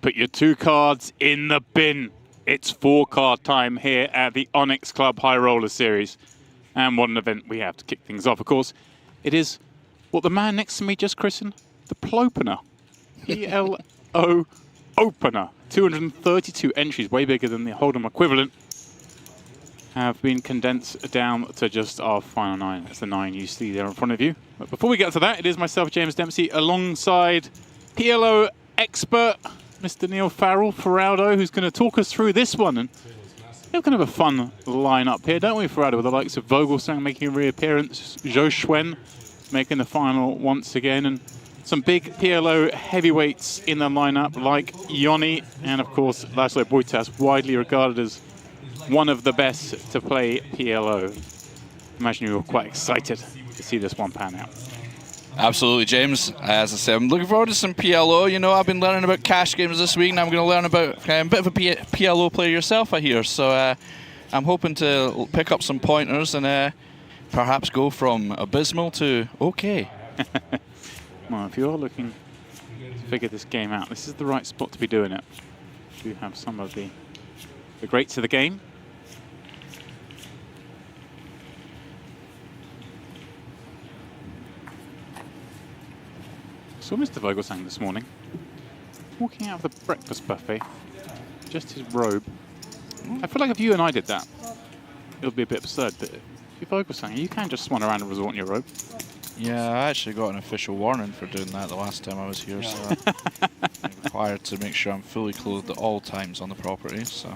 Put your 2 cards in the bin. It's 4-card time here at the Onyx Club High Roller Series. And what an event we have to kick things off. Of course, it is what the man next to me just christened the PLO Opener. PLO Opener. 232 entries, way bigger than the Hold'em equivalent, have been condensed down to just our final 9. That's the 9 you see there in front of you. But before we get to that, it is myself, James Dempsey, alongside PLO expert, Mr. Neil Farrell, who's going to talk us through this one. And we're going to have a fun line-up here, don't we, Farrell, with the likes of Vogelsang making a reappearance, Zhou Xuan making the final once again, and some big PLO heavyweights in the lineup like Yoni and, of course, Laszlo Bojtas, widely regarded as one of the best to play PLO. Imagine you were quite excited to see this one pan out. Absolutely, James. As I said, I'm looking forward to some PLO. You know, I've been learning about cash games this week, and I'm going to learn about a bit of a PLO player yourself, I hear. So I'm hoping to pick up some pointers and perhaps go from abysmal to okay. Well, if you're looking to figure this game out, this is the right spot to be doing it. You have some of the greats of the game. Saw Mr. Vogelsang this morning, walking out of the breakfast buffet, just his robe. I feel like if you and I did that, it would be a bit absurd, but if you're Vogelsang, you can just swan around and resort in your robe. Yeah, I actually got an official warning for doing that the last time I was here, so I'm required to make sure I'm fully clothed at all times on the property, so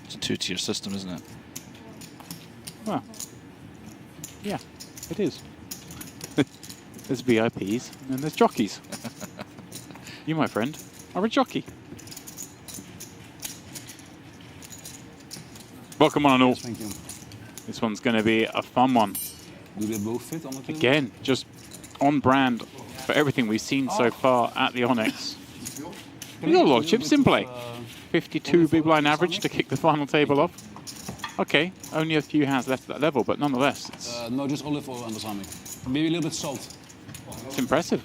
it's a 2-tier system, isn't it? Well, yeah, it is. There's VIPs and there's jockeys. You, my friend, are a jockey. Welcome on and all. Thank you. This one's going to be a fun one. Do they both fit on the table? Again, just on brand for everything we've seen so far at the Onyx. We've got a lot of chips in play. 52 big blind average to kick the final table off. Okay, only a few hands left at that level, but nonetheless, it's no, just olive oil and balsamic. Maybe a little bit salt. It's impressive.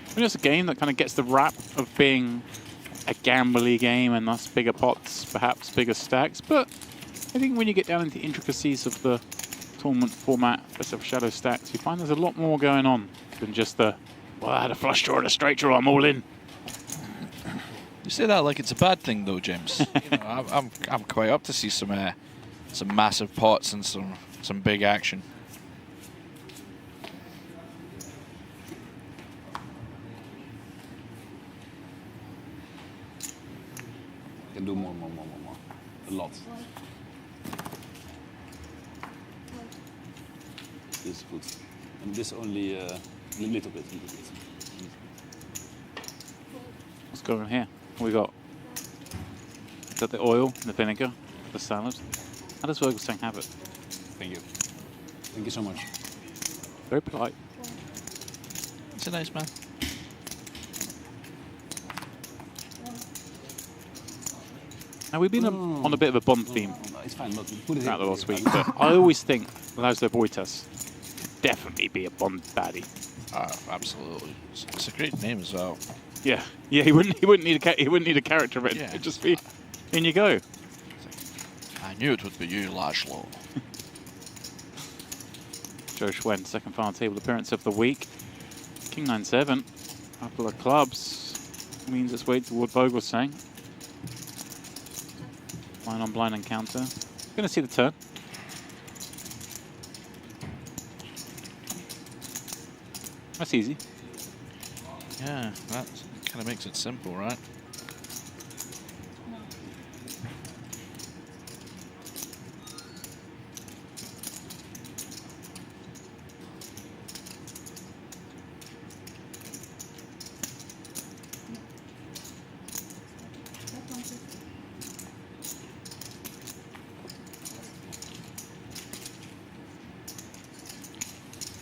I mean, it's a game that kind of gets the rap of being a gambly game and thus bigger pots, perhaps bigger stacks. But I think when you get down into the intricacies of the tournament format, best of shadow stacks, you find there's a lot more going on than just the, well, I had a flush draw and a straight draw, I'm all in. You say that like it's a bad thing, though, James. You know, I'm quite up to see some massive pots and some big action. Can do more. A lot. This is good. And this only a little bit. What's going on here? What we got? Is that the oil, the vinegar, the salad? How does Vogelsang have it? Thank you. Thank you so much. Very polite. It's a nice man. Now, we've been on a bit of a Bond theme It's fine, but put it throughout the here. last week, but I always think Laszlo Bojtas definitely be a Bond baddie. Absolutely. It's a great name as well. Yeah, he wouldn't need a character, but it'd just be in you go. I knew it would be you, Laszlo. Zhou Xuan, second final table appearance of the week. King 9-7, couple of clubs means its way toward Vogelsang. Blind on blind encounter. Going to see the turn. That's easy. Yeah, that kind of makes it simple, right?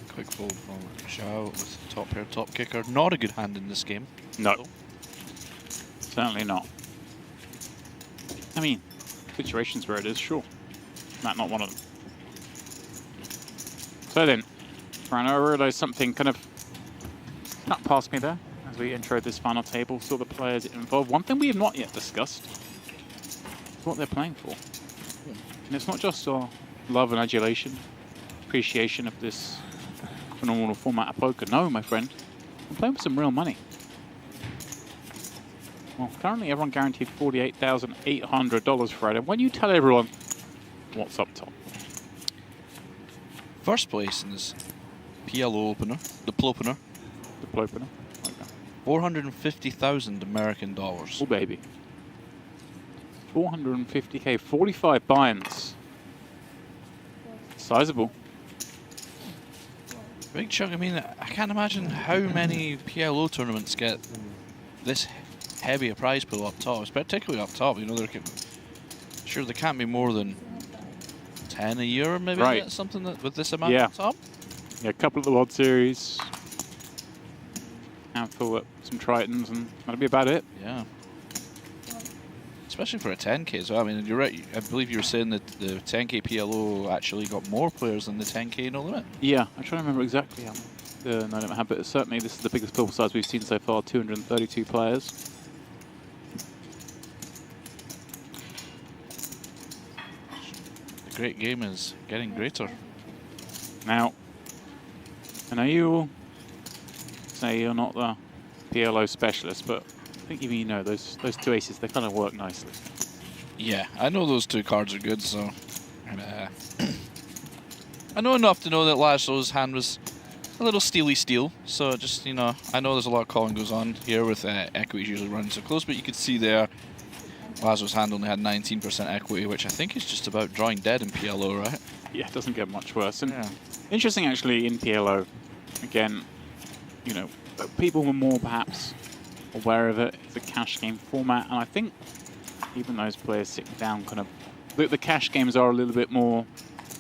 Quick fold from Zhao with top pair, top kicker. Not a good hand in this game. No. Certainly not. I mean, situations where it is, sure. Not one of them. So then, Fran, I realised something kind of not past me there as we intro this final table, saw the players involved. One thing we have not yet discussed is what they're playing for. And it's not just our love and adulation, appreciation of this phenomenal format of poker. No, my friend, I'm playing for some real money. Well, currently everyone guaranteed $48,800 for it. And when you tell everyone what's up top. First place in this PLO Opener, the PLO Opener. The PLO Opener. Okay. 450,000 American dollars. Oh, baby. 450K, 45 buy-ins. Sizable. Big chunk. I mean, I can't imagine how many PLO tournaments get this heavy a prize pool up top, particularly up top. You know, sure there can't be more than 10 a year, maybe, right. Something that with this amount up top. Yeah, a couple of the World Series, handful of some Tritons, and that'll be about it. Yeah. Especially for a 10K as well. I mean, you're right. I believe you were saying that the 10K PLO actually got more players than the 10K No Limit. Yeah, I'm trying to remember exactly how the No Limit had, but certainly this is the biggest pool size we've seen so far, 232 players. The great game is getting greater. Now, I know you will say you're not the PLO specialist, but I think even you know those two aces, they kind of work nicely. Yeah, I know those two cards are good, so I know enough to know that Laszlo's hand was a little steely steel. So just, you know, I know there's a lot of calling goes on here with equities usually running so close, but you could see there Laszlo's hand only had 19% equity, which I think is just about drawing dead in PLO, right? Yeah, it doesn't get much worse. And interesting, actually, in PLO, again, you know, people were more perhaps aware of it. It's a cash game format, and I think even those players sitting down kind of the cash games are a little bit more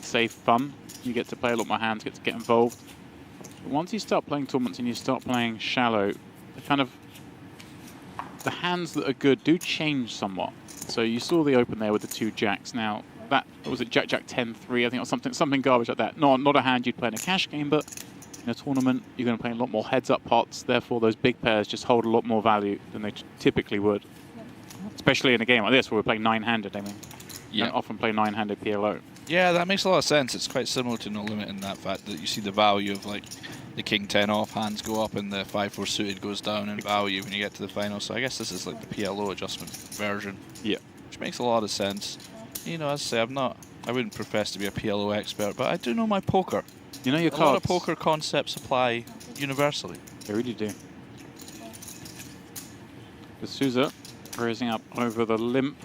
safe fun. You get to play a lot more hands, get to get involved. But once you start playing tournaments and you start playing shallow, the hands that are good do change somewhat. So you saw the open there with the two jacks. Now that was it, Jack 10-3, I think, or something garbage like that. Not a hand you'd play in a cash game, but in a tournament you're going to play a lot more heads-up pots. Therefore, those big pairs just hold a lot more value than they typically would. Especially in a game like this where we're playing nine-handed. I mean, you don't often play nine-handed PLO. Yeah, that makes a lot of sense. It's quite similar to No Limit in that fact that you see the value of like the King 10 off hands go up and the 5-4 suited goes down in value when you get to the final. So I guess this is like the PLO adjustment version. Yeah. Which makes a lot of sense. You know, as I say, I wouldn't profess to be a PLO expert, but I do know my poker. You know your cards. A lot of poker concepts apply universally. They really do. The Souza raising up over the limp.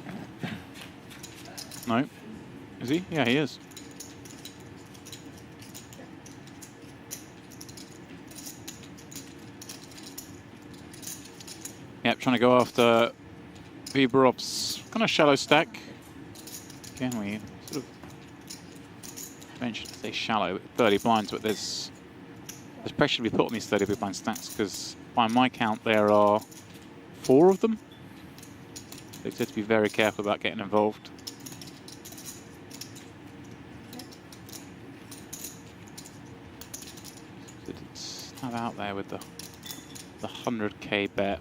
No. Is he? Yeah, he is. Yep, trying to go after Viborov's kind of shallow stack. Again, we sort of mentioned to say shallow, 30 blinds, but there's pressure to be put on these 30 big blind stacks because by my count there are 4 of them. They have to be very careful about getting involved. It's not out there with the 100K bet.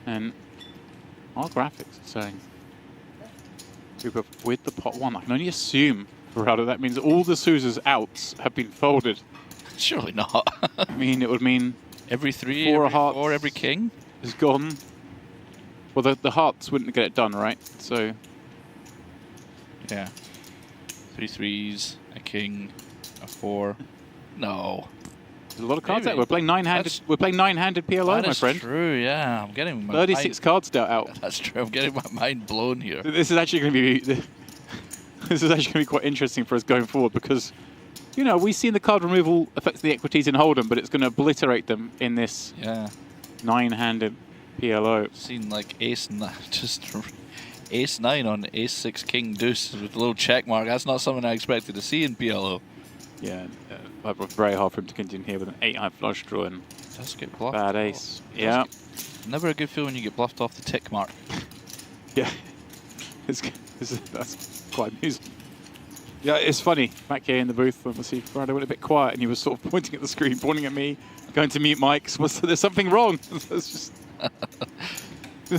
And our graphics are saying with the pot 1. I can only assume, Verado, that means all the Sousa's outs have been folded. Surely not. I mean, it would mean every 3, every hearts, 4, every king is gone. Well, the hearts wouldn't get it done, right? So, yeah, 3 3s, a king, a 4. No. There's a lot of cards out. We're playing nine-handed. We're playing nine-handed PLO, my friend. That's true. Yeah, I'm getting my 36 cards dealt out. That's true. I'm getting my mind blown here. This is actually going to be this is actually going to be quite interesting for us going forward because, you know, we've seen the card removal affects the equities in Hold'em, but it's going to obliterate them in this nine-handed PLO. Seen like ace ace 9 on ace 6 king deuce with a little check mark. That's not something I expected to see in PLO. Yeah, very hard for him to continue here with an 8-high flush draw and does get bluffed. Bad ace. Yeah. Never a good feeling when you get bluffed off the tick mark. Yeah. It's That's quite amusing. Yeah, it's funny. Back here in the booth, obviously, Friday went a bit quiet, and he was sort of pointing at the screen, pointing at me, going to mute mics. There's something wrong. It's just.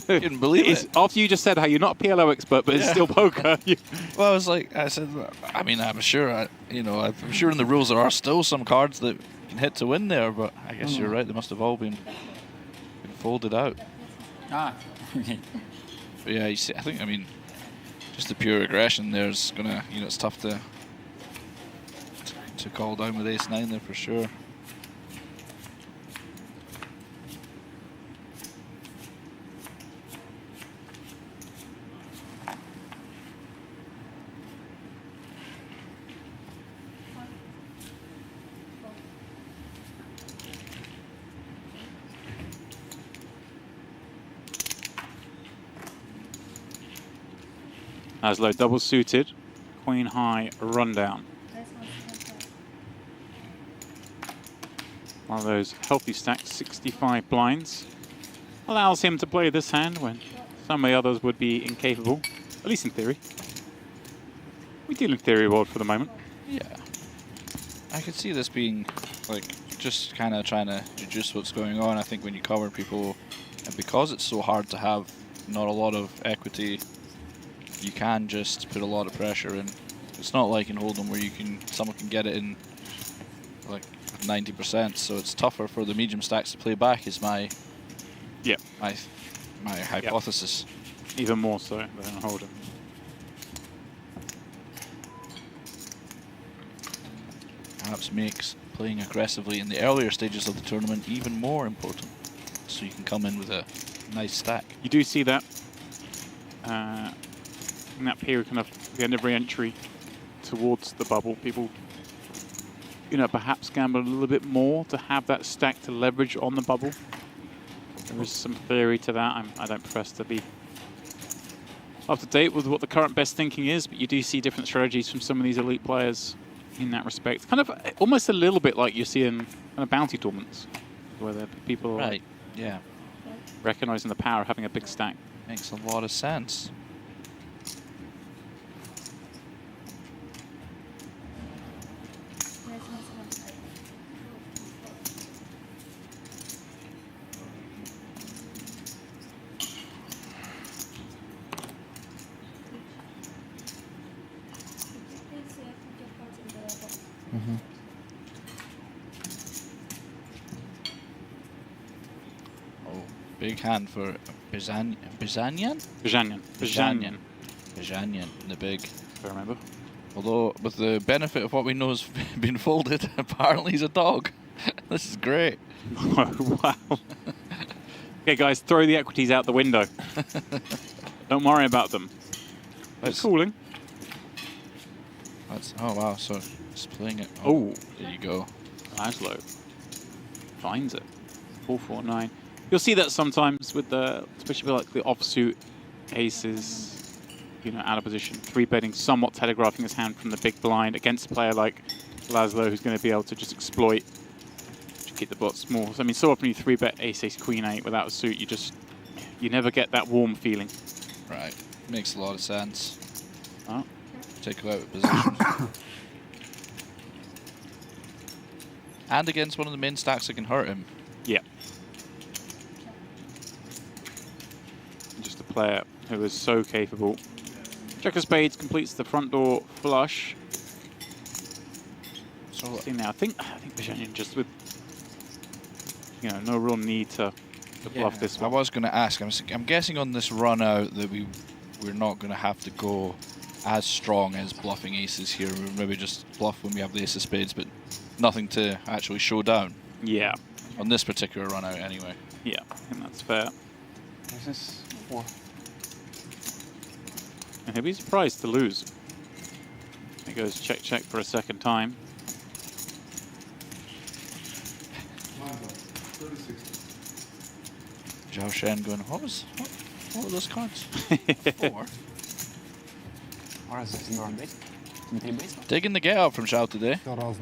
Couldn't believe it. After you just said how you're not a PLO expert, but it's still poker. Well, I was like, I said, I mean, I'm sure, I'm sure in the rules there are still some cards that you can hit to win there, but I guess you're right. They must have all been folded out. Ah. But yeah, you see, I think, I mean, just the pure aggression there's gonna, it's tough to call down with ace-9 there for sure. Laszlo double suited, queen high rundown. One of those healthy stacks, 65 blinds. Allows him to play this hand when some of the others would be incapable, at least in theory. We deal in theory world for the moment. Yeah. I could see this being like just kind of trying to deduce what's going on. I think when you cover people, and because it's so hard to have not a lot of equity, you can just put a lot of pressure in. It's not like in Hold'em where someone can get it in like 90%, so it's tougher for the medium stacks to play back is my hypothesis. Even more so than Hold'em. Perhaps makes playing aggressively in the earlier stages of the tournament even more important, so you can come in with a nice stack. You do see that in that period, kind of the end of re-entry towards the bubble, people, perhaps gamble a little bit more to have that stack to leverage on the bubble. There is some theory to that. I don't profess to be up to date with what the current best thinking is, but you do see different strategies from some of these elite players in that respect. Kind of almost a little bit like you see in kind of bounty tournaments, where the people are recognizing the power of having a big stack. Makes a lot of sense. Big hand for Bizanian? Bizanian, the big. if I remember. Although, with the benefit of what we know has been folded, apparently he's a dog. This is great. Oh, wow. Okay, guys, throw the equities out the window. Don't worry about them. It's cooling. Oh, wow, so it's playing it. Oh. There you go. Laszlo finds it. 449. You'll see that sometimes with especially like the offsuit aces, out of position, 3-betting, somewhat telegraphing his hand from the big blind against a player like Laszlo, who's going to be able to just exploit, to keep the bot small. So, I mean, so often you 3-bet ace, queen 8 without a suit, you never get that warm feeling. Right. Makes a lot of sense. Oh. Take you out of position. And against one of the main stacks that can hurt him. Yeah. Just a player who is so capable. Jack of spades completes the front door flush. So see now, I think Bizanian just with no real need to bluff this one. I was going to ask. I'm guessing on this run out that we're not going to have to go as strong as bluffing aces here. We'll maybe just bluff when we have the ace of spades, but nothing to actually show down. Yeah. On this particular run out, anyway. Yeah, I think that's fair. This is 4. And he'll be surprised to lose. He goes check, check for a second time. Zhao Shen going, what were those cards? 4. Digging the get up from Zhao today. Oh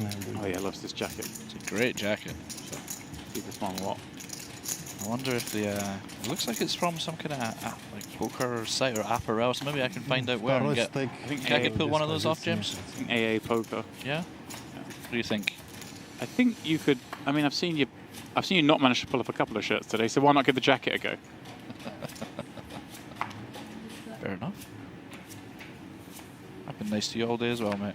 yeah, loves this jacket. It's a great jacket. See this one a lot. I wonder if the it looks like it's from some kind of like poker site or app or else. Maybe I can find out where and get. I think I could pull one of those off, James. I think AA poker. Yeah. What do you think? I think you could. I mean, I've seen you not manage to pull off a couple of shirts today. So why not give the jacket a go? Fair enough. I've been nice to you all day as well, mate.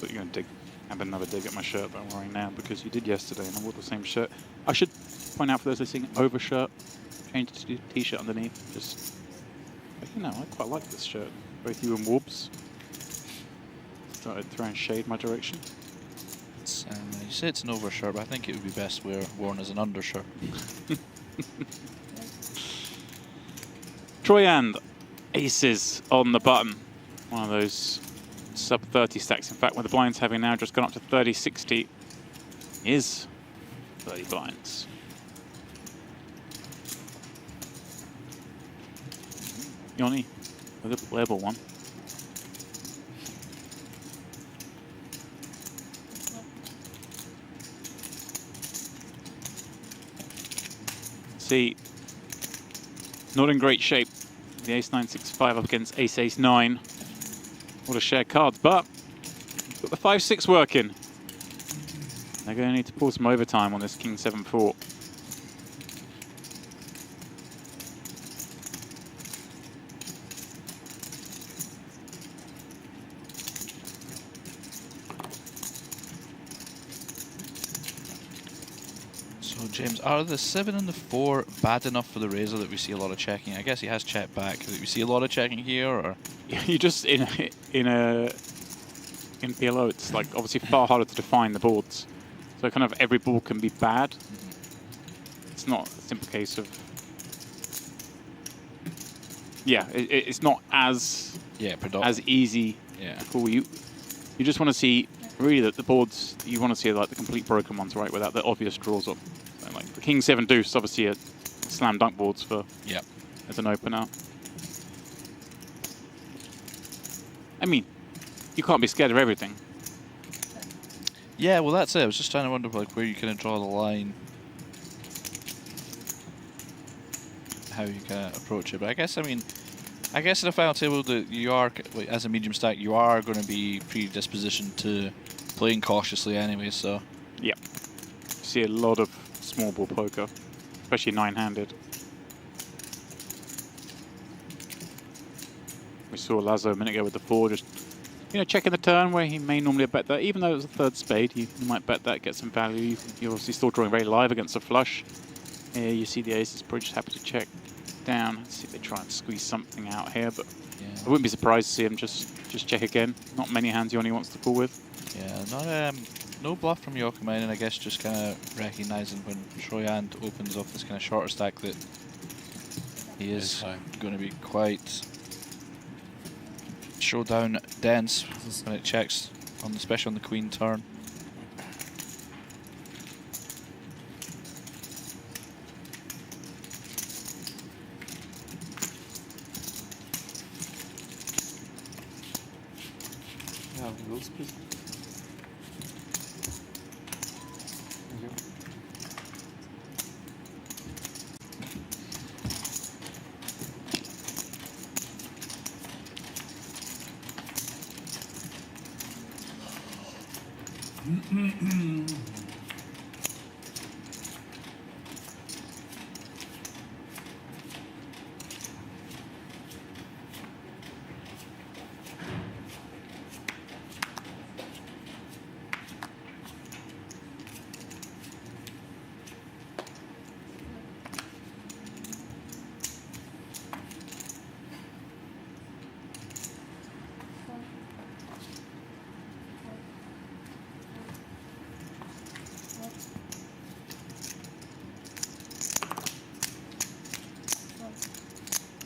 But you're going to have another dig at my shirt that I'm wearing now because you did yesterday and I wore the same shirt. I should point out for those listening, overshirt, changed to t-shirt underneath. Just, you know, I quite like this shirt. Both you and Worbs started throwing shade my direction. It's, you say it's an overshirt, but I think it would be best worn as an undershirt. Troyand, aces on the button. One of those sub 30 stacks. In fact, with the blinds having now just gone up to 30-60, is 30 blinds. Yoni with a playable one. See, not in great shape. The ace-9-6-5 up against ace-ace-9. What a shared cards, but got the 5-6 working. They're going to need to pull some overtime on this king 7-4. So James, are the 7 and the 4 bad enough for the Razor that we see a lot of checking? I guess he has checked back. Do we see a lot of checking here, or? You just in PLO, it's like obviously far harder to define the boards. So kind of every board can be bad. It's not a simple case of it's not as easy to call. You just want to see really that the boards you want to see like the complete broken ones, right, without the obvious draws up. So like the king 7 deuce, obviously a slam dunk boards for as an opener. I mean, you can't be scared of everything. Yeah, well that's it. I was just trying to wonder like where you kind of draw the line, how you kind of approach it. But I guess in a final table that you are, as a medium stack, you are going to be predispositioned to playing cautiously anyway. So yeah, you see a lot of small ball poker, especially 9-handed. We saw Lazo a minute ago with the 4, just checking the turn where he may normally bet that. Even though it was a third spade, you might bet that, get some value. You're obviously still drawing very live against a flush. Here you see the ace is probably just happy to check down. Let's see if they try and squeeze something out here, but I wouldn't be surprised to see him just check again. Not many hands he only wants to pull with. Yeah, no bluff from Yokoman, and I guess just kind of recognizing when Troyand opens up this kind of shorter stack that he is going to be quite showdown dense when it checks, especially on the queen turn. Yeah, rules, please. Thank you.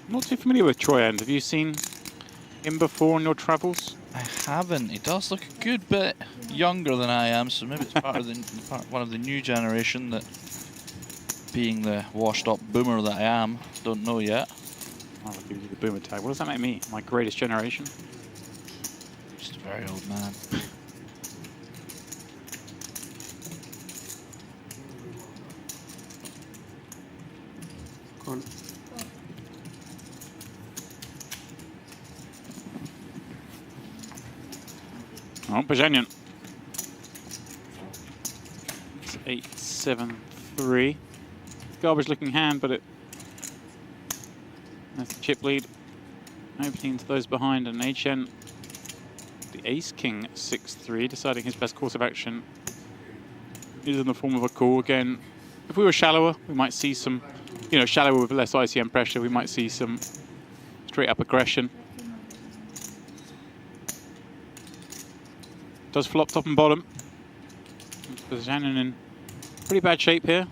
I'm not too familiar with Troyand. Have you seen him before on your travels? I haven't. He does look a good bit younger than I am, so maybe it's part of the one of the new generation that, being the washed-up boomer that I am, don't know yet. I'll give you the boomer tag. What does that make me? My greatest generation? Just a very old man. Go on. Oh, Bajanian. It's 8-7-3. Garbage looking hand, but that's the chip lead. Opening to those behind, and HN, the ace king 6-3, deciding his best course of action is in the form of a call. Again, if we were shallower, we might see some, shallower with less ICM pressure, we might see some straight up aggression. Does flop top and bottom. Shannon in pretty bad shape here.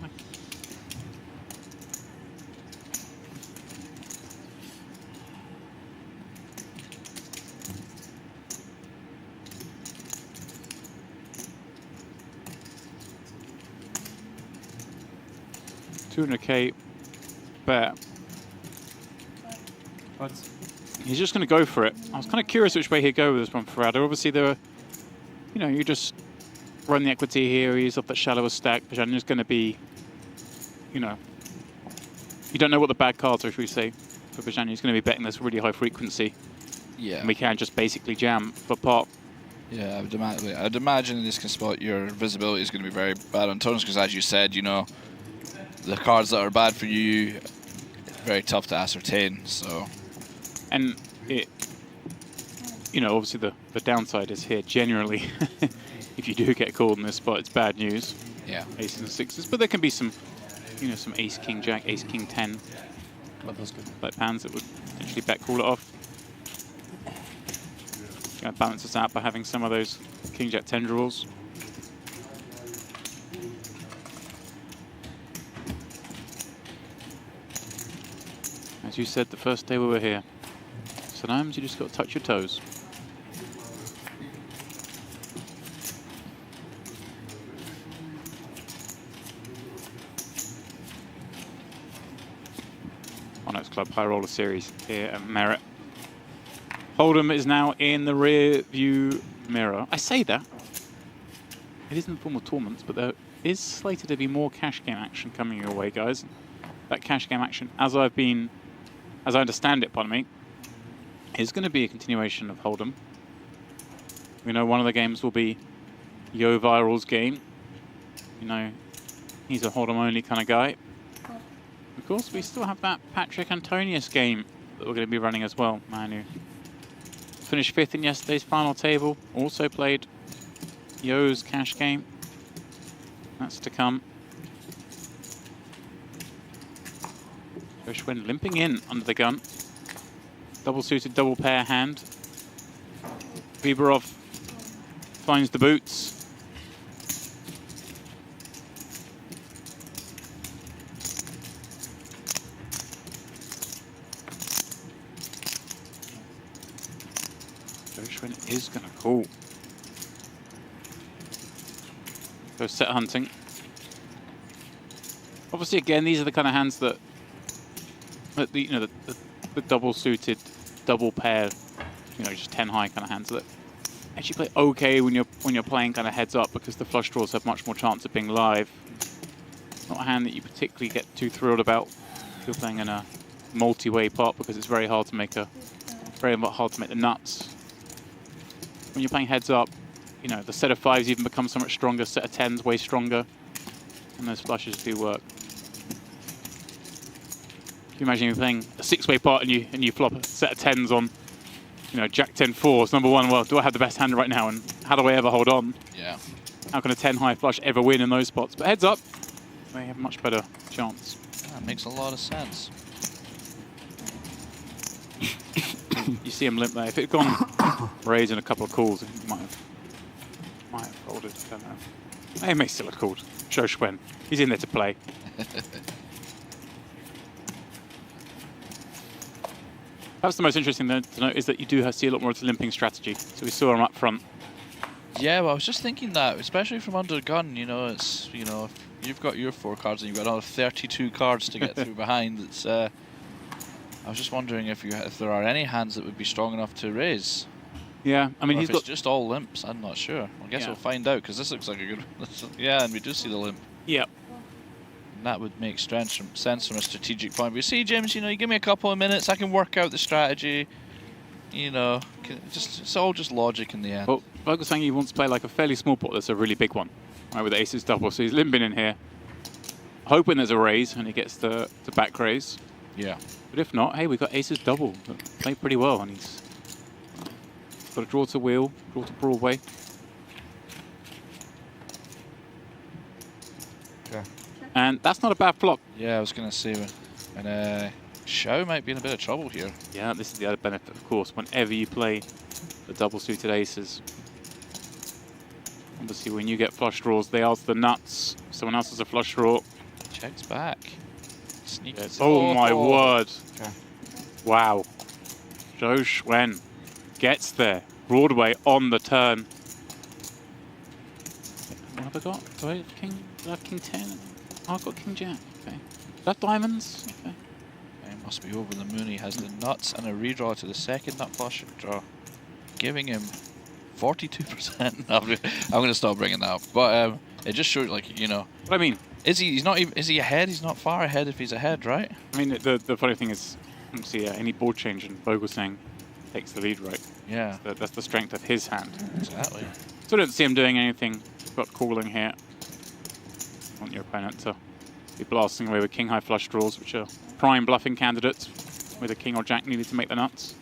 $200K bet. What? He's just going to go for it. I was kind of curious which way he'd go with this one for Radar. Obviously, there were, you just run the equity here. He's off that shallower stack. Bajanian is going to be, you don't know what the bad cards are, should we say. For Bajanian, he's going to be betting this really high frequency. Yeah. And we can just basically jam for pot. Yeah, I'd imagine in this spot your visibility is going to be very bad on turns because, as you said, the cards that are bad for you, very tough to ascertain. So, and it, obviously the downside is here generally. If you do get called in this spot, it's bad news. Yeah. Aces and sixes, but there can be some, some ace king jack, ace king 10. But that's good. Like hands that would potentially bet call it off. Going to balance us out by having some of those king jack 10 draws. As you said the first day we were here, sometimes you just got to touch your toes. Onyx Club High Roller Series here at Merritt. Hold'em is now in the rear view mirror. I say that. It is in the form of tournaments, but there is slated to be more cash game action coming your way, guys. That cash game action, as I understand it, pardon me, is going to be a continuation of Hold'em. We know one of the games will be Yo Viral's game. He's a Hold'em only kind of guy. Of course, we still have that Patrik Antonius game that we're going to be running as well. Man who finished 5th in yesterday's final table. Also played Yo's cash game. That's to come. Schwen limping in under the gun. Double suited, double pair hand. Viborov finds the boots. Schwen is going to call. So set hunting. Obviously, again, these are the kind of hands that the double suited, double pair, just 10 high kind of hands that actually play okay when you're playing kind of heads up because the flush draws have much more chance of being live. Not a hand that you particularly get too thrilled about if you're playing in a multi-way pot because it's very hard to make the nuts. When you're playing heads up, the set of 5s even becomes so much stronger, set of 10s way stronger, and those flushes do work. Can you imagine you're playing a 6-way pot and you flop a set of 10s on, Jack 10 4s. Number one, well, do I have the best hand right now, and how do I ever hold on? Yeah. How can a 10 high flush ever win in those spots? But heads up, they have a much better chance. That makes a lot of sense. You see him limp there. If it had gone raising a couple of calls, he might have folded. I don't know. He may still have called. Show Schwen. He's in there to play. Perhaps the most interesting thing to note is that you do see a lot more of the limping strategy. So we saw him up front. Yeah, well, I was just thinking that, especially from under gun, you know, it's, you know, if you've got your 4 cards and you've got another 32 cards to get through behind, it's, I was just wondering if there are any hands that would be strong enough to raise. Yeah, I mean, Or he's if it's got... just all limps, I'm not sure. I guess Yeah. we'll find out, because this looks like a good... Yeah, and we do see the limp. Yeah. And that would make sense from a strategic point. But you see, James, you know, you give me a couple of minutes, I can work out the strategy. You know, it's all just logic in the end. Well, Vogelsang, he wants to play like a fairly small pot that's a really big one, right, with aces double. So he's limping in here, hoping there's a raise and he gets the back raise. Yeah. But if not, hey, we've got aces double. Played pretty well, and he's got a draw to wheel, draw to Broadway. Okay. And that's not a bad flop. Yeah, I was going to say, and Shao might be in a bit of trouble here. Yeah, this is the other benefit, of course, whenever you play the double suited aces. Obviously, when you get flush draws, they are the nuts. Someone else has a flush draw. Checks back. Sneaks. Yes. Oh my word. Okay. Wow. Zhou Xuan gets there. Broadway on the turn. What have I got? Do I have king 10? Oh, I've got king jack. Okay. Is that diamonds? Okay. He must be over the moon. He has the nuts and a redraw to the second nut flush draw, giving him 42%. I'm going to stop bringing that up. But it just shows, like, you know. What I mean, he's not even, is he ahead? He's not far ahead if he's ahead, right? I mean, the funny thing is, obviously, any board change and Vogelsang takes the lead, right? Yeah. That's the strength of his hand. Exactly. So I don't see him doing anything but calling here. You want your opponent to be blasting away with king high flush draws, which are prime bluffing candidates with a king or jack needed to make the nuts.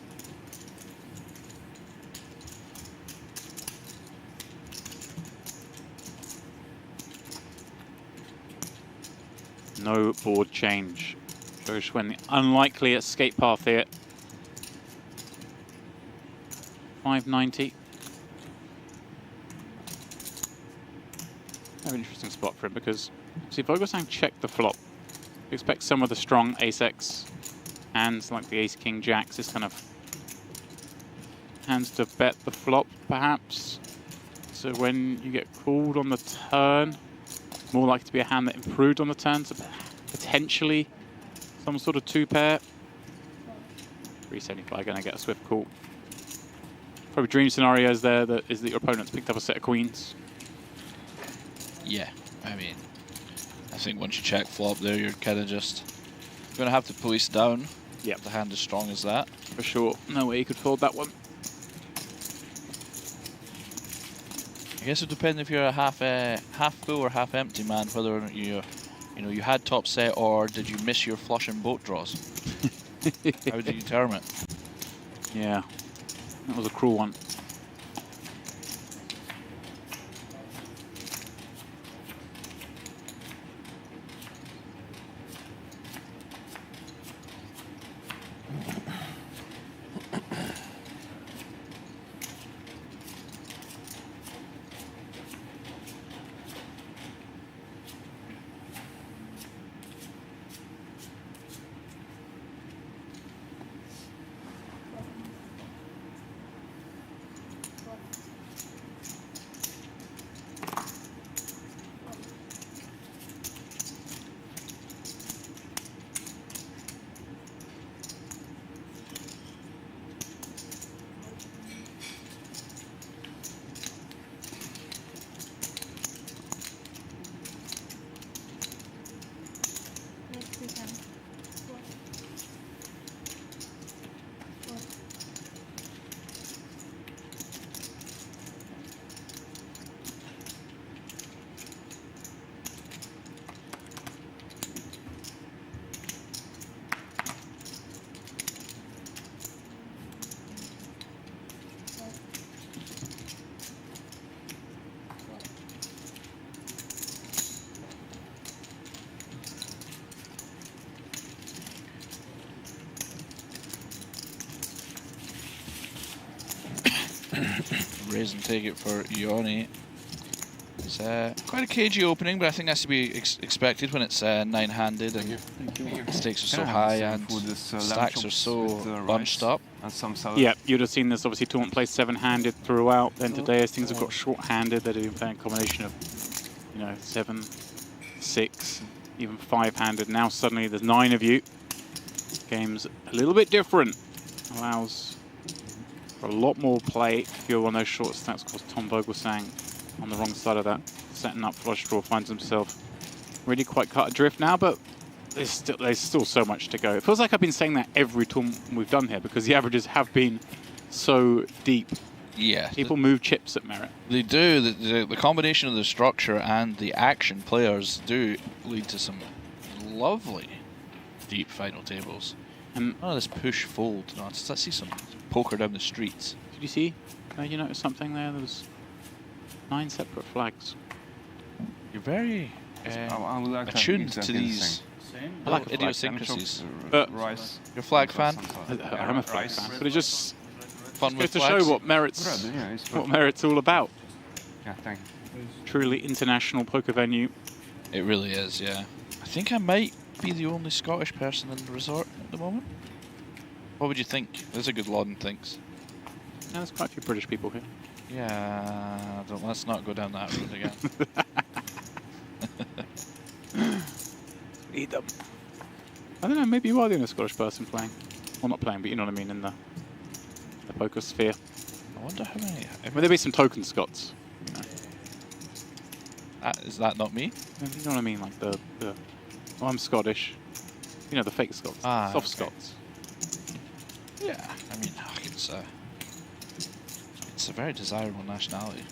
No board change. Zhou Xuan, the unlikely escape path here. 590. An interesting spot for him because, see, Vogelsang checked the flop. You expect some of the strong ace-x hands, like the ace-king jacks, this kind of hands to bet the flop, perhaps. So when you get called on the turn, more likely to be a hand that improved on the turn, so potentially some sort of 2-pair. 375 going to get a swift call. Probably dream scenarios there that is that your opponent's picked up a set of queens. Yeah, I mean, I think once you check flop there, you're kind of just going to have to police down. Yep. The hand as strong as that. For sure. No way you could fold that one. I guess it depends if you're a half full or half empty man, whether you had top set or did you miss your flush and boat draws. How do you term it? Yeah, that was a cruel one. Raise and take it for Ioni. It's quite a cagey opening, but I think that's to be expected when it's nine-handed and the stakes are so high and stacks are so bunched up. And some salad. Yeah, you'd have seen this obviously tournament play 7-handed throughout. Then today, as things have got short-handed, they're doing playing a combination of, you know, 7, 6, even 5-handed. Now suddenly there's 9 of you. Game's a little bit different. Allows for a lot more play if you're one of those short stacks. Of course, Tom Vogelsang on the wrong side of that, setting up flush draw, finds himself really quite cut adrift now, but there's still so much to go. It feels like I've been saying that every tournament we've done here because the averages have been so deep. Yeah. People move chips at merit. They do. The combination of the structure and the action players do lead to some lovely deep final tables. And oh, this push-fold nonsense. Let's see some poker down the streets. did you see? You noticed something there? There was 9 separate flags. You're very I would like attuned to these I like idiosyncrasies. Rice. You're a flag fan? I'm a flag fan, but it just Fun goes with to flags? show what merit's Yeah, it's what merit's all about. Yeah, thank you. Truly international poker venue. It really is, yeah. I think I might be the only Scottish person in the resort at the moment. What would you think? There's a good Lauden thinks. Yeah, there's quite a few British people here. Yeah, let's not go down that road again. Eat them. I don't know, maybe you are the only Scottish person playing. Well, not playing, but you know what I mean, in the poker sphere. I wonder how many. Well, there'll be some token Scots. You know. Is that not me? You know what I mean, like the well, I'm Scottish. You know, the fake Scots. Ah, Soft okay. Scots. Yeah, I mean, it's a very desirable nationality.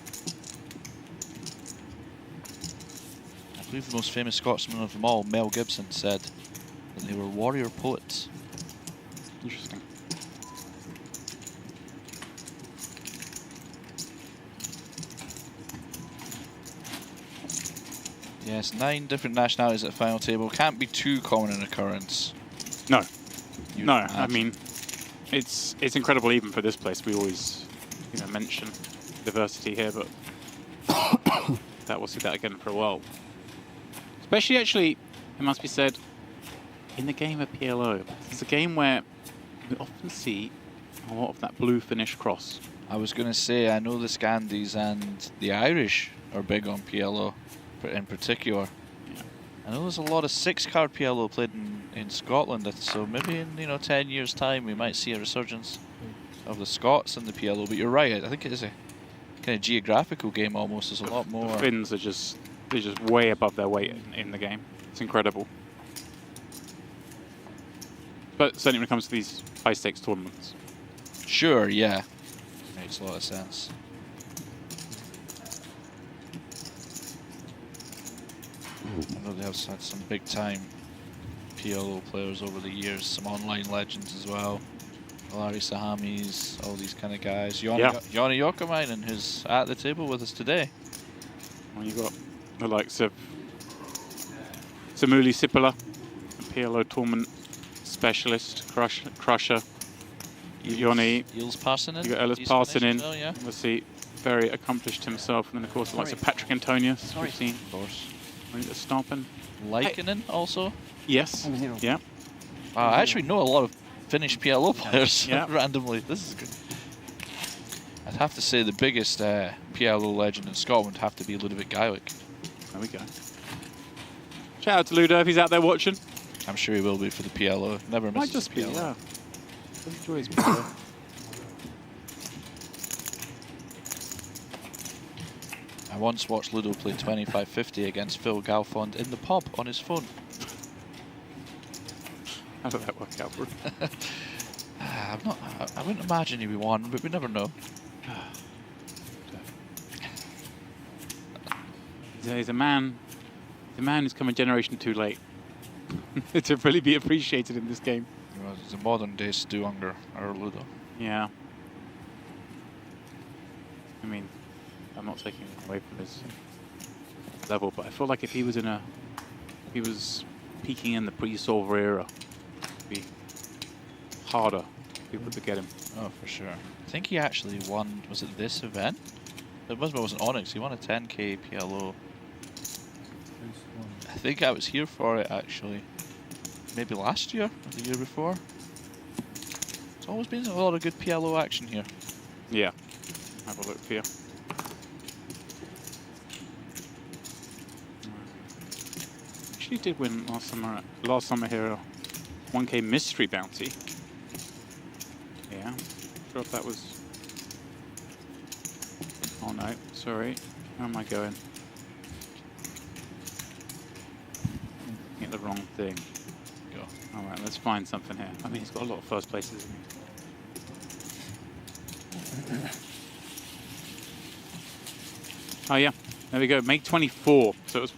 I believe the most famous Scotsman of them all, Mel Gibson, said that they were warrior poets. Interesting. Yes, 9 different nationalities at the final table. Can't be too common an occurrence. No. You'd No, I imagine. mean, it's incredible even for this place. We always, you know, mention diversity here, but that we'll see that again for a while. Especially, actually, it must be said, in the game of PLO, it's a game where we often see a lot of that blue finish cross. I was going to say, I know the Scandies and the Irish are big on PLO in particular. Yeah. I know there's a lot of 6-card PLO played in Scotland, so maybe in 10 years' time we might see a resurgence of the Scots in the PLO. But you're right, I think it is a kind of geographical game almost. There's a lot more. The Finns are just way above their weight in the game. It's incredible. But certainly when it comes to these high stakes tournaments. Sure, yeah, makes a lot of sense. I know they have had some big time PLO players over the years, some online legends as well. Larry Sahamis, all these kind of guys. Joni Jokamainen, who's at the table with us today. Well, you've got the likes of Samuli Sipala, a PLO tournament specialist, crusher. Joni, Eels Parsonen. you got Ellis He's Parsonen, finished as well, yeah. obviously very accomplished himself, and then of course the likes of Patrik Antonius, we've seen. Of course. Starpen. Likinen also. Yes, yeah. I actually know a lot of Finnish PLO players Yeah. randomly. This is good. I'd have to say the biggest PLO legend in Scotland would have to be Ludovic Geilich. There we go. Shout out to Ludo if he's out there watching. I'm sure he will be for the PLO. Never Might misses just be, PLO. yeah. Enjoy his PLO. I once watched Ludo play 25-50 against Phil Galfond in the pub on his phone. How did that work out for him? I wouldn't imagine he won, but we never know. He's a man who's come a generation too late to really be appreciated in this game. He's a modern day Stu Unger, or Ludo. Yeah. I mean, I'm not taking away from his level, but I feel like if he was peaking in the pre-solver era, it'd be harder for people to get him. Oh, for sure. I think he actually won, was it this event? It wasn't Onyx. He won a 10k PLO. I think I was here for it actually. Maybe last year or the year before. It's always been a lot of good PLO action here. Yeah. Have a look for you. Actually did win last summer here a 1k mystery bounty. Yeah. Not sure if that was. Oh no, sorry. Where am I going? Get the wrong thing. Go. Alright, let's find something here. I mean, he's got a lot of first places, isn't he? Oh yeah, there we go. May 24. So it was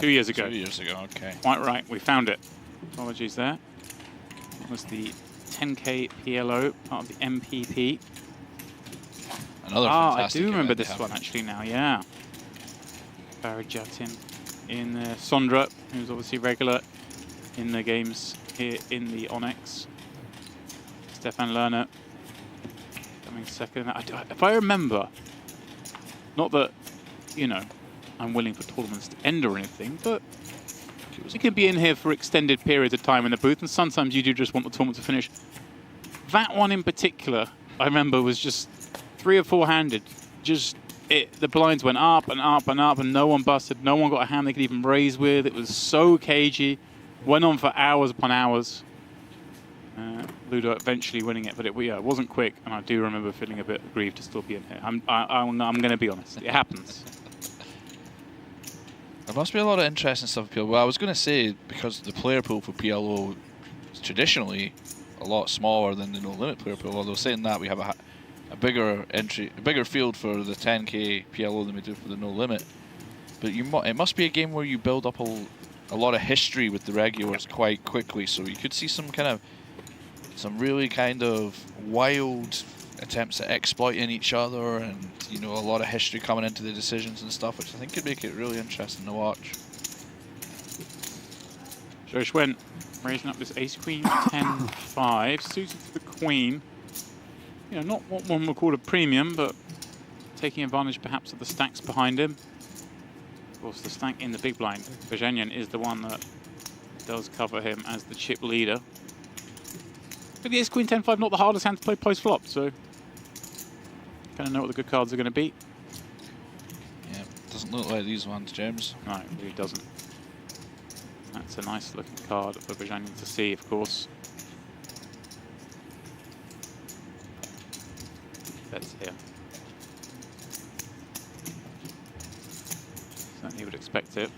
2 years ago. 2 years ago, okay. Quite right, we found it. Apologies there. That was the 10k PLO, part of the MPP. Another I fantastic do remember event this one actually now, yeah. Barry Jatin in there. Sondra, who's obviously regular in the games here in the Onyx. Stefan Lerner coming second. If I remember, not that, you know, I'm willing for tournaments to end or anything, but you can be in here for extended periods of time in the booth, and sometimes you do just want the tournament to finish. That one in particular, I remember, was just 3 or 4 handed. Just the blinds went up and up and up, and no one busted. No one got a hand they could even raise with. It was so cagey. Went on for hours upon hours. Ludo eventually winning it, but it wasn't quick, and I do remember feeling a bit aggrieved to still be in here. I'm going to be honest. It happens. There must be a lot of interesting stuff for PLO. Well, I was going to say, because the player pool for PLO is traditionally a lot smaller than the no limit player pool, although saying that, we have a bigger field for the 10k PLO than we do for the no limit. But it must be a game where you build up a lot of history with the regulars quite quickly, so you could see some really kind of wild attempts at exploiting each other, and you know, a lot of history coming into the decisions and stuff, which I think could make it really interesting to watch. Zhou Xuan raising up this ace queen 10-5, suited to the queen. You know, not what one would call a premium, but taking advantage perhaps of the stacks behind him. Of course, the stack in the big blind, Virginian, is the one that does cover him as the chip leader. But the ace queen 10-5, not the hardest hand to play post flop, so kind of know what the good cards are going to be. Yeah, doesn't look like these ones, James. No, it really doesn't. That's a nice looking card for Virginian to see, of course. Bets here. Certainly would expect it.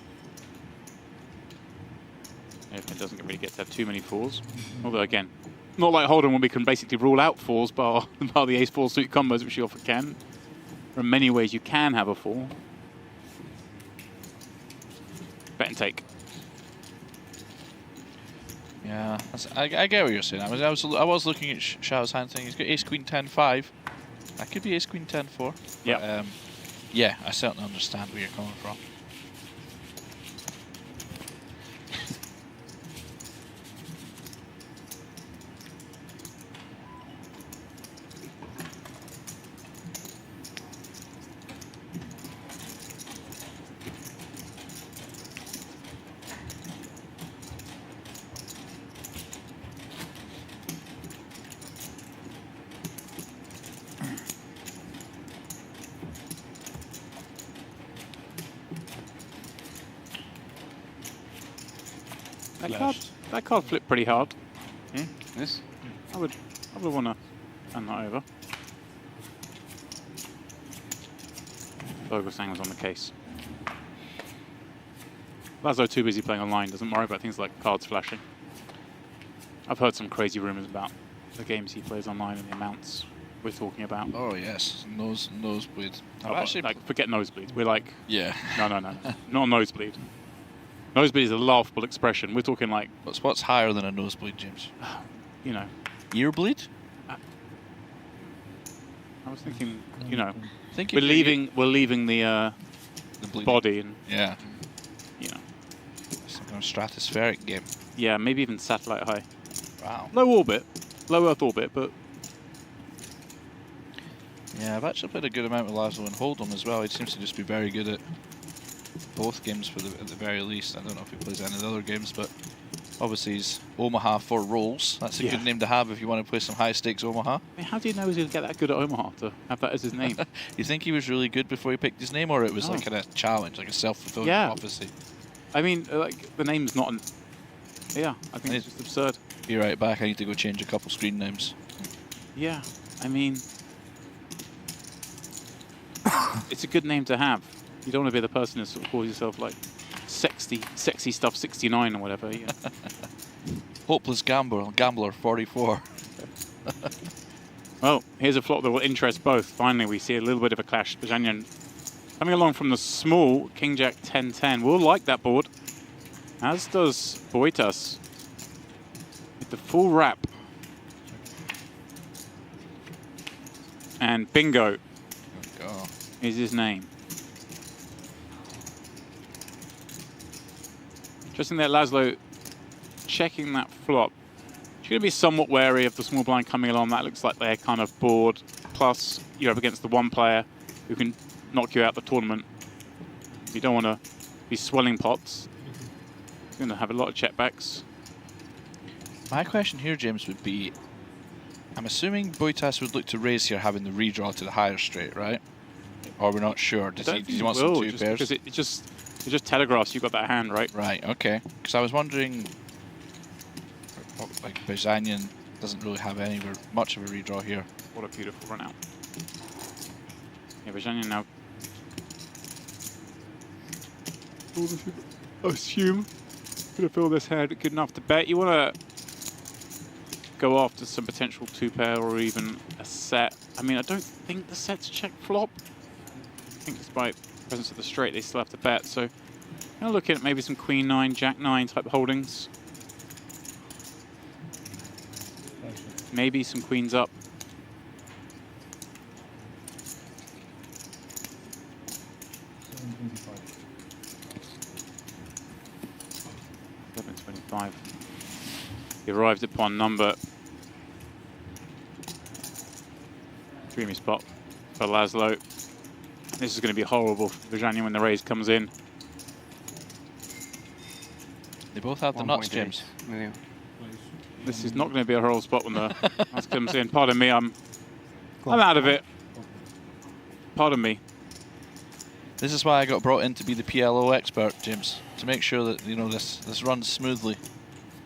If it doesn't really get to have too many fours. Although again, not like Hold'em when we can basically rule out fours bar the ace-4 suit combos, which you often can. There are many ways you can have a 4. Bet and take. Yeah, I get what you're saying. I was looking at Shao's hand thing. He's got ace queen 10-5. That could be ace queen 10-4. Yeah. Yeah, I certainly understand where you're coming from. That card flipped pretty hard. Yes. I would want to turn that over. Bogosang was on the case. Lazo too busy playing online, doesn't worry about things like cards flashing. I've heard some crazy rumors about the games he plays online and the amounts we're talking about. Oh yes, nosebleed. Actually, like, forget nosebleed. We're like, yeah. No, not nosebleed. Nosebleed is a laughable expression. We're talking like, What's higher than a nosebleed, James? you know, Ear bleed? I was thinking, you know, Thinking we're leaving the body, and yeah, you know, some kind of stratospheric game. yeah, maybe even satellite high, Wow. low Earth orbit, but Yeah, I've actually played a good amount with Laszlo and Hold'em as well. He seems to just be very good at both games at the very least. I don't know if he plays any of the other games, but obviously he's Omaha for rolls. That's a good name to have if you want to play some high stakes Omaha. I mean, how do you know he's going to get that good at Omaha to have that as his name? You think he was really good before he picked his name, or it was like a challenge, like a self-fulfilling prophecy? I mean, like, the name's not an... Yeah, I think it's just absurd. Be right back. I need to go change a couple screen names. Yeah, I mean... it's a good name to have. You don't want to be the person who sort of calls yourself, like, sexy stuff 69 or whatever. Yeah. Hopeless Gambler 44. Well, here's a flop that will interest both. Finally, we see a little bit of a clash. Bajanian coming along from the small King-Jack 10-10. We'll like that board, as does Boitas with the full wrap. And bingo is his name. Interesting that Laszlo checking that flop. You're going to be somewhat wary of the small blind coming along. That looks like their kind of board. Plus, you're up against the one player who can knock you out the tournament. You don't want to be swelling pots. You're going to have a lot of checkbacks. My question here, James, would be, I'm assuming Boitas would look to raise here having the redraw to the higher straight, right? Or we're not sure. Does he want some two pairs? Because it just telegraphs you've got that hand, right? Right, okay. Because I was wondering, like, Bajanian doesn't really have much of a redraw here. What a beautiful run out. Yeah, Bajanian now. Assume gonna fill this hand good enough to bet. You want to go after some potential two pair or even a set. I mean, I don't think the set's check flop. I think despite presence of the straight, they still have to bet. So, I'm looking at maybe some Queen 9, Jack 9 type holdings. Maybe some queens up. $7.25. He arrived at pawn number. Dreamy spot for Laszlo. This is going to be horrible for Bajanian when the raise comes in. They both have the nuts, James. Yeah. This is not going to be a horrible spot when the nuts comes in. Pardon me, I'm out of it. Pardon me. This is why I got brought in to be the PLO expert, James, to make sure that this runs smoothly.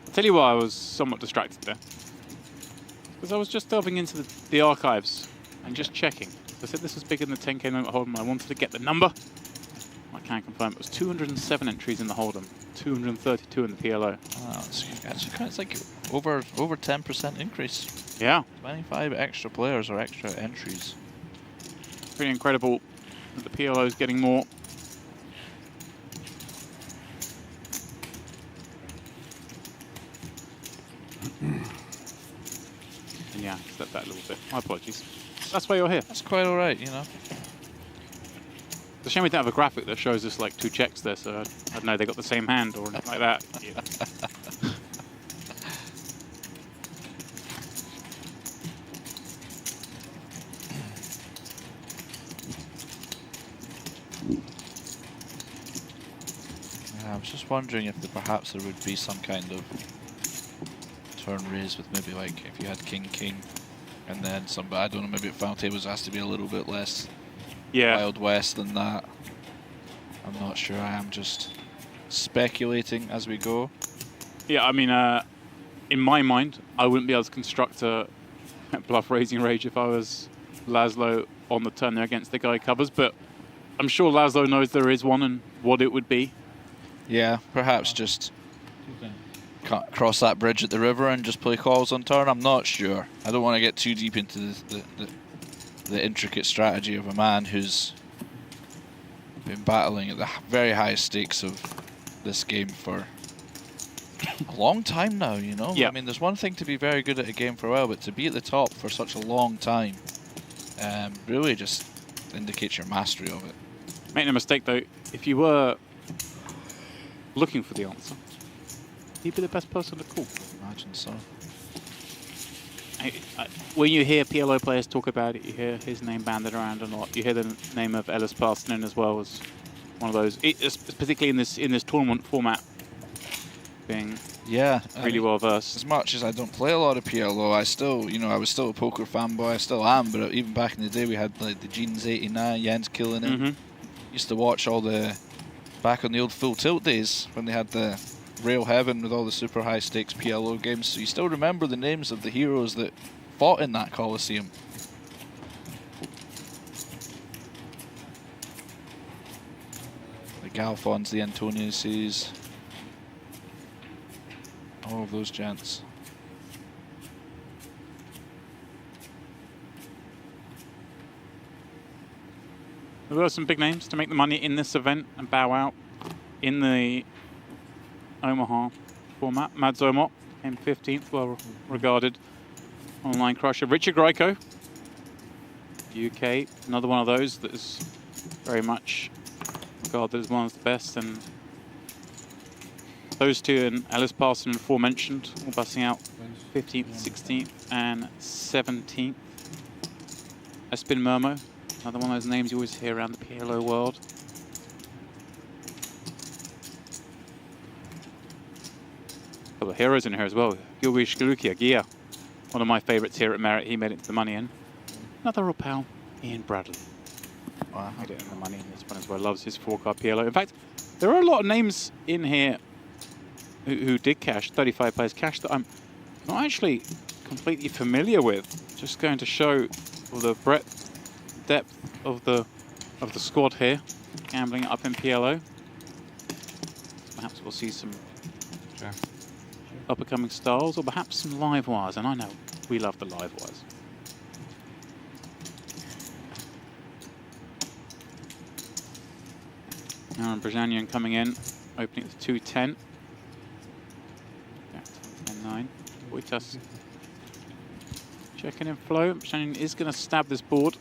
I'll tell you why I was somewhat distracted there. Because I was just delving into the archives and just checking. I said this was bigger than the 10K limit hold'em. I wanted to get the number. I can confirm it was 207 entries in the hold'em, 232 in the PLO. Wow, it's like over 10% increase. Yeah. 25 extra players or extra entries. Pretty incredible that the PLO is getting more. And yeah, step back a little bit. My apologies. That's why you're here. That's quite all right, you know. It's a shame we don't have a graphic that shows us like two checks there, so I don't know they got the same hand or anything like that. Yeah. I was just wondering if perhaps there would be some kind of turn raise with maybe like if you had King, and then some, I don't know, maybe final tables has to be a little bit less Wild West than that. I'm not sure. I am just speculating as we go. Yeah, I mean, in my mind, I wouldn't be able to construct a bluff raising rage if I was Laszlo on the turn there against the guy covers, but I'm sure Laszlo knows there is one and what it would be. Yeah, perhaps just cross that bridge at the river and just play calls on turn. I'm not sure. I don't want to get too deep into the intricate strategy of a man who's been battling at the very highest stakes of this game for a long time now, you know? Yeah. I mean, there's one thing to be very good at a game for a while, but to be at the top for such a long time really just indicates your mastery of it. Make no mistake, though, if you were looking for the answer, he'd be the best person to call. Imagine so. when you hear PLO players talk about it, you hear his name banded around a lot. You hear the name of Ellis Parsons as well as one of those, particularly in this tournament format, being really well versed. As much as I don't play a lot of PLO, I still, I was still a poker fanboy. I still am, but even back in the day, we had like the Genes 89, Jens killing it. Used to watch all the back on the old Full Tilt days when they had the Rail Heaven with all the super high stakes PLO games. So you still remember the names of the heroes that fought in that Coliseum. The Galfons, the Antoniuses, all of those gents. There are some big names to make the money in this event and bow out in the Omaha format. Mads Omot came 15th, well regarded online crusher. Richard Grieco, UK, another one of those that is very much regarded as one of the best. And those two and Ellis Parsons aforementioned, all busting out 15th, 16th, and 17th. Espen Murmo, another one of those names you always hear around the PLO world. A couple of heroes in here as well. Gilby Shkalukia, Gia, one of my favourites here at Merit. He made it to the money in. Another real pal, Ian Bradley. Wow. Made it in the money in this one as well. Loves his 4-card PLO. In fact, there are a lot of names in here who did cash, 35 players cash, that I'm not actually completely familiar with. Just going to show the breadth, depth of the squad here, gambling up in PLO. Perhaps we'll see some up-and-coming styles, or perhaps some live wires, and I know we love the live wires. Aaron Brezhanian coming in, opening at 210. Back to 10-9. Wojtas checking in flow. Brezhanian is going to stab this board.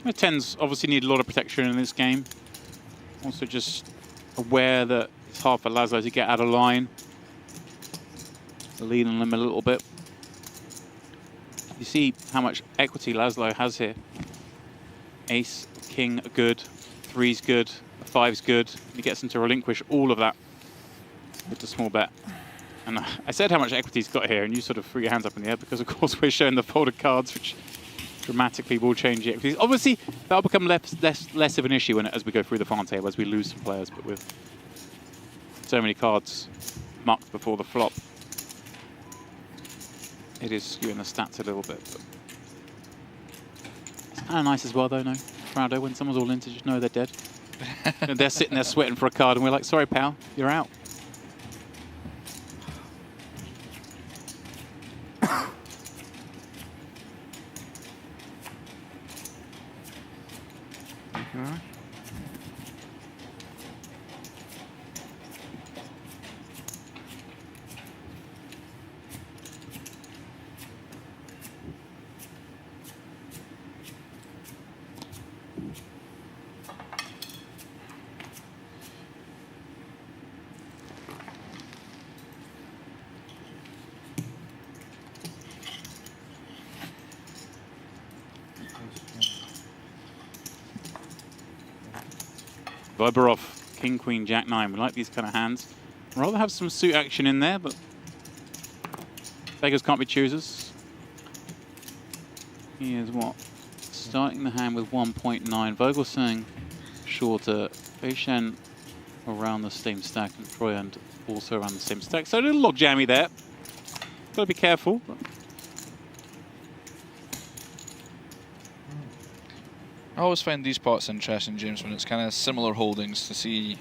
The 10s obviously need a lot of protection in this game. Also just aware that it's hard for Laszlo to get out of line. Lean on him a little bit. You see how much equity Laszlo has here. Ace, king are good, 3's good, 5's good. He gets him to relinquish all of that with the small bet. And I said how much equity he's got here, and you sort of threw your hands up in the air because, of course, we're showing the folded cards, which dramatically will change the equities. Obviously, that'll become less of an issue as we go through the final table, as we lose some players, but with so many cards marked before the flop, it is skewing the stats a little bit. But it's kind of nice as well, though, no? Proudo, when someone's all in to just know they're dead. And they're sitting there sweating for a card, and we're like, sorry, pal, you're out. Viborov, King, Queen, Jack, 9. We like these kind of hands. I'd rather have some suit action in there, but beggars can't be choosers. He is what? Starting the hand with 1.9. Vogelsang shorter. Beishen around the same stack, and Troyand also around the same stack. So a little log jammy there. Got to be careful. I always find these pots interesting, James, when it's kind of similar holdings to see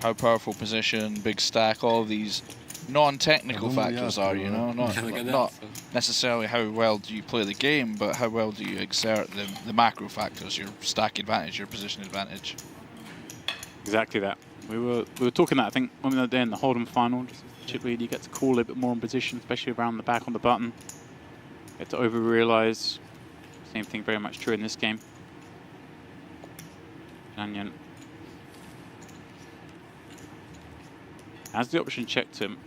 how powerful position, big stack, all of these non-technical factors are, you know, not necessarily how well do you play the game, but how well do you exert the macro factors, your stack advantage, your position advantage. Exactly that. We were talking that, I think, when we were there in the Hold'em final. Just typically you get to call a bit more in position, especially around the back on the button. Get to over-realize. Same thing very much true in this game. Anion has the option checked him.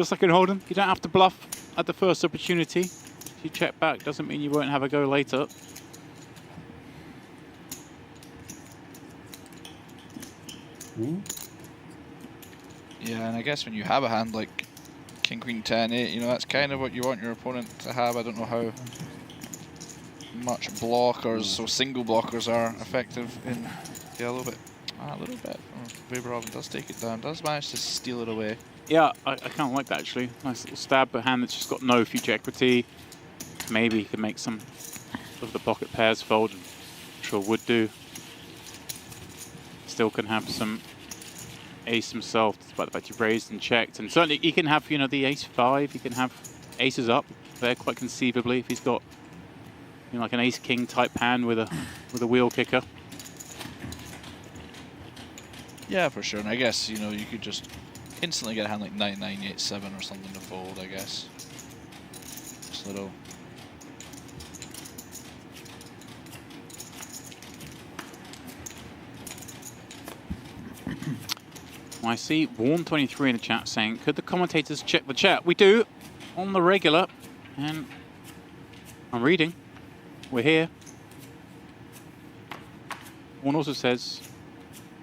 Just like in Hold'em, you don't have to bluff at the first opportunity. If you check back, doesn't mean you won't have a go later. Yeah, and I guess when you have a hand like King, Queen, 10, 8, you know, that's kind of what you want your opponent to have. I don't know how much blockers or single blockers are effective in PLO, but a little bit. Oh, Weberhoven does take it down, does manage to steal it away. Yeah, I kind of like that actually. Nice little stab, but hand that's just got no future equity. Maybe he can make some of the pocket pairs fold, and I'm sure would do. Still can have some ace himself, despite the fact he raised and checked. And certainly he can have, you know, the ace-5, he can have aces up there quite conceivably if he's got, you know, like an ace-king type hand with a wheel kicker. Yeah, for sure. And I guess, you know, you could just instantly get a hand like 9-9, 8-7 or something to fold, I guess. Just a little. I see Warm23 in the chat saying, could the commentators check the chat? We do, on the regular. And I'm reading. We're here. Warren also says,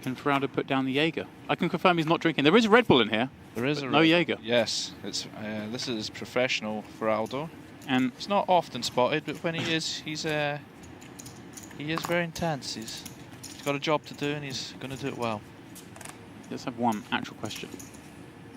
can Ferrado put down the Jaeger? I can confirm he's not drinking. There is a Red Bull in here. There is no Jaeger. Yes, it's this is professional Ferraldo. And it's not often spotted, but when he is, he is very intense. He's got a job to do, and he's going to do it well. Let's have one actual question.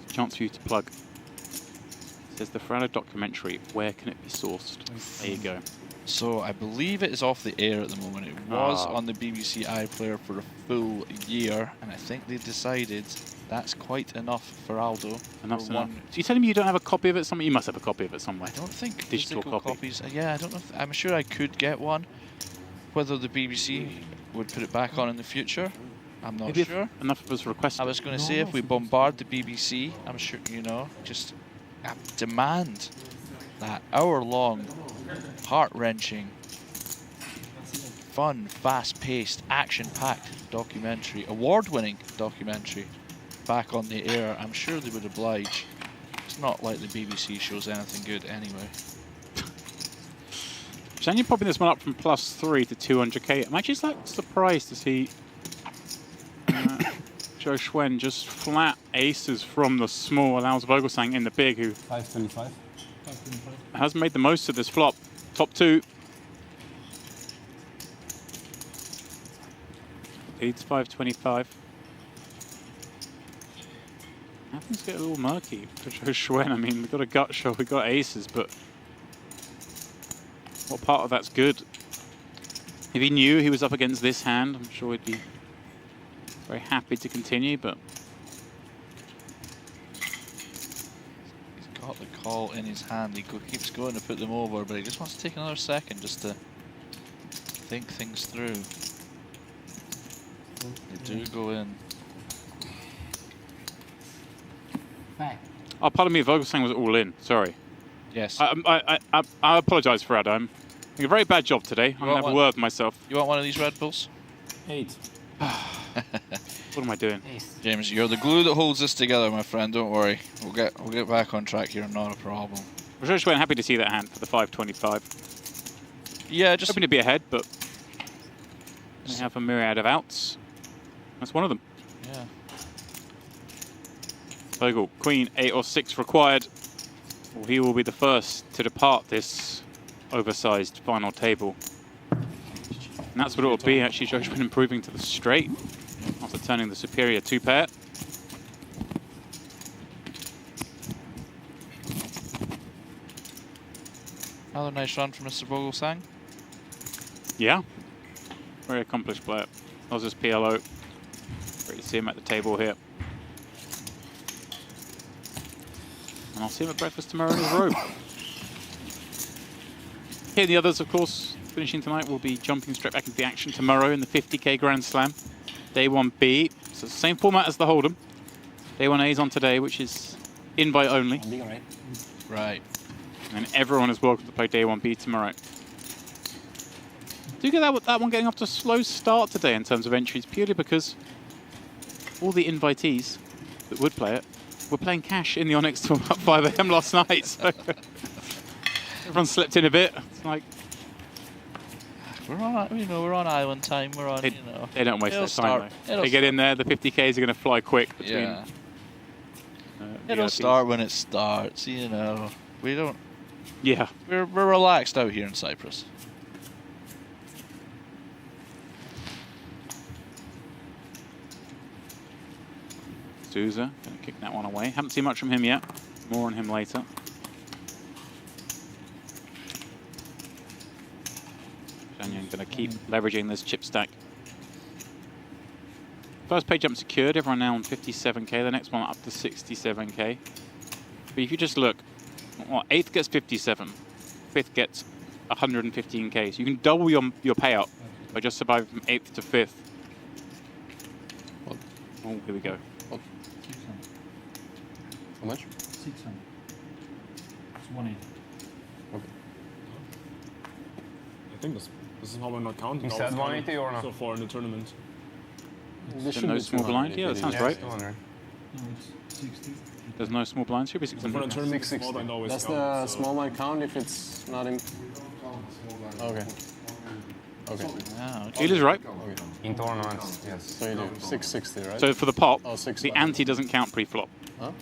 It's a chance for you to plug. It says the Ferrado documentary, where can it be sourced? There you go. So I believe it is off the air at the moment. It was on the BBC iPlayer for a full year, and I think they decided that's quite enough for Aldo. Enough. So you're telling me you don't have a copy of it somewhere? You must have a copy of it somewhere. I don't think digital copies. Yeah, I don't know. I'm sure I could get one. Whether the BBC would put it back on in the future, I'm not sure. Enough of us requested. I was going to say if we bombard the BBC, I'm sure, you know, just demand that hour-long, heart-wrenching, fun, fast-paced, action-packed documentary, award-winning documentary, back on the air. I'm sure they would oblige. It's not like the BBC shows anything good anyway. So you're popping this one up from +3 to 200k. I'm actually surprised to see Joe Schwen just flat aces from the small, allows Vogelsang in the big, who 525. has made the most of this flop. Top 2. Leads 525. Now things get a little murky for Joe Schwen. I mean, we've got a gut shot, we've got aces, but what part of that's good? If he knew he was up against this hand, I'm sure he'd be very happy to continue, but he's got the call in his hand. He keeps going to put them over, but he just wants to take another second just to think things through. They do go in. Oh, pardon me, Vogelsang was all in. Sorry. Yes. I apologise for Adam. Doing a very bad job today. I'm going to have a word with myself. You want one of these Red Bulls? 8. What am I doing? James, you're the glue that holds this together, my friend. Don't worry. We'll get back on track here. Not a problem. I'm just happy to see that hand for the 525. Yeah, just hoping to be ahead, but we have a myriad of outs. That's one of them. Yeah. Vogel, Queen, 8 or 6 required. Well, he will be the first to depart this oversized final table. And that's what it will be, actually. Joe's been improving to the straight after turning the superior 2-pair. Another nice run from Mr. Vogelsang. Yeah. Very accomplished player. That was his PLO. Great to see him at the table here. And I'll see him at breakfast tomorrow in his robe. Here the others, of course, finishing tonight, will be jumping straight back into the action tomorrow in the 50k Grand Slam. Day 1B. So the same format as the Hold'em. Day 1A is on today, which is invite only. Right. And everyone is welcome to play Day 1B tomorrow. Do you get that one getting off to a slow start today in terms of entries, purely because all the invitees that would play it we're playing cash in the Onyx till about 5 AM last night, so everyone slept in a bit. It's like We're on, you know, we're on island time. We're on, they, you know. they don't waste their time though. They get in there, the 50Ks are going to fly quick between. Yeah. It'll VIPs. start when it starts, you know. We don't. Yeah. We're relaxed out here in Cyprus. Souza going to kick that one away. Haven't seen much from him yet. More on him later. Janyan going to keep leveraging this chip stack. First page jump secured. Everyone now on 57K. The next one up to 67K. But if you just look, well, 8th gets 57. 5th gets 115K. So you can double your payout by just surviving from 8th to 5th. What? Oh, here we go. What? How much? 600. It's 180. Okay. I think this is how we're not counting. You said 180 or not? So far in the tournament. This So no small blind? Yeah, that sounds right. 200. No, it's 60. There's no small blind. Should be For a 600. tournament, 660. small blind always Does counts, the so- small blind count if it's not in? Okay. Okay. Ah, okay. Dealer's right. Okay. In tournaments, yes. So you do 660, right? So for the pop, Oh, 6 the ante doesn't count pre-flop. Huh?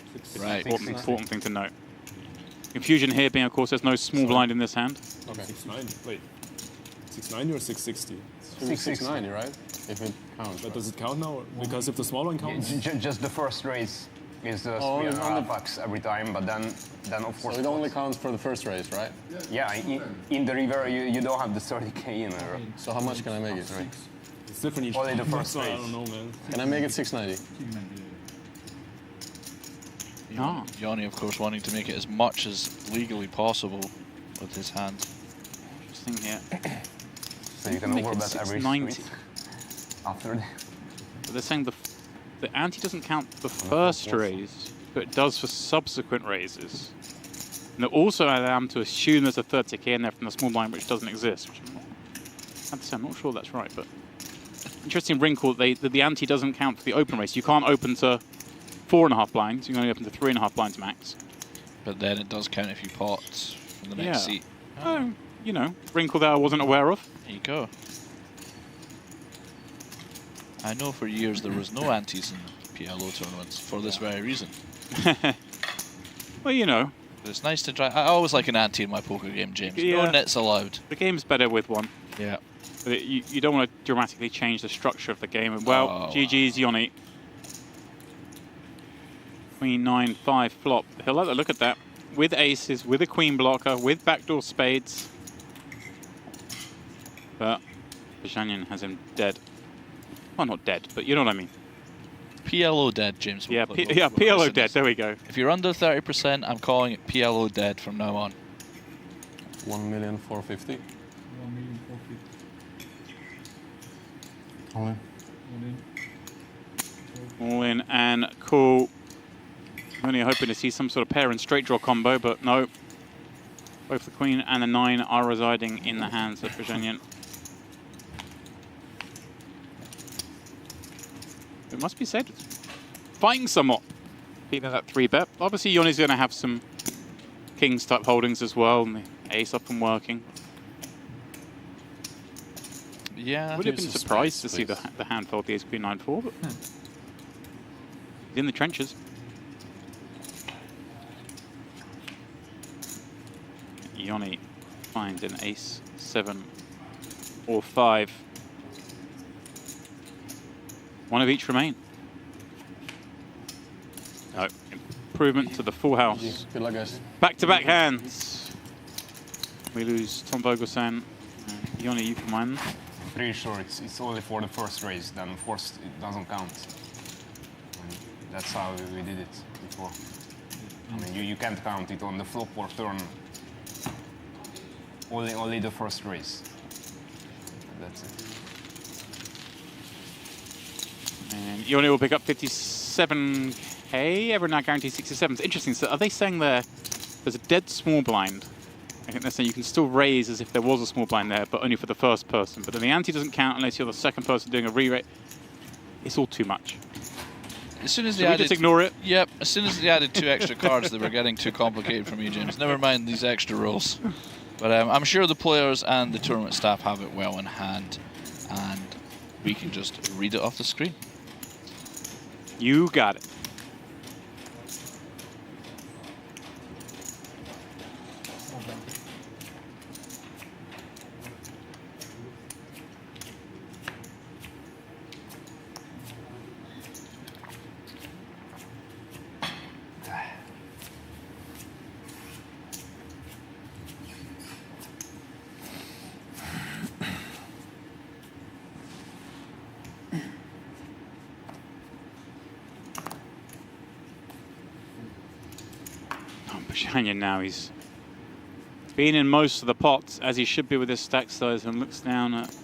Right. Important thing to note. Confusion here being, of course, there's no small blind in this hand. Okay. 690. Wait. 690 or 660? 690, right? If it counts. But Right? does it count now? Because if the small one counts, Just the first race is the Oh, three and a on the- half bucks every time, but then of So course. it only counts for the first race, right? Yeah, in the river you don't have the 30K in there. So how much can I make it? it's different each Only the time. first So I race. don't know, man. Can I make it 690? 690. Ah. Yanni, of course, wanting to make it as much as legally possible with his hand. Interesting here. So you can Make it overbet every 690. street after the But they're saying the ante doesn't count the first raise, but it does for subsequent raises. And they also allow them to assume there's a 30K in there from the small blind, which doesn't exist. Which I'm not sure that's right, but interesting wrinkle. The ante doesn't count for the open race. You can't open to 4.5 blinds. You can only open to 3.5 blinds max. But then it does count if you pot from the next Yeah. seat. Oh, you know, wrinkle that I wasn't aware of. There you go. I know for years there was no antes in PLO tournaments for this very reason. Well, you know, But it's nice to try. I always like an ante in my poker game, James. No Yeah. nits allowed. the game's better with one. Yeah. But you don't want to dramatically change the structure of the game. And well, Oh, GG's Yanni. Queen 9-5 flop. He'll like to look at that. With aces, with a queen blocker, with backdoor spades. But Bajanian has him dead. Well, not dead, but you know what I mean. PLO dead, James. Yeah, We'll PLO listen dead. to There we go. this. If you're under 30%, I'm calling it PLO dead from now on. 1,450,000. 1,450,000. Only. All in. All in and cool. Only hoping to see some sort of pair and straight draw combo, but no. Both the queen and the 9 are residing in the hands of Bajanian. It must be said, fighting somewhat, beating that 3-bet. Obviously, Yanni's going to have some kings type holdings as well, and the ace up and working. Yeah. Would have Give been us a surprised to space, see the please. hand fold the ace queen 9-4, but he's in the trenches. Yanni finds an ace 7 or 5. One of each remain. No, improvement to the full house. Good luck, guys. Back-to-back hands. We lose Tom Vogelsang. Yanni, you can win. Pretty sure it's only for the first race, then of course it doesn't count. And that's how we did it before. I mean, you can't count it on the flop or turn. Only the first race. That's it. And Yanni will pick up 57K. Everyone now guarantees 67. It's interesting. So are they saying there's a dead small blind? I think they're saying you can still raise as if there was a small blind there, but only for the first person. But then the ante doesn't count unless you're the second person doing a re-raise. It's all too much. as soon as they So we added, just ignore it. Yep. As soon as they added 2 extra cards, they were getting too complicated for me, James. Never mind these extra rules. But I'm sure the players and the tournament staff have it well in hand, and we can just read it off the screen. You got it. Bajanian now, he's been in most of the pots, as he should be with his stack size, and looks down at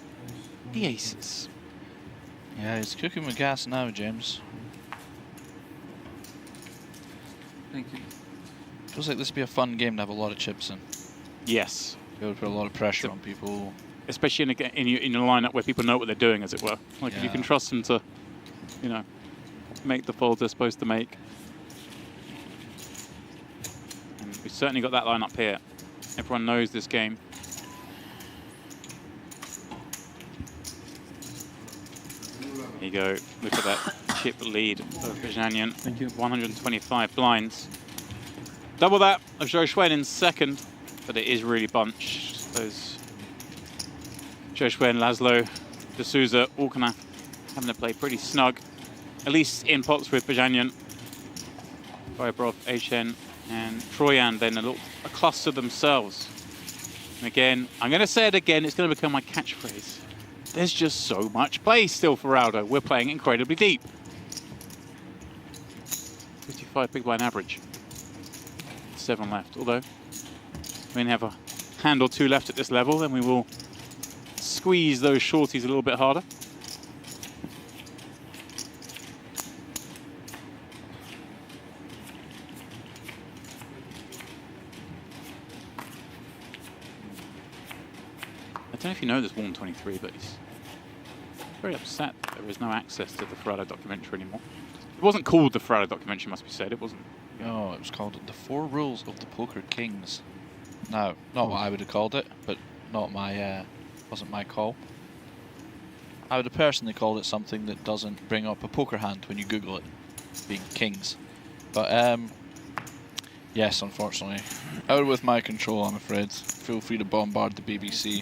the aces. Yeah, he's cooking with gas now, James. Thank you. Feels like this would be a fun game to have a lot of chips in. Yes. It would put a lot of pressure on people. Especially in your lineup where people know what they're doing, as it were. Like, if you can trust them to, you know, make the folds they're supposed to make. And we've certainly got that lineup here. Everyone knows this game. There you go. Look at that chip lead of Bajanian. Thank you. 125 blinds. Double that of Zhou Xuan in second, but it is really bunched. Those Zhou Xuan, Laszlo, D'Souza, all kind of having to play pretty snug, at least in pots with Bajanian. Vibrov, HN, and Troyan then a cluster themselves. And again, I'm going to say it again, it's going to become my catchphrase. There's just so much play still for Aldo. We're playing incredibly deep. 55 big blind average. 7 left, although we only have a hand or 2 left at this level, then we will squeeze those shorties a little bit harder. I don't know if you know this Warm 23, but he's very upset that there is no access to the Ferrado documentary anymore. It wasn't called the Ferrado documentary, must be said. It wasn't. No, it was called The 4 Rules of the Poker Kings. No, not what I would have called it, but not my, wasn't my call. I would have personally called it something that doesn't bring up a poker hand when you Google it, being kings. But yes, unfortunately, out with my control, I'm afraid. Feel free to bombard the BBC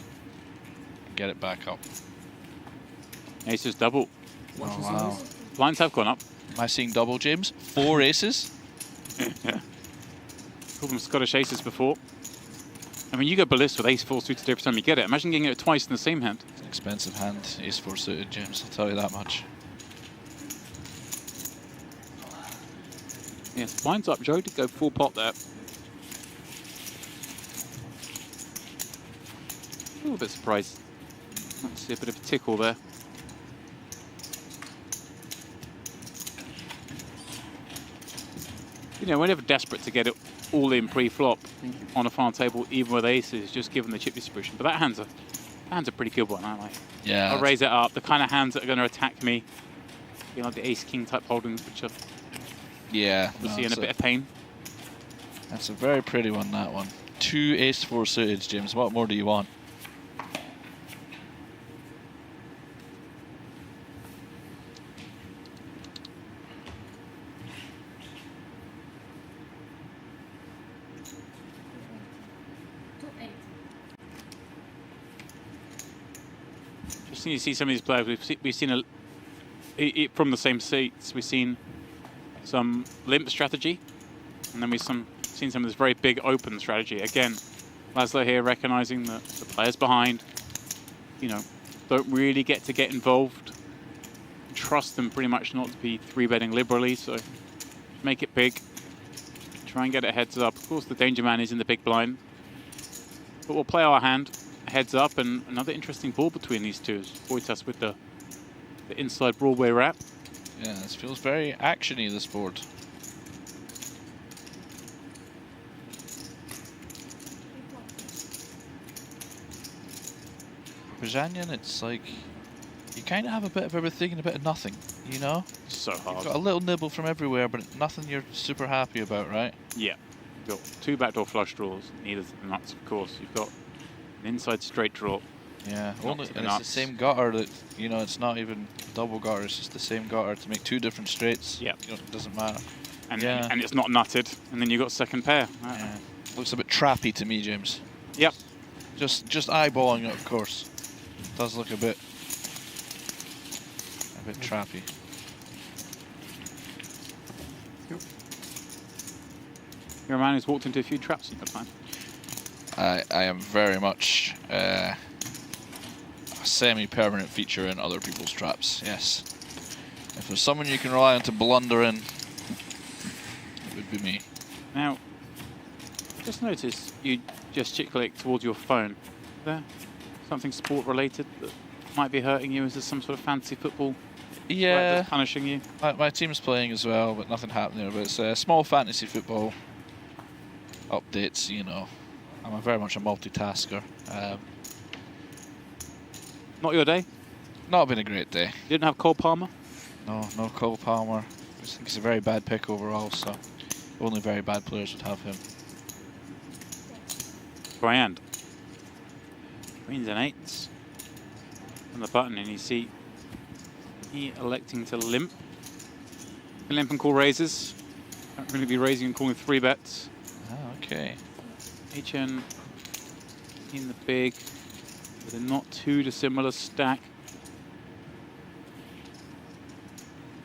and get it back up. Aces double. Oh, wow. Blinds have gone up. Am I seeing double, James? 4 aces? Yeah. Called them Scottish aces before. I mean, you go ballistic with ace-4 suited every time you get it. Imagine getting it twice in the same hand. It's an expensive hand, ace-4 suited, James, I'll tell you that much. Yes, blinds up. Joe did go full pot there. A little bit surprised. Let's see a bit of a tickle there. You know, whenever desperate to get it all in pre-flop on a final table, even with aces, just given the chip distribution. But that hand's a pretty good one, I like. Yeah. I'll raise it up. The kind of hands that are going to attack me, you know, like the ace-king type holdings, which are obviously in a bit of pain. That's a very pretty one, that one. 2 ace-4 suited, James. What more do you want? You see some of these players. We've seen from the same seats. We've seen some limp strategy, and then we've seen some of this very big open strategy. Again, Laszlo here recognizing that the players behind, you know, don't really get involved. Trust them pretty much not to be 3-betting liberally. So make it big. Try and get it heads up. Of course, the danger man is in the big blind, but we'll play our hand. Heads up, and another interesting ball between these two is Wojtas with the inside Broadway wrap. Yeah, this feels very actiony, this board. Bajanian, it's like you kind of have a bit of everything and a bit of nothing. You know? So You've hard. got a little nibble from everywhere, but nothing you're super happy about, right? Yeah. You've got 2 backdoor flush draws, neither the nuts, of course. You've got an inside straight draw. Yeah, Not only, to the and it's the nuts. same gutter that, you know, it's not even double gutter, it's just the same gutter to make 2 different straights. Yeah. You know, it doesn't matter. And, Yeah. and it's not nutted. And then you've got second pair. Yeah. Looks a bit trappy to me, James. Yep. Just eyeballing it, of course. Does look a bit trappy. You're a man who's walked into a few traps in your time. I am very much a semi-permanent feature in other people's traps, yes. If there's someone you can rely on to blunder in, it would be me. Now, just notice you gesticulate towards your phone. Is there something sport-related that might be hurting you? Is there some sort of fantasy football Yeah, that's punishing you? my team's playing as well, but nothing happening there. But it's small fantasy football updates, you know. I'm very much a multitasker. Not your day? Not been a great day. You didn't have Cole Palmer? No Cole Palmer. I just think he's a very bad pick overall, so only very bad players would have him. Grand. Queens and 8s. On the button, and you see he electing to limp. Can limp and call raises. Don't really be raising and calling 3 bets. Oh, okay. HN in the big, with a not too dissimilar stack.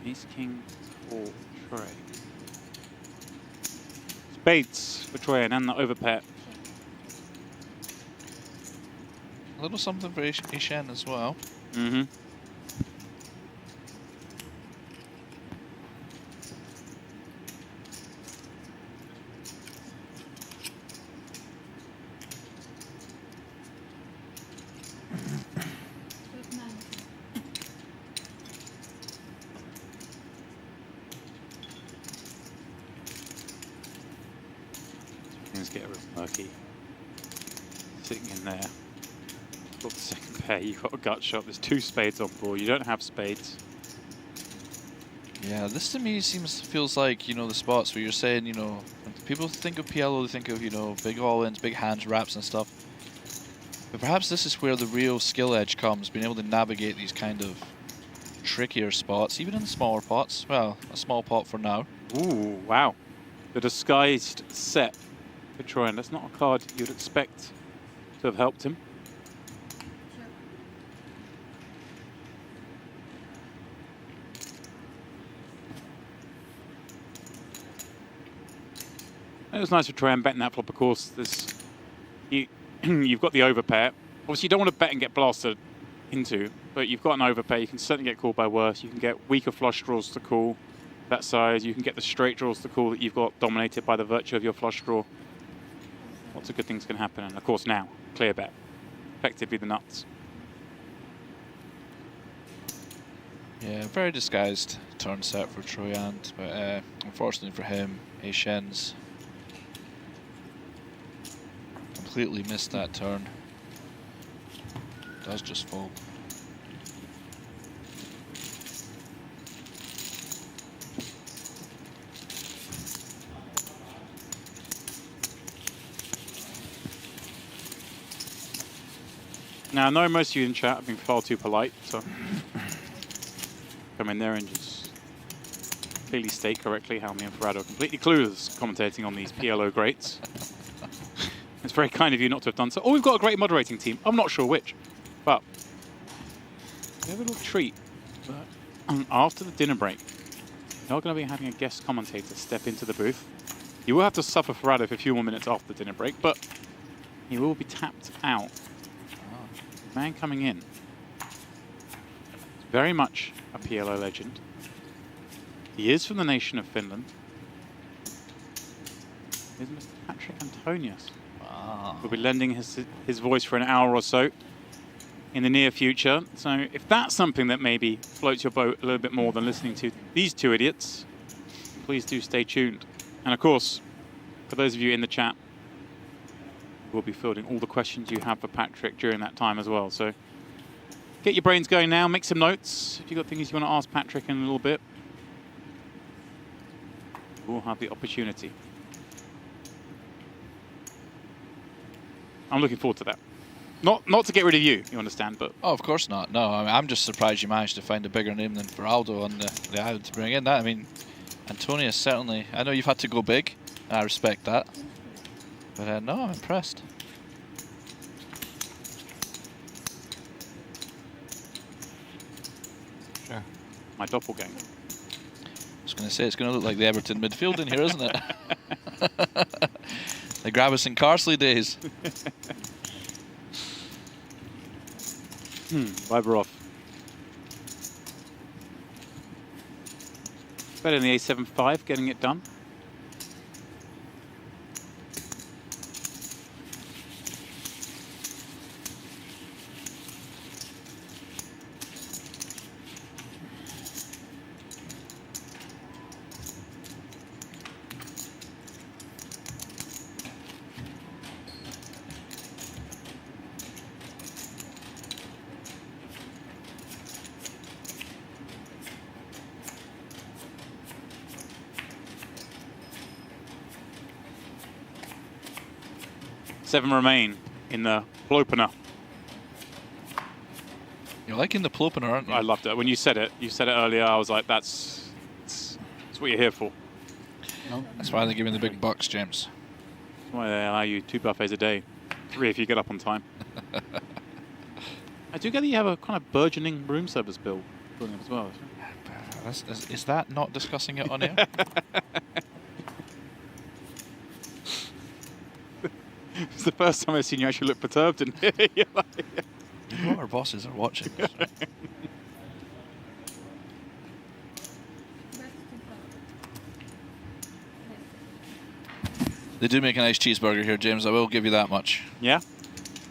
Ace King for Trey. Spades for Troy and the overpair. A little something for Ishen as well. Mm-hmm. Things get a bit murky. Sitting in there. Got the second pair, you've got a gut shot. There's 2 spades on board. You don't have spades. Yeah, this to me feels like, you know, the spots where you're saying, you know, when people think of PLO, they think of, you know, big all-ins, big hands, wraps and stuff. But perhaps this is where the real skill edge comes, being able to navigate these kind of trickier spots, even in the smaller pots. Well, a small pot for now. Ooh, wow. The disguised set for Troyan. That's not a card you'd expect to have helped him. It was nice for Troyan betting that flop, of course. You've got the overpair. Obviously, you don't want to bet and get blasted into, but you've got an overpair. You can certainly get called by worse. You can get weaker flush draws to call that size. You can get the straight draws to call that you've got dominated by the virtue of your flush draw. Lots of good things can happen. And of course now, clear bet. Effectively the nuts. Yeah, very disguised turn set for Troyand, but unfortunately for him, Ashen's completely missed that turn. Does just fold. Now, I know most of you in chat have been far too polite, so come in there and just clearly state correctly how me and Ferrado are completely clueless commentating on these PLO greats. It's very kind of you not to have done so. Oh, we've got a great moderating team. I'm not sure which, but we have a little treat. After the dinner break, you're going to be having a guest commentator step into the booth. You will have to suffer Ferrado for a few more minutes after the dinner break, but he will be tapped out. The man coming in is very much a PLO legend. He is from the nation of Finland. Here's Mr. Patrik Antonius. We'll be lending his voice for an hour or so in the near future. So if that's something that maybe floats your boat a little bit more than listening to these two idiots, please do stay tuned. And of course, for those of you in the chat, we'll be fielding all the questions you have for Patrik during that time as well. So Get your brains going now. Make some notes. If you've got things you want to ask Patrik in a little bit, we'll have the opportunity. I'm looking forward to that. Not to get rid of you, you understand, but... Oh, of course not. No, I mean, I'm just surprised you managed to find a bigger name than Feraldo on the island to bring in that. I mean, Antonius certainly... I know you've had to go big. I respect that. But no, I'm impressed. Sure. My doppelganger. I was going to say, it's going to look like the Everton midfield in here, isn't it? The Gravis and Carsley days. Viber off. Better than the A7-5, getting it done. Seven remain in the PLO Opener. You're liking the PLO Opener, aren't you? I loved it. When you said it earlier, I was like, that's what you're here for. That's why they give me the big bucks, James. That's why they allow you 2 buffets a day. 3 if you get up on time. I do get that you have a kind of burgeoning room service bill going up as well. Is that not discussing it on air? It's the first time I've seen you actually look perturbed in here. You know our bosses are watching this, right? They do make a nice cheeseburger here, James. I will give you that much. Yeah?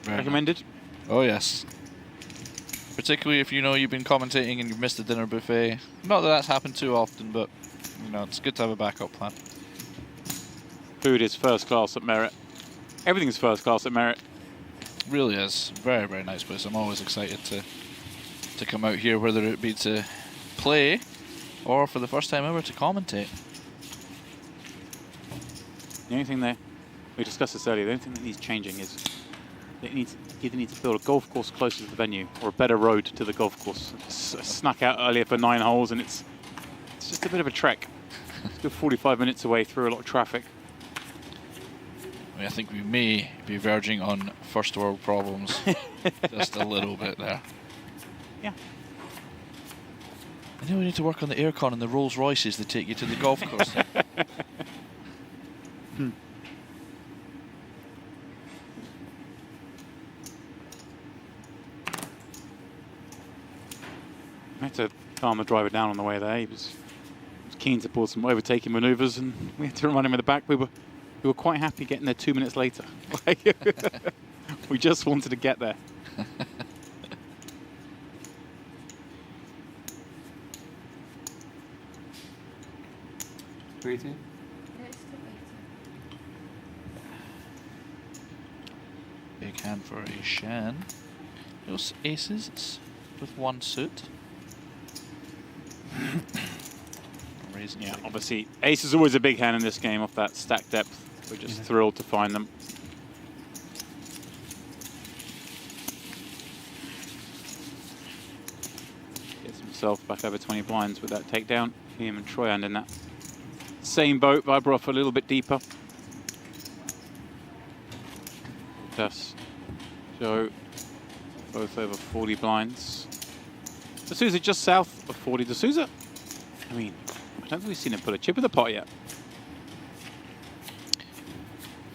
Very Recommended? nice. Oh, yes. Particularly if you know you've been commentating and you've missed the dinner buffet. Not that that's happened too often, but you know it's good to have a backup plan. Food is first class at Merit. Everything's first class at Merit. Really is. Very, very nice place. I'm always excited to come out here, whether it be to play or for the first time ever to commentate. The only thing there, we discussed this earlier, the only thing that needs changing is it either needs to build a golf course closer to the venue or a better road to the golf course. Snuck out earlier for 9 holes and it's just a bit of a trek. It's good 45 minutes away through a lot of traffic. I mean, I think we may be verging on first world problems just a little bit there. Yeah. I know we need to work on the aircon and the Rolls Royces that take you to the golf course. I had to calm the driver down on the way there. He was keen to pull some overtaking manoeuvres and we had to remind him in the back. We were quite happy getting there 2 minutes later. We just wanted to get there. Pretty. Big hand for a Shan. Those aces with 1 suit. Raising Yeah, big. obviously, ace is always a big hand in this game off that stack depth. We're just thrilled to find them. Gets himself back over 20 blinds with that takedown. Him and Troyand in that same boat. Viber off a little bit deeper. Tess, Joe, both over 40 blinds. D'Souza just south of 40. D'Souza, I mean, I don't think we've seen him put a chip in the pot yet.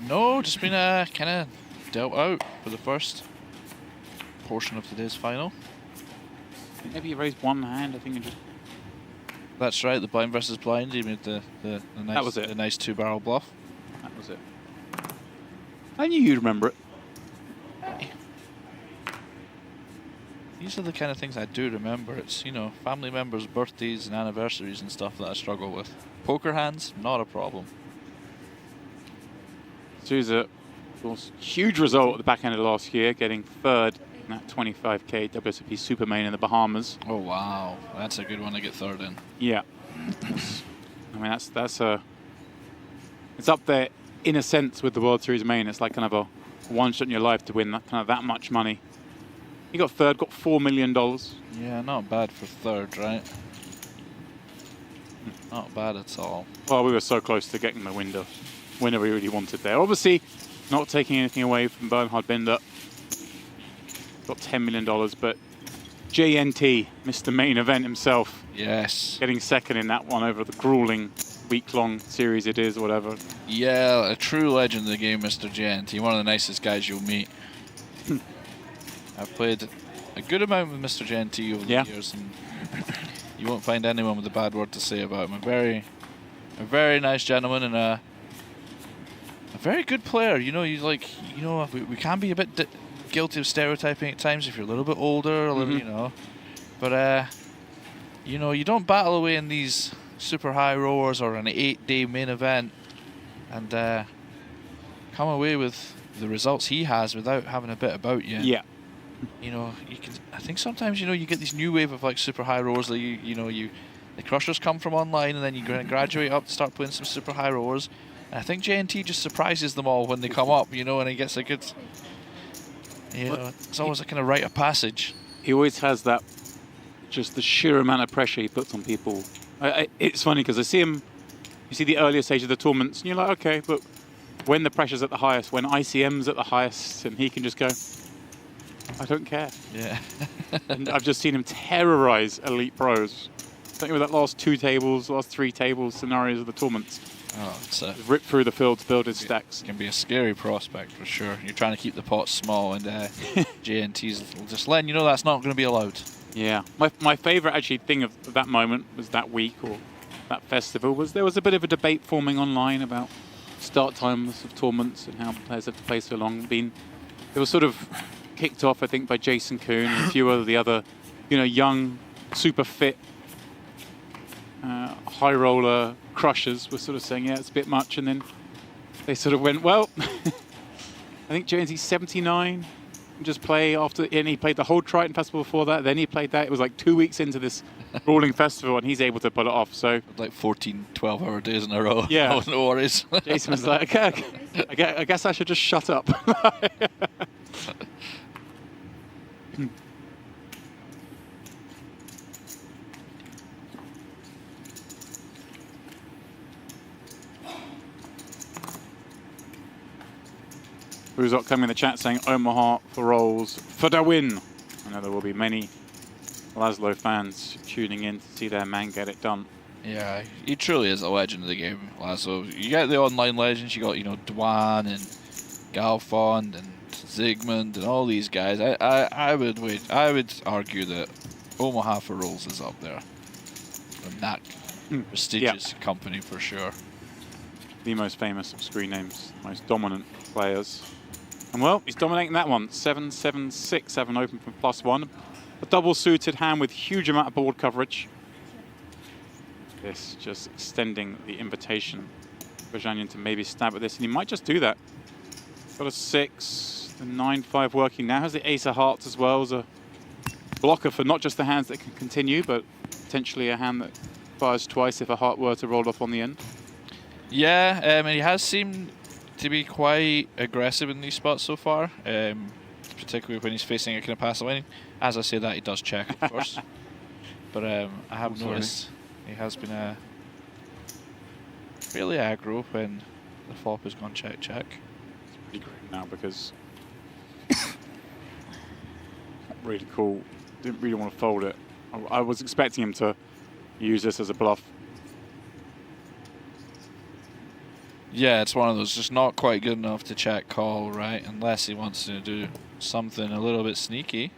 No, just been kind of dealt out for the first portion of today's final. Maybe he raised one hand, I think, and just... That's right, the blind versus blind. He made the nice, That was it. the nice 2-barrel bluff. That was it. I knew you'd remember it. These are the kind of things I do remember. It's, you know, family members' birthdays and anniversaries and stuff that I struggle with. Poker hands, not a problem. D'Souza, of course, huge result at the back end of last year, getting third that 25k WSOP Super Main in the Bahamas. Oh wow, that's a good one to get third in. Yeah. I mean, that's a... It's up there in a sense with the World Series Main. It's like kind of a one shot in your life to win that much money. He got third, got $4 million. Yeah, not bad for third, right? Not bad at all. Well, we were so close to getting the winner we really wanted there. Obviously, not taking anything away from Bernhard Binder. Got $10 million, but JNT, Mr. Main Event himself, Yes. getting second in that one over the grueling week-long series it is, or whatever. Yeah, a true legend of the game, Mr. JNT. One of the nicest guys you'll meet. I've played a good amount with Mr. JNT over the years, and you won't find anyone with a bad word to say about him. A very nice gentleman and a very good player. You know, we can be a bit guilty of stereotyping at times if you're a little bit older, a little, you know. But you know, you don't battle away in these super high rollers or an 8-day main event and come away with the results he has without having a bit about you. Yeah. You know, you can. I think sometimes, you know, you get this new wave of like super high rollers that the crushers come from online, and then you graduate up to start playing some super high rollers. And I think JNT just surprises them all when they come up, you know, and he gets a good. You know, it's always a kind of rite of passage. He always has that, just the sheer amount of pressure he puts on people. It's funny because I see him. You see the earlier stage of the tournaments, and you're like, okay, but when the pressure's at the highest, when ICM's at the highest, and he can just go, I don't care. Yeah. And I've just seen him terrorize elite pros. I think with that last 3 tables scenarios of the tournaments. Oh, it's a Rip through the field to build his stacks. It can be a scary prospect for sure. You're trying to keep the pot small, and JNT's just letting you know that's not going to be allowed. Yeah. My favorite actually thing of that moment was that week or that festival was there was a bit of a debate forming online about start times of tournaments and how players have to play so long. It was sort of kicked off, I think, by Jason Kuhn and a few of the other, you know, young, super fit, high roller crushers were sort of saying, yeah, it's a bit much. And then they sort of went, well, I think JNT's 79. Just play after, and he played the whole Triton Festival before that. Then he played that. It was like 2 weeks into this rolling festival, and he's able to pull it off. So like 14, 12-hour days in a row. Yeah. No worries. Jason was like, okay, I guess I should just shut up. Who's coming in the chat saying Omaha for rolls for the win. I know there will be many Laszlo fans tuning in to see their man get it done. Yeah, he truly is a legend of the game, Laszlo. You get the online legends, you got, you know, Dwan and Galfond and Zygmunt and all these guys. I would argue that Omaha for rolls is up there. From that prestigious company for sure. The most famous of screen names, most dominant players. And well, he's dominating that one. 7-7-6, have an open from +1. A double suited hand with huge amount of board coverage. This just extending the invitation for Janjan to maybe stab at this, and he might just do that. Got a 6, the 9-5 working now. Has the ace of hearts as well as a blocker for not just the hands that can continue, but potentially a hand that fires twice if a heart were to roll off on the end. Yeah, and he has seemed to be quite aggressive in these spots so far, particularly when he's facing a kind of passive lane. As I say that, he does check, of course. But I have noticed he has been fairly aggro when the flop has gone check, check. It's pretty great now because really cool. Didn't really want to fold it. I was expecting him to use this as a bluff. Yeah, it's one of those just not quite good enough to check call, right? Unless he wants to do something a little bit sneaky.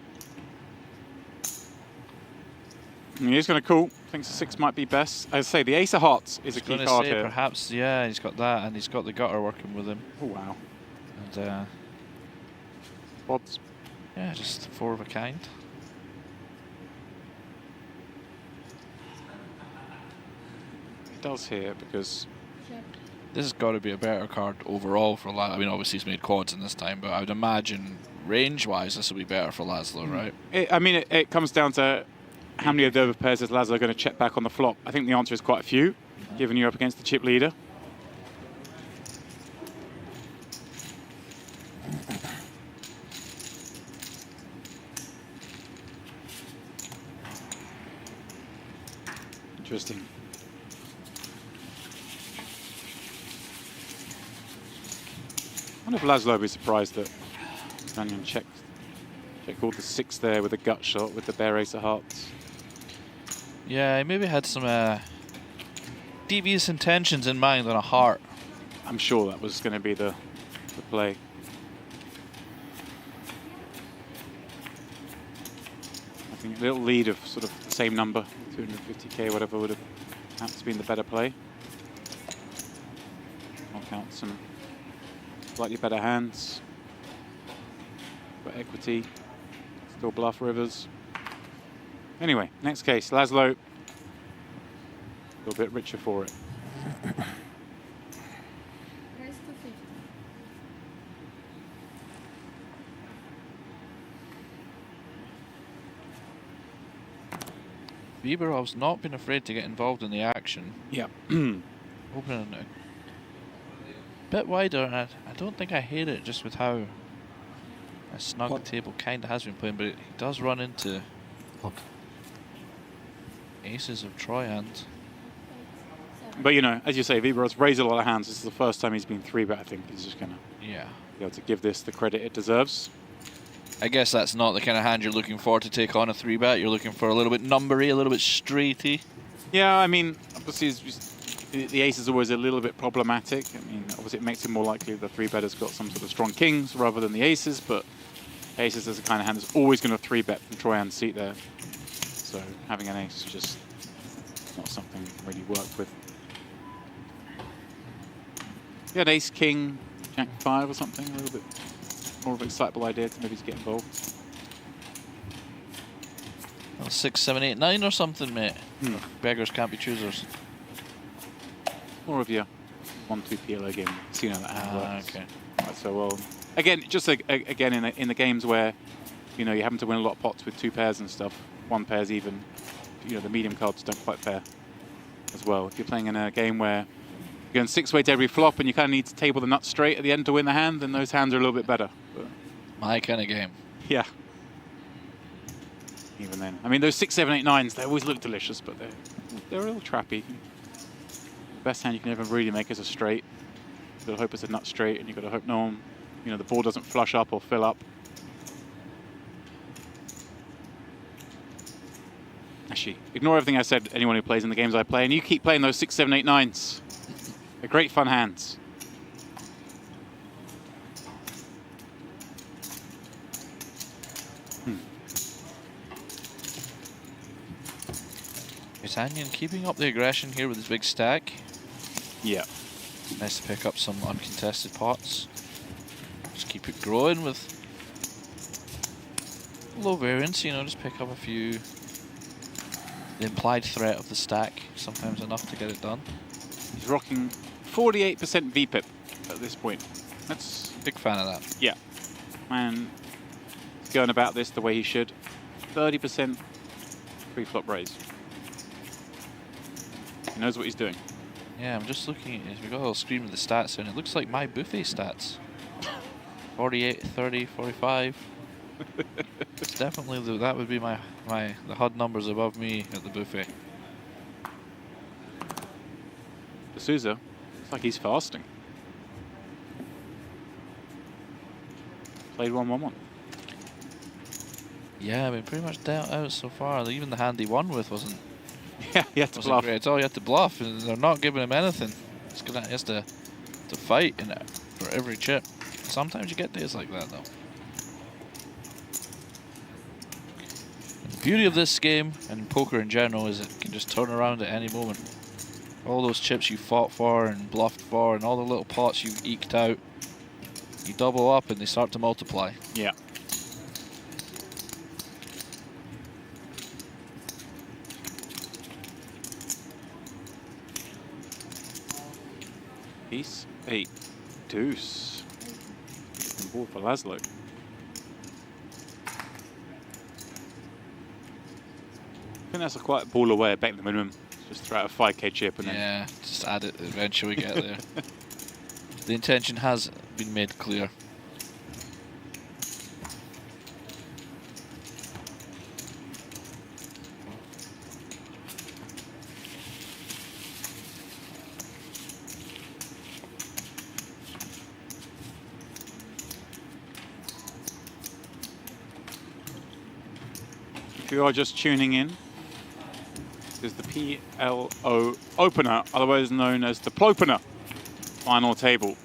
And he is going to call. Thinks the 6 might be best. As I say, the ace of hearts is a key card here. Perhaps, yeah, he's got that, and he's got the gutter working with him. Oh, wow. And Odds. yeah, just 4 of a kind. He does here because This has got to be a better card overall for Laszlo. I mean, obviously he's made quads in this time, but I would imagine range-wise, this will be better for Laszlo, right? I mean, it comes down to how many of the other pairs is Laszlo going to check back on the flop. I think the answer is quite a few, given you're up against the chip leader. Interesting. I wonder if Laszlo would be surprised that Daniel checked all the 6 there with a gut shot with the bare ace of hearts. Yeah, he maybe had some devious intentions in mind on a heart. I'm sure that was going to be the play. I think a little lead of sort of the same number, 250k, whatever, would have perhaps been the better play. Knock out some slightly better hands. But equity, still bluff rivers. Anyway, next case, Laszlo, a little bit richer for it. Viborov's not been afraid to get involved in the action. Yeah. Opening a bit wider, and I don't think I hate it just with how a snug What? table kind of has been playing, but it does run into aces of Troyans. But you know, as you say, Viborov's raised a lot of hands. This is the first time he's been 3-bet. I think he's just going to Yeah. be able to give this the credit it deserves. I guess that's not the kind of hand you're looking for to take on a 3-bet. You're looking for a little bit numbery, a little bit straighty. Yeah, I mean, obviously the ace is always a little bit problematic. I mean, obviously it makes it more likely the 3-better's got some sort of strong kings rather than the aces, but aces is the kind of hand that's always going to 3-bet from Troyan's seat there. So having an ace is just not something really work with. You had ace, king, jack 5 or something, a little bit more of an excitable idea to maybe get involved. Well, 6, 7, 8, 9 or something, mate. Beggars can't be choosers. More of your 1-2 PLO game. So you know that hand works. Okay. Right, so well, again, just again in the games where you know you happen to win a lot of pots with 2 pairs and stuff. 1 pair's even. You know the medium cards don't quite pair as well. If you're playing in a game where you're going 6-way to every flop and you kind of need to table the nuts straight at the end to win the hand, then those hands are a little bit better. But My kind of game. yeah. Even then, I mean those 6, 7, 8, 9s, they always look delicious, but they're a little trappy. The best hand you can ever really make is a straight. You've got to hope it's a nut straight, and you've got to hope no one, you know, the board doesn't flush up or fill up. Actually, ignore everything I said, anyone who plays in the games I play, and you keep playing those 6, 7, 8, 9s. They're great fun hands. Antonius keeping up the aggression here with his big stack. Yeah. Nice to pick up some uncontested pots. Just keep it growing with low variance, you know, just pick up a few. The implied threat of the stack, sometimes enough to get it done. He's rocking 48% VPIP at this point. That's, Big fan of that. yeah. Man, he's going about this the way he should. 30% pre-flop raise. He knows what he's doing. Yeah, I'm just looking at it. We've got a little screen with the stats and it looks like my buffet stats. 48, 30, 45. It's definitely, that would be the HUD numbers above me at the buffet. D'Souza, looks like he's fasting. Played 1-1-1. Yeah, I mean, pretty much dealt out so far. Even the hand he won with wasn't Yeah, he had to bluff. great. It's all you had to bluff, and they're not giving him anything. He has to fight in it for every chip. Sometimes you get days like that, though. The beauty of this game, and poker in general, is it can just turn around at any moment. All those chips you fought for and bluffed for, and all the little pots you've eked out, you double up and they start to multiply. Yeah. Ace, 8, deuce. On board for Laszlo. think that's a quite baller way of betting the minimum. Just throw out a 5k chip and then... Yeah, just add it eventually get there. The intention has been made clear. If you are just tuning in, this is the PLO Opener, otherwise known as the Plopener Final Table.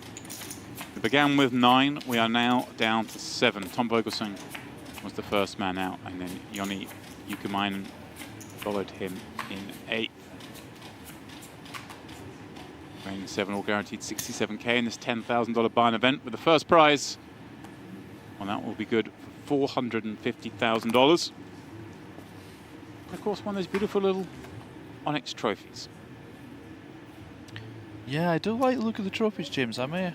We began with 9, we are now down to 7. Tom Vogelsang was the first man out, and then Joni Jukumainen followed him in 8th. Reigning 7 all guaranteed 67k in this $10,000 buy-in event with the first prize. Well, that will be good for $450,000. Of course, one of those beautiful little Onyx trophies. Yeah, I do like the look of the trophies, James. I may,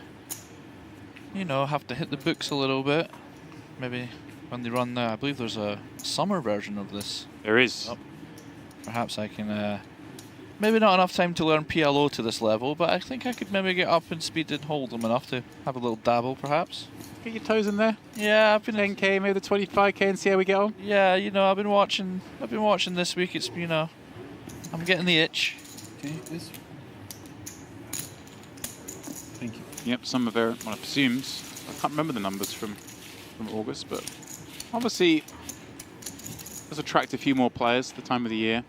you know, have to hit the books a little bit. Maybe when they run I believe there's a summer version of this. There is. Oh, perhaps I can, maybe not enough time to learn PLO to this level, but I think I could maybe get up in speed and hold them enough to have a little dabble, perhaps. Get your toes in there. Yeah, I've been 10k, maybe the 25k, and see how we get on. Yeah, you know, I've been watching this week. It's, you know, I'm getting the itch. Okay, yes. Thank you. Yep, summer variant, one presumes. I can't remember the numbers from August, but obviously does attract a few more players at the time of the year.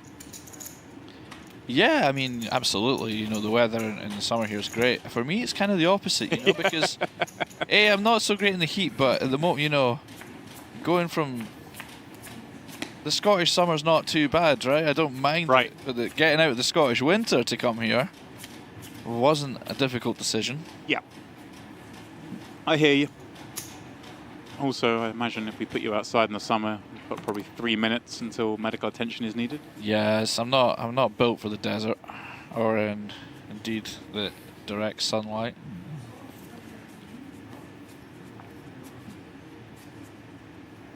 Yeah, I mean, absolutely. You know, the weather in the summer here is great. For me, it's kind of the opposite, you know, because A, I'm not so great in the heat, but at the moment, you know, going from the Scottish summer's not too bad, right? I don't mind Right. it, but getting out of the Scottish winter to come here wasn't a difficult decision. Yeah. I hear you. Also, I imagine if we put you outside in the summer, we've got probably 3 minutes until medical attention is needed. Yes, I'm not built for the desert, or indeed the direct sunlight.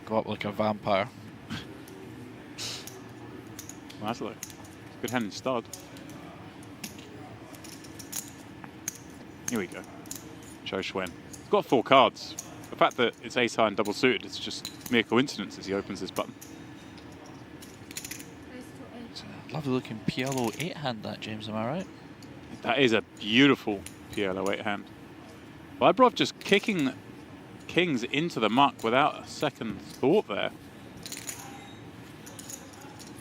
Go up like a vampire. Well, that's a good hand in stud. Here we go. Cho Schwen. He's got 4 cards. The fact that it's ace high and double suited is just mere coincidence as he opens this button. It's a lovely looking PLO 8 hand, that, James, am I right? That is a beautiful PLO 8 hand. Vibrov just kicking kings into the muck without a second thought there.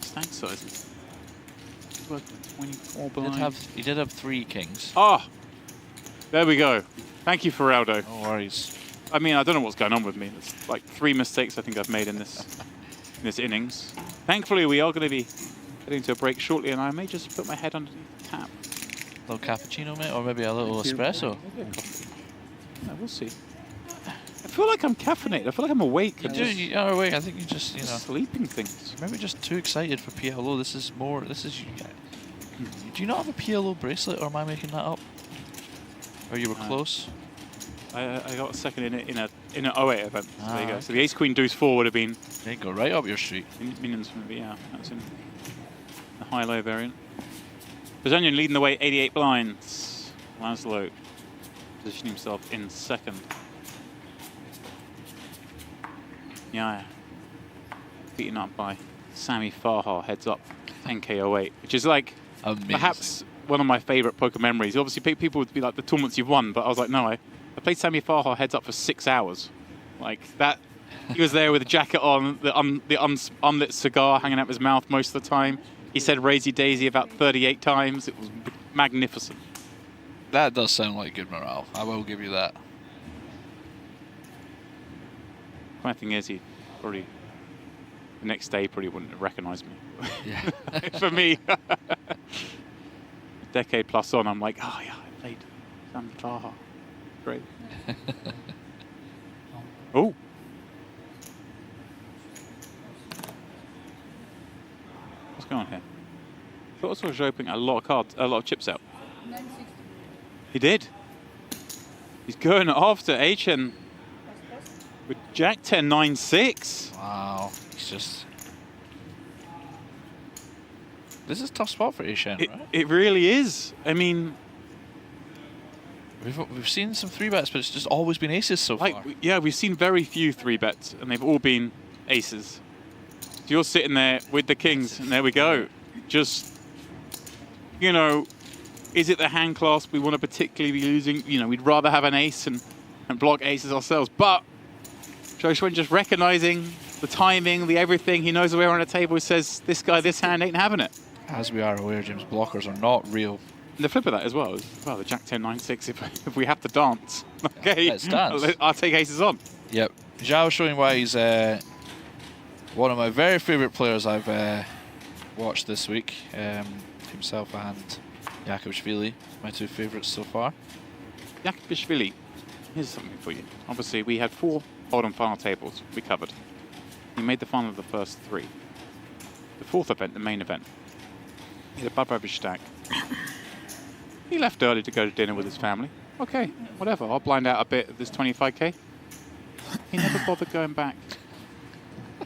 Stack sizes. 24 blind. He did have 3 kings. Ah! There we go. Thank you, Feraldo. No worries. I mean, I don't know what's going on with me. It's like 3 mistakes I think I've made in this innings. Thankfully, we are going to be heading to a break shortly, and I may just put my head underneath the tap. A little cappuccino, mate, or maybe a little espresso. Maybe a coffee. No, we'll see. I feel like I'm caffeinated. I feel like I'm awake. You are awake. I think you just, you know, sleeping things. maybe just too excited for PLO. This is more. This is. Do you not have a PLO bracelet, or am I making that up? Or you were close? I got a second in an 08 event. So there you go. okay. So the ace queen deuce 4 would have been They go right up your street. minions from the that's in the high-low variant. Bazanian leading the way, 88 blinds. Laszlo positioning himself in second. Yeah, beaten up by Sami Farha, heads up 10k08, which is like Amazing. perhaps one of my favourite poker memories. Obviously, people would be like, the tournaments you've won, but I was like, no, I played Sami Farha heads up for 6 hours. Like that, he was there with a jacket on, the unlit cigar hanging out of his mouth most of the time. He said Razy Daisy about 38 times. It was magnificent. That does sound like good morale. I will give you that. My thing is, he probably the next day probably wouldn't have recognised me. Yeah. For me, a decade plus on, I'm like, oh yeah, I played Sami Farha. Great. Oh. What's going on here? I thought I was opening a lot of cards, a lot of chips out. 960. He did. He's going after HN with Jack 10 9-6. Wow. He's just. This is a tough spot for Ashen, right? It really is. I mean, We've seen some 3-bets, but it's just always been aces so far. yeah, we've seen very few 3-bets, and they've all been aces. So you're sitting there with the kings, and there we go. Just, you know, is it the hand clasp we want to particularly be using? You know, we'd rather have an ace and block aces ourselves. But Joshua just recognizing the timing, the everything, he knows the way around the table. He says, this guy, this hand ain't having it. As we are aware, James, blockers are not real. And the flip of that as well is, well, the Jack 10, 9, 6, if we have to dance, okay, Let's dance. I'll take aces on. Yep. Zhao showing why he's one of my very favourite players I've watched this week. Himself and Jakubishvili, my 2 favourites so far. Jakubishvili, here's something for you. Obviously, we had 4 Oldham final tables we covered. He made the final of the first 3. The 4th event, the main event, he had a above average stack. He left early to go to dinner with his family. Okay, whatever, I'll blind out a bit of this 25k. He never bothered going back.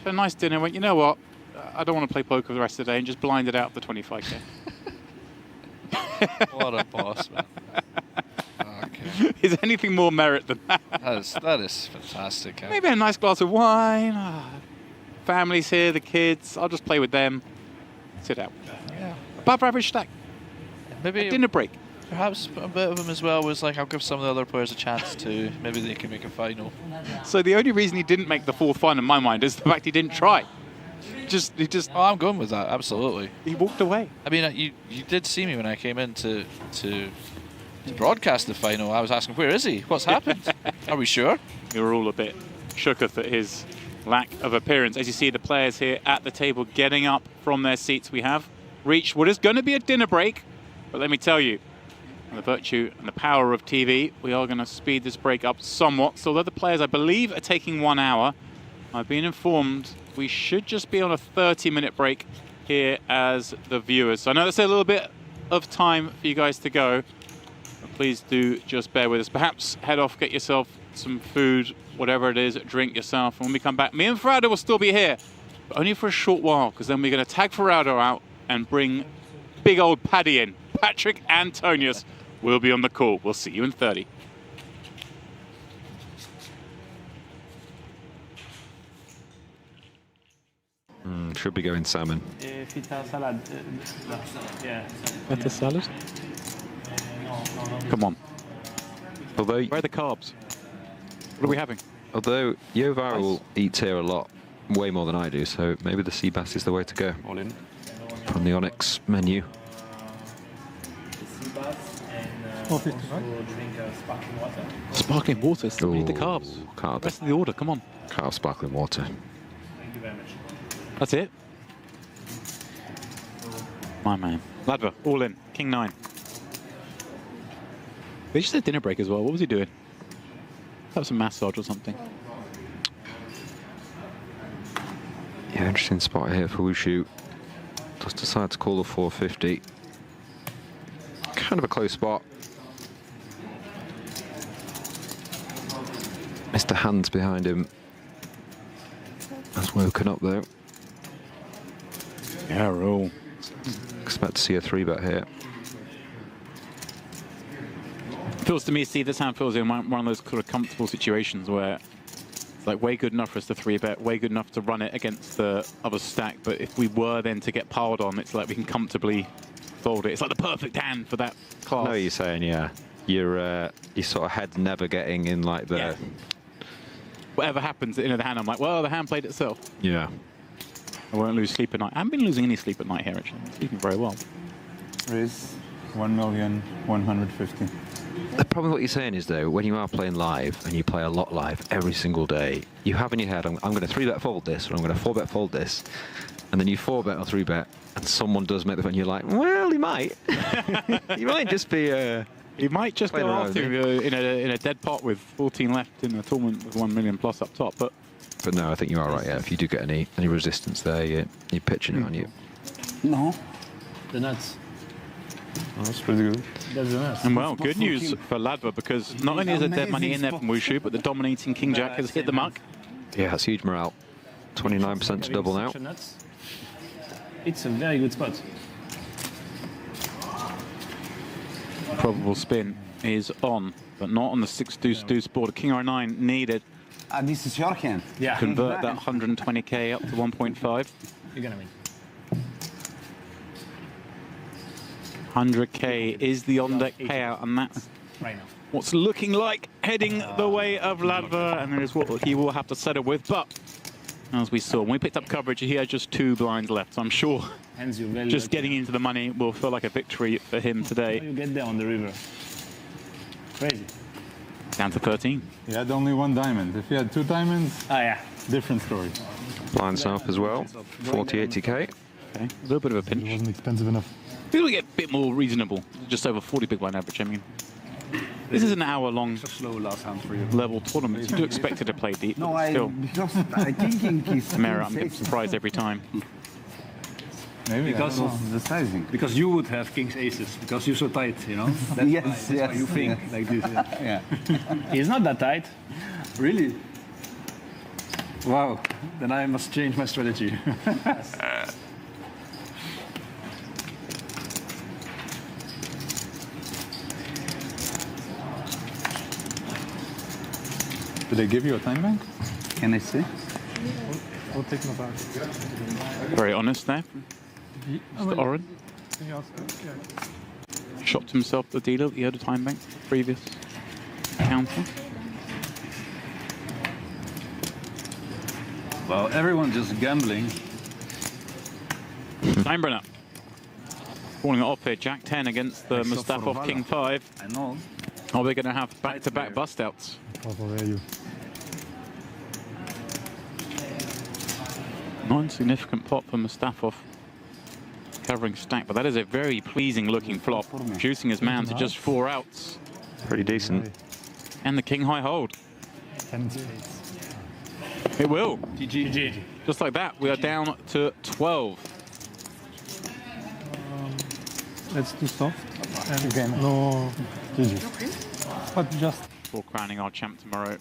So a nice dinner, went, you know what, I don't want to play poker for the rest of the day, and just blinded out the 25k. What a boss, man. Okay. Is there anything more merit than that? That is fantastic. Maybe a nice glass of wine. Family's here, the kids. I'll just play with them. Sit out. Yeah. Above average stack. Maybe A dinner break. perhaps a bit of him as well was like, I'll give some of the other players a chance to. Maybe they can make a final. So the only reason he didn't make the 4th final in my mind is the fact he didn't try. He just Oh, I'm going with that. Absolutely. he walked away. I mean, you did see me when I came in to broadcast the final. I was asking, where is he? What's happened? Are we sure? We were all a bit shooketh at his lack of appearance. As you see, the players here at the table getting up from their seats. We have reached what is going to be a dinner break. But let me tell you, the virtue and the power of TV, we are going to speed this break up somewhat. So although the players, I believe, are taking 1 hour, I've been informed we should just be on a 30-minute break here as the viewers. So I know that's a little bit of time for you guys to go. But please do just bear with us. Perhaps head off, get yourself some food, whatever it is, drink yourself. And when we come back, me and Ferrado will still be here, but only for a short while, because then we're going to tag Ferrado out and bring big old Paddy in. Patrik Antonius will be on the call. We'll see you in 30. Should be going salmon. Feta salad. Yeah. Feta salad? Come on. Although, Where are the carbs? What are we having? although Yovaral eats here a lot, way more than I do, so maybe the sea bass is the way to go All in. from the Onyx menu. Sparkling water. Still need the carbs. Can't, Rest of the order, come on. can't have sparkling water. That's it. My man. Ladva, all in. King 9. They just said dinner break as well. What was he doing? Have some massage or something. Yeah, interesting spot here for Wushu. Just decide to call the 450. Kind of a close spot. Mr. Hands behind him has woken up though. Yeah, roll. Expect to see a 3-bet here. Feels to me, see, this hand feels in one of those sort of comfortable situations where it's like way good enough for us to 3-bet, way good enough to run it against the other stack, but if we were then to get piled on, it's like we can comfortably fold it. It's like the perfect hand for that class. No, you're saying, yeah, your sort of head's never getting in like the... Yeah. Whatever happens in the hand, I'm like, well, the hand played itself. Yeah. I won't lose sleep at night. I haven't been losing any sleep at night here, actually. I'm sleeping very well. Raise 1,150,000. The problem with what you're saying is, though, when you are playing live, and you play a lot live every single day, you have in your head, I'm going to 3-bet fold this, or I'm going to 4-bet fold this, and then you 4-bet or 3-bet, and someone does make the bet, and you're like, well, he might. He might just be... He might just go after you in a dead pot with 14 left in a tournament with 1 million plus up top, but no, I think you are right, yeah. If you do get any resistance there, you're pitching it on you. No. The nuts. Oh, that's pretty good. That's the nuts. And well, good news for Ladva, because not only is there dead money in there from Wushu, but the dominating King Jack has hit the mark. Yeah, that's huge morale. 29% to double now. It's a very good spot. Probable spin is on, but not on the 6-deuce-deuce board. A king R9 needed This is your hand. to convert that 120k up to 1.5. You're gonna win. 100k is the on-deck payout, and that's Right now. what's looking like heading the way of Ladver, and there is what he will have to settle with. But as we saw, when we picked up coverage, he had just 2 blinds left. So I'm sure Hands you well. just getting into the money will feel like a victory for him today. You get there on the river. Crazy. Down to 13. He had only 1 diamond. If he had 2 diamonds, Oh yeah. different story. Blinds up as well. 40, 80k. Okay, a little bit of a pinch. It wasn't expensive enough. People get a bit more reasonable. Just over 40 big blind average. I mean, this is an hour-long Slow last hand for you. level tournament. You do expect it to play deep, No, but still, because I thinking is Mera, I'm getting surprised every time. Maybe. Because I don't know. the sizing. Because you would have kings aces because you're so tight, you know. That's Yes, why, that's why yes, you think yes. like this. Yeah. Yeah. He's not that tight. Really? Wow. Then I must change my strategy. Did they give you a time bank? Can I see? I'll take my back. Very honest there. Mr. Oren shopped himself the dealer that he had a time bank previous counter. Well, everyone just gambling. Steinbrenner calling it off here. Jack 10 against the Except for Mustafov Vala. King 5. I know. Are they going to have back-to-back bust-outs? Non-significant pot for Mustafov. Covering stack, but that is a very pleasing looking flop, reducing his man to just 4 outs. Pretty decent. And the king high hold. 10 spades. It will. GG. Just like that, we are down to 12. Let's do soft. And again. No. GG. But just. Before crowning our champ tomorrow,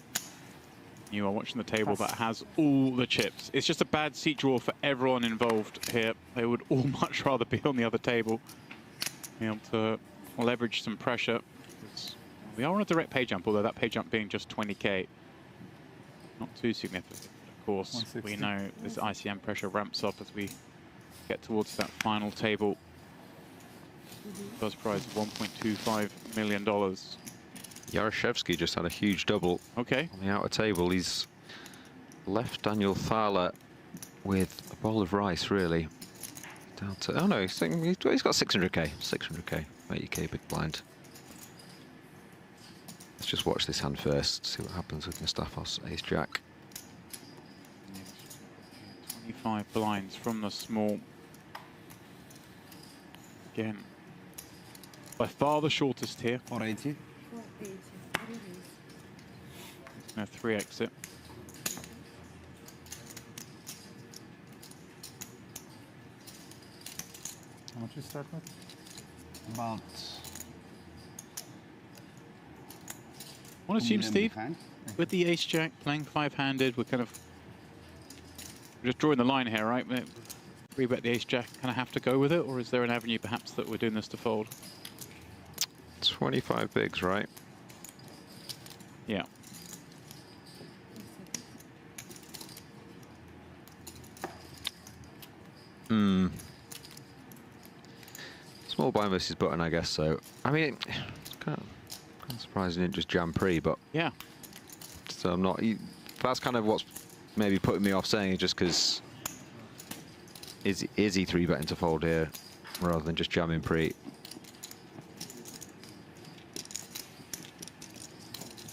you are watching the table that has all the chips. It's just a bad seat draw for everyone involved here. They would all much rather be on the other table, be able to leverage some pressure. We are on a direct pay jump, although that pay jump being just 20k. Not too significant. Of course, we know this ICM pressure ramps up as we get towards that final table. First prize of $1.25 million. Yaroshevsky just had a huge double. Okay. On the outer table, he's left Daniel Thaler with a bowl of rice, really. Down to, oh no, he's got 600k, 600k, 80k big blind. Let's just watch this hand first, see what happens with Mustafos ace jack. 25 blinds from the small. Again, by far the shortest here. 480. No 3 exit. How much you start with? About. I want to assume, Steve, behind. with the ace jack playing 5-handed, we're kind of just drawing the line here, right? 3-bet the ace jack, kind of have to go with it, or is there an avenue perhaps that we're doing this to fold? 25 bigs, right? Yeah. Small blind versus button, I guess so. I mean, it's kind of surprised he didn't just jam pre, but Yeah. so I'm not. That's kind of what's maybe putting me off saying it, just because is he 3-betting to fold here rather than just jamming pre?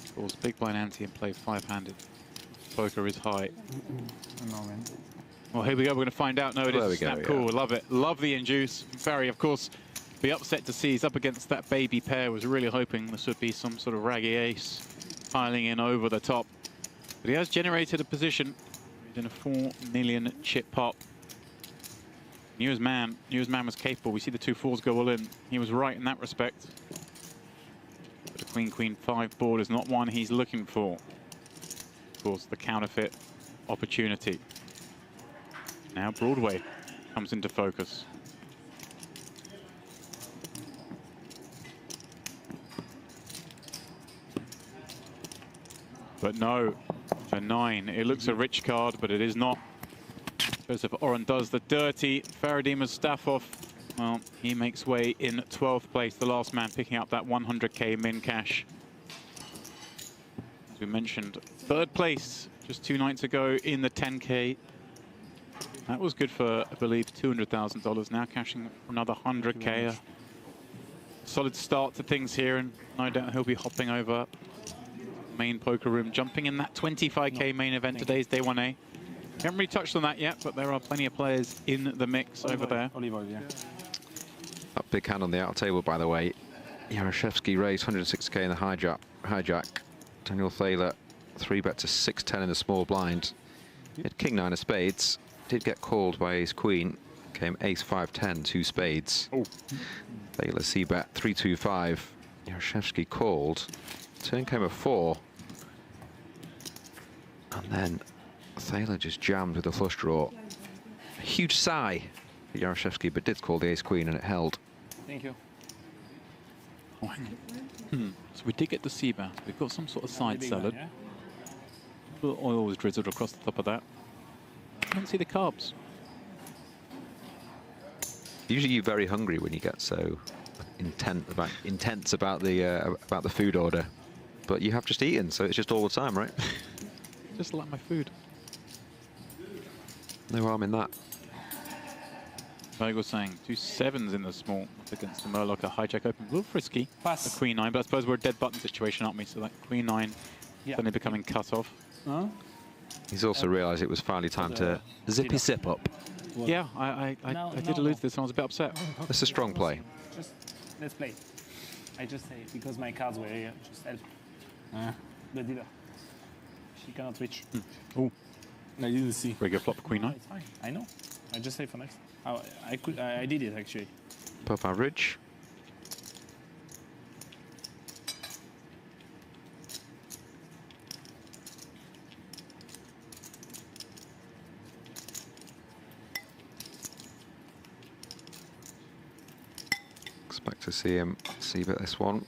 Of course, big blind ante and play 5-handed. Poker is high. Well, here we go. We're going to find out. No, it There is we a snap go, call. yeah. Love it. Love the induce. Barry, of course, be upset to see he's up against that baby pair. Was really hoping this would be some sort of raggy ace piling in over the top. But he has generated a position. He's in a 4 million chip pot. Knew his man was capable. We see the 2 4s go all in. He was right in that respect. But the Queen 5 board is not one he's looking for. Of course, the counterfeit opportunity. Now Broadway comes into focus. But no, for 9. It looks a rich card, but it is not. Joseph Oren does the dirty. Faradima's staff off. Well, he makes way in 12th place, the last man picking up that 100k min cash. As we mentioned, 3rd place just 2 nights ago in the 10k. That was good for, I believe, $200,000. Now cashing another 100k. A solid start to things here, and no doubt he'll be hopping over main poker room, jumping in that 25k main event. Today's day 1A. We haven't really touched on that yet, but there are plenty of players in the mix over there. Olive oil, yeah. That big hand on the outer table, by the way. Yarashevsky raised 106k in the hijack. Daniel Thaler 3-bet to 610 in the small blind. He had king 9 of spades. Did get called by ace queen. Came ace 5-10, 2 spades. Oh. Thaler c-bet 325. Yarashevsky called. Turn came a 4. And then Thaler just jammed with a flush draw. A huge sigh for Yarashevsky, but did call the ace queen and it held. Thank you. Oh, hang on. So we did get the sea bass. We've got some sort of side salad. Yeah? A little oil was drizzled across the top of that. I don't see the carbs. Usually you're very hungry when you get so intense about the food order, but you have just eaten, so it's just all the time, right? Just like my food. No harm in that. Like I was saying, 2 7s in the small up against the Murloc, a hijack open, a little frisky. Pass. The queen 9, but I suppose we're a dead button situation, aren't we? So that queen 9 suddenly becoming cut off. Huh? He's also realised it was finally time to zip his zip up. Yeah, I did allude to this and I was a bit upset. That's a strong play. Just let's play. I just say because my cards were here, just help. The dealer. She cannot reach. Oh, I didn't see. very good flop for queen 9. It's fine. I know. I just say for next. I did it actually. Above average. Expect to see him c-bet this one.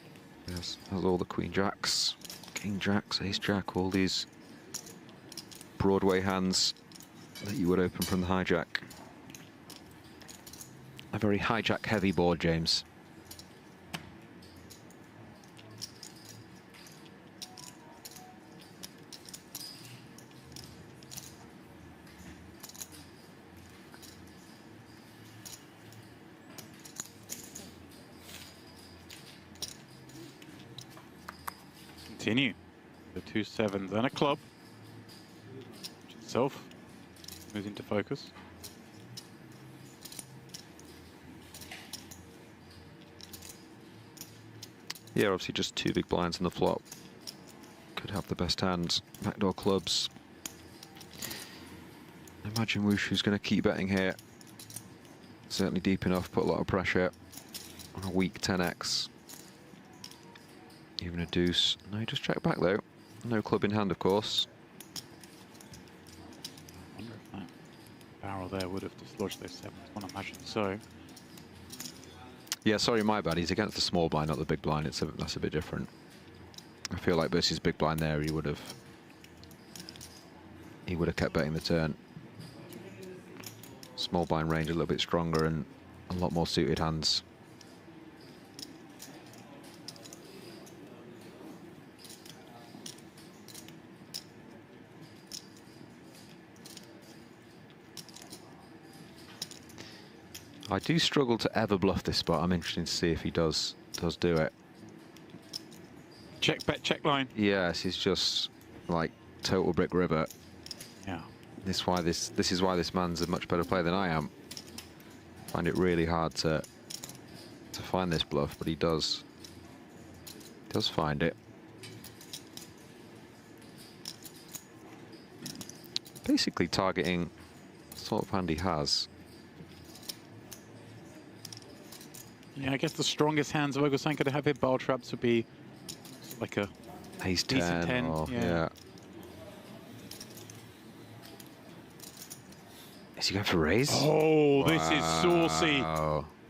He has all the queen jacks, king jacks, ace jack, all these Broadway hands that you would open from the hijack. A very hijack heavy board, James. Continue. The 2 7s and a club. Which itself moves into focus. Yeah, obviously just 2 big blinds in the flop. Could have the best hand. Backdoor clubs. I imagine Wushu's going to keep betting here. Certainly deep enough, put a lot of pressure on a weak 10x. Even a deuce. No, he just checked back though. No club in hand, of course. I wonder if that barrel there would have dislodged those 7s. I imagine so. Yeah, sorry, my bad. He's against the small blind, not the big blind. That's a bit different. I feel like versus big blind there, he would have kept betting the turn. Small blind range a little bit stronger and a lot more suited hands. I do struggle to ever bluff this spot. I'm interested to see if he does do it. Check bet, check line. Yes, he's just like total brick river. Yeah. This is why this man's a much better player than I am. I find it really hard to find this bluff, but he does find it. Basically targeting the sort of hand he has. Yeah, I guess the strongest hands of Ogosan to have hit barrel traps would be like a ace decent 10. Or, yeah. Is he going for raise? Oh, this is saucy.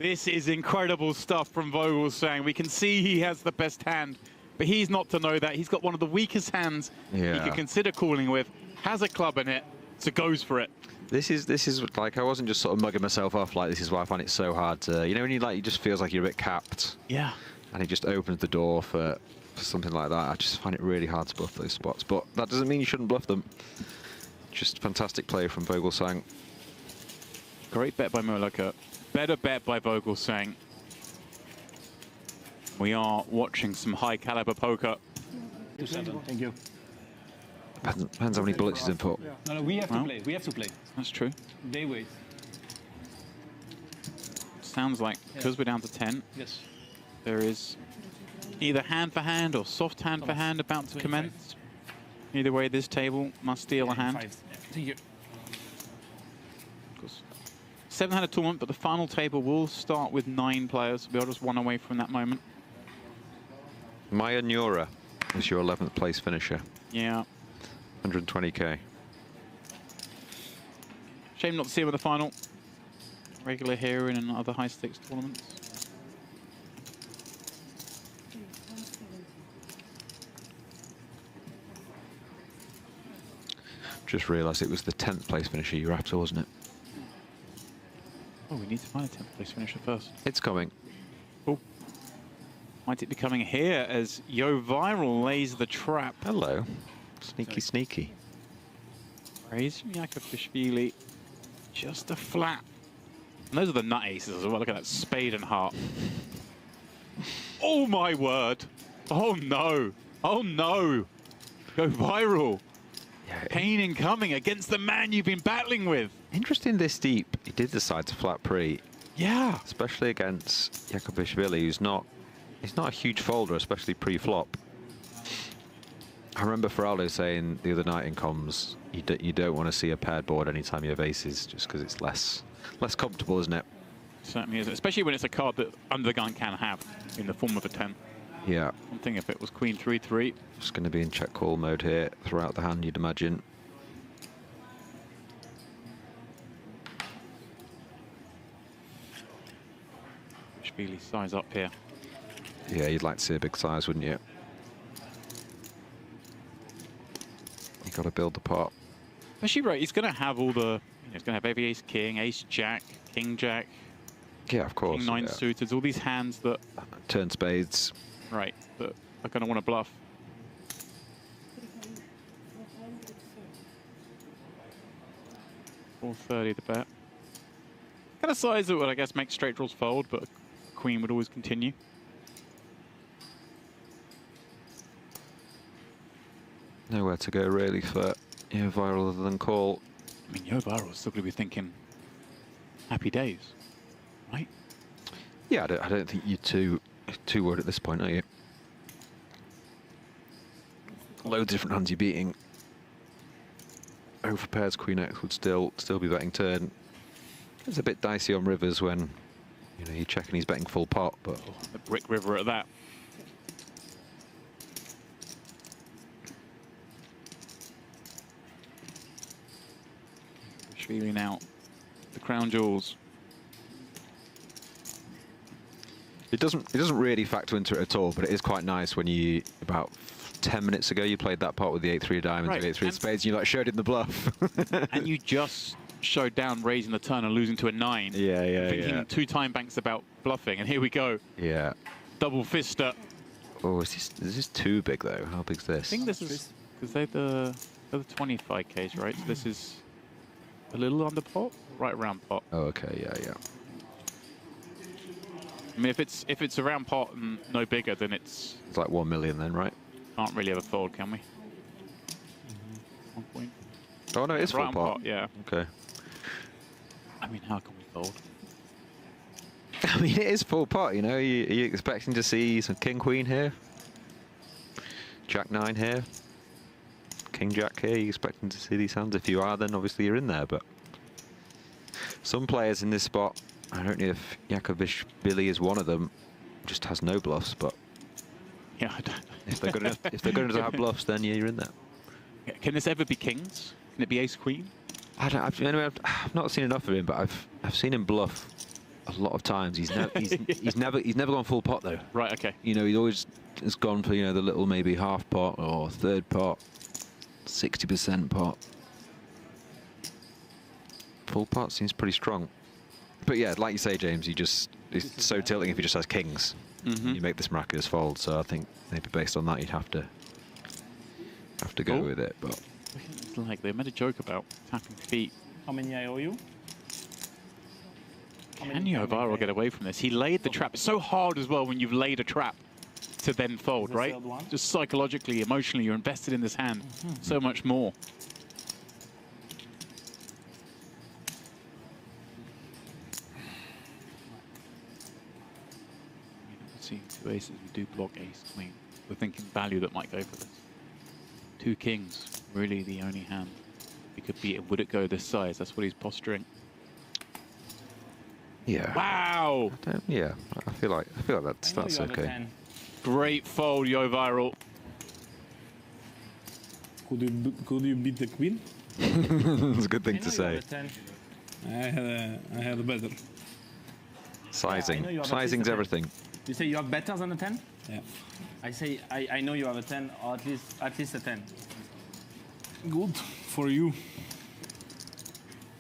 This is incredible stuff from Vogelsang. We can see he has the best hand. But he's not to know that. He's got one of the weakest hands he could consider calling with, has a club in it, so goes for it. This is like, I wasn't just sort of mugging myself off, like this is why I find it so hard to, you know, when you just feels like you're a bit capped. Yeah. And it just opens the door for something like that. I just find it really hard to bluff those spots. But that doesn't mean you shouldn't bluff them. Just fantastic play from Vogelsang. Great bet by Molaka. Better bet by Vogelsang. We are watching some high caliber poker. 2-7. Thank you. Depends how many bullets he's in for. No, we have to play. We have to play. That's true. They wait. Sounds like, because we're down to 10, Yes. there is either hand for hand or soft hand for hand about to commence. Either way, this table must steal a hand. Thank you. Of course. 7-handed tournament, but the final table will start with 9 players. We are just 1 away from that moment. Maya Nura is your 11th place finisher. Yeah. 120k. Shame not to see him in the final. Regular here and in other high stakes tournaments. Just realised it was the 10th place finisher you were after, wasn't it? Oh, we need to find a 10th place finisher first. It's coming. Oh. Might it be coming here as Yo Viral lays the trap? Hello. Sneaky, sneaky. Raise Yakubishvili. Just a flat. And those are the nut aces as well. Look at that spade and heart. Oh my word. Oh no. Oh no. Go Viral. Yeah, Pain incoming against the man you've been battling with. interesting this deep. He did decide to flat pre. Yeah. Especially against Yakubishvili, who's not, he's not a huge folder, especially pre-flop. I remember Feraldo saying the other night in comms, you don't want to see a paired board anytime you have aces, just because it's less comfortable, isn't it? Certainly is, especially when it's a card that under the gun can have in the form of a 10. Yeah. Something if it was Queen 3-3. Just going to be in check call mode here throughout the hand, you'd imagine. Shvili size up here. Yeah, you'd like to see a big size, wouldn't you? You got to build the pot. Especially right, he's going to have all the. He's going to have every ace king, ace jack, king jack. Yeah, of course. King 9 yeah. suited, all these hands that. Turn spades. Right, that are going to want to bluff. $430 the bet. Kind of size that would, I guess, make straight draws fold, but queen would always continue. Nowhere to go really for Viral other than call. I mean, Yo Viral's still going to be thinking happy days, right? Yeah, I don't think you're too worried at this point, are you? Loads of different hands you're beating. Over pairs, Queen X would still be betting turn. It's a bit dicey on rivers when you're checking he's betting full pot, but The brick river at that. Shvili now, the crown jewels. it doesn't really factor into it at all. But it is quite nice when you about 10 minutes ago you played that pot with the 8-3 of diamonds, Right, the 8-3 of spades, and you showed in the bluff. And you just showed down raising the turn and losing to a 9. Thinking 2 time banks about bluffing, and here we go. Yeah. Double fister. Oh, is this too big though? How big's this? I think this is because they're the 25Ks, right? So this is a little under pot, right around pot. Oh, okay, yeah. I mean, if it's around pot and no bigger, then it's Like 1 million then, right? can't really ever fold, can we? 1 point. Oh no, it's Right full on pot. pot, yeah. Okay. I mean, how can we fold? I mean, it is full pot, Are you expecting to see some King Queen here? Jack 9 here? King Jack here? Are you expecting to see these hands? If you are, then obviously you're in there, but some players in this spot, I don't know if Yakubishvili is one of them, just has no bluffs, but Yeah, I don't. if they're good enough, to have bluffs, then yeah, you're in there. Can this ever be kings? Can it be ace queen? I've not seen enough of him, but I've seen him bluff a lot of times. He's never gone full pot though. Right. Okay. You know, he always has gone for, you know, the little maybe half pot or third pot, 60% pot. Full pot seems pretty strong. But yeah, like you say, James, it's so tilting if he just has kings. You make this miraculous fold. So I think maybe based on that, you'd have to go with it. But It's like they made a joke about tapping feet. How many I owe you? Can Yovaro get away from this? He laid the trap. It's so hard as well when you've laid a trap to then fold, right? Just psychologically, emotionally, you're invested in this hand so much more. See, two aces, we do block ace, queen. We're thinking value that might go for this. Two kings, really the only hand we could beat it. Would it go this size? That's what he's posturing. yeah. Wow! Yeah, I feel like that's okay. Great fold, Yovaro. Could you beat the queen? It's a good thing to say. I had a better. Sizing's everything. You say you have better than a 10? Yeah. I say I know you have a 10 or at least a 10. Good for you.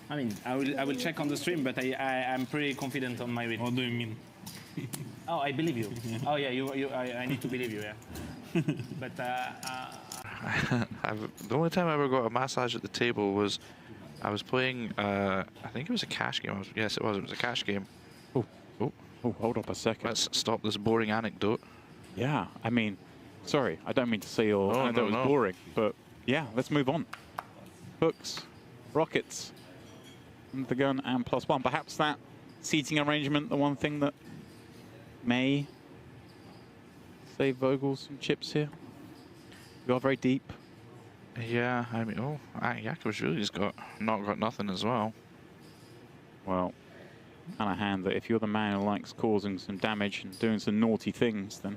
I mean, I will check on the stream, but I'm pretty confident on my read. What do you mean? Oh, I believe you. Oh yeah, I need to believe you, yeah. But the only time I ever got a massage at the table was I was playing. I think it was a cash game. Yes, it was. It was a cash game. Oh, hold up a second. Let's stop this boring anecdote. Yeah, I mean, sorry, I don't mean to say your anecdote was boring, but yeah, let's move on. Hooks, rockets, and the gun, and +1. Perhaps that seating arrangement, the one thing that may save Vogel some chips here. We are very deep. Yeah, I mean, Yakov's really just not got nothing as well. Well, kind of hand that if you're the man who likes causing some damage and doing some naughty things, then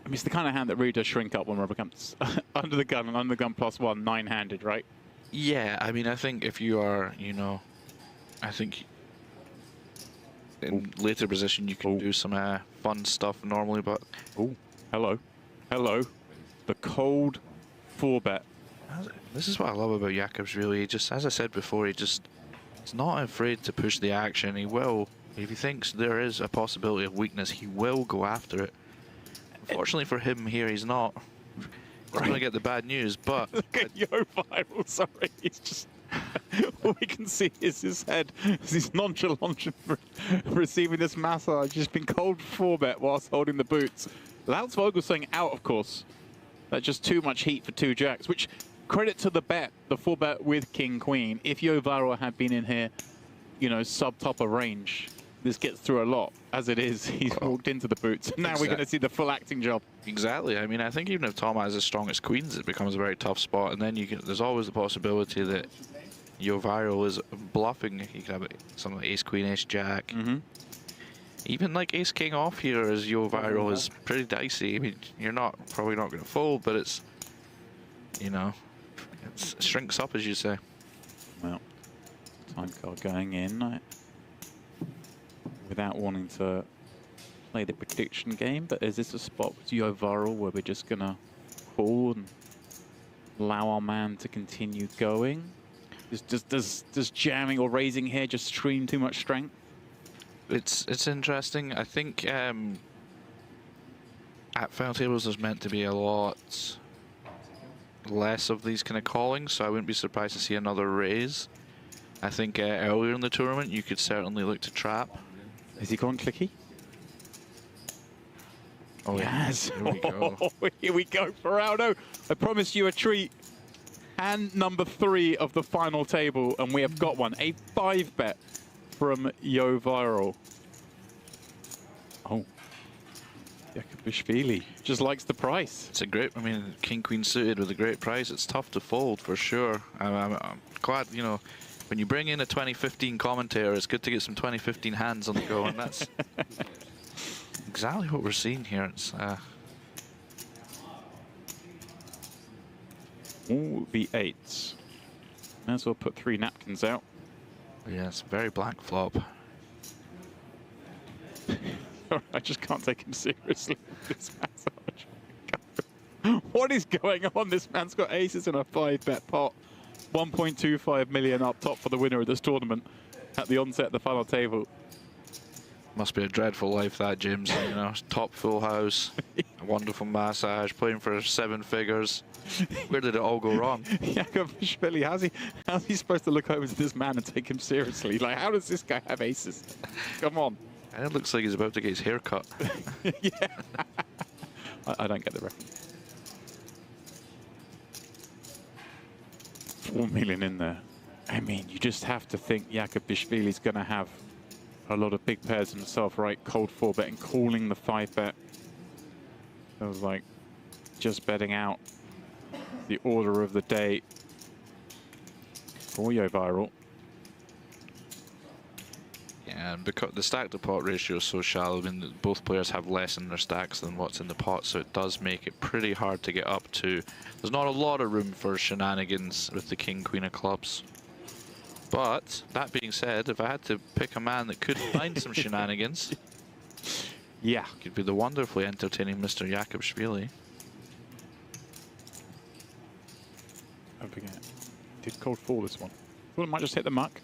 I mean, it's the kind of hand that really does shrink up when rubber comes under the gun and under the gun +1, 9-handed, right? Yeah, I mean, I think if you are, I think in later position you can do some fun stuff normally, but... Oh, hello. The cold 4-bet. This is what I love about Yakovs, really. Just, as I said before, he's not afraid to push the action. He will, if he thinks there is a possibility of weakness, he will go after it. Unfortunately for him here, he's not. He's going to get the bad news, but... Look at Yovaro, sorry. He's just... all we can see is his head as he's nonchalant receiving this massage. He's been cold 4-bet whilst holding the boots. That's Vogel saying out, of course. That's just too much heat for 2 jacks, which... Credit to the bet, the 4-bet with King Queen. If Yovaro had been in here, sub-top of range, this gets through a lot. As it is, he's walked into the boots. Now we're going to see the full acting job. Exactly. I mean, I think even if Tom has as strong as queens, it becomes a very tough spot. And then there's always the possibility that Yovaro is bluffing. You can have something like ace queen, ace jack. Even like ace king off here as Yovaro is pretty dicey. I mean, you're probably not going to fold, but it's, it shrinks up, as you say. Well, time card going in without wanting to play the prediction game, but is this a spot with Yovaro where we're just going to call and allow our man to continue going? Does jamming or raising here just stream too much strength? It's interesting. I think at final tables there's meant to be a lot less of these kind of callings, so I wouldn't be surprised to see another raise. I think earlier in the tournament you could certainly look to trap. Is he going clicky? Oh yes! Here we go. Here we go, Feraldo. I promised you a treat. Hand number 3 of the final table, and we have got one. A 5-bet from Yovaro. Oh. Yakubishvili just likes the price. It's a great, I mean, king queen suited with a great price. It's tough to fold for sure. I'm glad, when you bring in a 2015 commentator, it's good to get some 2015 hands on the go, and that's exactly what we're seeing here. It's all the 8s. May as well put 3 napkins out. Yes, very black flop. I just can't take him seriously. This massage. What is going on? This man's got aces in a 5-bet pot. 1.25 million up top for the winner of this tournament at the onset of the final table. Must be a dreadful life, that, James. You know, top full house, a wonderful massage, playing for 7 figures. Where did it all go wrong? Yakubishvili, how's he supposed to look over to this man and take him seriously? Like, how does this guy have aces? Come on. And it looks like he's about to get his hair cut. Yeah. I don't get the reference. 4 million in there. I mean, you just have to think Yakubishvili's going to have a lot of big pairs himself, right? Cold 4-bet and calling the 5-bet. It was like just betting out the order of the day for YoViral. Yeah, and because the stack to pot ratio is so shallow, I mean, both players have less in their stacks than what's in the pot, so it does make it pretty hard to get up to. There's not a lot of room for shenanigans with the king, queen of clubs. But that being said, if I had to pick a man that could find some shenanigans, yeah, could be the wonderfully entertaining Mr. Yakubishvili. Don't forget, did cold 4 this one. Thought it might just hit the muck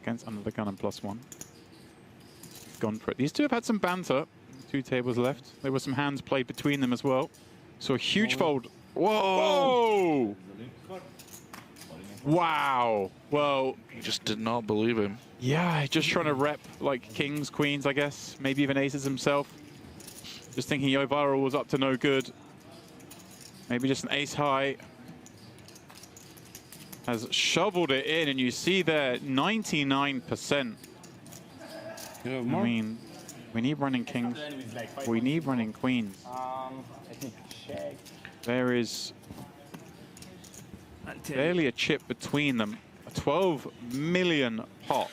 against under the gun and +1. Gone for it. These two have had some banter. 2 tables left. There were some hands played between them as well. So a huge fold. Whoa! Wow. Well, he just did not believe him. Yeah, just trying to rep like kings, queens, I guess. Maybe even aces himself. Just thinking YoViral was up to no good. Maybe just an ace high. Has shoveled it in, and you see there 99%. I mean, we need running kings. We need running queens. Let me check. There is barely a chip between them. A 12 million pot.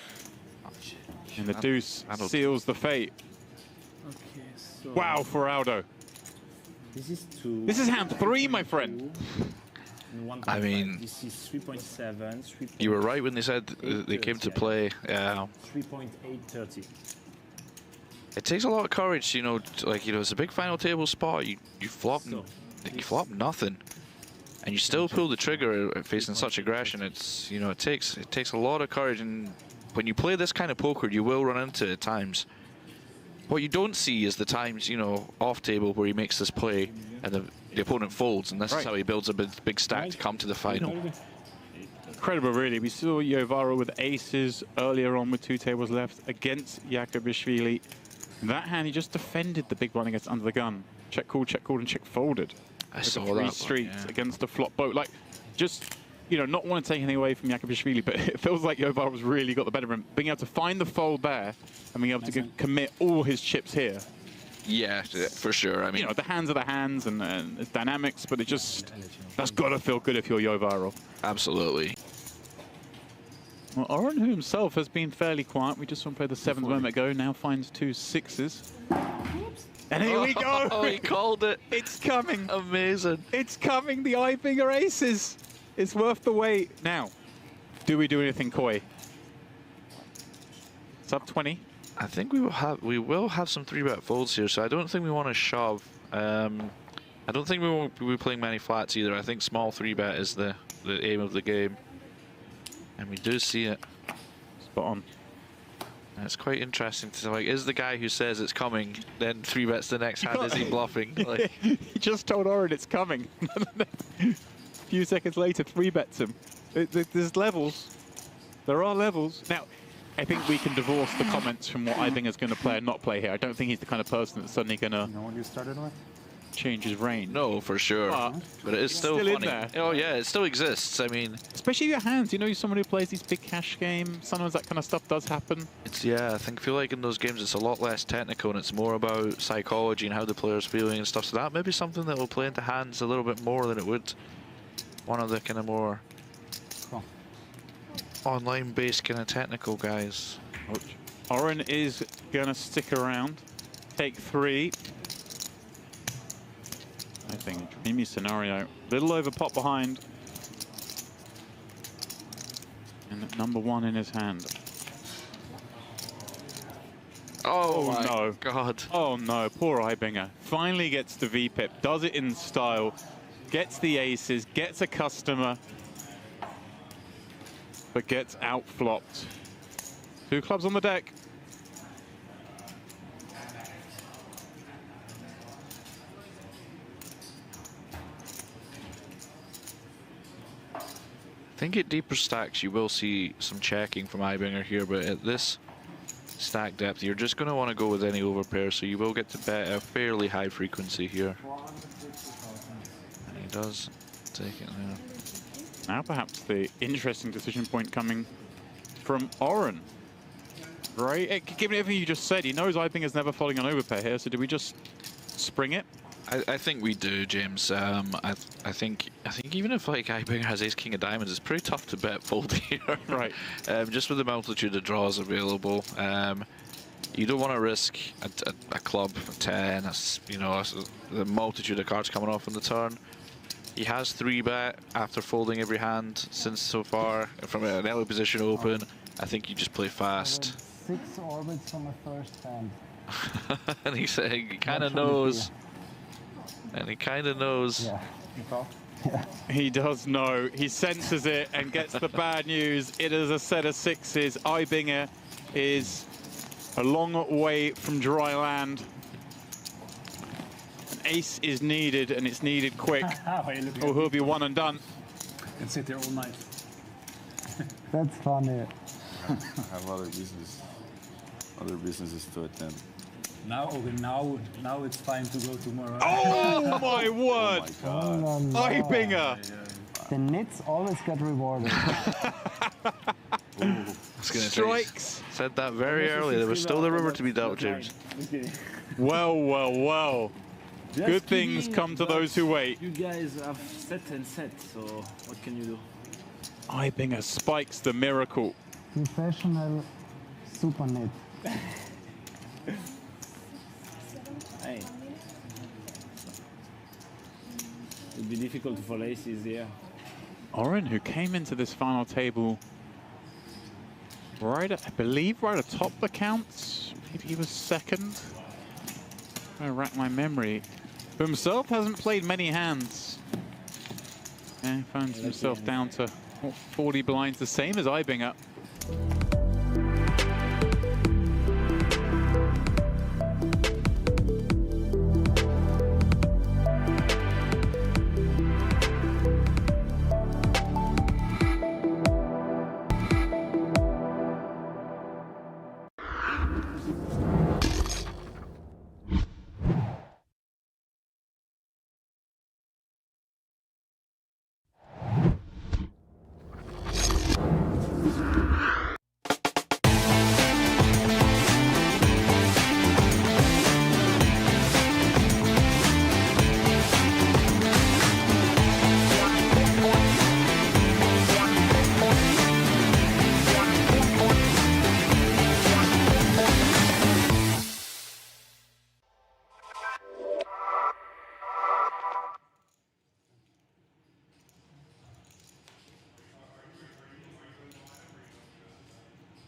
And the deuce seals the fate. Okay, so Wow, for Aldo. this is 2. This is hand 3, my friend. I mean, this is 3.7. You were right when they said they came to play. 3.830. It takes a lot of courage, you know. It's a big final table spot. You flop nothing, and you still pull the trigger facing such aggression. It's it takes a lot of courage, and when you play this kind of poker, you will run into it at times. What you don't see is the times, off table where he makes this play and the opponent folds, and this is how he builds a big stack to come to the final. Incredible, really. We saw YoViral with aces earlier on with 2 tables left against Yakubishvili. That hand, he just defended the big blind against under the gun. Check called, and check folded. I saw that. 3 one, streets against the flop boat. Like, just, not want to take anything away from Yakubishvili, but it feels like YoViral's really got the better of him. Being able to find the fold there and being able to commit all his chips here. Yeah, for sure. I mean, the hands are the hands and it's dynamics, but that's got to feel good if you're YoViral. Absolutely. Well, Oren, who himself has been fairly quiet, we just saw him play the 7th moment ago, now finds 2 6s. And here we go! Oh, he called it. It's coming. Amazing. It's coming. The eye-finger aces. It's worth the wait. Now, do we do anything coy? Sub 20. I think we will have some 3-bet folds here, so I don't think we want to shove. I don't think we won't be playing many flats either. I think small 3-bet is the aim of the game. And we do see it. Spot on. And it's quite interesting to is the guy who says it's coming, then 3-bets the next hand, is he bluffing? Like, he just told Oren it's coming. A few seconds later, 3-bets him. There's levels. There are levels. Now, I think we can divorce the comments from what Ibinga's going to play and not play here. I don't think he's the kind of person that's suddenly going to what you started with? change his range. no, for sure. But it is still funny. in there. Oh yeah, it still exists. I mean, especially your hands. You're someone who plays these big cash games. Sometimes that kind of stuff does happen. I feel like in those games it's a lot less technical and it's more about psychology and how the player's feeling and stuff. So that may be something that will play into hands a little bit more than it would one of the kind of more online-based kind of technical guys. Oren is going to stick around. Take 3. I think dreamy scenario. Little over pot behind. And number 1 in his hand. Oh my no. God. Oh no, poor Ibinger. Finally gets the VPIP, does it in style, gets the aces, gets a customer, but gets outflopped. 2 clubs on the deck. I think at deeper stacks you will see some checking from Ibinger here, but at this stack depth you're just going to want to go with any overpair, so you will get to bet a fairly high frequency here. And he does take it there. Now perhaps the interesting decision point coming from Oren. Right, given everything you just said, he knows Ibinger's never folding an overpair here, so do we just spring it? I think we do, James. I think even if like Ibinger has ace king of diamonds, it's pretty tough to bet fold here. Right. Just with the multitude of draws available, you don't want to risk a club, a 10, you know, the multitude of cards coming off on the turn. He has 3-bet after folding every hand since so far from an early position open. I think you just play fast. 6 orbits from a first hand. And he's saying he kind of knows. And he kind of knows. Yeah. He does know. He senses it and gets the bad news. It is a set of 6s. Ibinger is a long way from dry land. An ace is needed, and it's needed quick. Or he'll be one and done. And sit there all night. That's funny. I have other businesses to attend. Now it's time to go tomorrow. Oh my word! Oh my God. Ibinger! The nits always get rewarded. Strikes. Said that very early. There was still the river to be dealt, James. Well, well, well. Good things come to those who wait. You guys have set and set, so what can you do? Ibinger spikes the miracle. Professional super nit. Hey. It'd be difficult to fall aces here. Oren, who came into this final table right, I believe, right atop the counts. Maybe he was second. I rack my memory. For himself, hasn't played many hands. And finds himself down to 40 blinds, the same as Ibinger.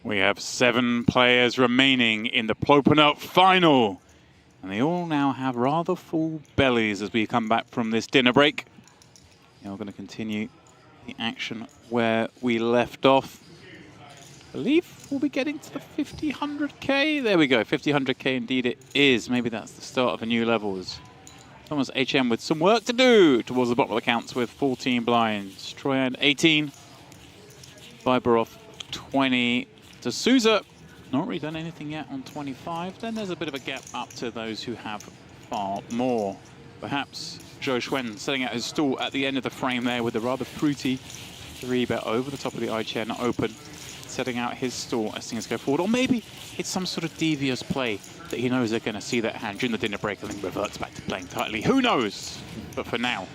We have 7 players remaining in the PLO Opener Final. And they all now have rather full bellies as we come back from this dinner break. Now we're going to continue the action where we left off. I believe we'll be getting to the 50, 100k. There we go, 50, 100k indeed it is. Maybe that's the start of a new level. Thomas HM with some work to do towards the bottom of the counts with 14 blinds. Troyan 18. Viberoff 20. To Souza, not really done anything yet on 25. Then there's a bit of a gap up to those who have far more. Perhaps Zhou Xuan setting out his stall at the end of the frame there with a rather fruity 3-bet over the top of the ICHN open, setting out his stall as things go forward. Or maybe it's some sort of devious play that he knows they're going to see that hand during the dinner break and then reverts back to playing tightly. Who knows? But for now,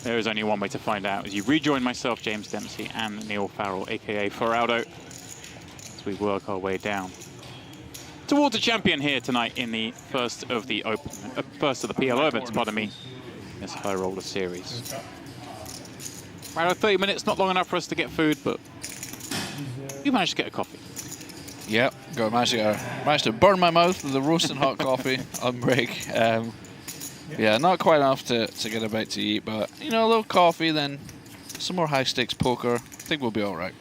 there is only one way to find out. As you rejoin myself, James Dempsey, and Neil Farrell, aka Feraldo, we work our way down towards a champion here tonight in the first of the PLO events, pardon me, this high roller series. Right, 30 minutes, not long enough for us to get food, but You managed to get a coffee. Yep, managed to burn my mouth with the roasting hot coffee on break. Yeah, not quite enough to get a bite to eat, but you know, a little coffee, then some more high stakes poker. I think we'll be all right.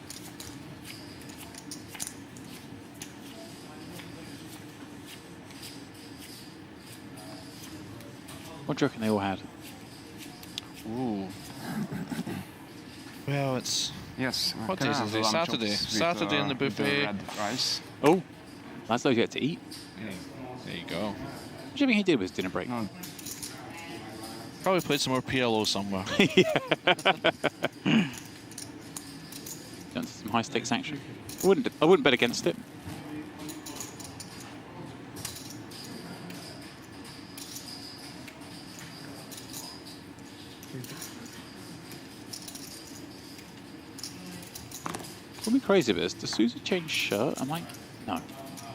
What do you reckon they all had? Ooh. Well, it's Yes. what can day I is have it? the lamb Saturday. chops with, Saturday in the with buffet. red rice. Oh, that's what you get to eat. There you go. What do you think he did with his dinner break? No, Probably played some more PLO somewhere. Done some high stakes action. I wouldn't bet against it. What me crazy about this? Does Susie change shirt? I'm like, no. I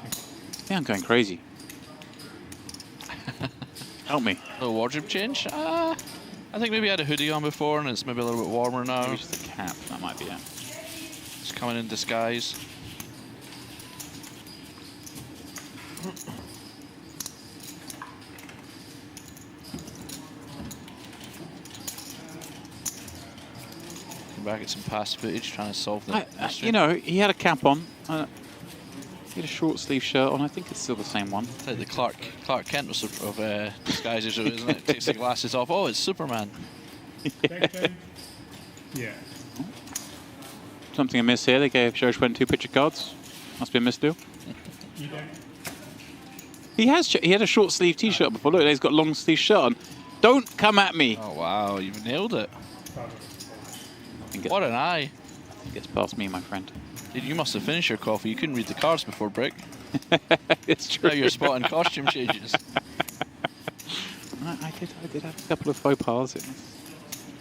think I'm going crazy. Help me. A little wardrobe change? I think maybe I had a hoodie on before and it's maybe a little bit warmer now. Maybe just a cap, that might be it. It's coming in disguise. Back at some past footage, trying to solve the mystery. You know, he had a cap on. He had a short sleeve shirt on. I think it's still the same one. It's like the Clark Kent of disguises, isn't it? Takes the glasses off. Oh, it's Superman. Yeah. Something amiss here. They gave Shoshwen 2 picture cards. Must be a misdeal. He had a short sleeve T-shirt before. Look, he's got long sleeve shirt on. Don't come at me. Oh wow, you've nailed it. What an eye. Gets past me, my friend. Dude, you must have finished your coffee. You couldn't read the cards before break. It's true. Now you're spotting costume changes. I did have a couple of faux pas.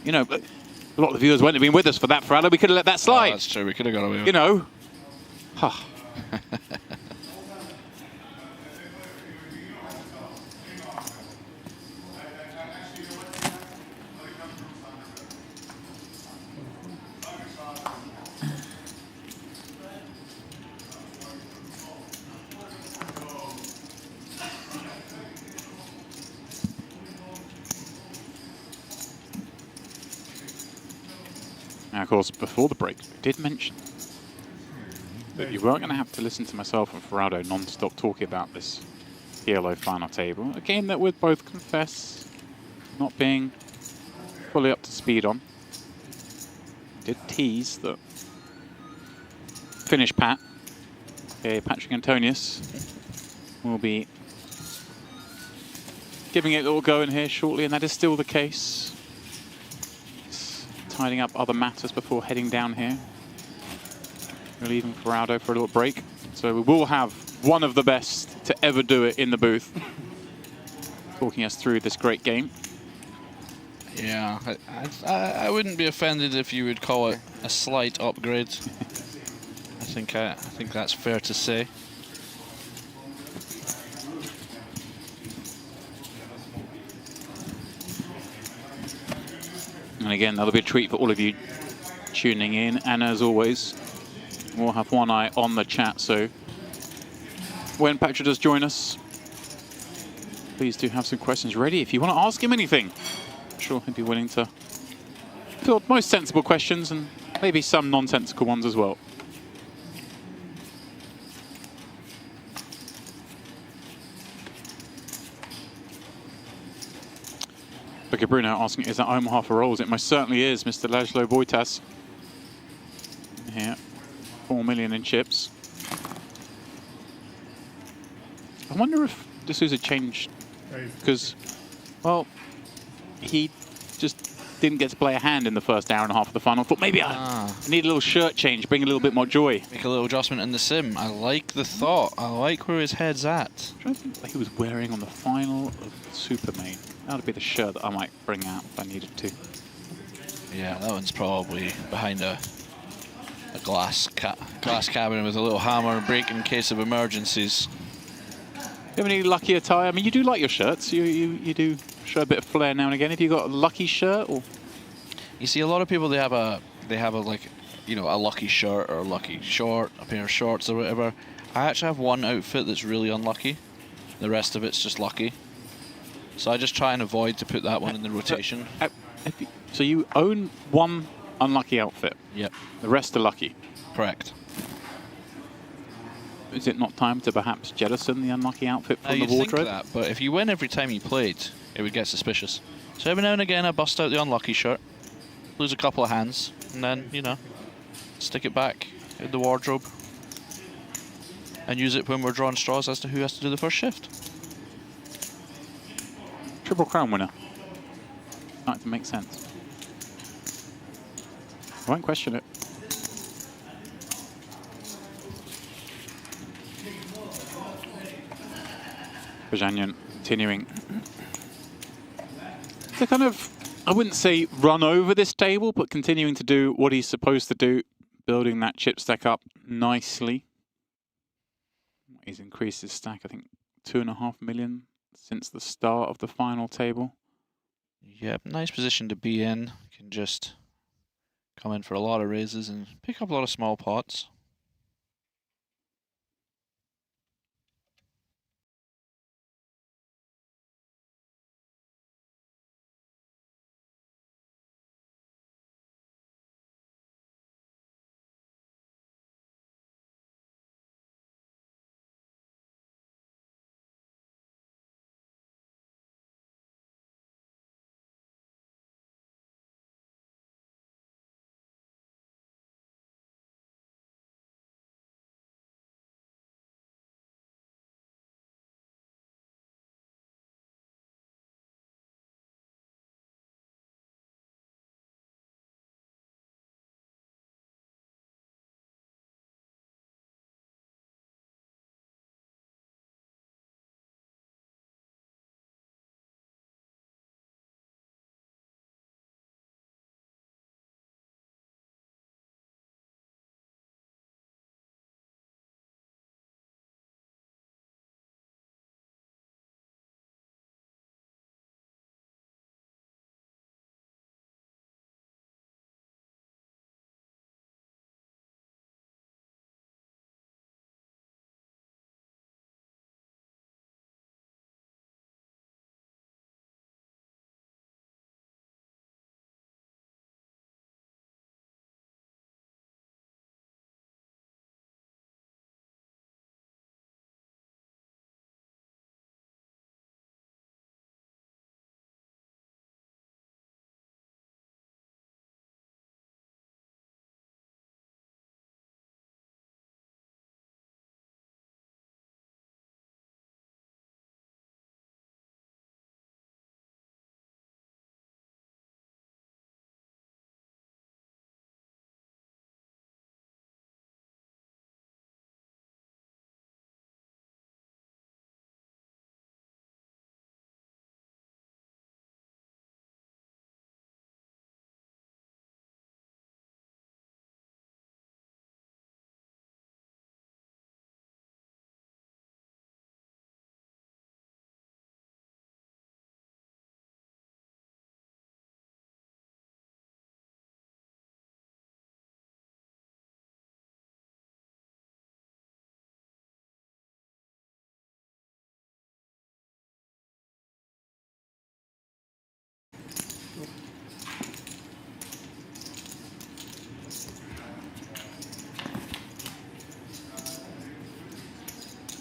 You know, but a lot of the viewers wouldn't have been with us for that, Farada. We could have let that slide. Oh, that's true. We could have got away with it. You know. Now, of course, before the break, I did mention that you weren't going to have to listen to myself and Farado non-stop talking about this PLO Final Table. A game that we'd both confess not being fully up to speed on. Did tease that Finnish Pat, Patrik Antonius, will be giving it a little go in here shortly, and that is still the case. Tidying up other matters before heading down here. We're leaving Farado for a little break. So we will have one of the best to ever do it in the booth, talking us through this great game. Yeah, I wouldn't be offended if you would call it a slight upgrade. I think that's fair to say. And again, that'll be a treat for all of you tuning in. And as always, we'll have one eye on the chat. So when Patrik does join us, please do have some questions ready. If you want to ask him anything, I'm sure he'd be willing to field most sensible questions and maybe some nonsensical ones as well. Look at Bruno asking, is that Omaha for rolls? It most certainly is, Mr. Laszlo Wojtas. Here, 4 million in chips. I wonder if D'Souza changed, because, well, he just didn't get to play a hand in the first hour and a half of the final. Thought maybe I need a little shirt change, bring a little bit more joy. Make a little adjustment in the sim. I like the thought. I like where his head's at. I'm trying to think what he was wearing on the final of Supermain. That would be the shirt that I might bring out if I needed to. Yeah, that one's probably behind a glass cabinet with a little hammer and break in case of emergencies. Do you have any lucky attire? I mean, you do like your shirts. You do show a bit of flair now and again. Have you got a lucky shirt or? You see, a lot of people they have a like you know, a lucky shirt or a lucky short, a pair of shorts or whatever. I actually have one outfit that's really unlucky. The rest of it's just lucky. So I just try and avoid to put that one in the rotation. So you own one unlucky outfit? Yep. The rest are lucky? Correct. Is it not time to perhaps jettison the unlucky outfit from the you'd wardrobe? think that, but if you win every time you played, it would get suspicious. So every now and again I bust out the unlucky shirt, lose a couple of hands, and then, you know, stick it back in the wardrobe and use it when we're drawing straws as to who has to do the first shift. Triple Crown winner. Starting to make sense. I won't question it. Bajanyan continuing to kind of, I wouldn't say run over this table, but continuing to do what he's supposed to do, building that chip stack up nicely. He's increased his stack, I think, 2.5 million since the start of the final table. Yep, nice position to be in. Can just come in for a lot of raises and pick up a lot of small pots.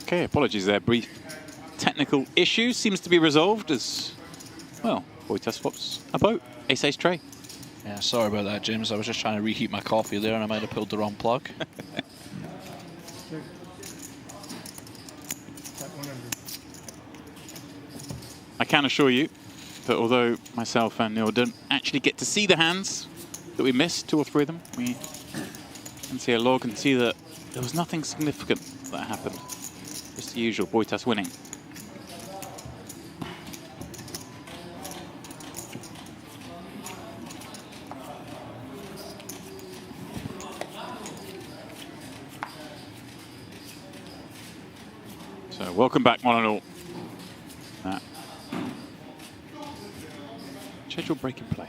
Okay, apologies there. Brief technical issue seems to be resolved as, well, Wojtas swaps a boat. Ace-ace tray. Yeah, sorry about that, James. I was just trying to reheat my coffee there and I might have pulled the wrong plug. I can assure you that although myself and Neil don't actually get to see the hands that we missed, 2 or 3 of them, we can see a log and see that there was nothing significant that happened. Just the usual, Wojtas winning. So welcome back, one and all. Schedule break in play.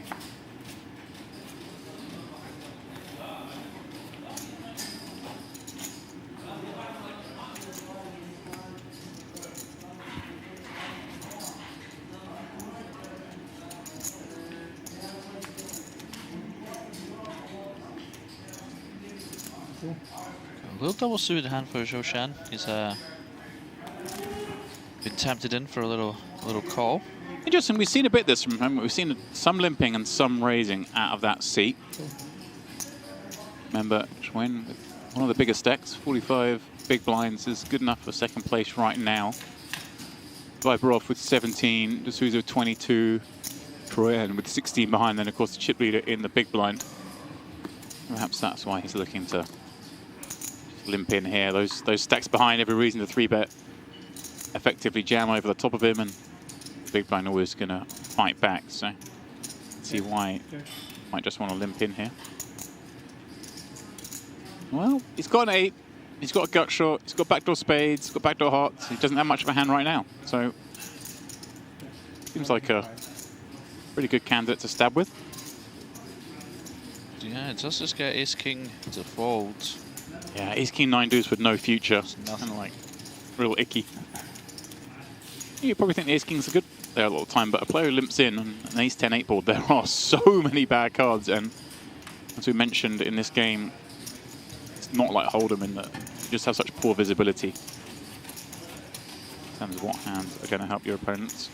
A little double suited hand for Zhou Shan. He's been tempted in for a little call. Interesting, we've seen a bit this from him. We've seen some limping and some raising out of that seat. Remember, Schwinn with one of the biggest decks, 45 big blinds, is good enough for second place right now. Viberov with 17, D'Souza with 22, Troyan with 16 behind, then of course the chip leader in the big blind. Perhaps that's why he's looking to limp in here. Those stacks behind, every reason to 3-bet, effectively jam over the top of him, and the big blind always going to fight back. So see why might just want to limp in here. Well, he's got an 8. He's got a gut shot. He's got backdoor spades. He's got backdoor hearts. He doesn't have much of a hand right now. So seems like a pretty good candidate to stab with. Yeah, it does just get Ace King to fold. Yeah, Ace King 9 deuce with no future. Kind of like real icky. You probably think the Ace Kings are good there a lot of time, but a player who limps in on an Ace 10 8 board, there are so many bad cards, and as we mentioned in this game, it's not like Hold'em in that you just have such poor visibility in terms of what hands are going to help your opponents.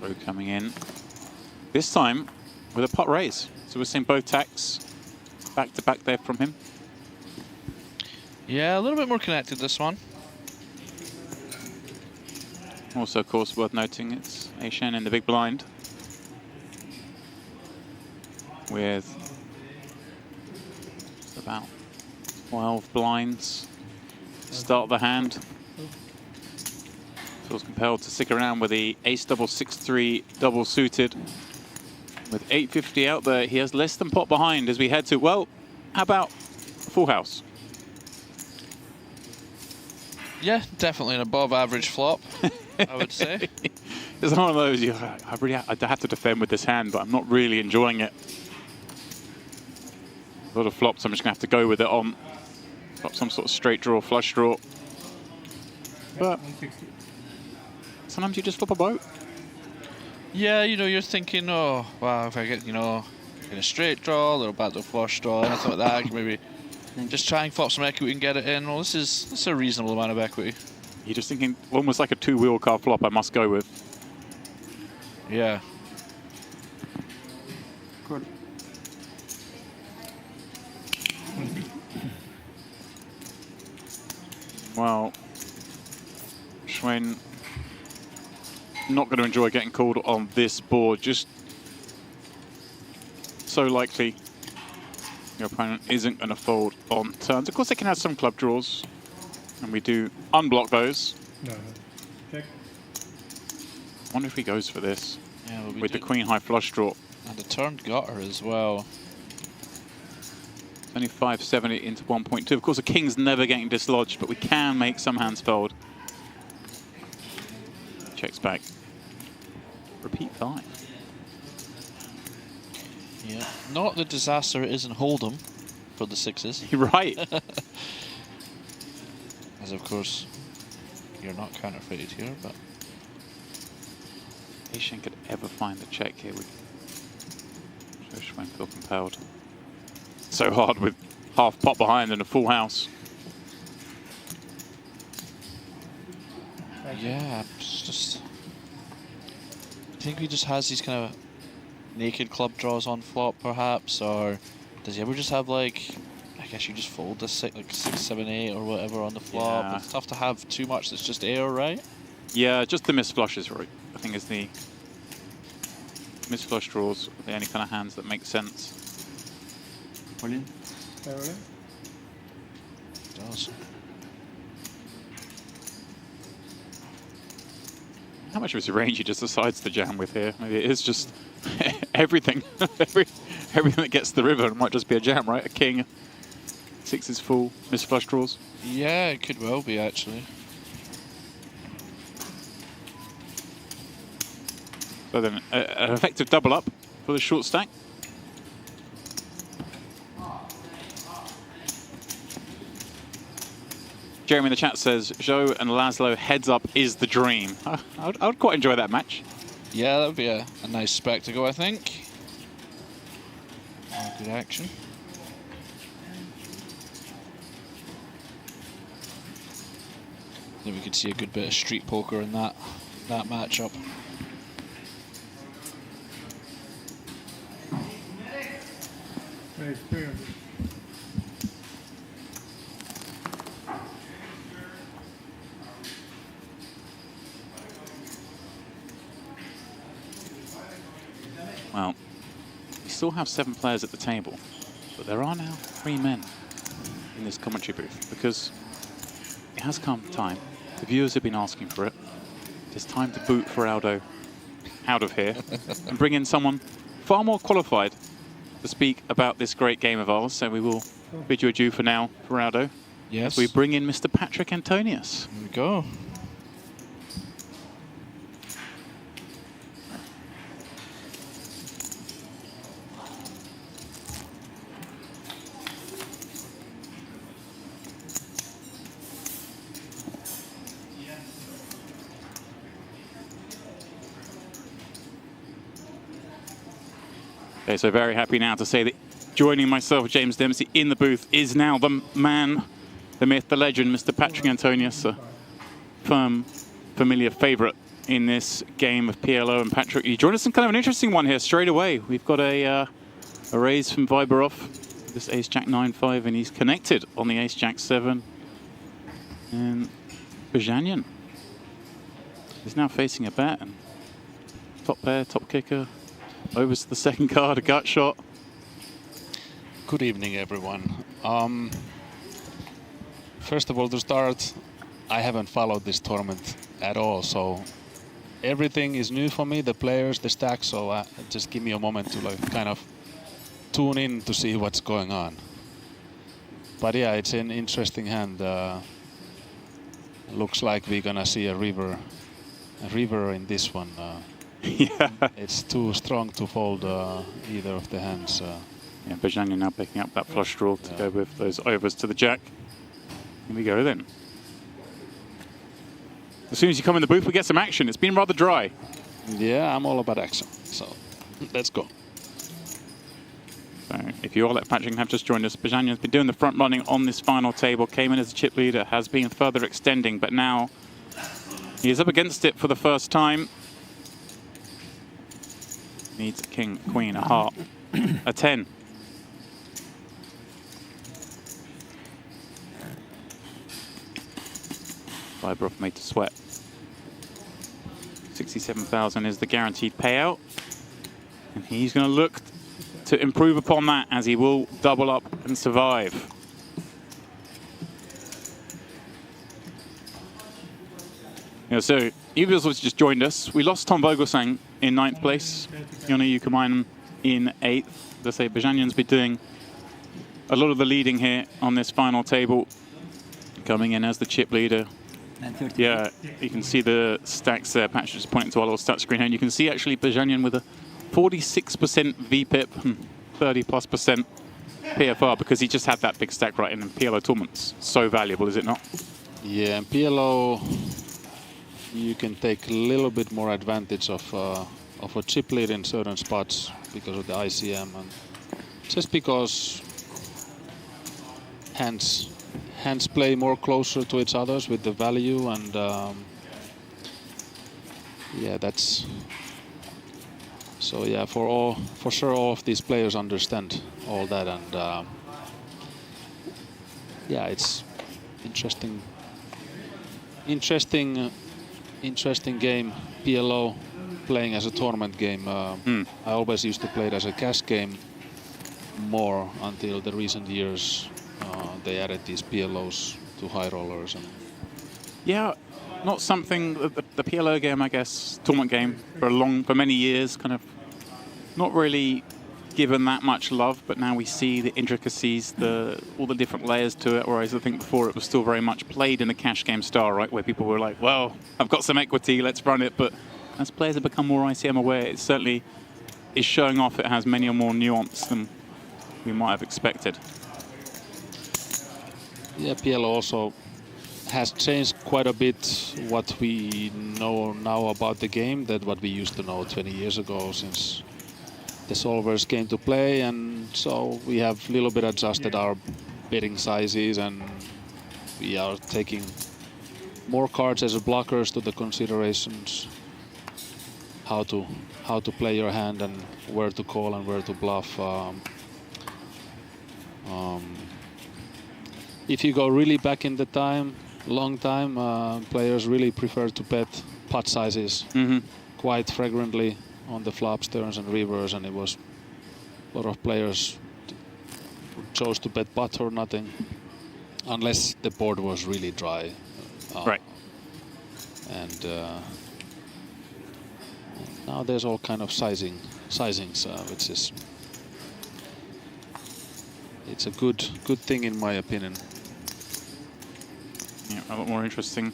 Show coming in. This time with a pot raise. So we're seeing both tacks back to back there from him. Yeah, a little bit more connected this one. Also, of course, worth noting, it's Aishen in the big blind with just about 12 blinds to start the hand. Feels compelled to stick around with the ace double 6-3 double suited. With 850 out there, he has less than pot behind as we head to, well, how about full house? Yeah, definitely an above average flop, I would say. It's one of those, I have to defend with this hand, but I'm not really enjoying it. A lot of flops, I'm just going to have to go with it on. Got some sort of straight draw, flush draw. But sometimes you just flip a boat. Yeah, you know, you're thinking, oh, wow, if I get, you know, get a straight draw, a little backdoor flush draw, anything like that, I can maybe just try and flop some equity and get it in. Well, this is a reasonable amount of equity. You're just thinking, almost like a two-wheel car flop I must go with. Yeah. Good. Well, Schwinn not going to enjoy getting called on this board. Just so likely your opponent isn't going to fold on turns. Of course, they can have some club draws, and we do unblock those. No. Check. Wonder if he goes for this Yeah, well, with the queen high flush draw. And a turned gutter as well. Only 570 into 1.2. Of course, the king's never getting dislodged, but we can make some hands fold. Checks back. Repeat 5. Yeah, not the disaster it is in Hold'em for the sixes. You're right. As of course, you're not counterfeited here, but Aishen could ever find the check here. Schwinn feel compelled. So hard with half pot behind and a full house. yeah, it's just. I think he just has these kind of naked club draws on flop, perhaps, or does he ever just have like? I guess you just fold this like 6, 7, 8 or whatever on the flop. Yeah. It's tough to have too much that's just air, right? Yeah, just the miss flushes, right? I think is the miss flush draws are the only kind of hands that make sense. All in? It does. How much of his range he just decides to jam with here? Maybe it is just everything. Everything that gets to the river. It might just be a jam, right? A king, 6 is full, miss flush draws. Yeah, it could well be, actually. So then an effective double up for the short stack. Jeremy in the chat says, Joe and Laszlo heads up is the dream. I would quite enjoy that match. Yeah, that would be a nice spectacle, I think. Good action. Then we could see a good bit of street poker in that matchup. Very experienced. Well, we still have 7 players at the table, but there are now 3 men in this commentary booth because it has come time. The viewers have been asking for it. It's time to boot Feraldo out of here and bring in someone far more qualified to speak about this great game of ours. So we will bid you adieu for now, Feraldo. Yes. As we bring in Mr. Patrik Antonius. Here we go. Okay, so very happy now to say that joining myself, James Dempsey, in the booth is now the man, the myth, the legend, Mr. Patrik Antonius, a firm, familiar favourite in this game of PLO. And Patrik, you joined us in kind of an interesting one here straight away. We've got a raise from Viberov, this Ace-Jack 9-5, and he's connected on the Ace-Jack 7. And Bajanyan is now facing a bet. And top pair, top kicker. Over to the second card, a gut shot. Good evening, everyone. First of all, to start, I haven't followed this tournament at all, so everything is new for me, the players, the stack, so just give me a moment to like kind of tune in to see what's going on. But yeah, it's an interesting hand. Looks like we're gonna see a river in this one. Yeah. It's too strong to fold either of the hands. Yeah, Bajanyan now picking up that flush draw to go with those overs to the jack. Here we go then. As soon as you come in the booth, we get some action. It's been rather dry. Yeah, I'm all about action. So let's go. So if you all let Patrik have just joined us, Bajanyan's been doing the front running on this final table, came in as a chip leader, has been further extending, but now he is up against it for the first time. Needs a king, queen, a heart, a 10. Viberov made to sweat. 67,000 is the guaranteed payout. And he's going to look to improve upon that as he will double up and survive. Yeah, so Ubers just joined us. We lost Tom Vogelsang in 9th place. Yoni Ukamainen in 8th. As I say, Bajanyan's been doing a lot of the leading here on this final table. Coming in as the chip leader. Yeah, you can see the stacks there. Patrik just pointing to our little stat screen here. And you can see actually Bajanyan with a 46% VPIP, 30+% PFR, because he just had that big stack right in PLO tournaments. So valuable, is it not? Yeah, in PLO, you can take a little bit more advantage of a chip lead in certain spots because of the ICM, and just because hands play more closer to each others with the value, and yeah, that's so. Yeah, for sure, all of these players understand all that, and yeah, it's interesting game, PLO, playing as a tournament game. I always used to play it as a cash game more until the recent years. They added these PLOs to high rollers. And yeah, not something the PLO game, I guess, tournament game for many years, kind of not really given that much love, but now we see the intricacies, all the different layers to it, whereas I think before it was still very much played in a cash game style, right, where people were like, well, I've got some equity, let's run it. But as players have become more ICM aware, it certainly is showing off it has many more nuance than we might have expected. Yeah, PLO also has changed quite a bit what we know now about the game than what we used to know 20 years ago, since the solvers came to play, and so we have a little bit adjusted our bidding sizes, and we are taking more cards as blockers to the considerations, how to play your hand and where to call and where to bluff. If you go really back in the time, long time, players really prefer to bet pot sizes quite frequently on the flops, turns and rivers, and it was a lot of players chose to bet pot or nothing, unless the board was really dry. Right. And now there's all kind of sizings, which is it's a good thing in my opinion. Yeah, a lot more interesting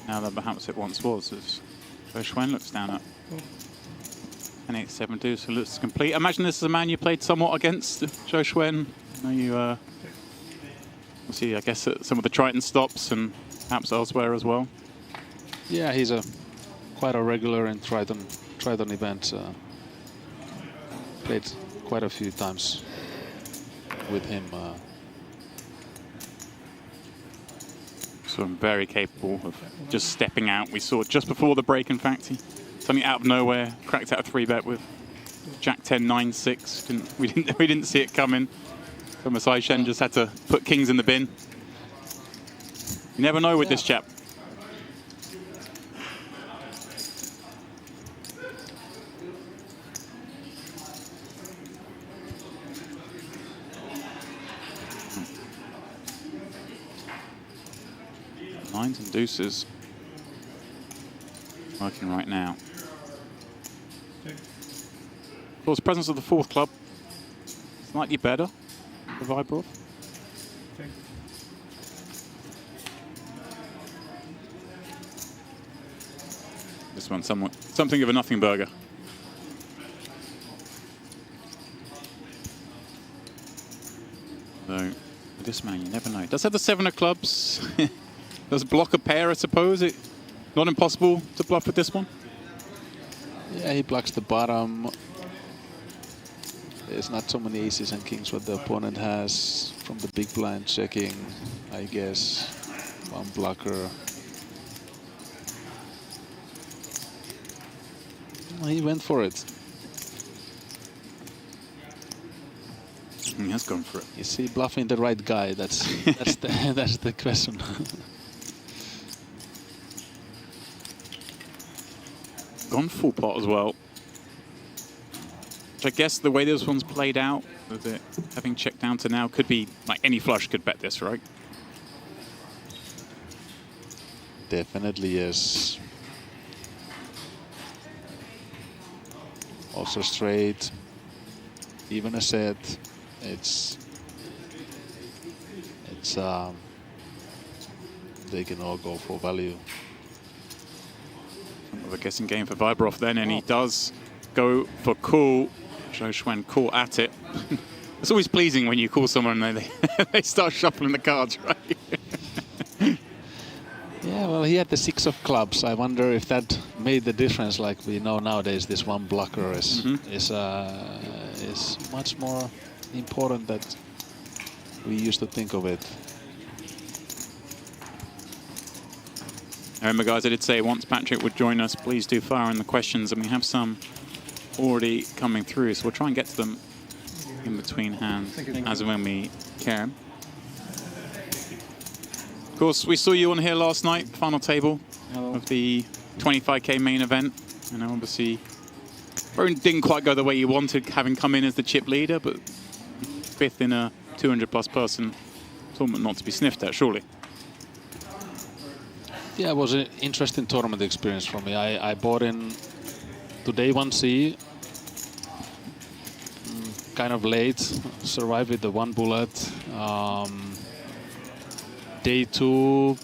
now than perhaps it once was, as Schwen looks down at 10-8-7 deuce, so looks complete. I imagine this is a man you played somewhat against, Joe Schwen. I know you we'll see, I guess, some of the Triton stops and perhaps elsewhere as well. Yeah, he's quite a regular in Triton events. Played quite a few times with him. So I'm very capable of just stepping out. We saw just before the break, in fact, he suddenly out of nowhere cracked out a 3-bet with Jack 10 9-6. We didn't see it coming. So Masai Shen just had to put kings in the bin. You never know with this chap. Nines and deuces working right now. Of course, presence of the fourth club slightly better for Vibrov. This one something of a nothing burger. So this man, you never know. Does have the 7 of clubs. Does block a pair, I suppose. Not impossible to bluff with this one. Yeah, he blocks the bottom. There's not so many aces and kings what the opponent has from the big blind checking, I guess. One blocker. He went for it. He has gone for it. Is he bluffing the right guy? That's the question. Gone full pot as well. Which I guess the way this one's played out, with it having checked down to now, could be like any flush could bet this, right? Definitely yes. Also straight, even a set. It's they can all go for value. Of a guessing game for Vibrov then, and he does go for call. Zhou Xuan caught at it. It's always pleasing when you call someone and they start shuffling the cards, right? Yeah, well, he had the 6 of clubs. I wonder if that made the difference. Like we know nowadays, this one blocker is much more important than we used to think of it. Remember, guys, I did say once Patrik would join us, please do fire in the questions, and we have some already coming through, so we'll try and get to them in between hands as and when we can. Of course, we saw you on here last night, final table of the 25K main event. And obviously, didn't quite go the way you wanted, having come in as the chip leader, but 5th in a 200+ person tournament, not to be sniffed at, surely. Yeah, it was an interesting tournament experience for me. I bought in to day 1C, kind of late, survived with the 1 bullet. Day two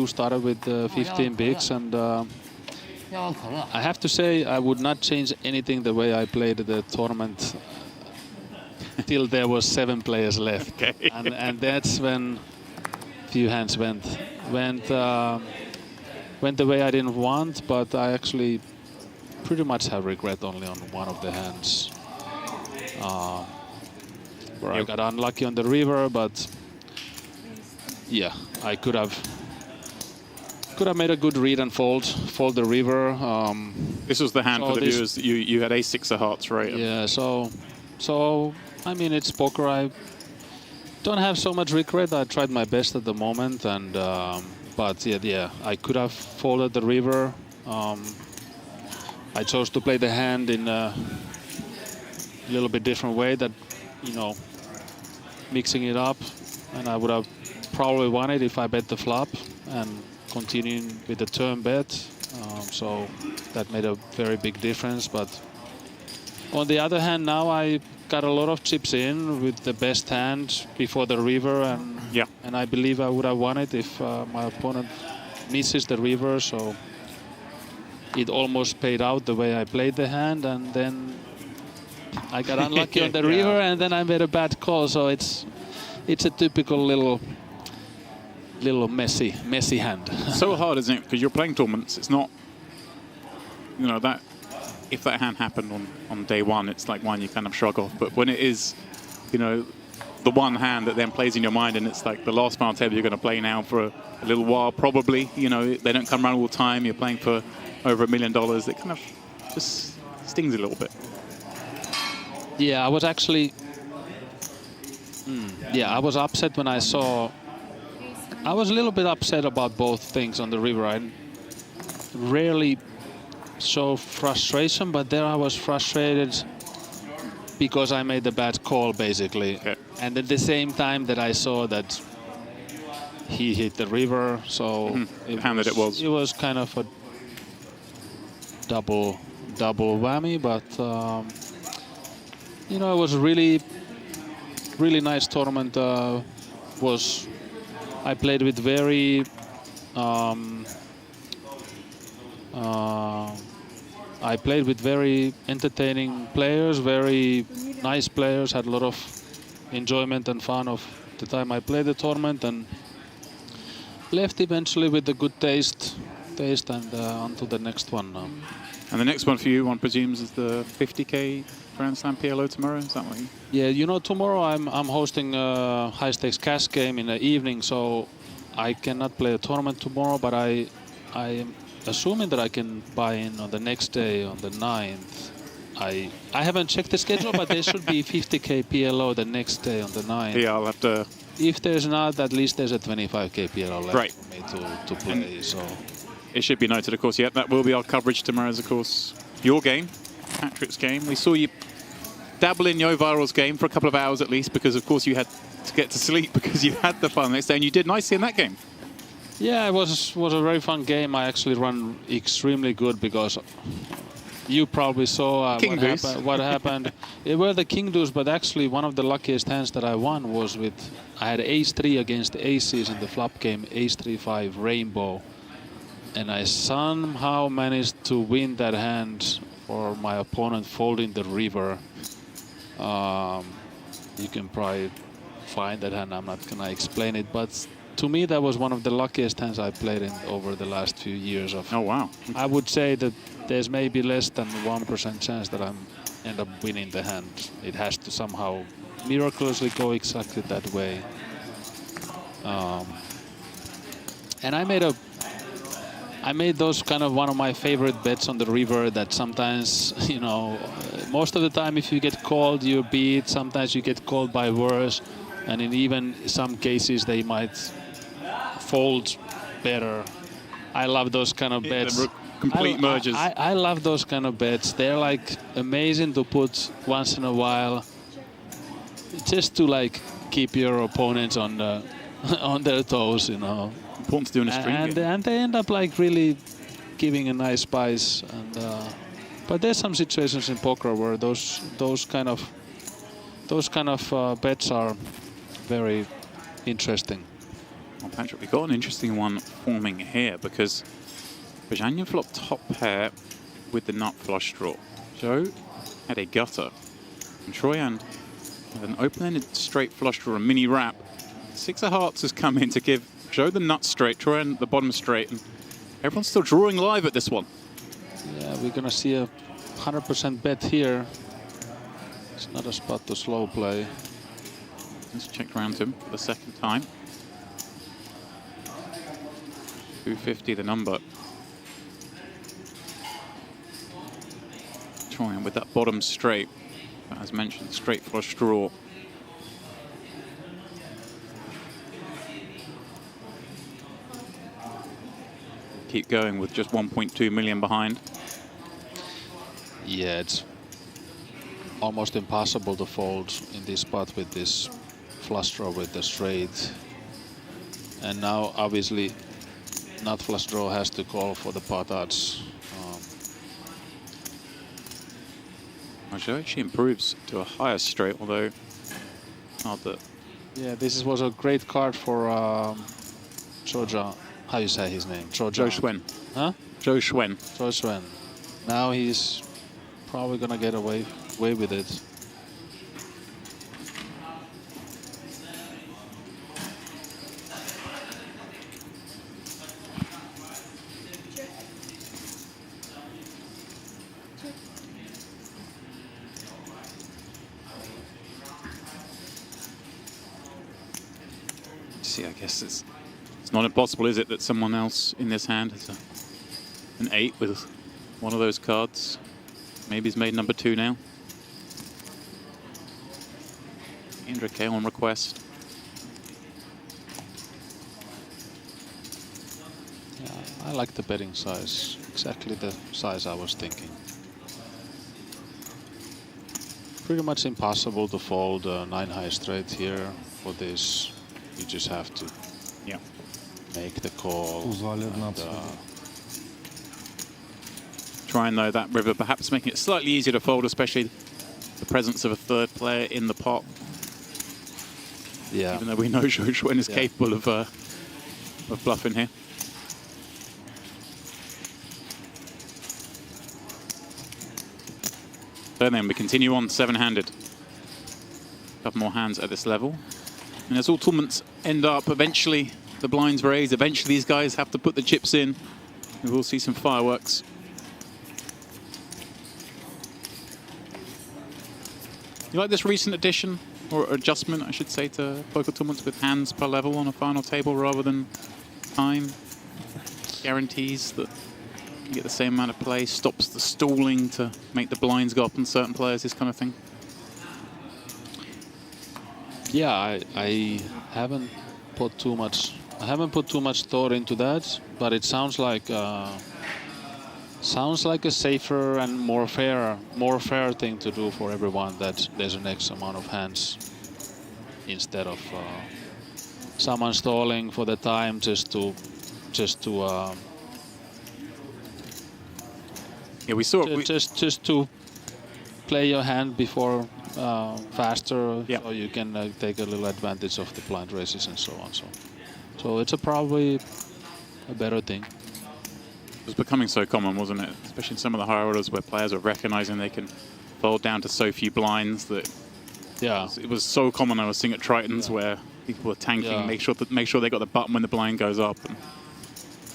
started with 15 bigs, and I have to say I would not change anything the way I played the tournament till there was 7 players left. Okay. And that's when few hands went the way I didn't want, but I actually pretty much have regret only on one of the hands where I got unlucky on the river, but yeah, I could have made a good read and fold the river. This was the hand so for the viewers. You had ace-6 of hearts, right? Yeah, so I mean, it's poker. I don't have so much regret. I tried my best at the moment, and but yeah, I could have folded the river. I chose to play the hand in a little bit different way, that, you know, mixing it up, and I would have probably won it if I bet the flop and continuing with the turn bet. So that made a very big difference. But on the other hand, now I got a lot of chips in with the best hand before the river, and I believe I would have won it if my opponent misses the river. So it almost paid out the way I played the hand, and then I got unlucky on the river, and then I made a bad call. So it's a typical little messy hand. So hard, isn't it? Because you're playing tournaments. It's not, you know, that if that hand happened on day 1, it's like one you kind of shrug off. But when it is, you know, the one hand that then plays in your mind, and it's like the last final table you're going to play now for a little while, probably. You know, they don't come around all the time. You're playing for over $1 million. It kind of just stings a little bit. Yeah, I was actually. I was upset when I saw. I was a little bit upset about both things on the river. I rarely show frustration, but there I was frustrated because I made the bad call, basically. Okay. And at the same time that I saw that he hit the river, so it was kind of a double whammy. But you know, it was a really nice tournament. I played with very entertaining players, very nice players, had a lot of enjoyment and fun of the time I played the tournament, and left eventually with a good taste and on to the next one now. And the next one for you, one presumes, is the 50K Grand Slam PLO tomorrow. Is that what you? Yeah, you know, tomorrow I'm hosting a high-stakes cash game in the evening, so I cannot play a tournament tomorrow, but I am assuming that I can buy in on the next day, on the 9th. I haven't checked the schedule, but there should be 50K PLO the next day on the 9th. Yeah, I'll have to. If there's not, at least there's a 25K PLO left for me to play. So it should be noted, of course. Yeah, that will be our coverage tomorrow. Is, of course, your game, Patrik's game. We saw you dabble in Yo Viral's game for a couple of hours at least, because of course you had to get to sleep because you had the fun next day, and you did nicely in that game. Yeah, it was a very fun game. I actually ran extremely good because you probably saw what happened. It were the king deuce, but actually one of the luckiest hands that I won was with, I had ace-3 against aces in the flop game, ace-3-5 rainbow, and I somehow managed to win that hand for my opponent folding the river. You can probably find that hand. I'm not gonna explain it, but to me that was one of the luckiest hands I played in over the last few years. Oh wow! I would say that there's maybe less than 1% chance that I'm end up winning the hand. It has to somehow miraculously go exactly that way. And I made those kind of one of my favorite bets on the river, that sometimes, you know, most of the time if you get called, you beat. Sometimes you get called by worse. And in even some cases, they might fold better. I love those kind of bets. Complete mergers. I love those kind of bets. They're like amazing to put once in a while, just to like keep your opponents on the on their toes, you know. Important to do in a string game. And they end up like really giving a nice spice. And but there's some situations in poker where those kind of bets are very interesting. Well, Patrik, we've got an interesting one forming here because Bajanian flopped top pair with the nut flush draw. Joe had a gutter. And Troyan with an open-ended straight flush draw, a mini wrap. Six of hearts has come in to give Joe the nut straight, Troyan the bottom straight, and everyone's still drawing live at this one. Yeah, we're gonna see a 100% bet here. It's not a spot to slow play. Let's check around him for the second time. 250 the number. Troyan with that bottom straight. As mentioned, straight flush draw. Keep going with just 1.2 million behind. Yeah, it's almost impossible to fold in this spot with this flush draw with the straight. And now, obviously, nut flush draw has to call for the pot odds. Joe actually improves to a higher straight, although not that. Yeah, this was a great card for Joja. How you say his name? Joe Schwen. Huh? Joe Schwen. Joe Schwen. Now he's probably gonna get away with it. See, I guess it's not impossible, is it, that someone else in this hand has an 8 with one of those cards. Maybe he's made number 2 now. Indra K on request. Yeah, I like the betting size. Exactly the size I was thinking. Pretty much impossible to fold 9 high straight here for this. You just have to make the call. Trying though that river, perhaps making it slightly easier to fold, especially the presence of a third player in the pot. Yeah. Even though we know Joe Schwen is capable of bluffing here. So then we continue on 7-handed. A couple more hands at this level. And as all tournaments end up, eventually the blinds raise, eventually these guys have to put the chips in. We will see some fireworks. You like this recent addition, or adjustment, I should say, to poker tournaments with hands per level on a final table rather than time? Guarantees that you get the same amount of play, stops the stalling to make the blinds go up on certain players, this kind of thing. Yeah, I haven't put too much. I haven't put too much thought into that, but it sounds like a safer and more fair thing to do for everyone. That there's an X amount of hands instead of someone stalling for the time just to yeah, we saw just to play your hand before faster, so you can take a little advantage of the blind races and so on. So it's probably a better thing. It was becoming so common, wasn't it? Especially in some of the higher orders where players are recognizing they can fold down to so few blinds that it was so common. I was seeing at Tritons where people were tanking, make sure they got the button when the blind goes up. And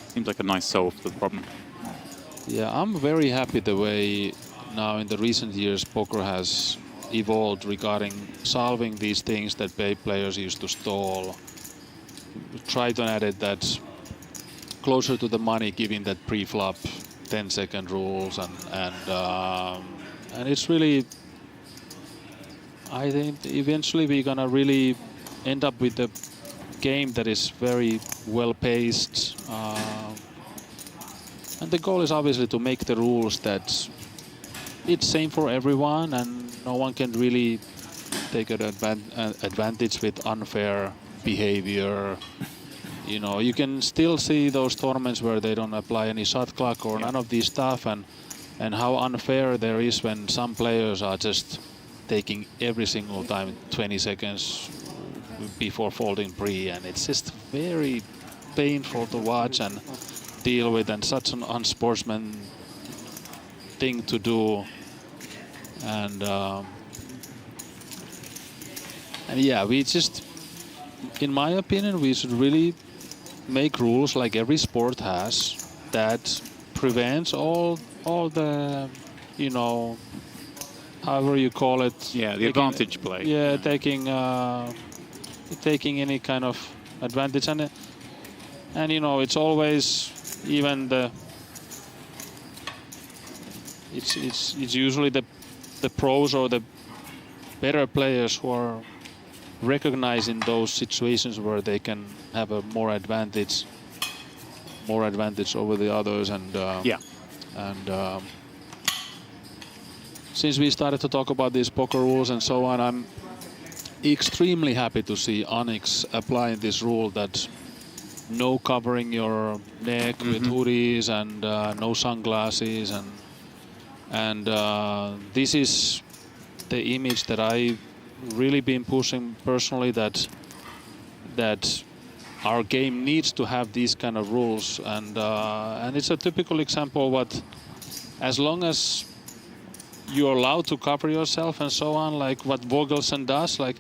seems like a nice solve to the problem. Yeah, I'm very happy the way now in the recent years poker has evolved regarding solving these things that players used to stall. Triton added that closer to the money, giving that pre-flop 10-second rules, and it's really, I think eventually we're gonna really end up with a game that is very well paced, and the goal is obviously to make the rules that it's same for everyone and no one can really take an advantage with unfair behavior. you know, you can still see those tournaments where they don't apply any shot clock or none of these stuff, and how unfair there is when some players are just taking every single time 20 seconds before folding pre, and it's just very painful to watch and deal with, and such an unsportsman thing to do. And yeah, we just, in my opinion, we should really make rules like every sport has that prevents all the, you know, however you call it. Yeah, the advantage play. Yeah, taking any kind of advantage, and you know, it's always even the. It's usually the pros or the better players who are recognizing those situations where they can have a more advantage over the others, and since we started to talk about these poker rules and so on, I'm extremely happy to see Onyx applying this rule that no covering your neck with hoodies and no sunglasses, and this is the image that I really been pushing personally, that our game needs to have these kind of rules, and it's a typical example what, as long as you're allowed to cover yourself and so on, like what Vogelson does, like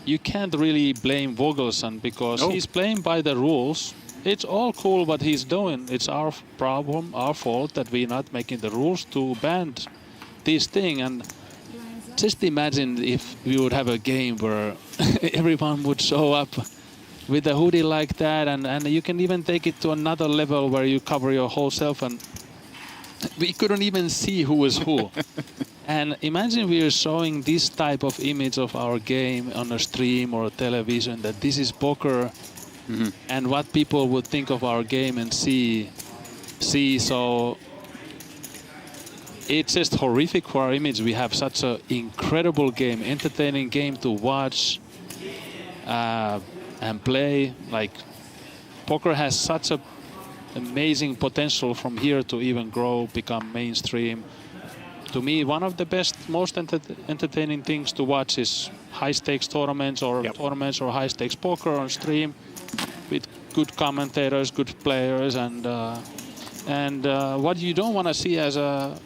you can't really blame Vogelson because he's playing by the rules. It's all cool what he's doing. It's our problem, our fault that we're not making the rules to ban this thing. And just imagine if we would have a game where everyone would show up with a hoodie like that, and you can even take it to another level where you cover your whole self, and we couldn't even see who is who. And imagine we are showing this type of image of our game on a stream or a television, that this is poker, and what people would think of our game and see. So it's just horrific for our image. We have such an incredible game, entertaining game to watch and play. Like, poker has such a amazing potential from here to even grow, become mainstream. To me, one of the best, most entertaining things to watch is high-stakes tournaments or tournaments or high-stakes poker on stream with good commentators, good players, and what you don't want to see as a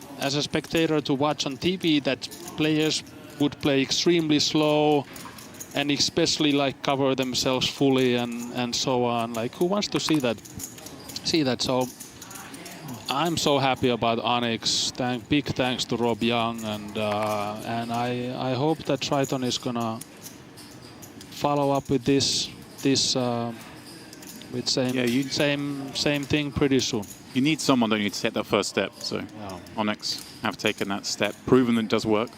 spectator to watch on TV, that players would play extremely slow and especially like cover themselves fully and so on. Like, who wants to see that? So I'm so happy about Onyx. Big thanks to Rob Young, and I hope that Triton is gonna follow up with this with same thing pretty soon. You need someone, don't you, to take that first step. So Onyx have taken that step, proven that it does work.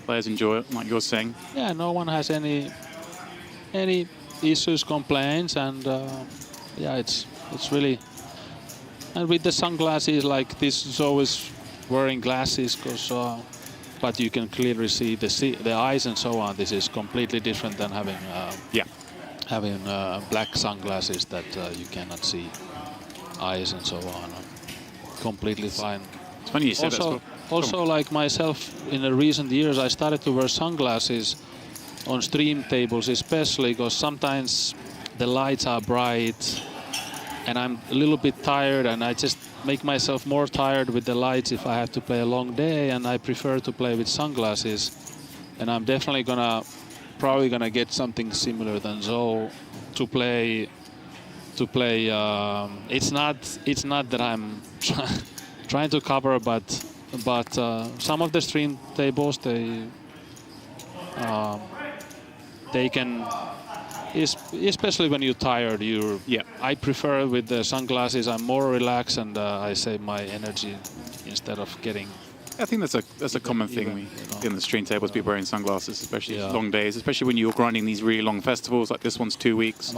Players enjoy it, like you're saying. Yeah, no one has any issues, complaints, and yeah, it's really. And with the sunglasses, like this is always wearing glasses, but you can clearly see the eyes and so on. This is completely different than having black sunglasses that you cannot see eyes and so on. Completely fine. It's funny you said that. Also, like myself, in the recent years, I started to wear sunglasses on stream tables, especially because sometimes the lights are bright and I'm a little bit tired, and I just make myself more tired with the lights if I have to play a long day, and I prefer to play with sunglasses. And I'm definitely probably gonna get something similar than Zoe to play. It's not that I'm trying to cover, but some of the stream tables, they can, especially when you're tired. I prefer with the sunglasses. I'm more relaxed, and I save my energy instead of getting. I think that's a common thing in the stream tables. People wearing sunglasses, especially long days, especially when you're grinding these really long festivals. Like this one's 2 weeks.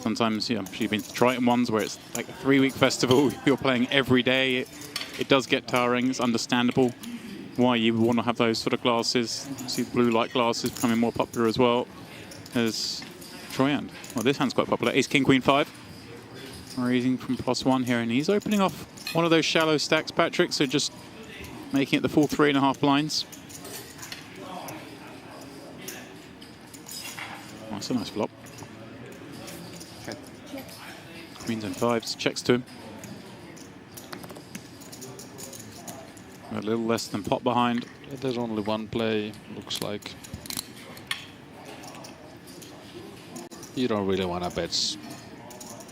Sometimes, I'm sure you've been to Triton ones where it's like a 3-week festival. You're playing every day. It does get tiring. It's understandable why you want to have those sort of glasses. You see blue light glasses becoming more popular as well as Troy hand. Well, this hand's quite popular. Ace King Queen 5. raising from +1 here, and he's opening off one of those shallow stacks, Patrik, so just making it the full 3.5 blinds. Oh, that's a nice flop. Queens and 5s, checks to him. A little less than pot behind. Yeah, there's only one play, looks like. You don't really want to bet.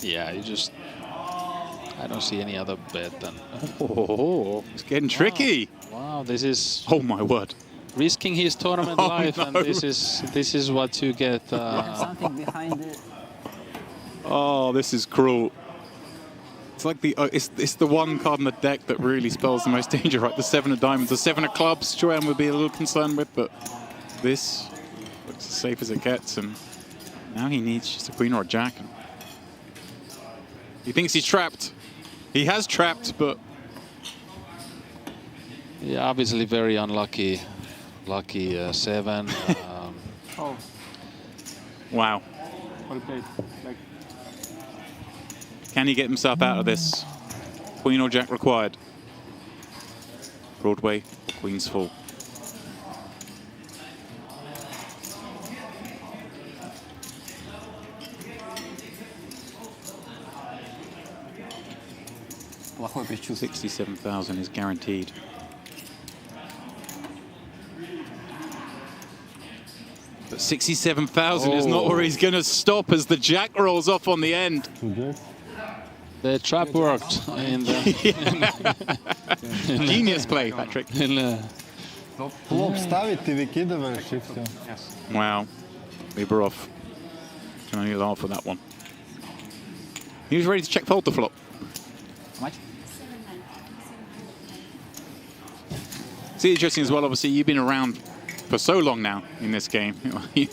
Yeah, you just... I don't see any other bet than... Oh, it's getting tricky. Wow, this is... Oh my word. Risking his tournament life, and this is what you get. Something behind it. Oh, this is cruel. It's like the it's the one card in the deck that really spells the most danger, right? The 7 of diamonds, the 7 of clubs. Joanne would be a little concerned with, but this looks as safe as it gets. And now he needs just a queen or a jack. He thinks he's trapped. He has trapped, but yeah, obviously very unlucky. Lucky 7. Oh. Wow. Well played. Like, can he get himself out of this? Queen or jack required. Broadway, queen's full. Плохое предчувствие. 67,000 is guaranteed. But 67,000 is not where he's going to stop as the jack rolls off on the end. The trap worked. In the Genius play, Patrik. Flop staviti, выкидываешь и все. Wow. Liberoff can only laugh at that one. He was ready to check fold the flop. Much? It's interesting as well, obviously, you've been around for so long now in this game. You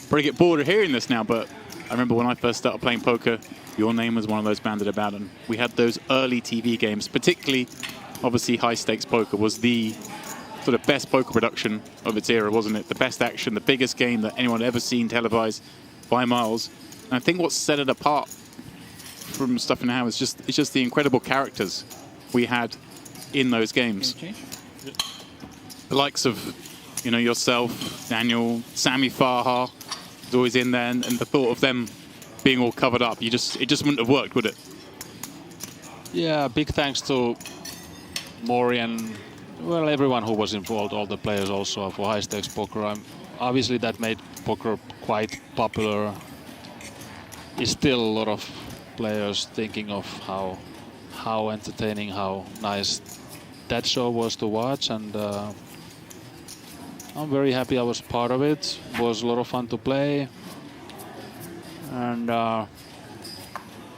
probably get bored of hearing this now, but I remember when I first started playing poker, your name was one of those banded about, and we had those early TV games, particularly, obviously, high stakes poker was the sort of best poker production of its era, wasn't it? The best action, the biggest game that anyone had ever seen televised by miles. And I think what set it apart from stuff now is just the incredible characters we had in those games. The likes of, you know, yourself, Daniel, Sammy Farha was always in there, and the thought of them being all covered up, it just wouldn't have worked, would it? Yeah, big thanks to Maury and, well, everyone who was involved, all the players also for high stakes poker. Obviously that made poker quite popular. It's still a lot of players thinking of how entertaining, how nice that show was to watch, and I'm very happy I was part of it. It was a lot of fun to play, and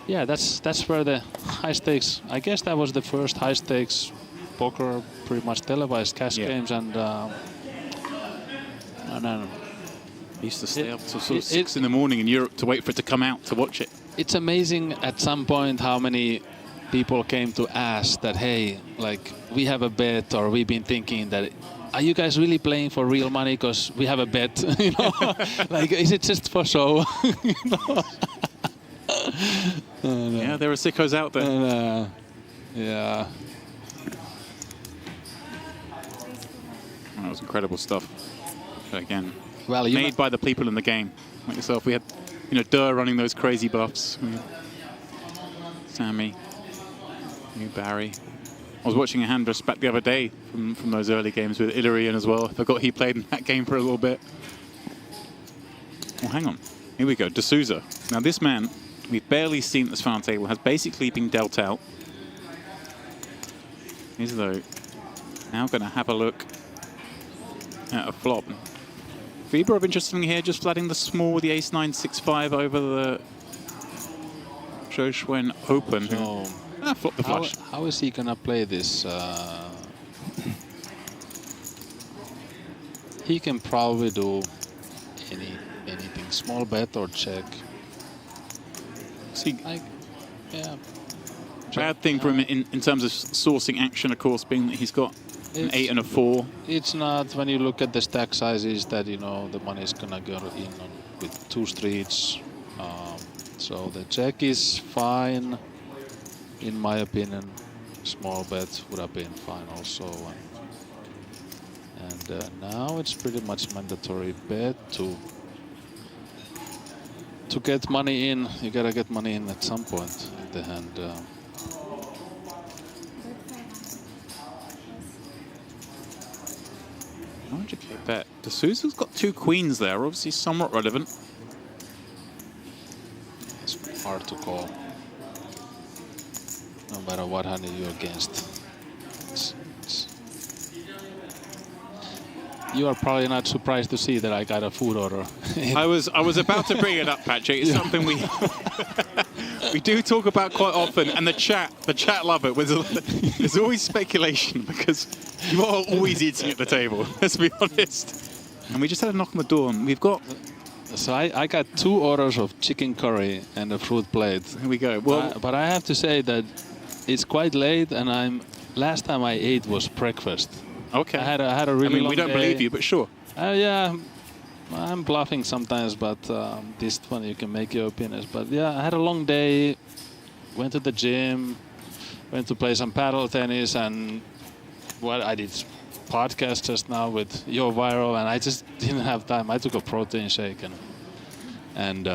yeah, that's where the high stakes. I guess that was the first high stakes poker, pretty much televised cash games, and then I used to stay up till sort of 6 in the morning in Europe to wait for it to come out to watch it. It's amazing at some point how many people came to ask that, hey, like, we have a bet, or we've been thinking that, are you guys really playing for real money because we have a bet? You know, like, is it just for show? You know? Yeah, there are sickos out there. Yeah. That was incredible stuff. But again, well, made by the people in the game, like yourself. We had, you know, Durr running those crazy buffs. Sammy, you Barry. I was watching a hand just back the other day from those early games with Illyrian as well. I forgot he played in that game for a little bit. Oh, hang on. Here we go. D'Souza. Now this man, we've barely seen at this final table, has basically been dealt out. He's though now going to have a look at a flop. Fibro, interestingly here, just flatting the small with the ace-9, 6-5 over the Zhou Open. So, flop the flush. How is he gonna play this? He can probably do anything, small bet or check. See, yeah. Bad thing for him in terms of sourcing action, of course, being that he's got an 8 and a 4. It's not, when you look at the stack sizes, that, you know, the money is gonna go in with 2 streets. So the check is fine. in my opinion, small bet would have been fine also. And now it's pretty much mandatory bet to get money in. You gotta get money in at some point in the hand. $100k bet. D'Souza's got 2 queens there, obviously somewhat relevant. It's hard to call, no matter what hand you're against. You are probably not surprised to see that I got a food order. I was about to bring it up, Patrik. It's something we we do talk about quite often, and the chat love it. There's always speculation because you are always eating at the table. Let's be honest. And we just had a knock on the door, and we've got. So I got 2 orders of chicken curry and a fruit plate. Here we go. Well, but I have to say that it's quite late, and last time I ate was breakfast. Okay. I had a really long we don't day. believe you, but sure. Yeah, I'm bluffing sometimes, but this one you can make your opinions. But yeah, I had a long day. Went to the gym, went to play some paddle tennis, and I did podcast just now with Yo Viral, and I just didn't have time. I took a protein shake, and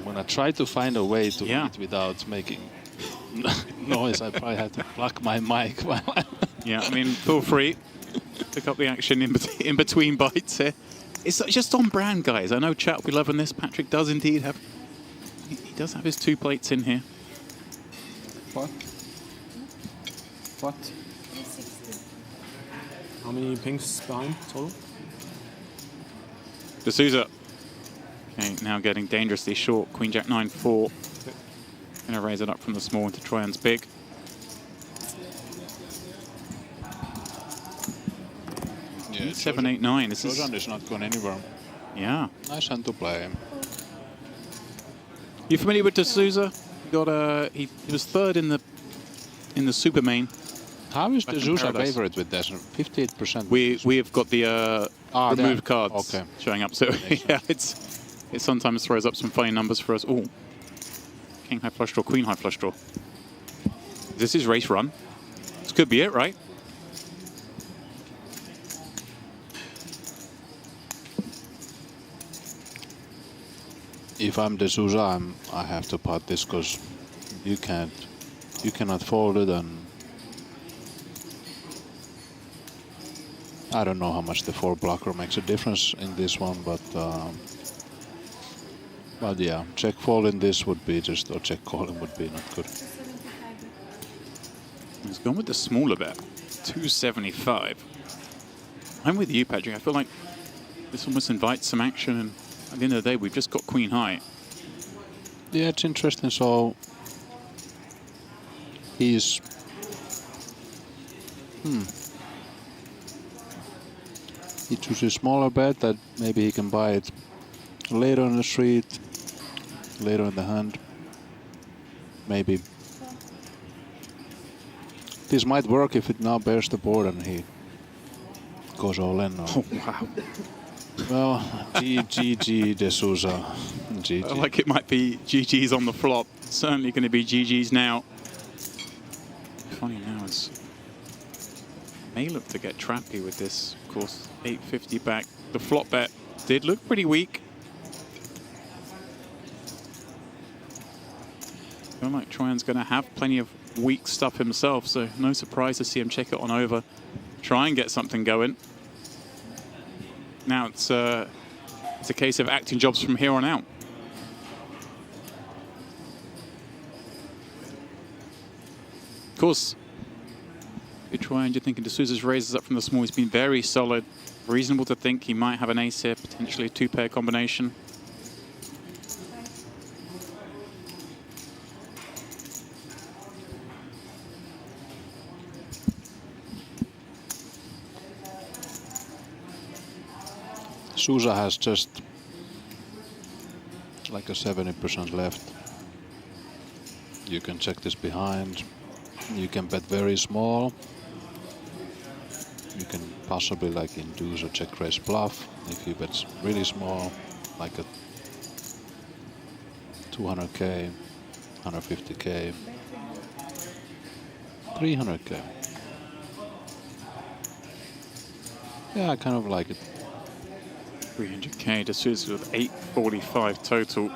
when I tried to find a way to eat without making noise, I probably had to plug my mic. Yeah, I mean, feel free. Pick up the action in between bites here. It's just on brand, guys. I know chat will be loving this. Patrik does indeed have... He does have his 2 plates in here. What? How many pinks behind total? D'Souza. Okay, now getting dangerously short. Queen Jack 9-4. Going to raise it up from the small into Trojan's big. Yeah, 7-8-9. This is not going anywhere. Yeah. Nice hand to play. You familiar with D'Souza? He was 3rd in the Super Main. How is D'Souza favorite with that? 58%. We've got the removed cards okay. showing up, so yeah, it sometimes throws up some funny numbers for us. Oh, King high flush draw, Queen high flush draw. This is race run. This could be it, right? If I'm D'Souza, I have to pot this because you cannot fold it, and I don't know how much the 4 blocker makes a difference in this one, but yeah, check folding this would be or check calling would be not good. He's gone with the smaller bet, 275. I'm with you, Patrik. I feel like this almost invites some action, and at the end of the day, we've just got Queen high. Yeah, it's interesting. So he's he chooses a smaller bet that maybe he can buy it later on the street, later in the hand. Maybe this might work if it now bears the board and he goes all in. Or Oh, wow. well, GG D'Souza. GG. I feel like it might be GG's on the flop. Certainly going to be GG's now. Funny now is may look to get trappy with this. Of course, 850 back. The flop bet did look pretty weak. I feel like Trojan's going to have plenty of weak stuff himself, so no surprise to see him check it on over, try and get something going. Now it's a case of acting jobs from here on out. Of course, good try, and you're thinking D'Souza's raises up from the small. He's been very solid. Reasonable to think he might have an ace here, potentially a 2-pair combination. Souza has just like a 70% left. You can check this behind. You can bet very small. You can possibly like induce a check raise bluff if you bet really small, like a 200k. 150k, 300k. Yeah, I kind of like it. 300k, D'Souza with 845 total.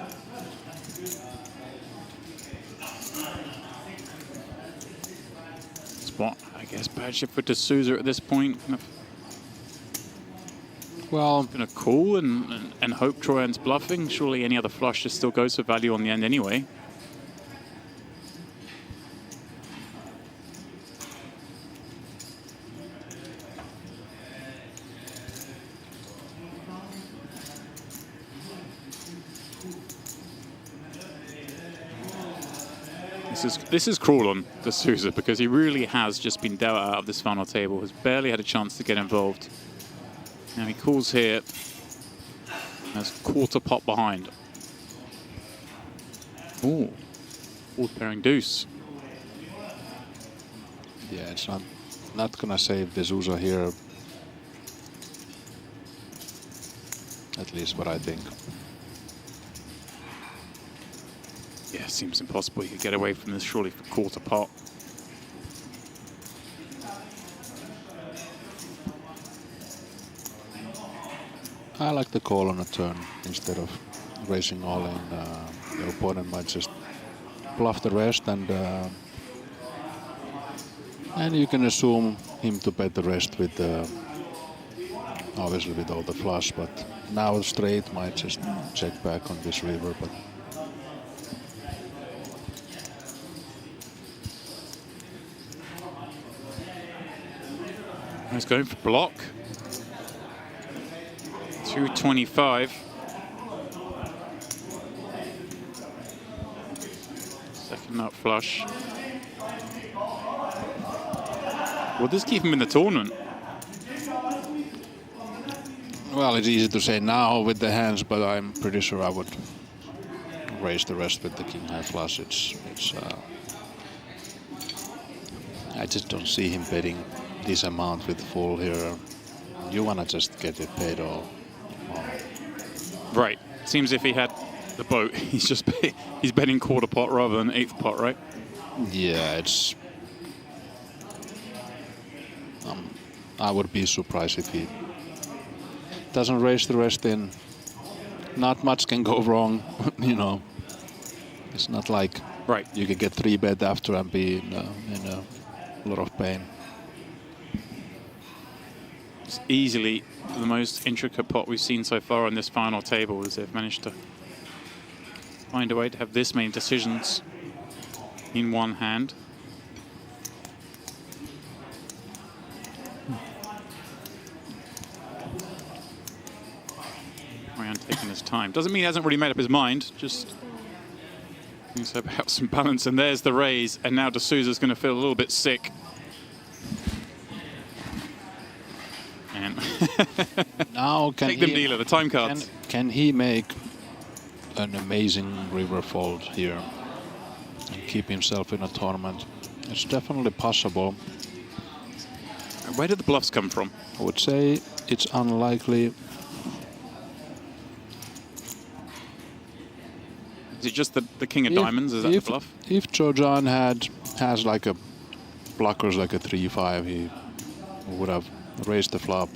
Spot, I guess, bad ship for D'Souza at this point. Kind of well, going to call and hope Troyan's bluffing. Surely any other flush just still goes for value on the end anyway. This is cruel on D'Souza because he really has just been dealt out of this final table, has barely had a chance to get involved. Now he calls here, has quarter pot behind. Ooh, board pairing deuce. Yeah, it's not gonna save D'Souza here. At least what I think. Yeah, seems impossible you could get away from this surely for quarter pot. I like the call on a turn instead of raising all in. Your opponent might just bluff the rest, and you can assume him to bet the rest with obviously with all the flush, but now straight might just check back on this river. But he's going for block. 225. Second nut flush. Will this keep him in the tournament? well, it's easy to say now with the hands, but I'm pretty sure I would raise the rest with the king high flush. I just don't see him betting this amount with full here. You wanna just get it paid all. Right. Seems if he had the boat, he's betting quarter pot rather than eighth pot, right? Yeah, it's. I would be surprised if he doesn't raise the rest in. Not much can go wrong, you know. It's not like you can get 3-bet after and be in a lot of pain. It's easily the most intricate pot we've seen so far on this final table, as they've managed to find a way to have this many decisions in one hand. Ryan taking his time. Doesn't mean he hasn't really made up his mind, just thinks about some balance. And there's the raise, and now D'Souza's going to feel a little bit sick. And now can take them, dealer, the time cards. Can he make an amazing river fold here and keep himself in a tournament? It's definitely possible. Where did the bluffs come from? I would say it's unlikely. Is it just the king of diamonds? Is that the bluff? If Jojan has like a blockers like a 3-5, he would have raised the flop.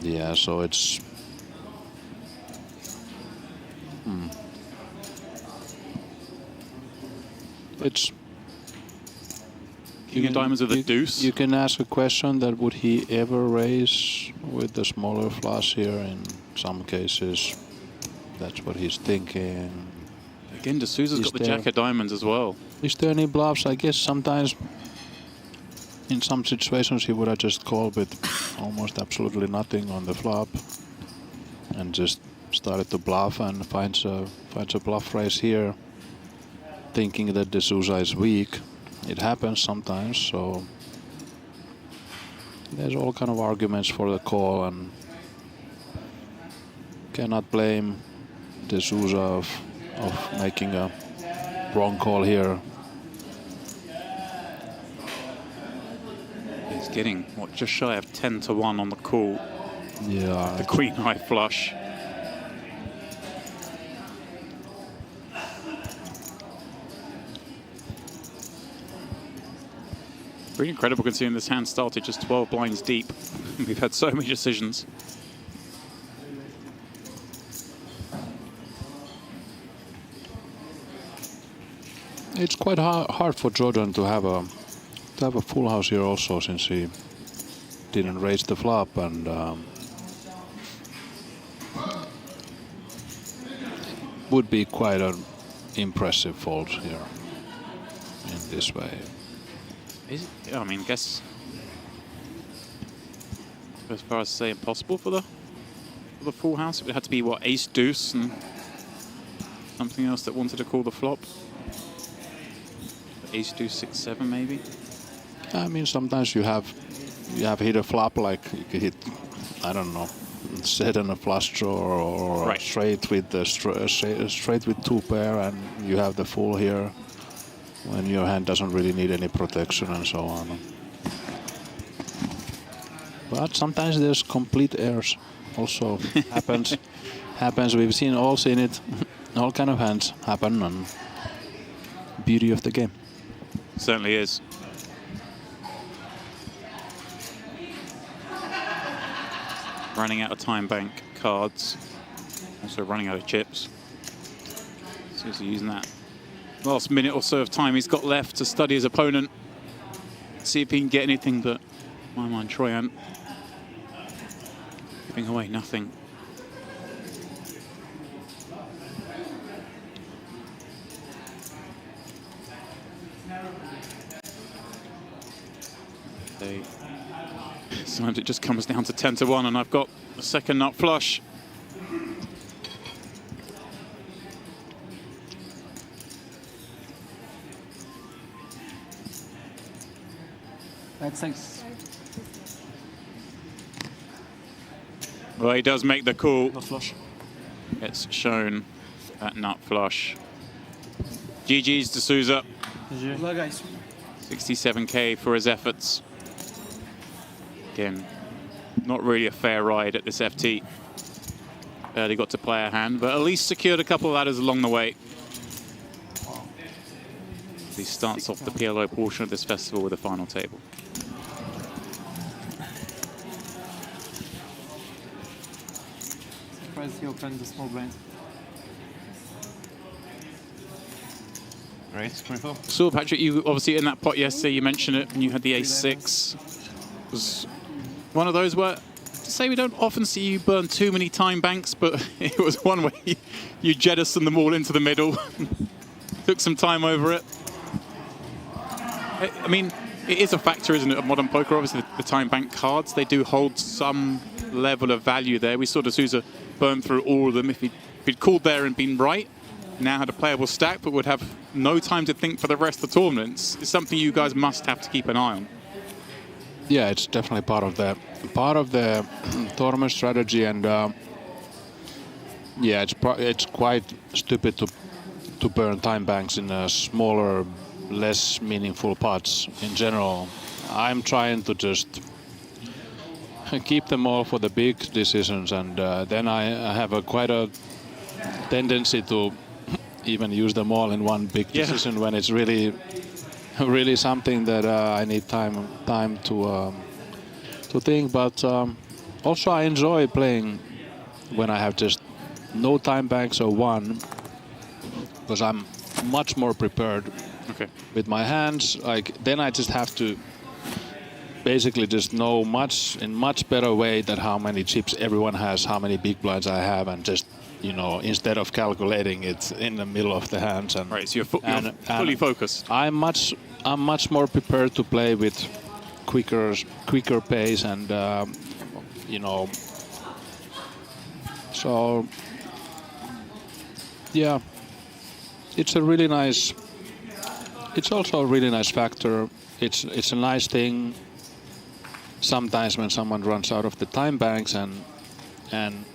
Yeah, so it's. It's. King of diamonds with a deuce. You can ask a question that would he ever raise with the smaller flush here? In some cases, that's what he's thinking. Again, D'Souza's got the jack of diamonds as well. Is there any bluffs? I guess sometimes in some situations he would have just called with almost absolutely nothing on the flop and just started to bluff and finds a bluff raise here, thinking that D'Souza is weak. It happens sometimes, so there's all kind of arguments for the call, and cannot blame D'Souza of making a wrong call here. He's getting, what, just shy of 10-1 on the call. Yeah. The queen high flush. Pretty incredible considering this hand started just 12 blinds deep. We've had so many decisions. It's quite hard for Jordan to have a full house here also, since he didn't raise the flop, and would be quite an impressive fold here in this way. Is it? I mean, I guess as far as say impossible for the full house, it would have to be what, ace deuce and something else that wanted to call the flop. Ace deuce 6-7 maybe. I mean, sometimes you have hit a flop, like you could hit, I don't know, set and a flush draw, or right. straight with the straight with 2 pair, and you have the full here when your hand doesn't really need any protection and so on. But sometimes there's complete errors also. happens. We've all seen it. All kind of hands happen, and beauty of the game. Certainly is. Running out of time bank cards. Also running out of chips. So he's using that last minute or so of time he's got left to study his opponent. See if he can get anything, but my mind, Troyan giving away nothing. Sometimes it just comes down to 10-1, and I've got a second nut flush. That's 6. Well, he does make the call. Not flush. It's shown that nut flush. GG's to Souza. Good luck, guys. 67K for his efforts. Again, not really a fair ride at this FT. Barely got to play a hand, but at least secured a couple of ladders along the way. He starts off the PLO portion of this festival with a final table. Surprised he opened the small blind. Great, Scriffle. So, Patrik, you obviously in that pot yesterday, you mentioned it, and you had the ace-6. Was one of those where, to say we don't often see you burn too many time banks, but it was one where you jettisoned them all into the middle. Took some time over it. I mean, it is a factor, isn't it, of modern poker? Obviously, the time bank cards, they do hold some level of value there. We saw D'Souza burn through all of them. If he'd called there and been right, now had a playable stack, but would have no time to think for the rest of the tournaments. It's something you guys must have to keep an eye on. Yeah, it's definitely part of the tournament strategy, and yeah, it's quite stupid to burn time banks in smaller, less meaningful pots in general. I'm trying to just keep them all for the big decisions, and then I have quite a tendency to even use them all in one big decision when it's really something that I need time to think. But also I enjoy playing when I have just no time banks or one, because I'm much more prepared with my hands. Like, then I just have to basically just know in much better way that how many chips everyone has, how many big blinds I have, and just, you know, instead of calculating it in the middle of the hands. And right, so you're fully focused. I'm much more prepared to play with quicker pace, and you know. So yeah, it's a really nice. It's also a really nice factor. It's a nice thing sometimes when someone runs out of the time banks, and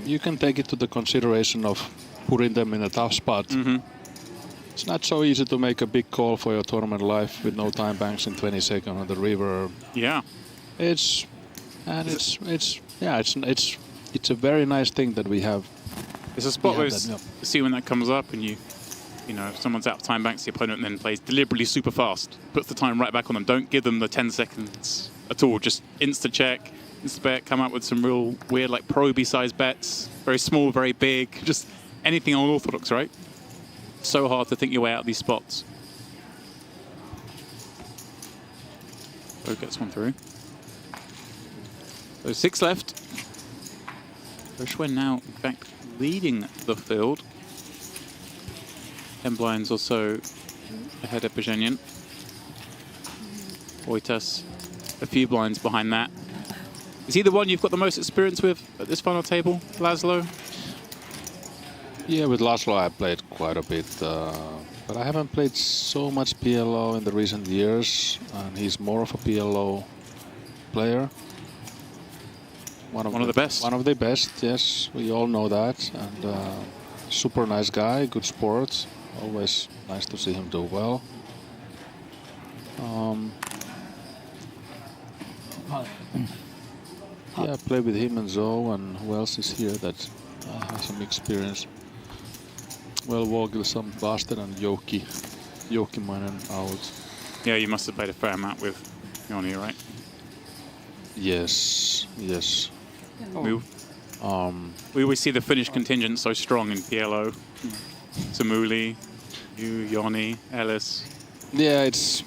you can take it to the consideration of putting them in a tough spot. It's not so easy to make a big call for your tournament life with no time banks in 20 seconds on the river. Yeah, it's a very nice thing that we have. It's a spot where you see when that comes up, and you You know, if someone's out of time banks the opponent and then plays deliberately super fast, puts the time right back on them. Don't give them the 10 seconds at all. Just insta-check, insta-bet, come up with some real weird, like proby-sized bets. Very small, very big, just anything unorthodox, right? So hard to think your way out of these spots. Bo gets one through. So 6 left. Schwen now, in fact, leading the field. 10 blinds or so ahead of Bajenian. Wojtas a few blinds behind that. Is he the one you've got the most experience with at this final table, Laszlo? Yeah, with Laszlo I played quite a bit, but I haven't played so much PLO in the recent years, and he's more of a PLO player. One of the best. One of the best, yes, we all know that. And super nice guy, good sport. Always nice to see him do well. Yeah, I play with him and Zoe, and who else is here that has some experience? Well, Vogel, some Bastard, and Jokkimainen out. Yeah, you must have played a fair amount with Joni, right? Yes, yes. We always see the Finnish contingent so strong in PLO. Samuli, you, Joni, Ellis. Yeah, it's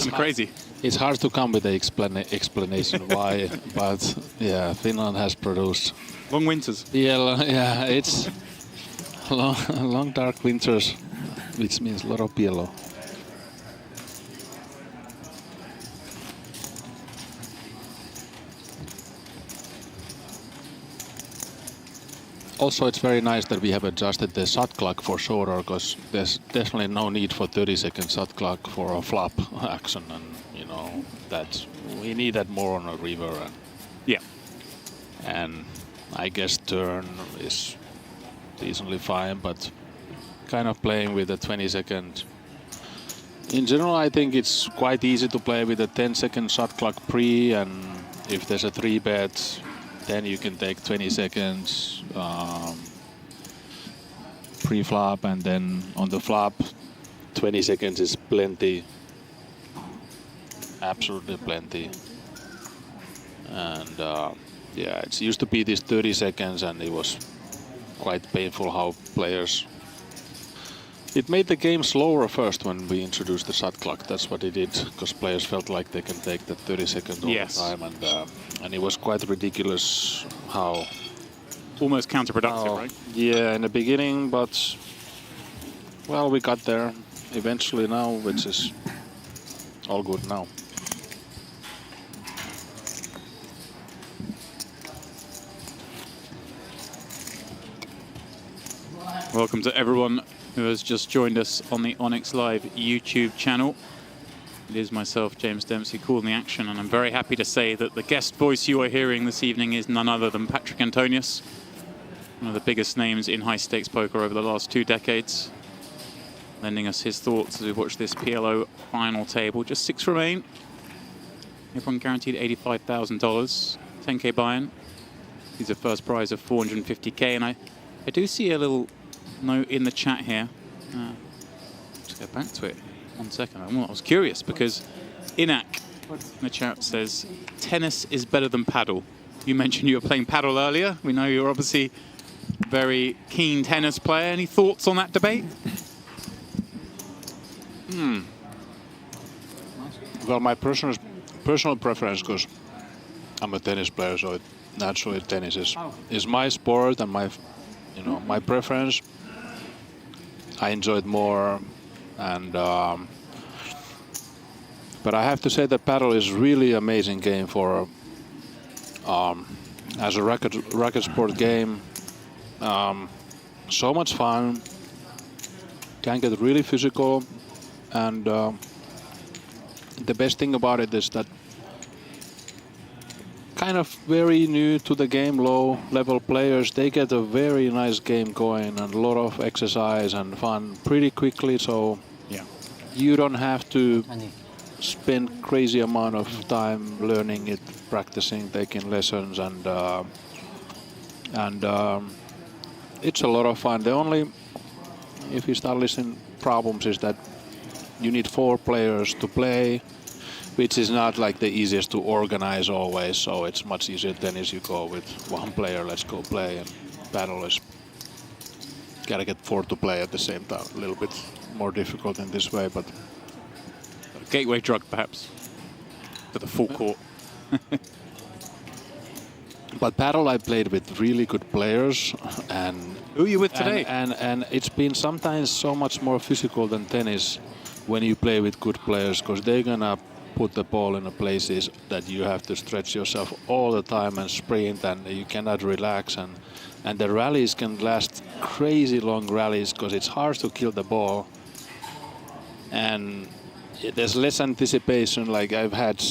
crazy. It's hard to come with the explanation why, but yeah, Finland has produced long winters. Yeah, it's long dark winters, which means a lot of PLO. Also, it's very nice that we have adjusted the shot clock for shorter, because there's definitely no need for 30-second shot clock for a flop action, and you know that we need that more on a river. And yeah, and I guess turn is decently fine, but kind of playing with a 20-second. In general, I think it's quite easy to play with a 10-second shot clock pre, and if there's a 3-bet. Then you can take 20 seconds pre-flop, and then on the flop, 20 seconds is plenty, absolutely plenty. And yeah, it used to be this 30 seconds, and it was quite painful how players. It made the game slower first when we introduced the shot clock. That's what it did, because players felt like they can take that 30 seconds all the time, and it was quite ridiculous how. Almost counterproductive, right? Yeah, in the beginning, but well, we got there eventually now, which is all good now. Welcome to everyone who has just joined us on the Onyx Live YouTube channel. It is myself, James Dempsey, calling the action, and I'm very happy to say that the guest voice you are hearing this evening is none other than Patrik Antonius, one of the biggest names in high-stakes poker over the last 2 decades, lending us his thoughts as we watch this PLO final table. Just 6 remain. Everyone guaranteed $85,000, 10K buy-in. He's a first prize of 450K, and I do see a little note in the chat here. Let's go back to it. 1 second. I was curious because Inak in the chat says tennis is better than paddle. You mentioned you were playing paddle earlier. We know you're obviously a very keen tennis player. Any thoughts on that debate? Well, my personal preference, because I'm a tennis player, so naturally tennis is my sport and my preference. I enjoy it more, and but I have to say that paddle is really amazing game for as a racket sport game. So much fun, can get really physical, and the best thing about it is that kind of very new to the game, low-level players, they get a very nice game going and a lot of exercise and fun pretty quickly. So yeah, you don't have to spend crazy amount of time learning it, practicing, taking lessons, and it's a lot of fun. The only if you start listening problems, is that you need 4 players to play, which is not like the easiest to organize always. So it's much easier tennis. You go with 1 player, let's go play, and paddle is gotta get 4 to play at the same time. A little bit more difficult in this way, but Gateway drug, perhaps, for the full court. But paddle I played with really good players, and who are you with today? And it's been sometimes so much more physical than tennis when you play with good players, because they're gonna put the ball in the places that you have to stretch yourself all the time and sprint, and you cannot relax, and the rallies can last crazy long rallies because it's hard to kill the ball, and there's less anticipation. Like I've had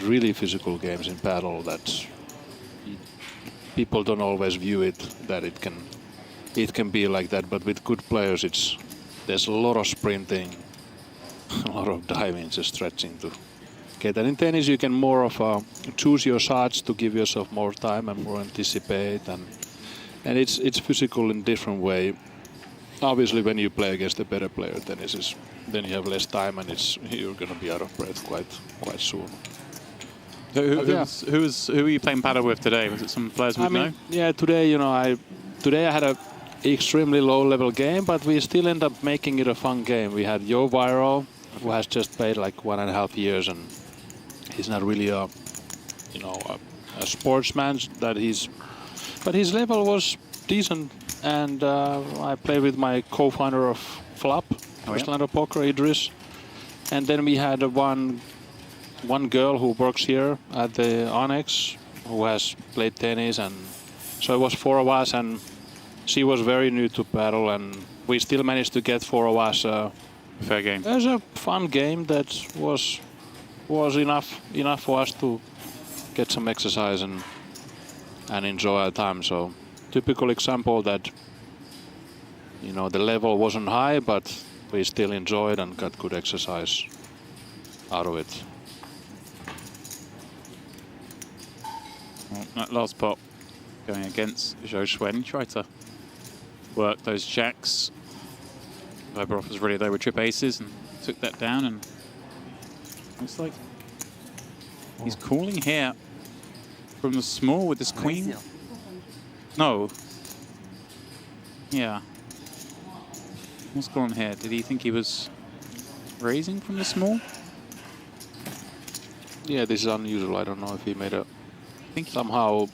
really physical games in paddle that people don't always view it, that it can be like that. But with good players, there's a lot of sprinting, a lot of diving, just stretching to get that. In tennis, you can more of choose your shots to give yourself more time and more anticipate, and it's physical in different way. Obviously, when you play against a better player, then you have less time, and you're going to be out of breath quite soon. Who are you playing paddle with today? Was it some players we know? Yeah, today, I had a extremely low-level game, but we still end up making it a fun game. We had Joe Viral, who has just played like 1.5 years, and he's not really a sportsman. But his level was decent, and I played with my co-founder of Flop, Iceland Poker, Idris, and then we had one girl who works here at the Onyx, who has played tennis, and so it was 4 of us, and she was very new to paddle, and we still managed to get 4 of us. Fair game. It was a fun game that was enough for us to get some exercise and enjoy our time. So typical example that the level wasn't high, but we still enjoyed and got good exercise out of it. Well, that last pot going against Zhou Xuan. Try to work those jacks. Liberoff was really there with trip aces and took that down, and looks like he's calling here from the small with this queen. No. Yeah. What's going on here? Did he think he was raising from the small? Yeah, this is unusual. I don't know if he made a somehow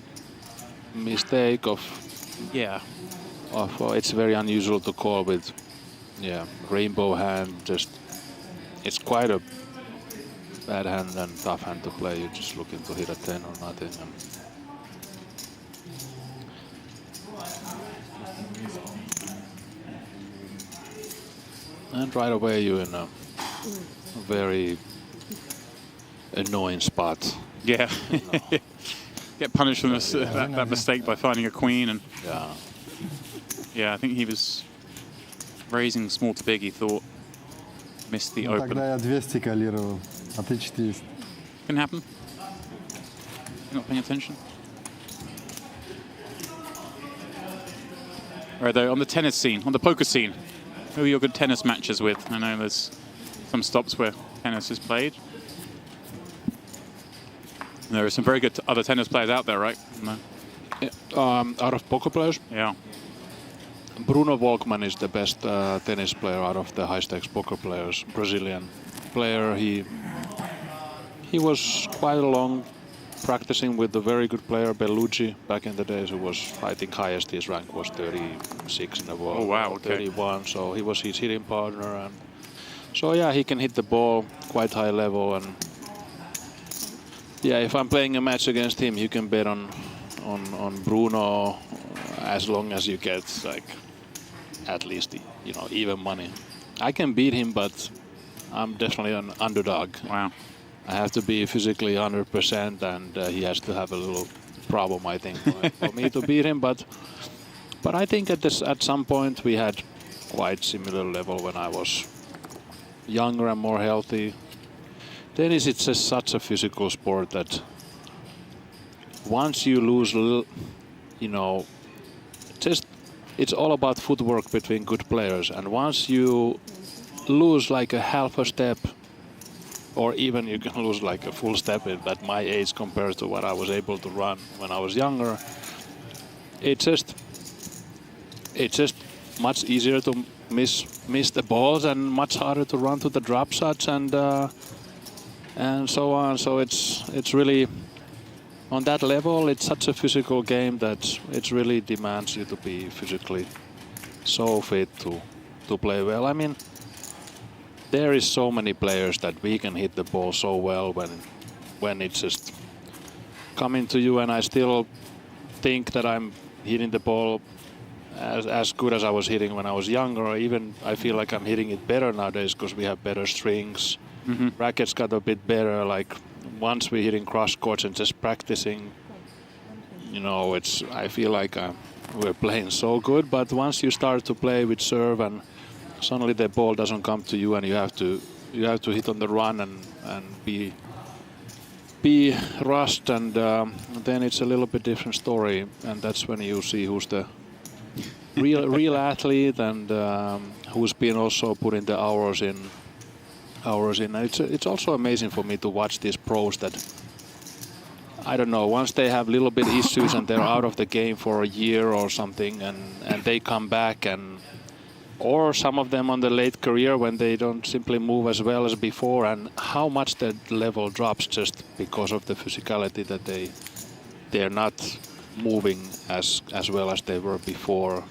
mistake of. Yeah. It's very unusual to call with. Yeah, rainbow hand. It's quite a bad hand and tough hand to play. You're just looking to hit a 10 or nothing. And right away you're in a very annoying spot. Yeah. Get punished from that mistake by finding a queen, and yeah, I think he was raising small to big. He thought missed the open. Тогда я 200 калировал, а ты 400. Can happen. You're not paying attention. All right, though, on the tennis scene, on the poker scene, who are your good tennis matches with? I know there's some stops where tennis is played. There are some very good other tennis players out there, right? No. Out of poker players? Yeah. Bruno Volkmann is the best tennis player out of the high-stakes poker players. Brazilian player. He was quite long practicing with a very good player, Bellucci, back in the days. Who was, I think, highest his rank was 36 in the world. Oh, wow, okay. 31, so he was his hitting partner. And so, yeah, he can hit the ball quite high level. And yeah, if I'm playing a match against him, you can bet on Bruno as long as you get like at least even money. I can beat him, but I'm definitely an underdog. Wow. I have to be physically 100%, and he has to have a little problem, I think, for me to beat him. But I think at some point we had quite similar level when I was younger and more healthy. Tennis, it's just such a physical sport that once you lose, just it's all about footwork between good players. And once you lose like a half a step, or even you can lose like a full step at my age compared to what I was able to run when I was younger, it's just much easier to miss the balls and much harder to run to the drop shots and so on. So it's really on that level. It's such a physical game that it really demands you to be physically so fit to play well. I mean, there is so many players that we can hit the ball so well when it's just coming to you, and I still think that I'm hitting the ball as good as I was hitting when I was younger, or even I feel like I'm hitting it better nowadays because we have better strings. Rackets got a bit better. Like once we're hitting cross courts and just practicing, you know, I feel like we're playing so good. But once you start to play with serve and suddenly the ball doesn't come to you and you have to hit on the run and be rushed, and then it's a little bit different story, and that's when you see who's the real athlete and who's been also putting the hours in. It's also amazing for me to watch these pros that, I don't know, once they have little bit issues and they're out of the game for a year or something, and they come back, or some of them on the late career when they don't simply move as well as before, and how much the level drops just because of the physicality that they're not moving as well as they were before.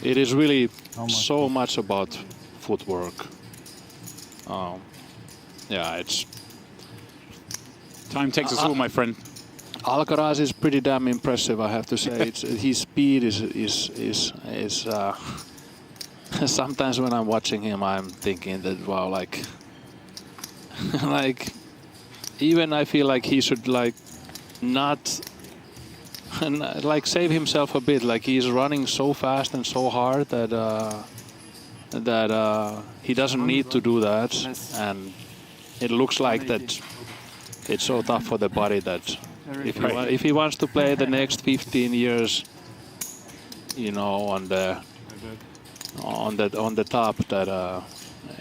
It is really so much about footwork. Yeah, it's time takes us all, my friend. Alcaraz is pretty damn impressive, I have to say. His speed is sometimes when I'm watching him, I'm thinking that, wow, like even I feel like he should not save himself a bit. Like he's running so fast and so hard that he doesn't need to do that, and it looks like that it's so tough for the body that if he wants to play the next 15 years, you know, on the top, that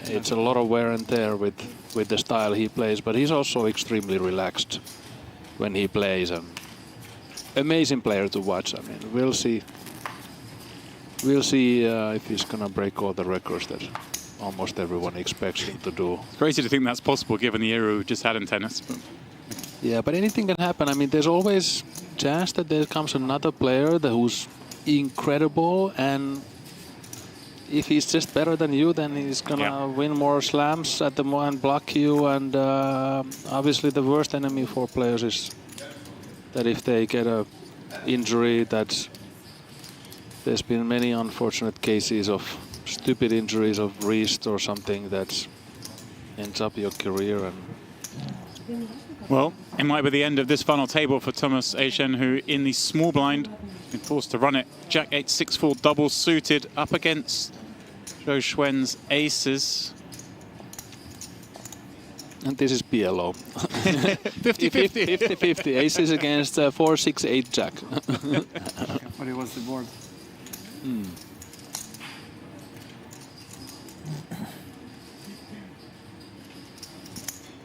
it's a lot of wear and tear with the style he plays. But he's also extremely relaxed when he plays, and amazing player to watch. I mean, we'll see if he's gonna break all the records that almost everyone expects him to do. It's crazy to think that's possible given the era we just had in tennis. But yeah, but anything can happen. I mean, there's always chance that there comes another player who's incredible, and if he's just better than you, then he's gonna win more slams at the moment, block you, and obviously the worst enemy for players is that if they get a injury, that there's been many unfortunate cases of stupid injuries of wrist or something that ends up your career. And well, it might be the end of this final table for Thomas Echen, who in the small blind been forced to run it. Jack 8, 6-4 double suited up against Joe Schwen's aces. And this is PLO. 50-50. 50-50. Aces against 4, 6, 8 Jack. But it was the board.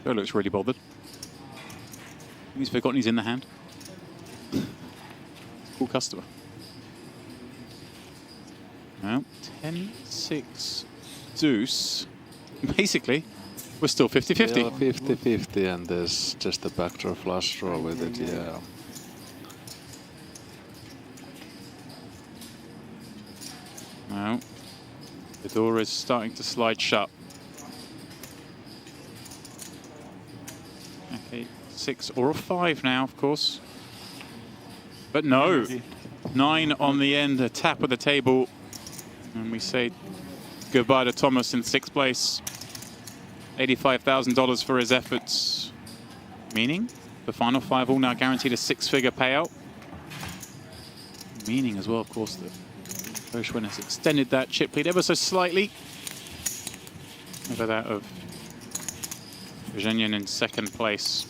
Joe looks really bothered. He's forgotten he's in the hand. Cool customer. Now, 10-6 deuce. Basically, we're still 50-50. 50-50, and there's just a backdoor flush draw with it, yeah. Now, the door is starting to slide shut. Okay, 6 or a 5 now, of course. But no, 9 on the end, a tap of the table. And we say goodbye to Thomas in 6th place. $85,000 for his efforts. Meaning the final 5 all now guaranteed a 6-figure payout. Meaning as well, of course, that Joe Schwen has extended that chip lead ever so slightly over that of Zhenyan in 2nd place.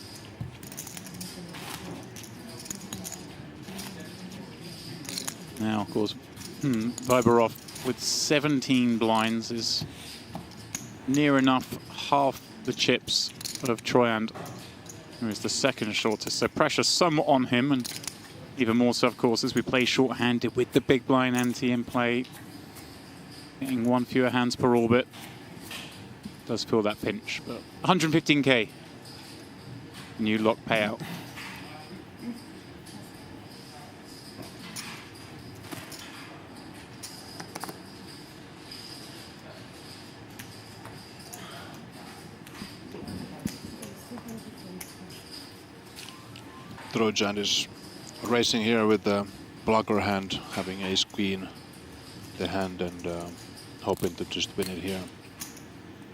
Now, of course, Viberov with 17 blinds is near enough half the chips of Troyand, who is the second shortest. So pressure somewhat on him, and even more so, of course, as we play short-handed with the big blind ante in play, getting one fewer hands per orbit. Does feel that pinch, but 115k new lock payout. Trojan is racing here with the blocker hand, having ace queen the hand and hoping to just win it here.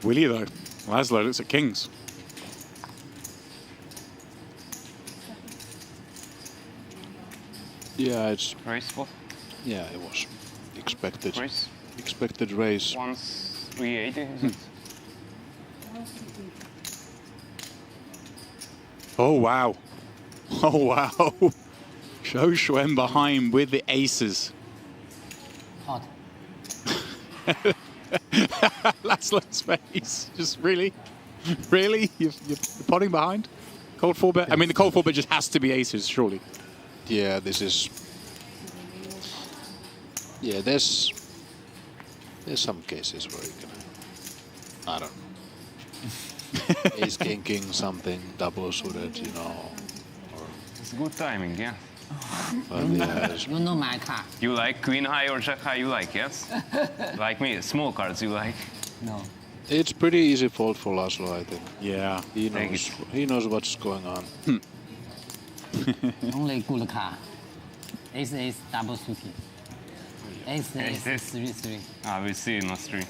Will he though? Laszlo looks at kings. Yeah, it's race spot. Yeah, it was expected. Race. Expected race. Once 380, is it? Oh wow. Oh wow. Zhou Xuan behind with the aces. Hot. Laszlo's face. Just really? Really? You're potting behind? Cold 4-bet? I mean, the cold 4-bet just has to be aces, surely. Yeah, this is... Yeah, there's some cases where you can... I don't know. Ace, king, king, something, double suited, you know. Or It's good timing, yeah. But yeah, You know my card. You like queen high or jack high, you like, yes? Like me, small cards you like. No. it's pretty easy fold for Laszlo, I think. Yeah. He knows what's going on. Only good card. Ace is double suited. Ace is 3-3. Ah, we see, not 3.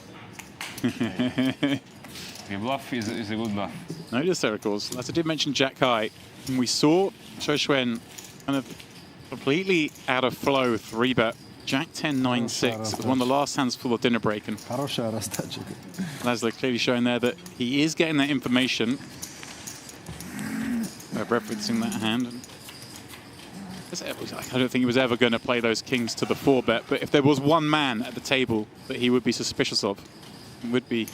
The bluff is a good bluff. Notice there, of course, as I did mention Jack High, and we saw Zhou Xuan kind of completely out of flow 3-bet. Jack 10, 9, 6. It was one of the last hands full of dinner break. And Laszlo clearly showing there that he is getting that information. Referencing that hand. And I don't think he was ever going to play those kings to the 4-bet, but if there was one man at the table that he would be suspicious of, it would be,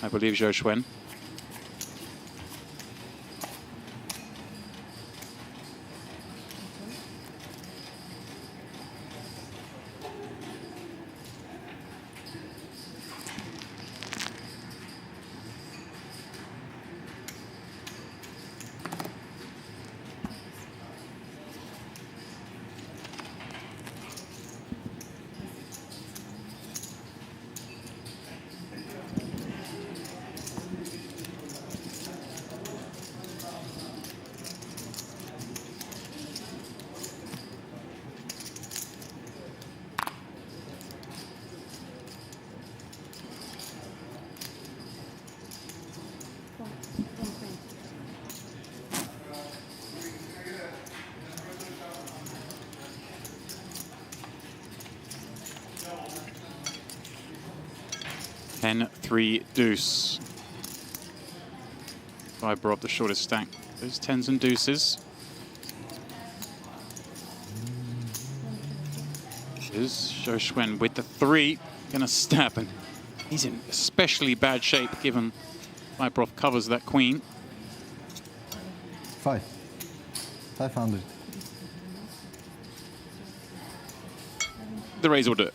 I believe, Zhou Xuan. Ten, 3, deuce. Viberov the shortest stack. Those tens and deuces. Is Zhou Xuan with the 3. Gonna snap, and he's in especially bad shape given Viberov covers that queen. 500. The raise will do it.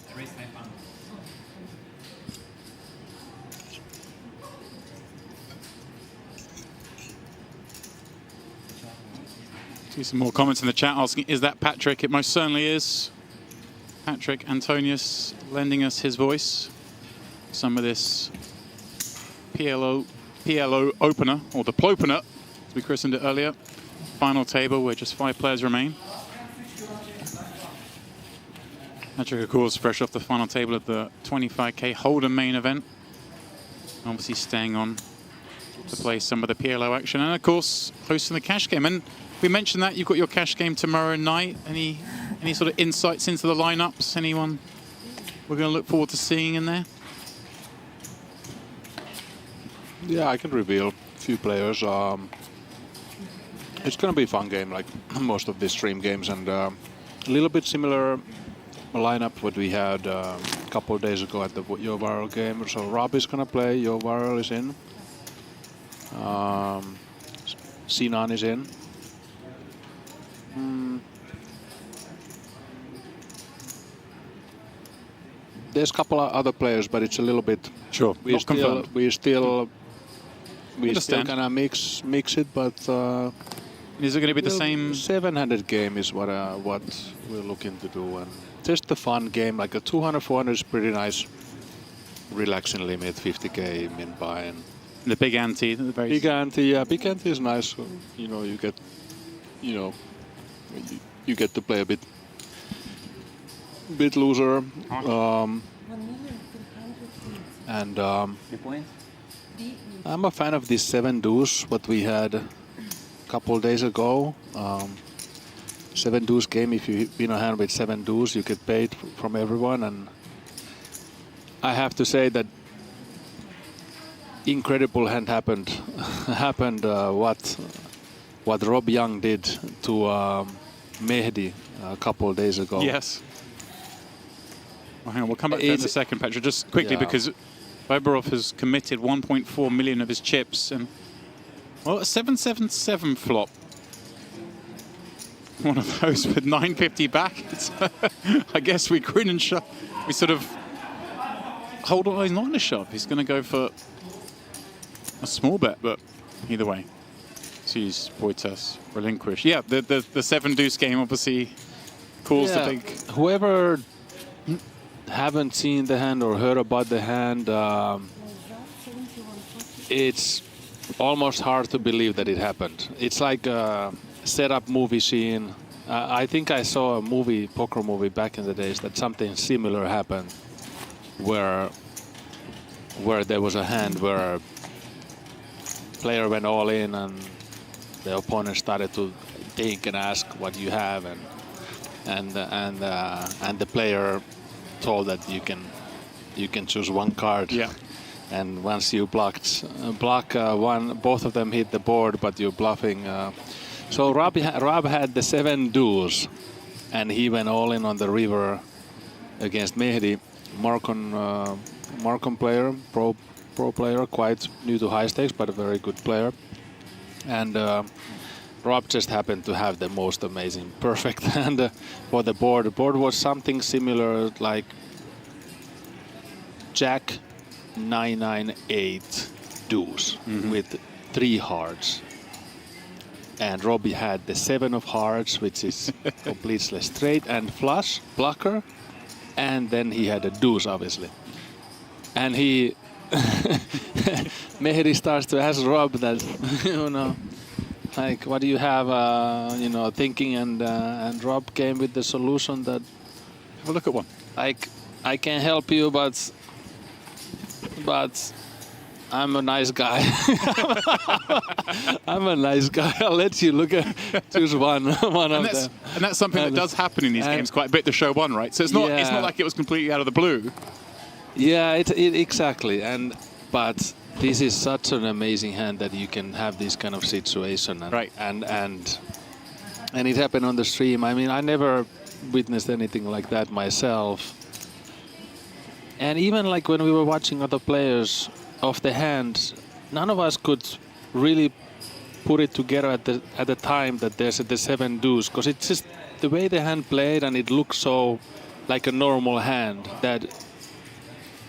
See some more comments in the chat asking, is that Patrik? It most certainly is. Patrik Antonius lending us his voice. Some of this PLO Opener, or the Plopener, as we christened it earlier. Final table where just 5 players remain. Patrik, of course, fresh off the final table of the 25k Holden main event. Obviously staying on to play some of the PLO action. And, of course, hosting the cash game. And we mentioned that you've got your cash game tomorrow night. Any sort of insights into the lineups? Anyone we're going to look forward to seeing in there? Yeah, I can reveal a few players. It's going to be a fun game, like most of these stream games, and a little bit similar lineup what we had a couple of days ago at the Your Viral game. So Rob is gonna play. Your Viral is in. Sinan is in. There's a couple of other players, but it's a little bit. Sure. We still Understand. kind of mix it, but. Is it going to be the same? 700 game is what we're looking to do, and just a fun game. Like a 200-400 is pretty nice, relaxing limit, 50k min buy, and the big ante, the very big ante. Yeah, big ante is nice. You know, you get to play a bit looser, and I'm a fan of these 7 deuce what we had couple of days ago. 7 deuce game, if you win a hand with 7 deuce, you get paid from everyone, and I have to say that incredible hand happened. What Rob Young did to Mehdi a couple of days ago. Yes. Well, hang on, we'll come back to that in a second, Patrik. Just quickly, because Viborov has committed 1.4 million of his chips, and well, a 777 flop. One of those with 950 back. I guess we grin and shove. We sort of hold on. He's not in a shove. He's going to go for a small bet, but either way, sees Wojtas relinquish. Yeah, the 7 deuce game obviously caused a big. Whoever haven't seen the hand or heard about the hand, it's almost hard to believe that it happened. It's like a setup movie scene. I think I saw a poker movie back in the days that something similar happened, where there was a hand where player went all in and the opponent started to think and ask what you have, and the player told that you can choose one card. Yeah. And once you block one, both of them hit the board, but you're bluffing. So Rob had the 7 deuce, and he went all in on the river against Mehdi. Marcon player, pro player, quite new to high stakes, but a very good player. And Rob just happened to have the most amazing, perfect hand for the board. The board was something similar, like Jack 998 deuce with 3 hearts, and Robbie had the 7 of hearts, which is completely straight and flush blocker, and then he had a deuce, obviously. And he Mehdi starts to ask Rob that, like, what do you have, thinking, and Rob came with the solution that, have a look at one. Like, I can help you, but I'm a nice guy. I'm a nice guy. I'll let you choose one of them. And that's something that does happen in these games quite a bit, the show one, right? So it's not like it was completely out of the blue. Yeah, exactly. But this is such an amazing hand that you can have this kind of situation. Right. And it happened on the stream. I mean, I never witnessed anything like that myself. And even like when we were watching other players of the hand, none of us could really put it together at the time that there's the 7 deuce, because it's just the way the hand played, and it looks so like a normal hand that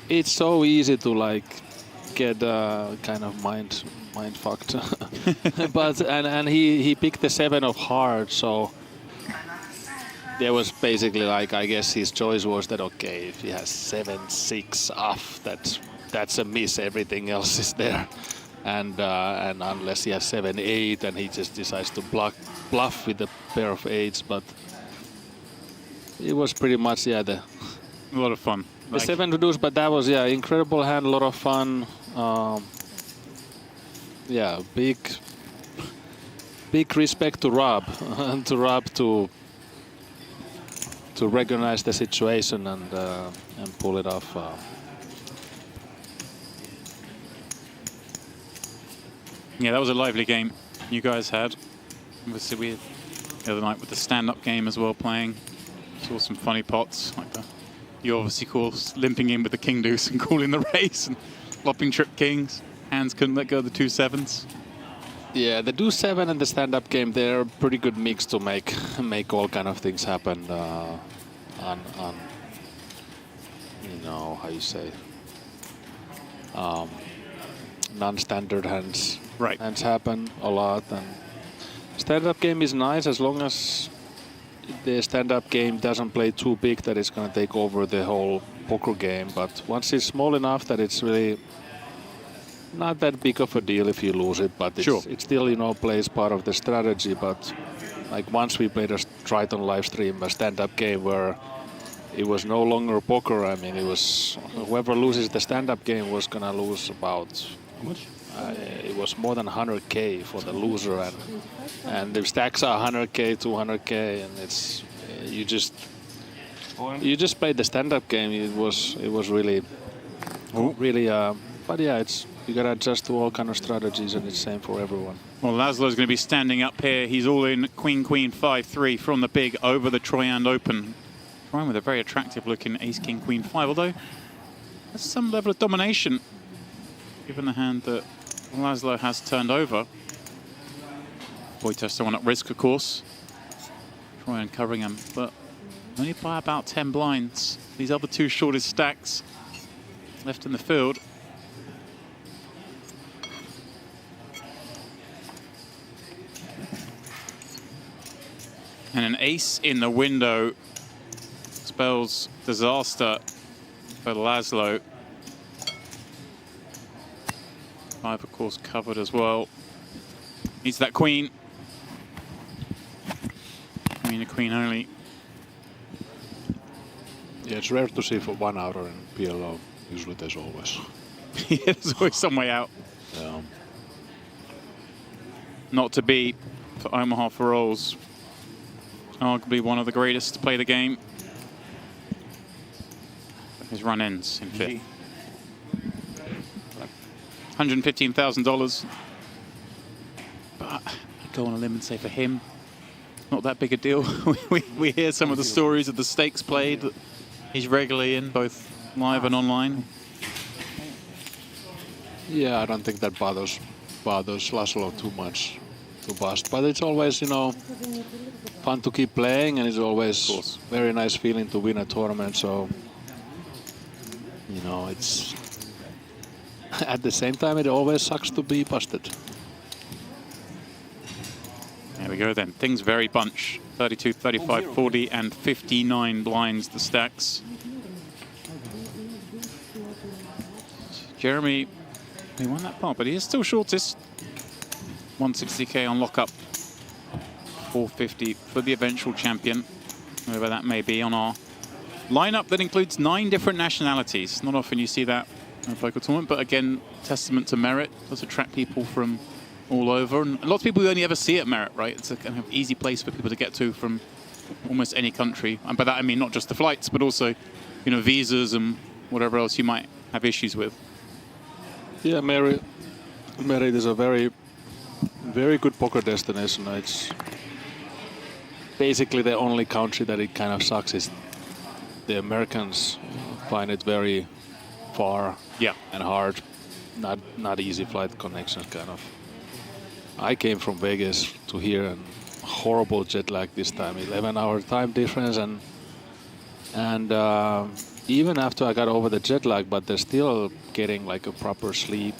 it's so easy to like get kind of mind fucked. But and he picked the 7 of hearts, so there was basically like, I guess his choice was that, okay, if he has 7-6 off, that's a miss. Everything else is there, and unless he has 7-8, and he just decides to bluff with a pair of 8s. But it was pretty much a lot of fun. The 7 to deuce, but that was incredible hand, a lot of fun. Big respect to Rob and to recognize the situation and pull it off. Yeah, that was a lively game you guys had. Obviously, we had the other night with the stand-up game as well playing. Saw some funny pots, like the you obviously call limping in with the king deuce and calling the race and flopping trip kings. Hands couldn't let go of the 2 7s. Yeah, the do 7 and the stand-up game, they're a pretty good mix to make all kind of things happen on you know, how you say, non-standard hands. Right. Hands happen a lot, and stand-up game is nice as long as the stand-up game doesn't play too big that it's going to take over the whole poker game. But once it's small enough that it's really not that big of a deal if you lose it, but it still, you know, plays part of the strategy. But like once we played a Triton live stream, a stand-up game where it was no longer poker. I mean, it was whoever loses the stand-up game was gonna lose about how much? It was more than 100K for the loser, and the stacks are 100K, 200K, and it's you just played the stand-up game. It was really. But yeah, you gotta adjust to all kind of strategies, and it's same for everyone. Well, Laszlo's going to be standing up here. He's all in Queen 5-3 from the big over the Troyan Open. Troyan with a very attractive looking Ace King Queen 5, although there's some level of domination given the hand that Laszlo has turned over. Boy tester one at risk, of course. Troyan covering him, but only by about 10 blinds. These other 2 shortest stacks left in the field. And an ace in the window spells disaster for Laszlo. 5, of course, covered as well. Needs that queen. Queen only. Yeah, it's rare to see for 1 outer in PLO. Usually there's always. Yeah, there's always some way out. Yeah. Not to be for Omaha for rolls. Arguably one of the greatest to play the game. His run ends in 5th. $115,000. But I'd go on a limb and say for him, not that big a deal. we hear some of the stories of the stakes played that he's regularly in, both live and online. Yeah, I don't think that bothers Laszlo too much to bust. But it's always, you know, fun to keep playing, and it's always very nice feeling to win a tournament. So, you know, it's at the same time it always sucks to be busted. There we go then. Things vary bunch. 32, 35, 40, and 59 blinds the stacks. Jeremy, he won that part, but he is still shortest. 160K on lockup. 450 for the eventual champion, whoever that may be, on our lineup that includes 9 different nationalities. Not often you see that in a poker tournament, but again, testament to Merit. Does attract people from all over, and lots of people you only ever see at Merit, right? It's a kind of easy place for people to get to from almost any country. And by that I mean not just the flights, but also, you know, visas and whatever else you might have issues with. Yeah, Merit is a very, very good poker destination. It's basically the only country that it kind of sucks is the Americans find it very far and hard. Not easy flight connections, kind of. I came from Vegas to here, and horrible jet lag this time. 11-hour time difference, and even after I got over the jet lag, but they're still getting like a proper sleep,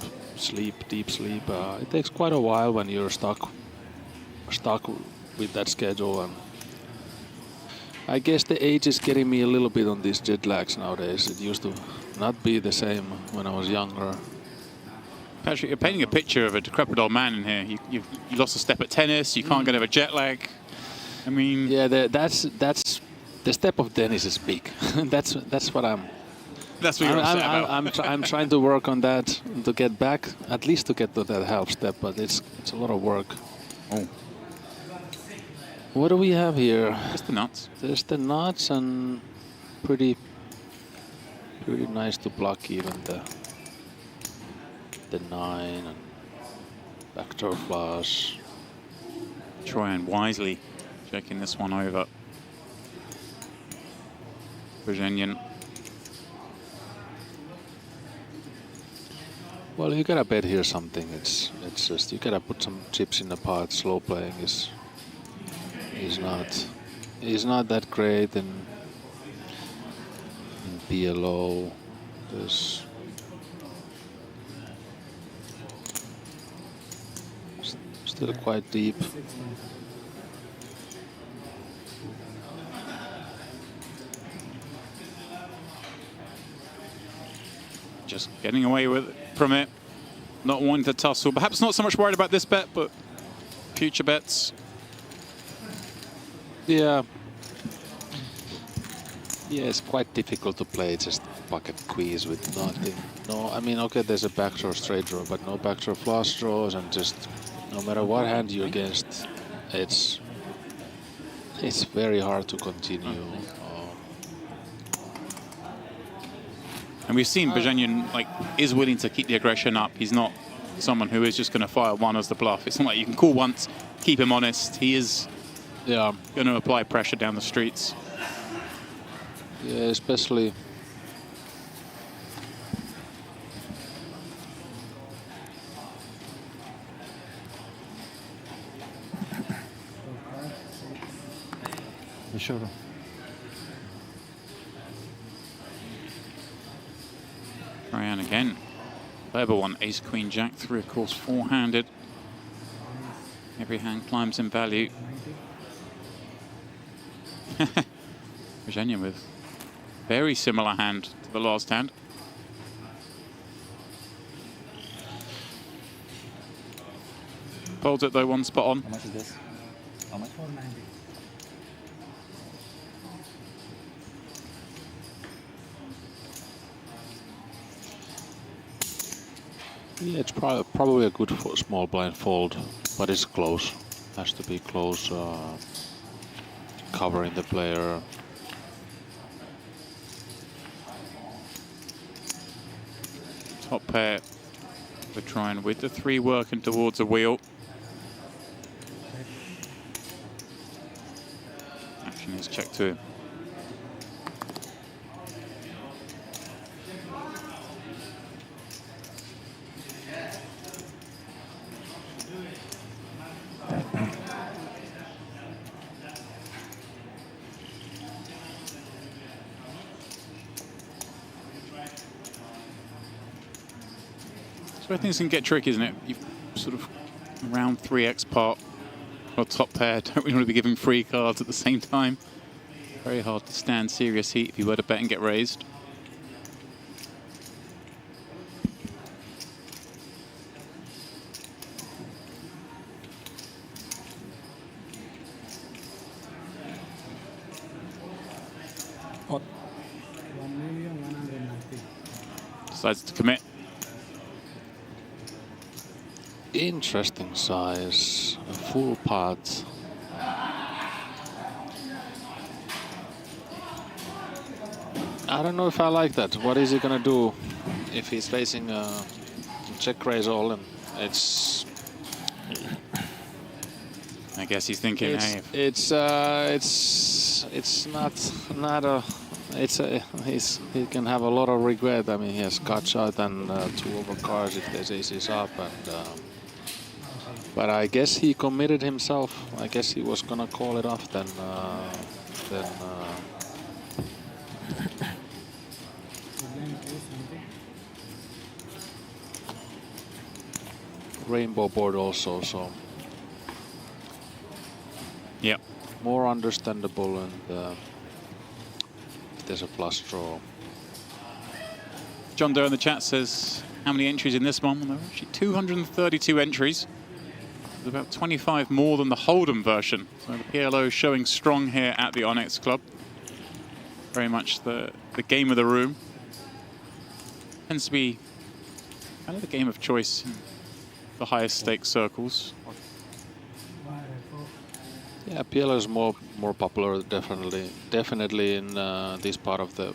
deep sleep. It takes quite a while when you're stuck with that schedule, and I guess the age is getting me a little bit on these jet lags nowadays. It used to not be the same when I was younger. Patrik, you're painting a picture of a decrepit old man in here. You lost a step at tennis. You can't get over jet lag. I mean, yeah, that's the step of tennis is big. that's what I'm. That's what you're upset about. I'm trying to work on that to get back, at least to get to that half step. But it's a lot of work. Oh. What do we have here? Just the nuts. There's the nuts, and pretty nice to block even the 9 and backdoor flush. Troyan wisely checking this one over. Virginian. Well, you gotta bet here something. It's just you gotta put some chips in the pot. Slow playing is not that great in PLO. There's still quite deep. Just getting away from it, not wanting to tussle. Perhaps not so much worried about this bet, but future bets. Yeah. Yeah, it's quite difficult to play just pocket quiz with nothing. No, I mean, okay, there's a backdoor straight draw, but no backdoor flush draws, and just no matter what hand you're against, it's very hard to continue. And we've seen Virginian is willing to keep the aggression up. He's not someone who is just going to fire one as the bluff. It's not like you can call once, keep him honest. He is going to apply pressure down the streets. Yeah, especially. Sure. Ryan again. Clever one. Ace, Queen, Jack, 3, of course, four-handed. Every hand climbs in value. Virginia with very similar hand to the last hand. Folds it though, one spot on. How much is this? How much? 490. Yeah, it's probably a good small blind fold, but it's close. Has to be close, covering the player. Top pair. We're trying with the 3 working towards a wheel. Action is check 2. So things can get tricky, isn't it? You've sort of around 3x pot or top pair. Don't really want to be giving free cards at the same time. Very hard to stand serious heat if you were to bet and get raised. What? 1,190,000. Decides to commit. Interesting size, a full pot. I don't know if I like that. What is he gonna do if he's facing a check raise all in? It's. I guess he's thinking, hey. It's not a. He can have a lot of regret. I mean, he has cut shot and 2 over cards if there's aces up, and but I guess he committed himself. I guess he was gonna call it off then. Rainbow board also, so yeah, more understandable, and if there's a flush draw. John Doe in the chat says, how many entries in this one? Well, there are actually 232 entries. There's about 25 more than the Hold'em version. So the PLO showing strong here at the Onyx Club. Very much the game of the room. Tends to be kind of the game of choice in the highest stakes circles. Yeah, PLO is more popular, definitely in this part of the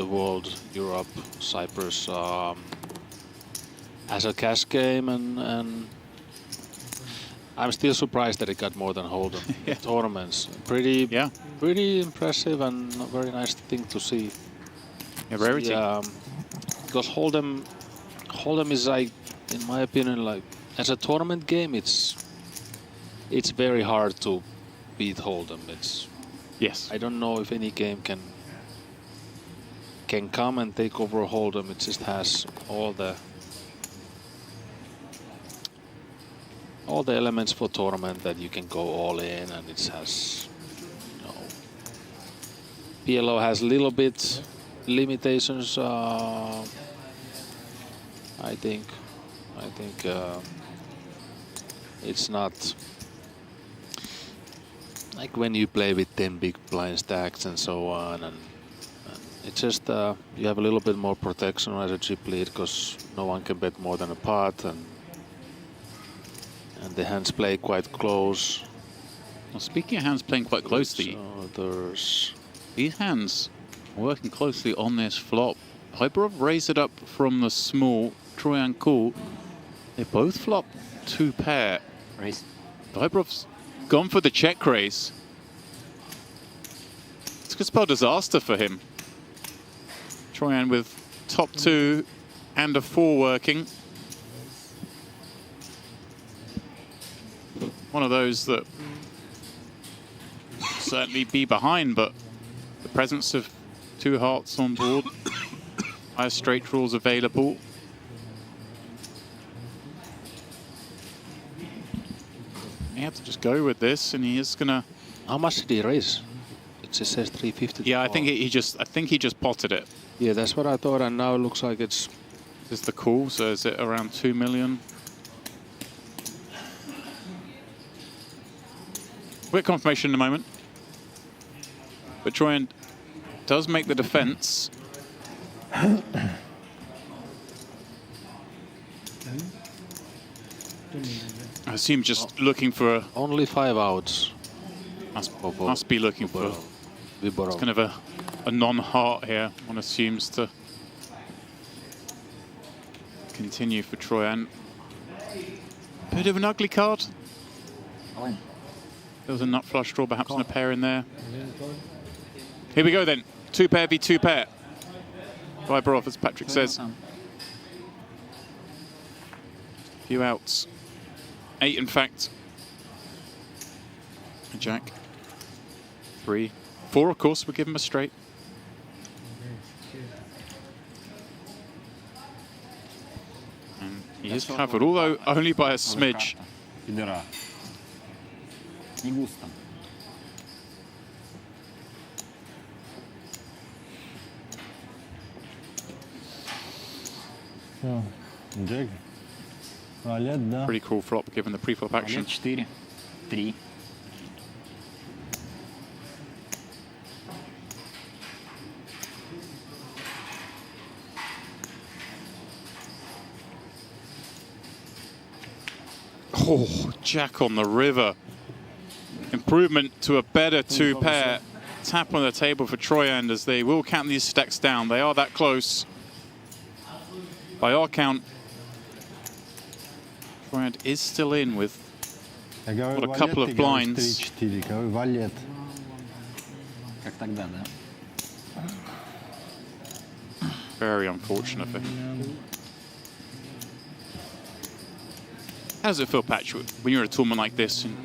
world, Europe, Cyprus, as a cash game, and I'm still surprised that it got more than Hold'em in tournaments. Pretty impressive and a very nice thing to see. A rarity. Because Hold'em is like, in my opinion, like as a tournament game, it's very hard to beat Hold'em. Yes. I don't know if any game can come and take over Hold'em. It just has all the elements for tournament that you can go all in, and it has, you know, PLO has little bit limitations. I think it's not like when you play with 10 big blind stacks and so on, and it's just you have a little bit more protection as a chip lead because no one can bet more than a pot, and the hands play quite close. Well, speaking of hands playing quite closely, there's these hands working closely on this flop. Hyperov raised it up from the small. Troyan call. They both flop 2-pair. Raise. Hyperov's gone for the check raise. It's could spell disaster for him. Troyan with top 2 and a 4 working. One of those that certainly be behind, but the presence of 2 hearts on board, higher straight draws available. He had to just go with this, and he is gonna. How much did he raise? It just says 350. Yeah, I think he just potted it. Yeah, that's what I thought, and now it looks like it's. Is the call? So is it around 2 million? Quick confirmation in a moment. But Troyan does make the defense. I assume just looking for only 5 outs. Must be looking for. It's kind of a non-heart here. One assumes to continue for Troyan. Bit of an ugly card. There was a nut flush draw, perhaps in a pair in there. Here we go then. 2-pair v 2-pair. Viber off, as Patrik says. A few outs. 8, in fact. A jack. 3. 4, of course, we'll give him a straight. And he is covered, although only by a smidge. Не густо. Джек. Валет, да. Pretty cool flop given the pre-flop action. Валет 4. 3. Oh, jack on the river. Improvement to a better 2-pair. Tap on the table for Troyan as they will count these stacks down. They are that close. By our count, Troyan is still in with what, a couple of blinds. Как тогда, да? Very unfortunate for him. How does it feel, Patrik, when you're at a tournament like this and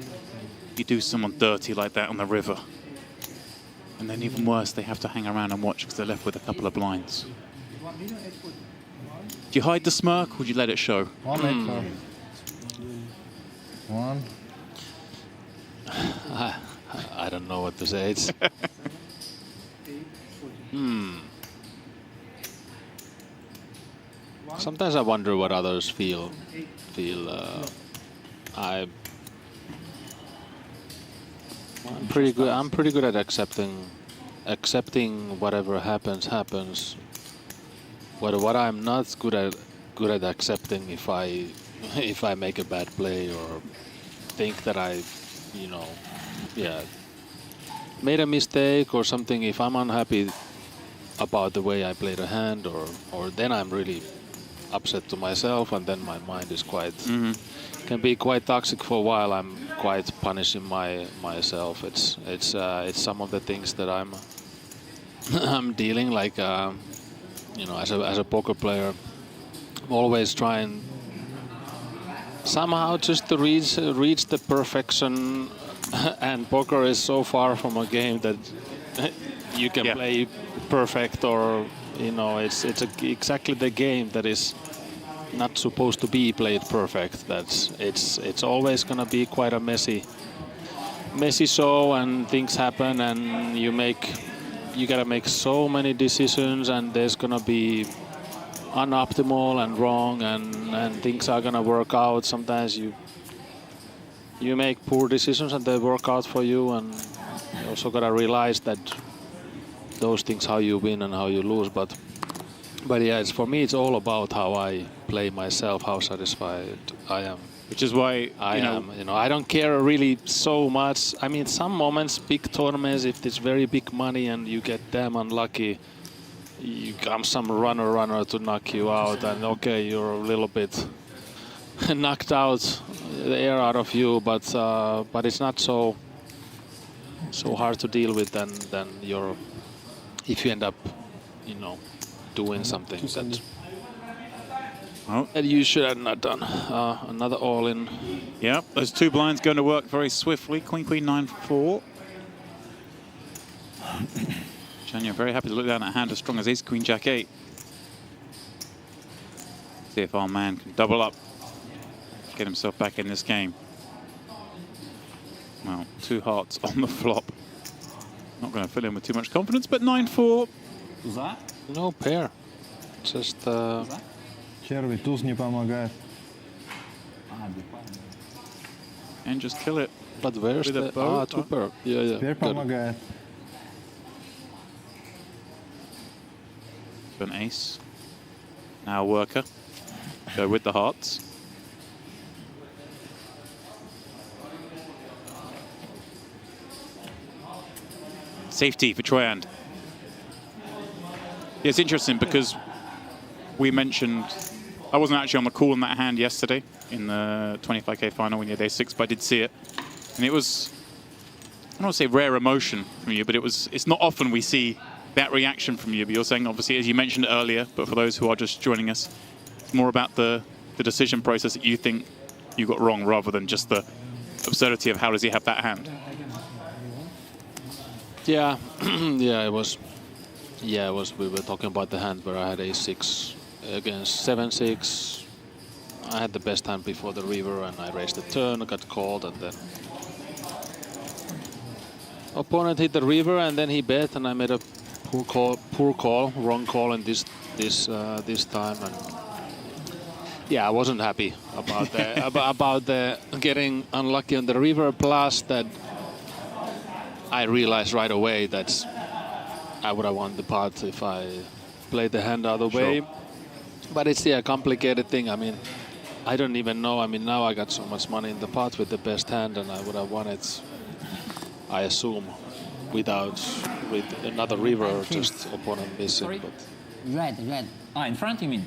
you do someone dirty like that on the river? And then even worse, they have to hang around and watch because they're left with a couple of blinds. Do you hide the smirk or do you let it show? One. I don't know what to say. It's Sometimes I wonder what others feel. I'm pretty good. I'm pretty good at accepting whatever happens. What I'm not good at accepting if I make a bad play or think that I, made a mistake or something. If I'm unhappy about the way I played a hand, or then I'm really upset to myself, and then my mind is quite can be quite toxic for a while. I'm quite punishing myself. It's some of the things that I'm dealing, like you know, as a poker player, I'm always trying somehow just to reach the perfection, and poker is so far from a game that you can play perfect, or you know, it's exactly the game that is not supposed to be played perfect. That's it's always gonna be quite a messy show, and things happen, and you gotta make so many decisions, and there's gonna be unoptimal and wrong, and things are gonna work out. Sometimes you make poor decisions and they work out for you, and you also gotta realize that those things, how you win and how you lose. But yeah, for me it's all about how I play myself, how satisfied I am. Which is why I don't care really so much. I mean, some moments, big tournaments, if it's very big money and you get damn unlucky, you come some runner to knock you out, and okay, you're a little bit knocked out, the air out of you, but it's not so hard to deal with than if you end up, you know, doing something that you should have not done. Another all-in. Yeah, those two blinds going to work very swiftly. Queen, 9-4. Janya very happy to look down at a hand as strong as ace, queen, jack 8. See if our man can double up, get himself back in this game. Well, 2 hearts on the flop. Not going to fill in with too much confidence, but 9-4. No pair. Just... Черви, туз не помогает. And just kill it. But where's with the... a bow? two pair. Yeah. Теперь помогает. An ace. Now worker. Go with the hearts. Safety for Troyand. Yeah, it's interesting because we mentioned, I wasn't actually on the call in that hand yesterday in the 25k final when you had ace 6, but I did see it. And it was, I don't want to say rare emotion from you, but it's not often we see that reaction from you. But you're saying, obviously, as you mentioned earlier, but for those who are just joining us, it's more about the decision process that you think you got wrong rather than just the absurdity of how does he have that hand. Yeah, yeah, it was. Yeah, it was. We were talking about the hand where I had a6 against 7-6. I had the best hand before the river, and I raised the turn. I got called, and then opponent hit the river, and then he bet, and I made a wrong call in this time, and yeah, I wasn't happy about the about the getting unlucky on the river. Plus, that I realized right away that I would have won the pot if I played the hand other way. But it's a complicated thing. I mean, I don't even know. I mean, now I got so much money in the pot with the best hand, and I would have won it, I assume, with another river or just opponent missing. Sorry? But Red. Ah, in front you mean?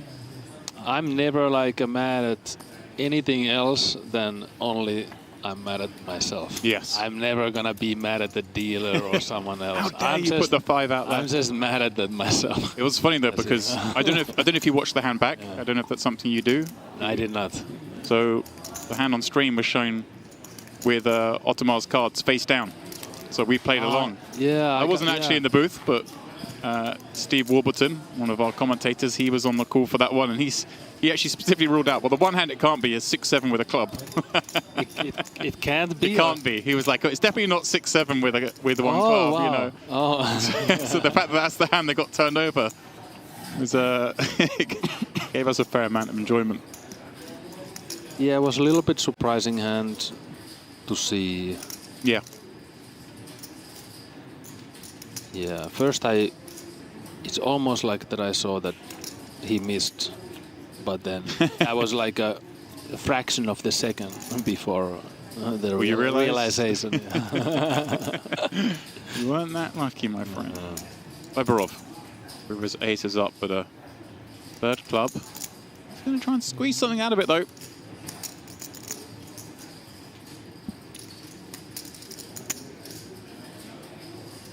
I'm never like mad at anything else than only I'm mad at myself. Yes. I'm never gonna be mad at the dealer or someone else. How dare you put the 5 out there? I'm just mad at that myself. It was funny though because I don't know if you watched the hand back. I don't know if that's something you do. I did not. So the hand on stream was shown with Ottomar's cards face down. So we played along. Yeah. I wasn't actually in the booth, but Steve Warburton, one of our commentators, he was on the call for that one, and he actually specifically ruled out, well, the one hand it can't be is 6-7 with a club. it can't be. It can't be. He was like, oh, it's definitely not 6-7 with one club, wow. you know. Oh. So the fact that that's the hand that got turned over was gave us a fair amount of enjoyment. Yeah, it was a little bit surprising hand to see. Yeah. Yeah, first it's almost like that I saw that he missed, but then I was like a fraction of the second before the realization. You weren't that lucky, my friend. Liberov. River's ace is up with a third club. going to try and squeeze something out of it, though.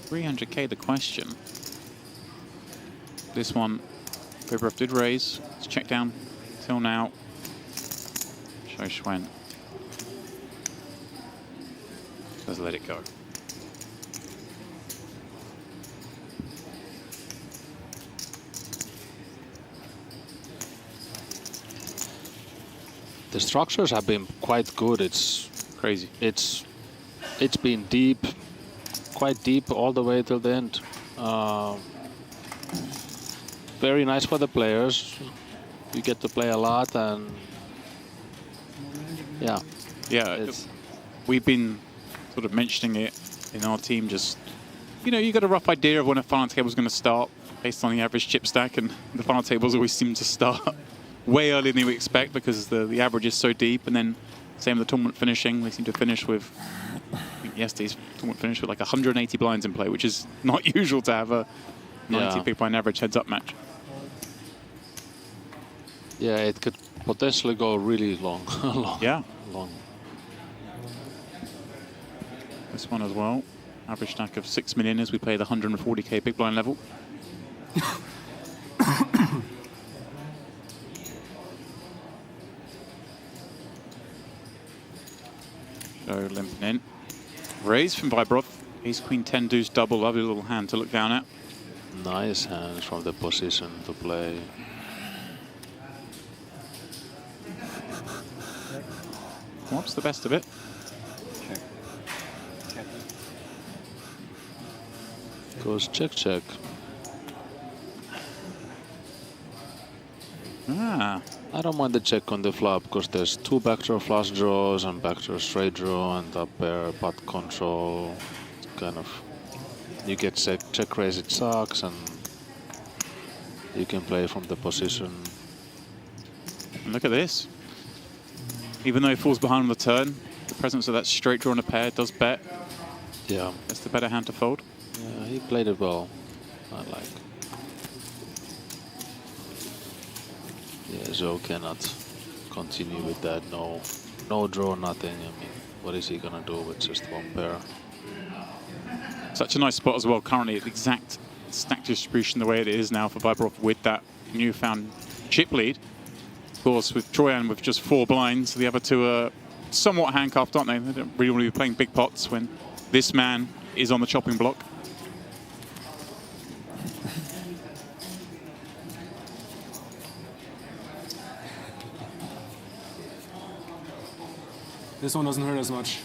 $300K the question. This one, Gobrov did raise. It's checked down till now. Show Schwen. Let's let it go. The structures have been quite good. It's crazy. It's been deep, quite deep all the way till the end. Very nice for the players. You get to play a lot, and yeah, we've been sort of mentioning it in our team. Just you got a rough idea of when a final table is going to start based on the average chip stack, and the final tables always seem to start way earlier than we expect because the average is so deep. And then same with the tournament finishing, they seem to finish with, I think yesterday's tournament finished with like 180 blinds in play, which is not usual to have a 90 big blind average heads-up match. Yeah, it could potentially go really long. Long. This one as well. Average stack of 6 million as we play the 140K big blind level. So limping in. Raise from Vibrov. Ace, Queen, 10 deuce double. Lovely little hand to look down at. Nice hands from the position to play. What's the best of it? Goes check, check. Ah. I don't mind the check on the flop because there's 2 backdoor flush draws and backdoor straight draw and up pair pot control. Kind of, you get check raise, it sucks, and you can play from the position. And look at this. Even though he falls behind on the turn, the presence of that straight draw on a pair does bet. Yeah. That's the better hand to fold. Yeah, he played it well. I like. Yeah, Zhou cannot continue with that. No draw, nothing. I mean, what is he gonna do with just 1 pair? Such a nice spot as well. Currently, at the exact stack distribution the way it is now for Vibrov with that newfound chip lead. Of course, with Troyan with just 4 blinds, the other 2 are somewhat handcuffed, aren't they? They don't really want to be playing big pots when this man is on the chopping block. This one doesn't hurt as much.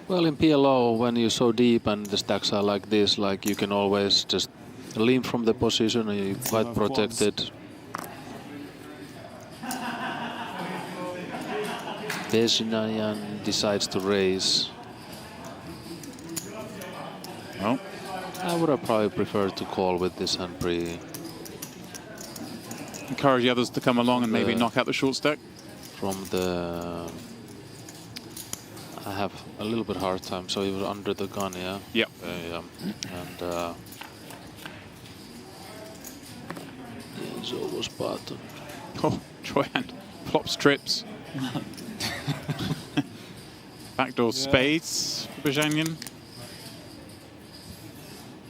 Well, in PLO, when you're so deep and the stacks are like this, like you can always just lean from the position and you're quite protected. Desinayan decides to raise. Well, I would have probably preferred to call with this hand pre. Encourage the others to come along and maybe knock out the short stack. From the... I have a little bit hard time, so he was under the gun, yeah? Yep. Yeah. And Zhou was bottom. Oh, Troyan flops trips. Backdoor spades for Bajanian.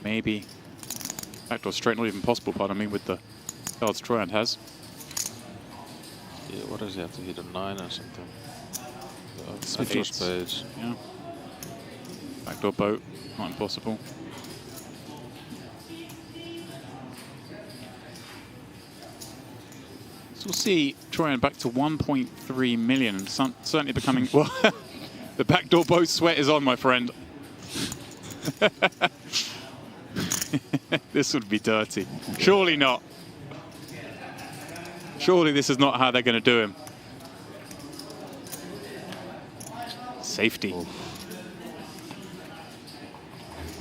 Maybe. Backdoor straight, not even possible, pardon me, with the cards Troyan has. Yeah, what does he have to hit, a 9 or something? Spades. Backdoor spades. Yeah. Backdoor boat, not impossible. So we'll see Troyan back to 1.3 million, and certainly becoming, well, the backdoor boat sweat is on, my friend. This would be dirty. Surely not. Surely this is not how they're going to do him. Safety. Oof.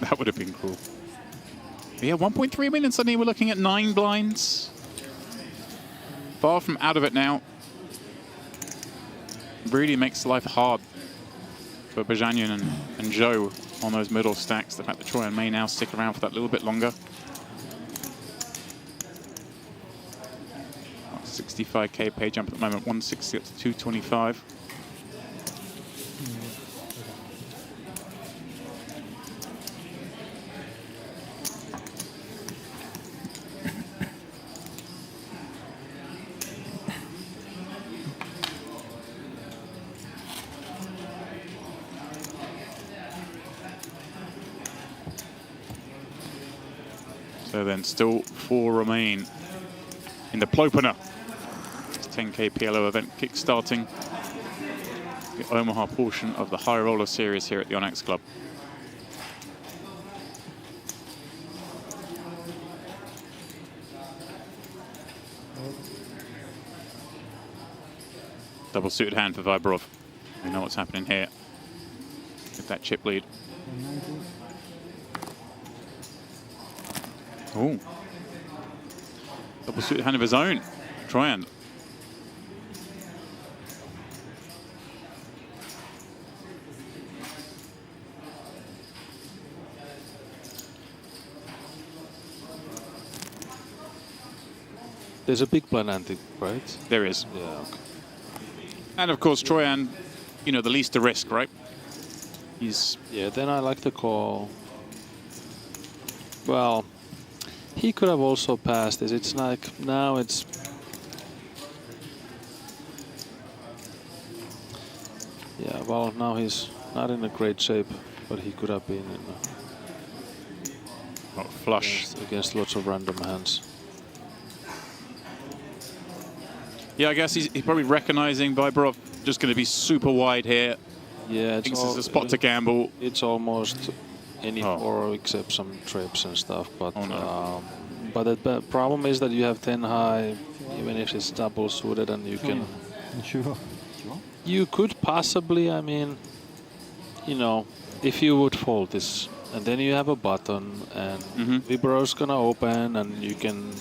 That would have been cool. But yeah, 1.3 million. Suddenly we're looking at 9 blinds. Far from out of it now. Really makes life hard for Bajanian and Zhou. on those middle stacks. The fact that Troyan may now stick around for that little bit longer. 65k pay jump at the moment, 160 up to 225. So then still 4 remain in the PLO Opener. 10k PLO event kick-starting the Omaha portion of the High Roller Series here at the Onyx Club. Double suited hand for Viborov. We know what's happening here with that chip lead. Oh, double suited hand of his own. Troyan. There's a big blind ante, right? There is. Yeah, okay. And of course, Troyan, you know, the least to risk, right? He's... Yeah, then I like the call. Well, he could have also passed this. It's like, now it's... Yeah, well, now he's not in a great shape, but he could have been in a flush against lots of random hands. Yeah, I guess he's probably recognizing Viborov just going to be super wide here. Yeah, thinks it's a spot to gamble. It's almost any four except some trips and stuff. But but the problem is that you have 10 high, even if it's double suited, and you can. Sure. You could possibly, I mean, you know, if you would fold this, and then you have a button, and Viborov's gonna open, and you can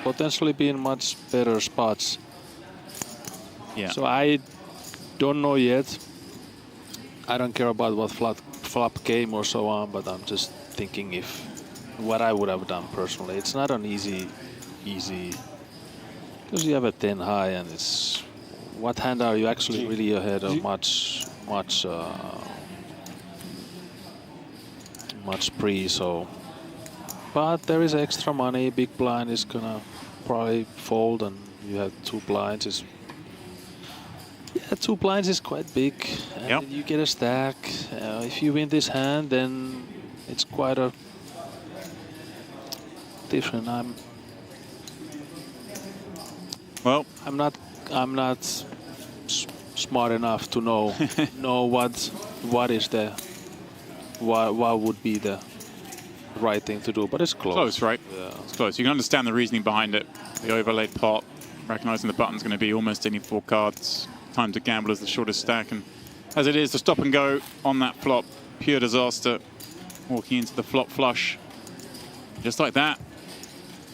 potentially be in much better spots. Yeah. So I don't know yet. I don't care about what flop game or so on, but I'm just thinking if what I would have done personally. It's not an easy, because you have a 10 high, and it's what hand are you actually really ahead of much pre, so. But there is extra money. Big blind is gonna probably fold, and you have 2 blinds. Yeah, 2 blinds is quite big. And you get a stack. If you win this hand, then it's quite a different. I'm not smart enough to know what is the what would be the right thing to do, but it's close. Close, right? Yeah. It's close. You can understand the reasoning behind it. The overlaid pot, recognizing the button's going to be almost any 4 cards. Time to gamble as the shortest stack, and as it is, the stop and go on that flop, pure disaster. Walking into the flop flush, just like that.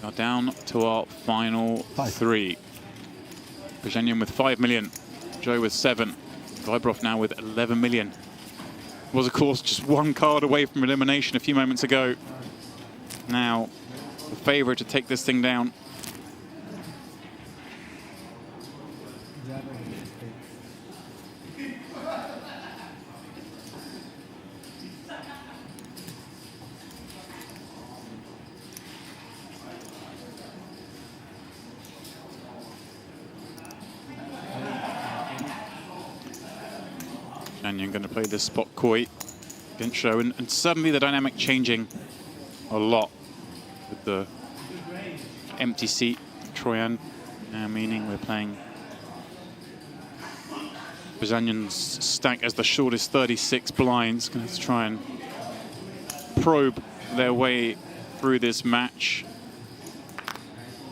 We are down to our final 3. Brzezinian with 5 million, Joe with 7, Viborov now with 11 million. Was, of course, just 1 card away from elimination a few moments ago. Now, the favorite to take this thing down. Brzezinian going to play this spot coy against Joe, and suddenly the dynamic changing a lot with the empty seat Troyan, now meaning we're playing Brzezinian's stack as the shortest 36 blinds. Going to try and probe their way through this match.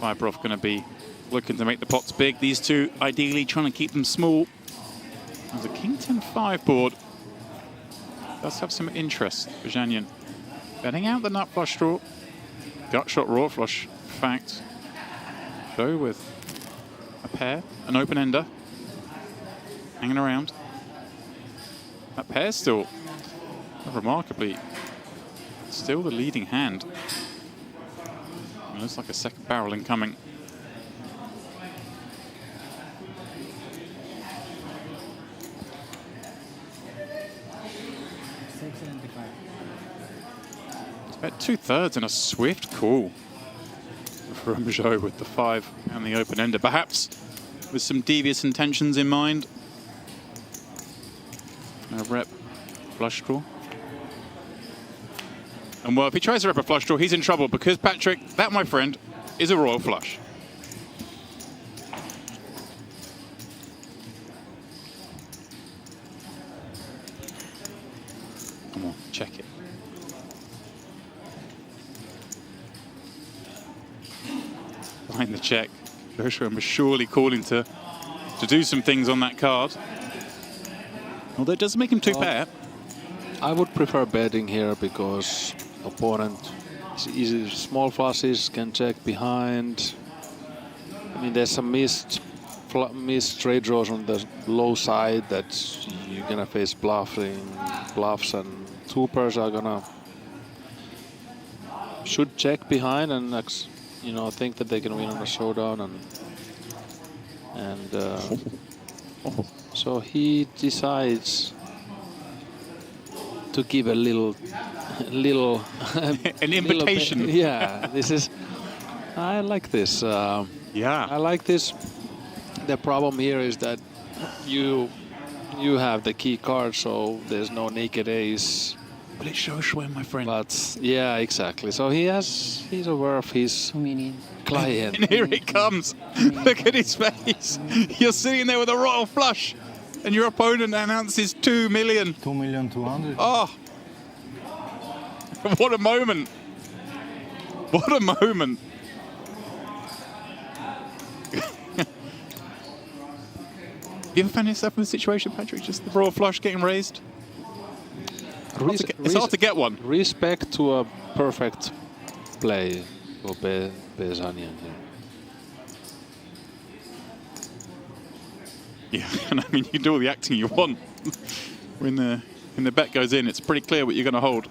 Viborov going to be looking to make the pots big. These two ideally trying to keep them small. There's a King 10-5 board. Does have some interest. Brzezinian betting out the nut flush draw. Gut shot raw flush. In fact, go with a pair, an open ender, hanging around. That pair still Remarkably, still the leading hand. It looks like a second barrel incoming. It's about 2/3 and a swift call from Joe with the 5 and the open ender, perhaps with some devious intentions in mind. A rep flush draw. And well, if he tries to rep a flush draw, he's in trouble because Patrik, that, my friend, is a royal flush. Come on, check it. Behind the check. Joshua was surely calling to do some things on that card. Although it does make him 2-pair. I would prefer betting here because opponent is easy. Small flushes can check behind. I mean, there's some missed straight draws on the low side that you're gonna face bluffs, and 2 pairs are gonna should check behind and think that they can win on a showdown, and so he decides to give a little an invitation. Yeah, this is. I like this. Yeah, I like this. The problem here is that you have the key card, so there's no naked ace. But it shows when, my friend. But yeah, exactly. So he's aware of his client. And here it comes. Look at his face. You're sitting there with a royal flush, and your opponent announces 2 million. 2,200,000. Oh, what a moment! What a moment! You ever found yourself in a situation, Patrik, just the royal flush getting raised? It's hard to get one. Respect to a perfect play for Bezanian here. Yeah, and I mean, you do all the acting you want. When the bet goes in, it's pretty clear what you're going to hold.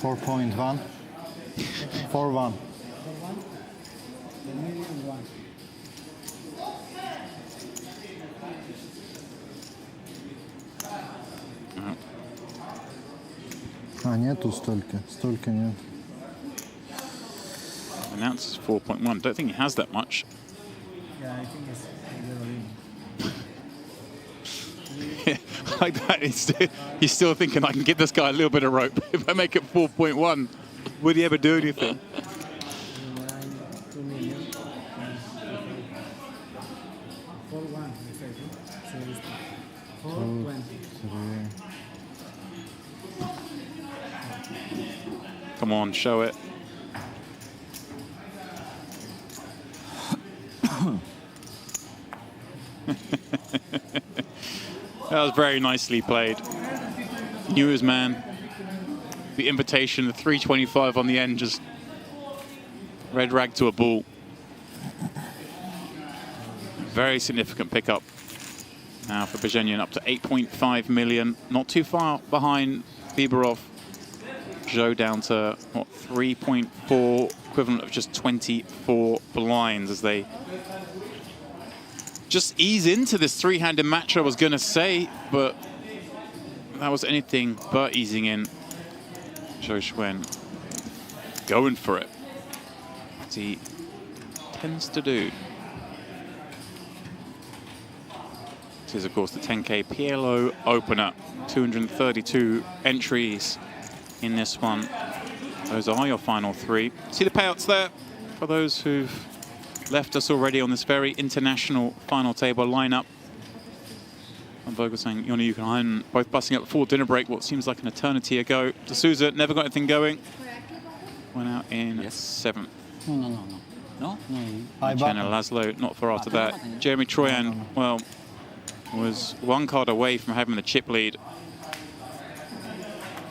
4.1. 4-1. А, нету столько нет. Announces 4.1. Don't think he has that much. Yeah, I think it's Yeah, like that. He's still thinking, I can give this guy a little bit of rope. If I make it 4.1, would he ever do anything? 2 million. 4-1, 420. Come on, show it. That was very nicely played. Knew his man. The invitation, the 325 on the end, just red rag to a ball. Very significant pickup now for Bezanian, up to 8.5 million. Not too far behind Biberov. Joe down to, what, 3.4, equivalent of just 24 blinds as they just ease into this three-handed match, I was going to say, but that was anything but easing in. Joe Schwen going for it, as he tends to do. This is, of course, the 10K PLO Opener. 232 entries in this one. Those are your final 3. See the payouts there for those who've left us already on this very international final table lineup. And Vogel saying, Yoni, you can both busting up before dinner break, what seems like an eternity ago. D'Souza never got anything going. Went out in 7th. No. Jenna Laszlo, not far after that. Jeremy Troyan, well, was 1 card away from having the chip lead.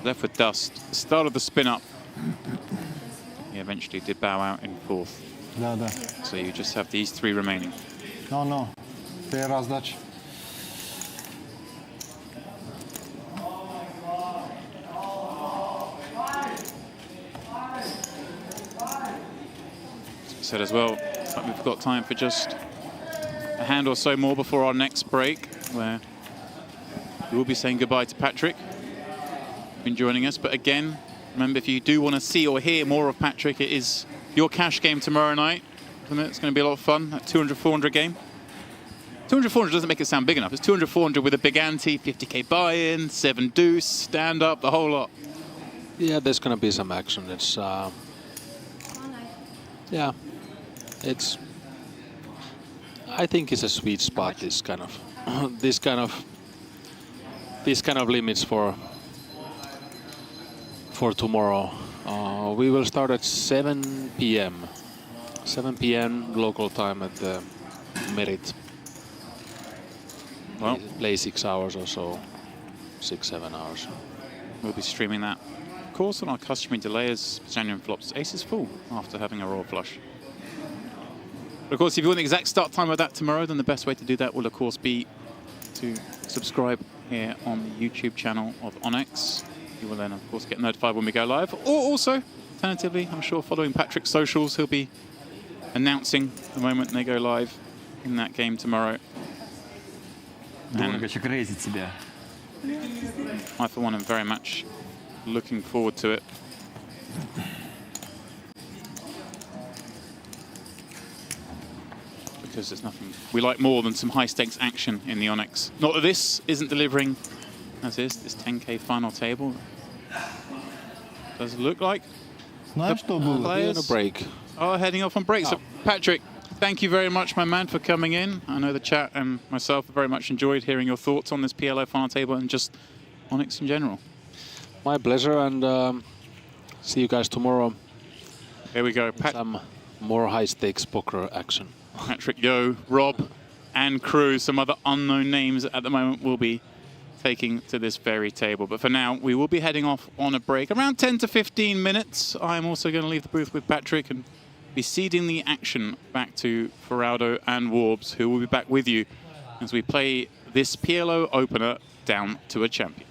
Left with dust. Start of the spin up. He eventually did bow out in 4th. Да. So you just have these 3 remaining. No. Fair раздача. said as well, but we've got time for just a hand or so more before our next break, where we will be saying goodbye to Patrik, who's been joining us. But again, remember, if you do want to see or hear more of Patrik, it is your cash game tomorrow night. Isn't it? It's going to be a lot of fun, that 200-400 game. 200-400 doesn't make it sound big enough. It's 200-400 with a big ante, 50k buy-in, 7 deuce, stand up, the whole lot. Yeah, there's going to be some action. It's yeah, it's. I think it's a sweet spot. This kind of limits for tomorrow. We will start at 7 p.m. 7 p.m. local time at the Merit. Well, play 6 hours or so, 6-7 hours. We'll be streaming that, of course, on our customary delay as January flops aces full after having a royal flush. But of course, if you want the exact start time of that tomorrow, then the best way to do that will, of course, be to subscribe here on the YouTube channel of Onyx. You will then, of course, get notified when we go live. Or also, alternatively, I'm sure following Patrik's socials, he'll be announcing the moment they go live in that game tomorrow. Дорого еще крейзить себя. I, for one, am very much looking forward to it. Because there's nothing we like more than some high-stakes action in the Onyx. Not that this isn't delivering, as is, this 10k final table. Does it look like Знаешь, что было? players a break. are heading off on break. So, Patrik, thank you very much, my man, for coming in. I know the chat and myself have very much enjoyed hearing your thoughts on this PLO final table and just Onyx in general. My pleasure, and see you guys tomorrow. Here we go. Some more high-stakes poker action. Patrik, Yo, Rob, and crew. Some other unknown names at the moment will be taking to this very table. But for now, we will be heading off on a break. Around 10 to 15 minutes. I'm also going to leave the booth with Patrik and be ceding the action back to Feraldo and Warbs, who will be back with you as we play this PLO opener down to a champion.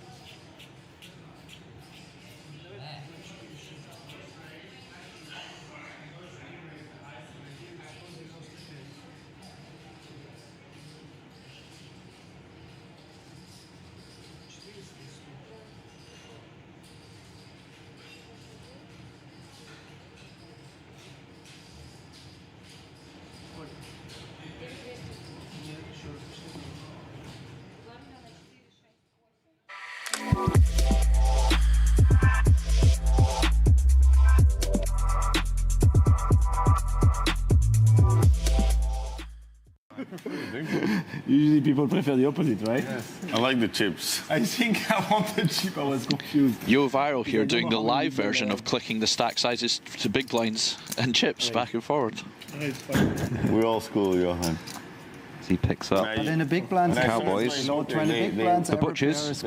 Usually people prefer the opposite, right? Yes. I like the chips. I think I want the chip, I was confused. Yo Viral here doing the live version of clicking the stack sizes to big blinds and chips back and forward. We're all school, Johan. He picks up. But in the big blinds, Cowboys. no 20 big blinds. The butchers.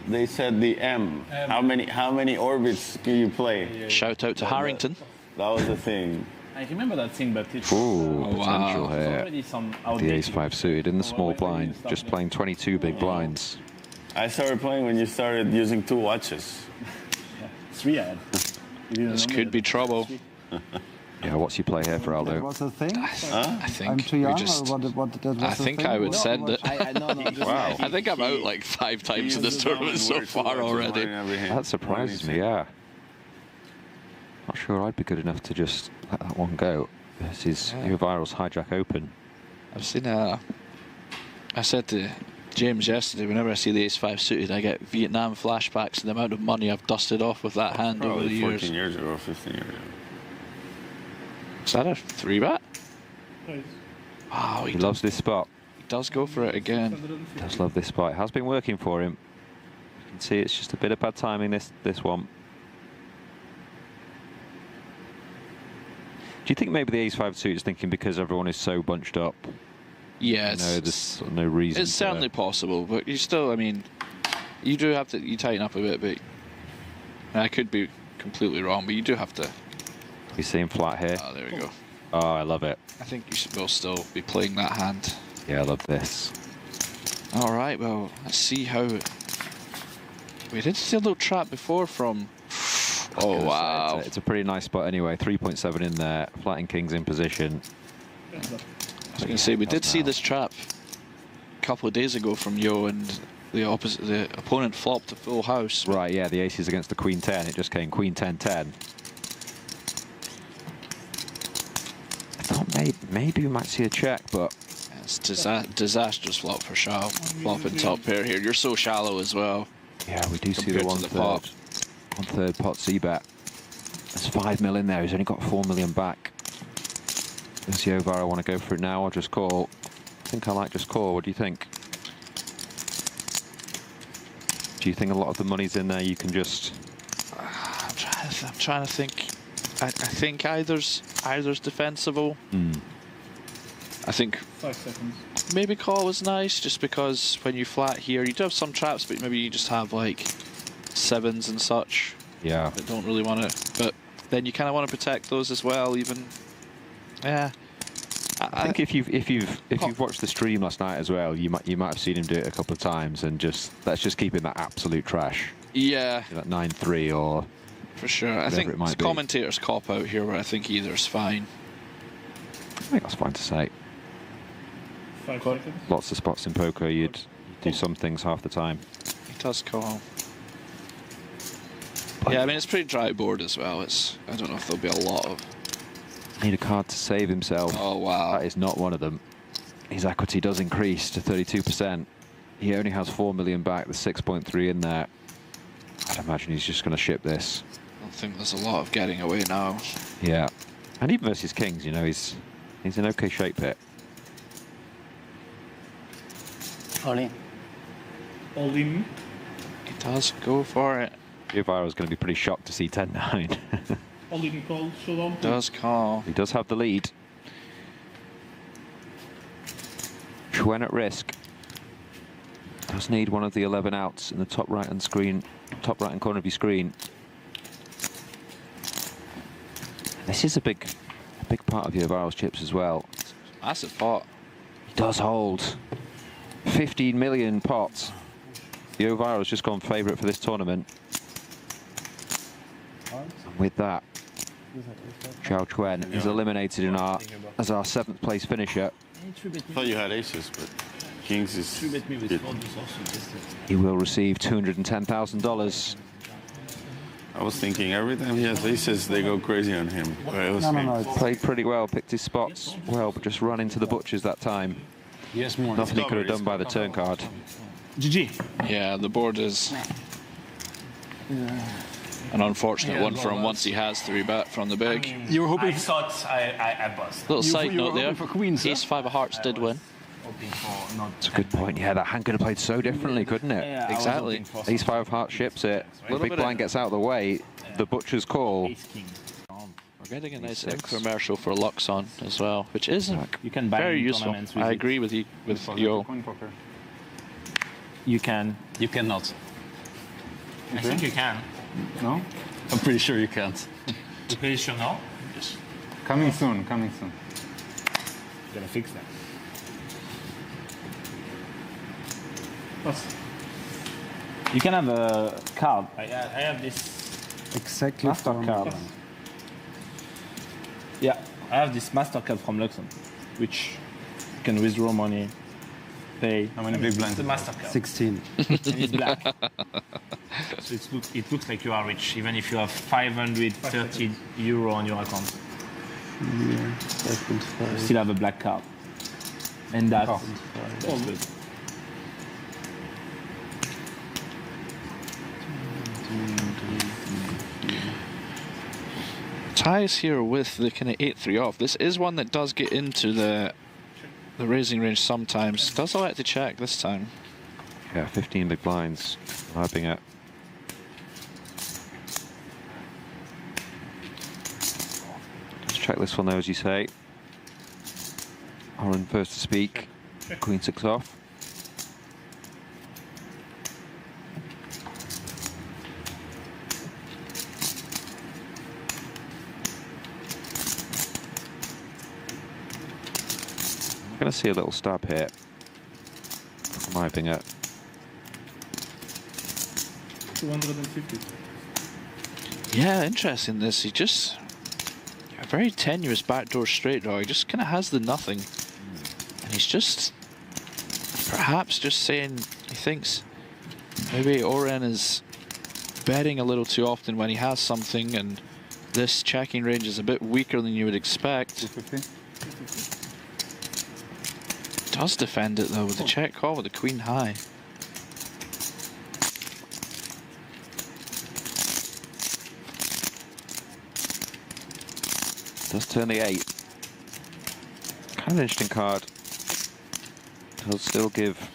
They said the M. How many orbits do you play? Shout out to Harrington. That was the thing. I remember that thing, but it's Potential here. already some The outdated. ace-5 suited in the small blind, just playing 22 big blinds. I started playing when you started using 2 watches. 3 I had. This could be trouble. Yeah, what's your play here, Feraldo? That was a thing? I think I'm too young, we just, or what that was I think I would send it. Wow. I think I'm out like 5 times in this tournament so far already. That surprises me, yeah. Not sure I'd be good enough to just let that one go. This is your Viral's hijack open. I've seen I said to James yesterday, whenever I see the ace-5 suited, I get Vietnam flashbacks and the amount of money I've dusted off with that hand over the Probably years. 14 years ago, 15 years ago. Is that a 3-bet? Wow, He loves this spot. He does go for it again. He does love this spot. It has been working for him. You can see it's just a bit of bad timing, this one. Do you think maybe the ace-5 suit is thinking because everyone is so bunched up? Yeah, there's no reason. It's certainly possible, but you still, I mean, you do have to, you tighten up a bit, but I could be completely wrong, but you do have to. You see him flat here. Oh, there we go. Oh, I love it. I think you should both still be playing that hand. Yeah, I love this. All right, well, let's see how. We did see a little trap before from Oh, wow. It's a pretty nice spot anyway. 3.7 in there. Flattening kings in position. I was going to say, we did see this trap a couple of days ago from Yo, and the opponent flopped a full house. Right, yeah, the aces against the queen 10. It just came queen 10-10. I thought maybe we might see a check, but it's disastrous flop for sure. Flopping top pair here. You're so shallow as well. Yeah, we do see the one-third pot c-bet. There's 5 mil in there. He's only got 4 million back. Does Yovaro want to go for it now or just call? I think I like just call. What do you think? Do you think a lot of the money's in there? You can just. I'm trying to think. I think either's defensible. I think 5 seconds. maybe call was nice, just because when you flat here, you do have some traps, but maybe you just have like 7s and such. Yeah. That don't really want it, but then you kind of want to protect those as well. Even. Yeah. I think if you've watched the stream last night as well, you might have seen him do it a couple of times, and let's just keep in that absolute trash. Yeah. That 9-3 or. For sure. I think the commentators cop out here, where I think either's fine. I think that's fine to say. 5 seconds. Lots of spots in poker, you'd do some things half the time. He does call. Yeah, I mean, it's pretty dry board as well. I don't know if there'll be a lot of. Need a card to save himself. Oh, wow. That is not one of them. His equity does increase to 32%. He only has 4 million back. There's 6.3 in there. I'd imagine he's just going to ship this. I don't think there's a lot of getting away now. Yeah. And even versus kings, you know, he's in okay shape here. All in. All in. He does go for it. Yovaro's going to be pretty shocked to see 10-9. All in call, showdown. Does call. He does have the lead. Chuen at risk. Does need one of the 11 outs in the top right hand corner of your screen. This is a big part of Yovaro's chips as well. Massive pot. He does hold. 15 million pots. Yovaro's just gone favourite for this tournament. And with that, Xiao Chuen is eliminated as our 7th place finisher. I thought you had aces, but kings is. He will receive $210,000. I was thinking every time he has aces, they go crazy on him. No. Played pretty well, picked his spots well, but just ran into the butchers that time. Yes, more. Nothing he could have done by the turn card. GG. Yeah, the board is an unfortunate one for him once he has 3-bet from the big. You were hoping. I thought I bust. Little side note there. Queens, Ace 5 of hearts did win. That's a good point. Yeah, that hand could have played so differently, couldn't it? Yeah, exactly. Ace 5 of hearts ships it. The big blind gets out of the way. The butcher's call. We're getting a nice commercial for Luxon as well, which is very useful. I agree with you, with Yo. You can. You cannot. I think you can. No? I'm pretty sure you can't. You're pretty sure no? Yes. Coming soon, coming soon. You're gonna fix that. You can have a card. I have this exactly master card. Yeah, I have this master card from Luxon, which you can withdraw money, pay. How many big blinds? It's a master card. 16. And it's black. So it looks like you are rich, even if you have 530 euro on your account. Yeah, 5.5. You still have a black card. And that's good. Ties here with the kind of 8-3 off. This is one that does get into the raising range sometimes. Does allow it to check this time. Yeah, 15 big blinds. Lapping it. Let's check this one though, as you say. Oren first to speak. Queen 6 off. I'm going to see a little stab here. I'm hyping it. 250. Yeah, interesting this. He just... A very tenuous backdoor straight draw. He just kind of has the nothing. And he's just... Perhaps just saying he thinks maybe Oren is betting a little too often when he has something, and this checking range is a bit weaker than you would expect. Does defend it though with the check call with the queen high. Does turn the 8. Kind of an interesting card. Does still give...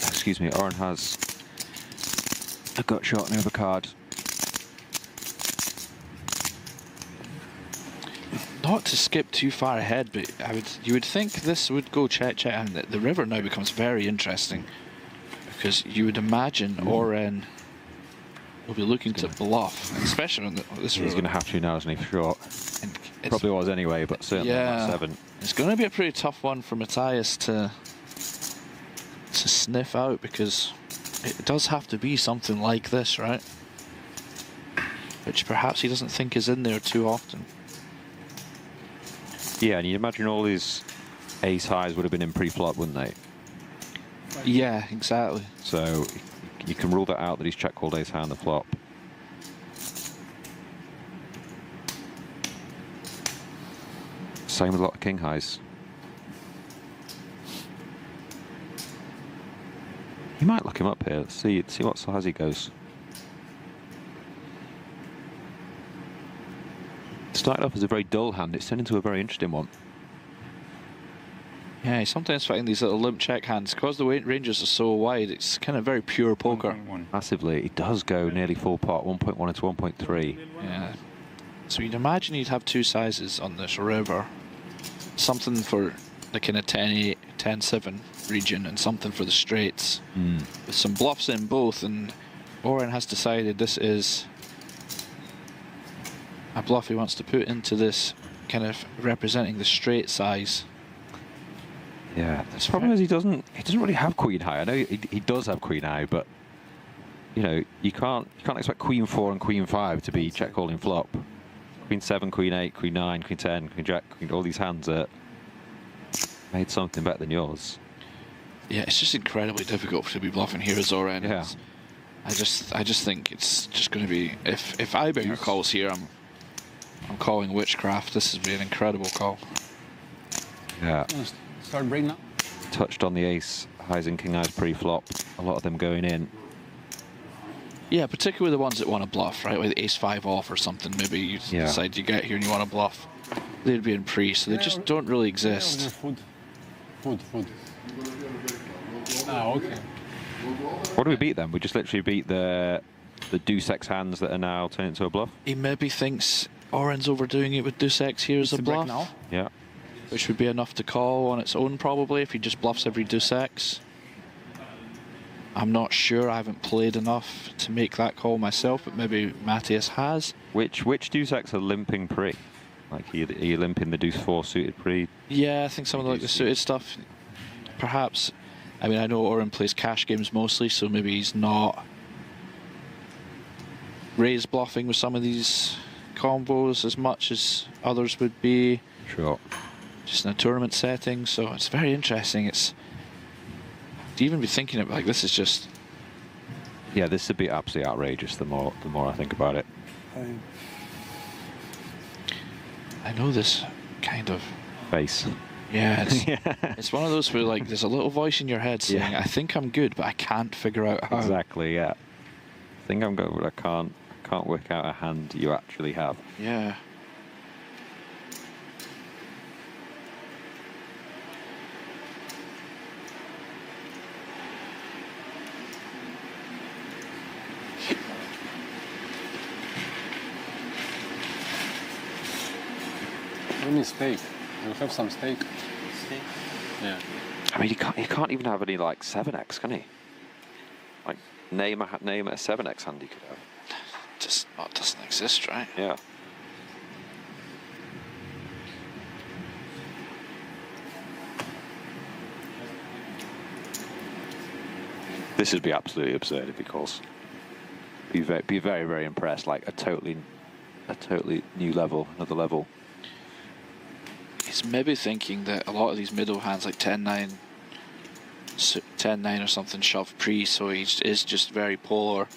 Excuse me, Oren has a gut shot on the other card. Not to skip too far ahead, but you would think this would go check, and the river now becomes very interesting, because you would imagine Oren will be looking to bluff, especially on this river. He's going to have to now, isn't he, for sure? Probably was anyway, but certainly yeah, on 7. It's going to be a pretty tough one for Matthias to sniff out, because it does have to be something like this, right? Which perhaps he doesn't think is in there too often. Yeah, and you imagine all his ace highs would have been in pre-flop, wouldn't they? Yeah, exactly. So you can rule that out, that he's check called ace high on the flop. Same with a lot of king highs. You might look him up here. Let's see what size he goes. Started off as a very dull hand. It's turned into a very interesting one. Yeah, you sometimes find these little limp check hands. Because the ranges are so wide, it's kind of very pure poker. Massively. It does go nearly full pot, 1.1 into 1.3. Yeah. So you'd imagine you'd have two sizes on this river. Something for the kind of 10-8, 10-7 region, and something for the straights. With some bluffs in both, and Oren has decided this is a bluff he wants to put into this, kind of representing the straight size. Yeah, the problem is he doesn't really have queen high. I know he does have queen high, but you know, you can't expect queen 4 and queen 5 to be check calling flop. Queen 7, queen 8, queen 9, queen 10, queen jack, queen, all these hands are made something better than yours. Yeah, it's just incredibly difficult to be bluffing here as Oren. Yeah. I just think it's just going to be, if Ibinger calls here, I'm calling witchcraft. This would be an incredible call. Yeah. Start break now. Touched on the ace highs and king highs pre-flop. A lot of them going in. Yeah, particularly the ones that want to bluff, right? With ace 5 off or something. Maybe you decide you get here and you want to bluff. They'd be in pre, so they just don't really exist. Food. Ah, okay. What do we beat then? We just literally beat the deuce X hands that are now turned into a bluff? He maybe thinks Oren's overdoing it with deuce X here as a bluff. Now? Yeah. Which would be enough to call on its own, probably, if he just bluffs every deuce X. I'm not sure. I haven't played enough to make that call myself, but maybe Matthias has. Which deuce X are limping pre? Like, are you limping the deuce 4 suited pre? Yeah, I think some of the suited stuff, perhaps. I mean, I know Oren plays cash games mostly, so maybe he's not raise bluffing with some of these combos as much as others would be. Sure. Just in a tournament setting, so it's very interesting. It's to even be thinking of like this is just. Yeah, this would be absolutely outrageous. The more I think about it. I know this kind of face. Yeah, it's one of those where like there's a little voice in your head saying, "I think I'm good, but I can't figure out how." Exactly. Yeah. I think I'm good, but I can't work out a hand you actually have. Yeah. What do you mean steak? You have some steak. Steak? Yeah. I mean, he can't even have any like 7x, can he? Like name a 7x hand he could have. Just doesn't exist, right? Yeah. This would be absolutely absurd if he calls. Be very, very impressed. Like a totally new level, another level. He's maybe thinking that a lot of these middle hands, like 10-9, 10-9 or something, shove pre, so he is just very polar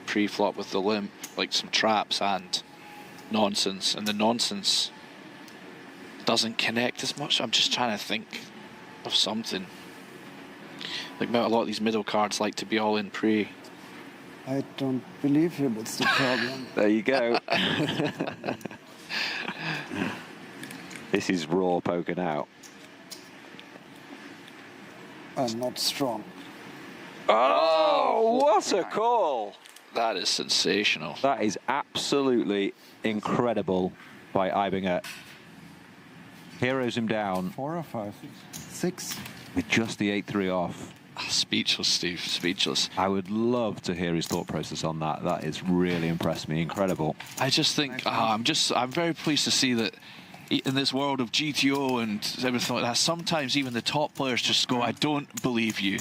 pre-flop with the limp, like some traps and nonsense, and the nonsense doesn't connect as much. I'm just trying to think of something. Like a lot of these middle cards like to be all in pre. I don't believe you, that's the problem. There you go. This is raw poking out. I'm not strong. Oh, what a call! That is sensational. That is absolutely incredible by Ibinger. Heroes him down. 4 or 5? 6. With just the 8-3 off. Speechless, Steve, speechless. I would love to hear his thought process on that. That has really impressed me. Incredible. I just think, I'm very pleased to see that in this world of GTO and everything like that, sometimes even the top players just go, I don't believe you.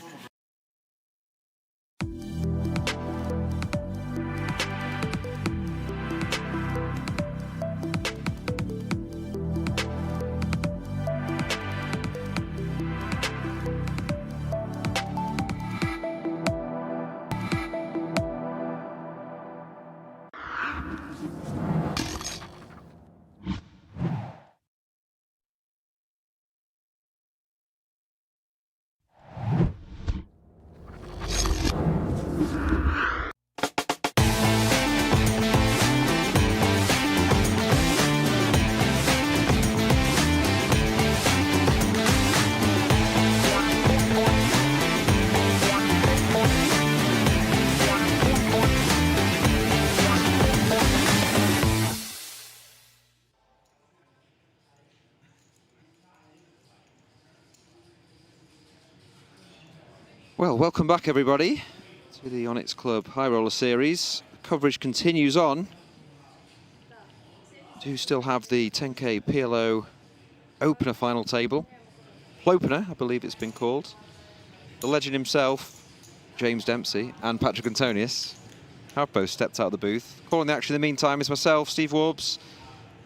Well, welcome back everybody to the Onyx Club High Roller Series. The coverage continues on. We do still have the 10K PLO Opener Final Table. Opener, I believe it's been called. The legend himself, James Dempsey, and Patrik Antonius have both stepped out of the booth. Calling the action in the meantime is myself, Steve Warbs,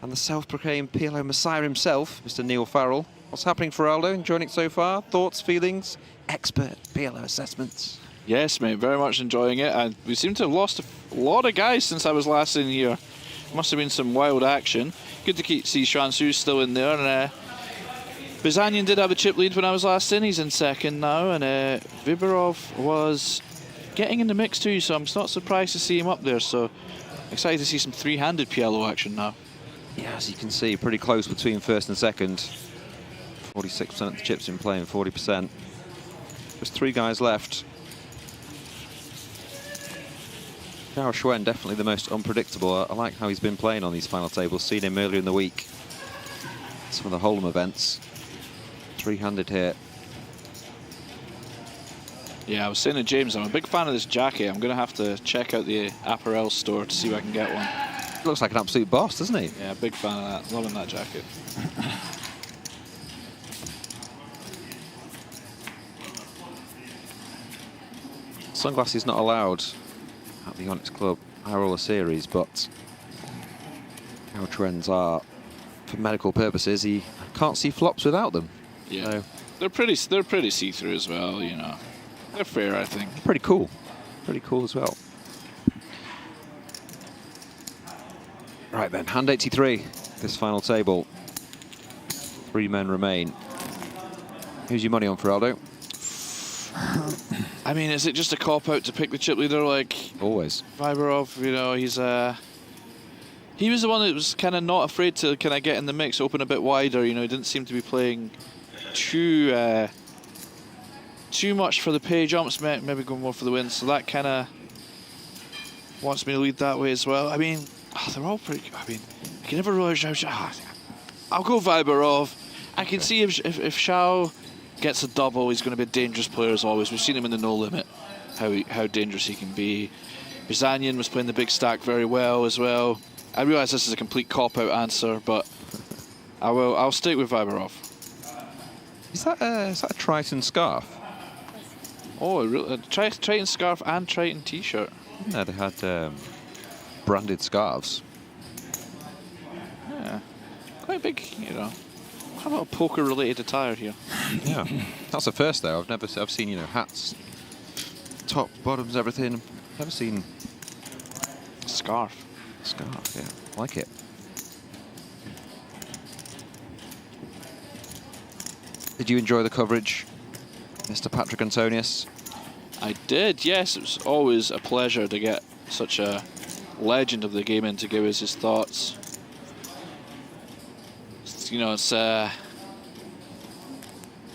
and the self-proclaimed PLO Messiah himself, Mr. Neil Farrell. What's happening for Aldo? Enjoying it so far? Thoughts, feelings? Expert PLO assessments. Yes, mate, very much enjoying it. And we seem to have lost a lot of guys since I was last in here. Must have been some wild action. Good to see Shansu still in there. And Bizanian did have a chip lead when I was last in. He's in second now. And Viborov was getting in the mix too, so I'm not surprised to see him up there. So excited to see some three-handed PLO action now. Yeah, as you can see, pretty close between first and second. 46% of the chips in play and 40%. There's 3 guys left. Xiao Xuen, definitely the most unpredictable. I like how he's been playing on these final tables. Seen him earlier in the week. Some of the Hold'em events. 3-handed here. Yeah, I was saying to James, I'm a big fan of this jacket. I'm going to have to check out the apparel store to see if I can get one. Looks like an absolute boss, doesn't he? Yeah, big fan of that. Loving that jacket. Sunglasses not allowed at the Onyx Club High Roller Series, but how trends are for medical purposes. He can't see flops without them. Yeah, so they're pretty see-through as well. You know, they're fair, I think. Pretty cool as well. Right then, hand 83. This final table. 3 men remain. Who's your money on, Feraldo? I mean, is it just a cop-out to pick the chip leader like... Always. Viborov, you know, he's... he was the one that was kind of not afraid to kind of get in the mix, open a bit wider, you know, he didn't seem to be playing too much for the pay jumps, maybe going more for the win, so that kind of wants me to lead that way as well. I mean, they're all pretty... I mean, I can never rule out Xiao. I'll go Viborov. I can see if Xiao gets a double, he's going to be a dangerous player as always. We've seen him in the no limit, how dangerous he can be. Bizanian was playing the big stack very well as well. I realise this is a complete cop-out answer, but I'll stick with Viborov. Is that a Triton scarf? Oh, really? Triton scarf and Triton t-shirt. Yeah, they had branded scarves. Yeah, quite big, you know. How about a poker-related attire here? Yeah, that's the first though. I've seen, you know, hats, top, bottoms, everything. Never seen scarf. Scarf, yeah, like it. Did you enjoy the coverage, Mr. Patrik Antonius? I did, yes. It was always a pleasure to get such a legend of the game in to give us his thoughts. You know, it's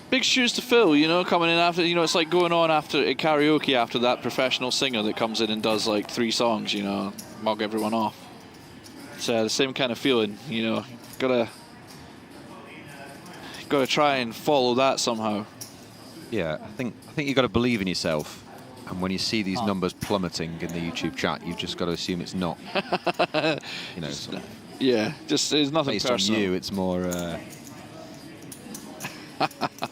big shoes to fill, you know, coming in after, you know, it's like going on after a karaoke after that professional singer that comes in and does like 3 songs, you know, mug everyone off. It's the same kind of feeling, you know, gotta try and follow that somehow. Yeah, I think you got to believe in yourself, and when you see these numbers plummeting in the YouTube chat, you've just got to assume it's not. You know, sort of yeah, just there's nothing based personal. on you. It's more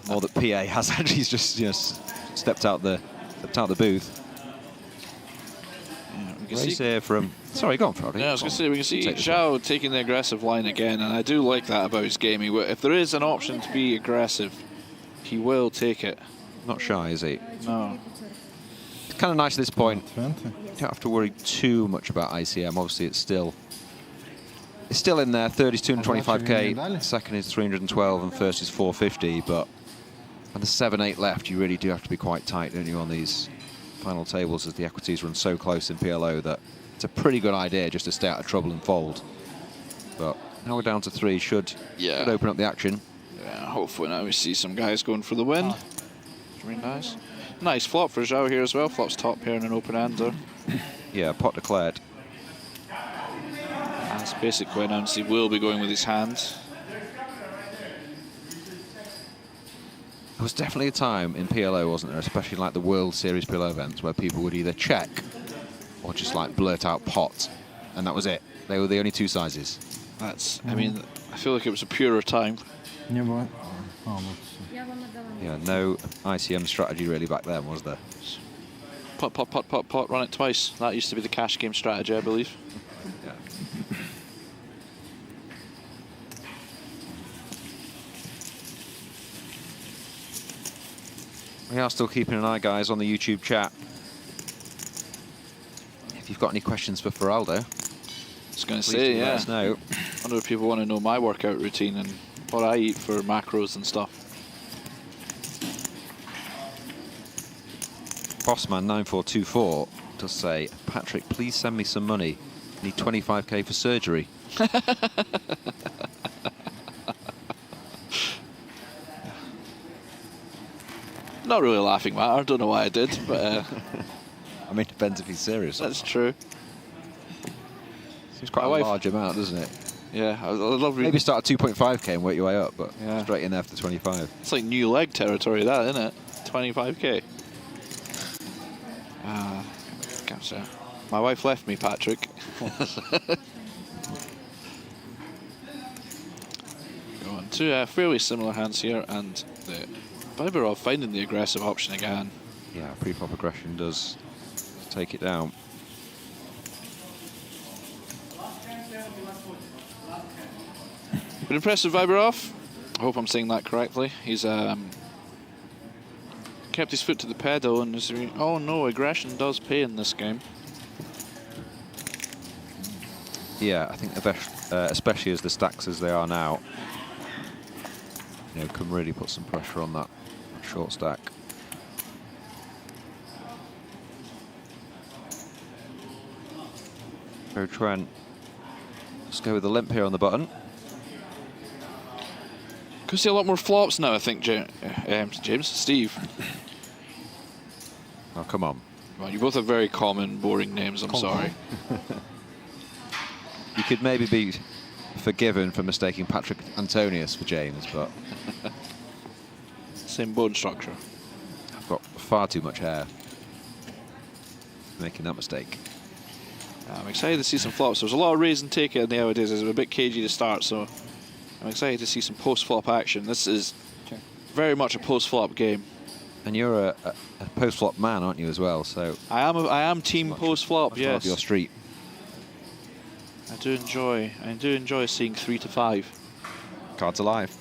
more that PA has actually just, you know, stepped out the booth. Yeah, we can Raise see here from. Sorry, go on, Frody. Yeah, I was going to say, we can see Zhao taking the aggressive line again, and I do like that about his game. If there is an option to be aggressive, he will take it. Not shy, is he? No. It's kind of nice at this point. You don't have to worry too much about ICM. Obviously, it's still in there. Third is 225k, second is 312, and first is 450. But when there's 7-8 left, you really do have to be quite tight, don't you, on these final tables, as the equities run so close in PLO that it's a pretty good idea just to stay out of trouble and fold. But now we're down to 3. Should open up the action. Yeah, hopefully now we see some guys going for the win. Very nice. Nice flop for Zhao here as well. Flops top pair and an open ender. Yeah, pot declared. That's basically announced he will be going with his hands. There was definitely a time in PLO, wasn't there, especially like the World Series PLO events, where people would either check or just like blurt out pot, and that was it. They were the only 2 sizes. That's, I mean, I feel like it was a purer time. Yeah, no ICM strategy really back then, was there? Pot, pot, pot, pot, pot, run it twice. That used to be the cash game strategy, I believe. Yeah. We are still keeping an eye, guys, on the YouTube chat. If you've got any questions for Feraldo, I was going to say, let us know. I wonder if people want to know my workout routine and what I eat for macros and stuff. Bossman9424 does say, Patrik, please send me some money. I need 25k for surgery. Not really laughing matter. I don't know why I did, but I mean, it depends if he's serious. That's true. Seems quite a large amount, doesn't it? Yeah, I love. Maybe start at 2.5k and work your way up, but straight in there for the 25. It's like new leg territory, that, isn't it? 25k. My wife left me, Patrik. Go on to fairly similar hands here, and the Viberov finding the aggressive option again. Yeah, pre-flop aggression does take it down. Been impressed with Viberov. I hope I'm saying that correctly. He's kept his foot to the pedal and is, oh no, aggression does pay in this game. Yeah, I think especially as the stacks as they are now, you know, can really put some pressure on that short stack. Go Trent. Let's go with the limp here on the button. Could see a lot more flops now, I think, Steve. Oh, come on. Well, you both have very common, boring names, I'm sorry. You could maybe be forgiven for mistaking Patrik Antonius for James, but... Same bone structure. I've got far too much hair making that mistake. I'm excited to see some flops. There's a lot of raise and take it nowadays. It's a bit cagey to start, so I'm excited to see some post-flop action. This is very much a post-flop game. And you're a post-flop man, aren't you, as well? So I am team post-flop, yes. Your street. I do enjoy seeing 3 to 5. Cards alive.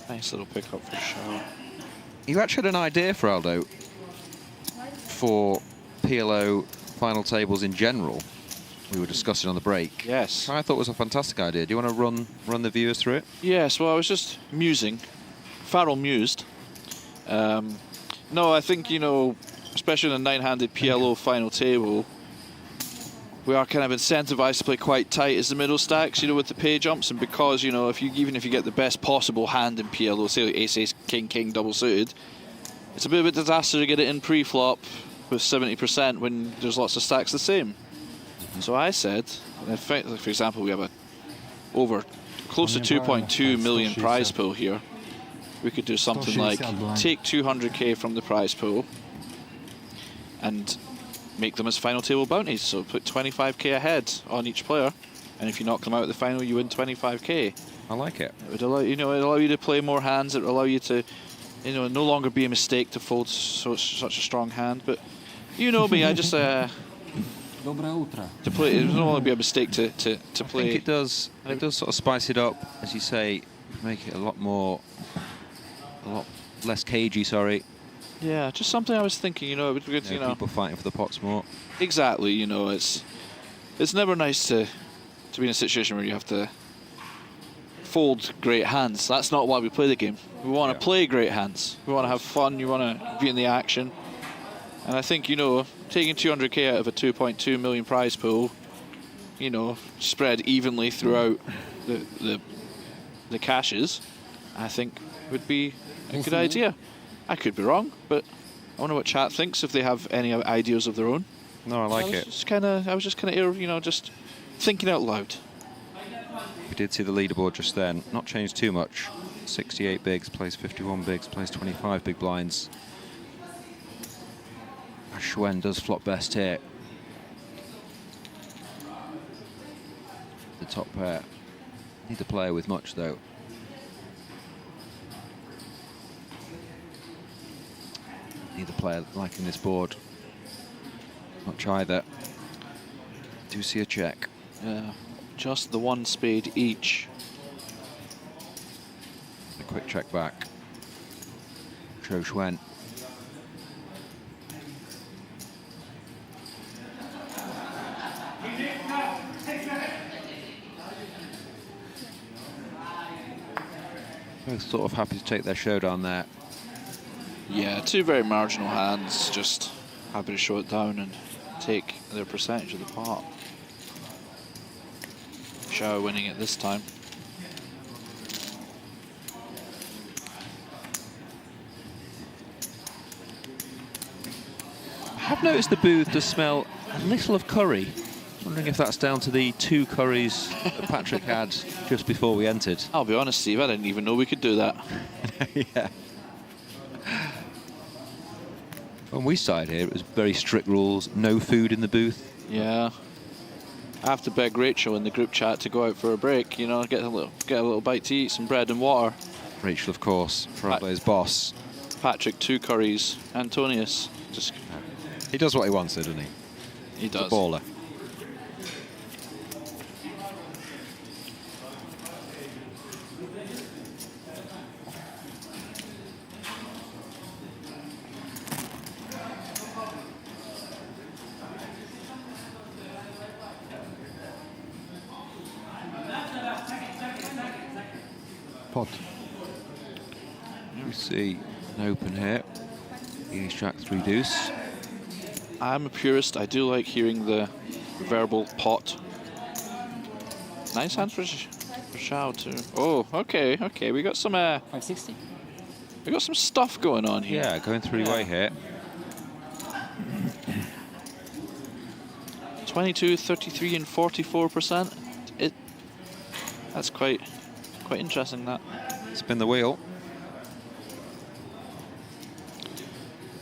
Nice little pickup for sure. You actually had an idea for Aldo for PLO final tables in general. We were discussing on the break. Yes. I thought it was a fantastic idea. Do you want to run the viewers through it? Yes, well, I was just musing. Farrell mused. No, I think, you know, especially in a 9-handed PLO final table, we are kind of incentivized to play quite tight as the middle stacks, you know, with the pay jumps. And because, you know, even if you get the best possible hand in PLO, say like ace, ace, king, king, double suited, it's a bit of a disaster to get it in pre-flop with 70% when there's lots of stacks the same. So I said, in fact, for example, we have over close to 2.2 million prize pool here. We could do something like take 200k from the prize pool and make them as final table bounties. So put 25k ahead on each player, and if you knock them out at the final, you win 25k. I like it. It would allow, you know, it allow you to play more hands. It would allow you to, you know, no longer be a mistake to fold such a strong hand. But you know me, I just to play. It would no longer be a mistake to play. I think it does. It does sort of spice it up, as you say, make it a lot less cagey. Sorry. Yeah, just something I was thinking. You know, it would be good. You know, people fighting for the pots more. Exactly. You know, it's never nice to be in a situation where you have to fold great hands. That's not why we play the game. We want to play great hands. We want to have fun. You want to be in the action. And I think, you know, taking 200k out of a 2.2 million prize pool, you know, spread evenly throughout the cashes, I think would be a good idea. I could be wrong, but I wonder what chat thinks, if they have any ideas of their own. No, I like it. I was just kind of, you know, just thinking out loud. We did see the leaderboard just then. Not changed too much. 68 bigs, plays 51 bigs, plays 25 big blinds. Schwen does flop best here. The top pair. Need a player with much, though. Need a player liking this board. Much either. Do see a check. Yeah, just the one spade each. A quick check back. Show Schwen. Both sort of happy to take their showdown there. Yeah, two very marginal hands, just happy to show it down and take their percentage of the pot. Shao winning it this time. I have noticed the booth does smell a little of curry. Wondering if that's down to the 2 curries that Patrik had just before we entered. I'll be honest, Steve, I didn't even know we could do that. Yeah. When we started here, it was very strict rules, no food in the booth. Yeah. I have to beg Rachel in the group chat to go out for a break, you know, get a little bite to eat, some bread and water. Rachel, of course, Trailblazer's boss. Patrik, 2 curries. Antonius, just... He does what he wants, doesn't he? He does. He's a baller. Pot. We see an open here. Ace Jack 3 deuce. I'm a purist. I do like hearing the verbal pot. Nice hand for Shao too. Oh, okay, okay. We got some 560. We got some stuff going on here. Yeah, going 3-way here. 22, 33, and 44%. That's quite interesting. That. Spin the wheel.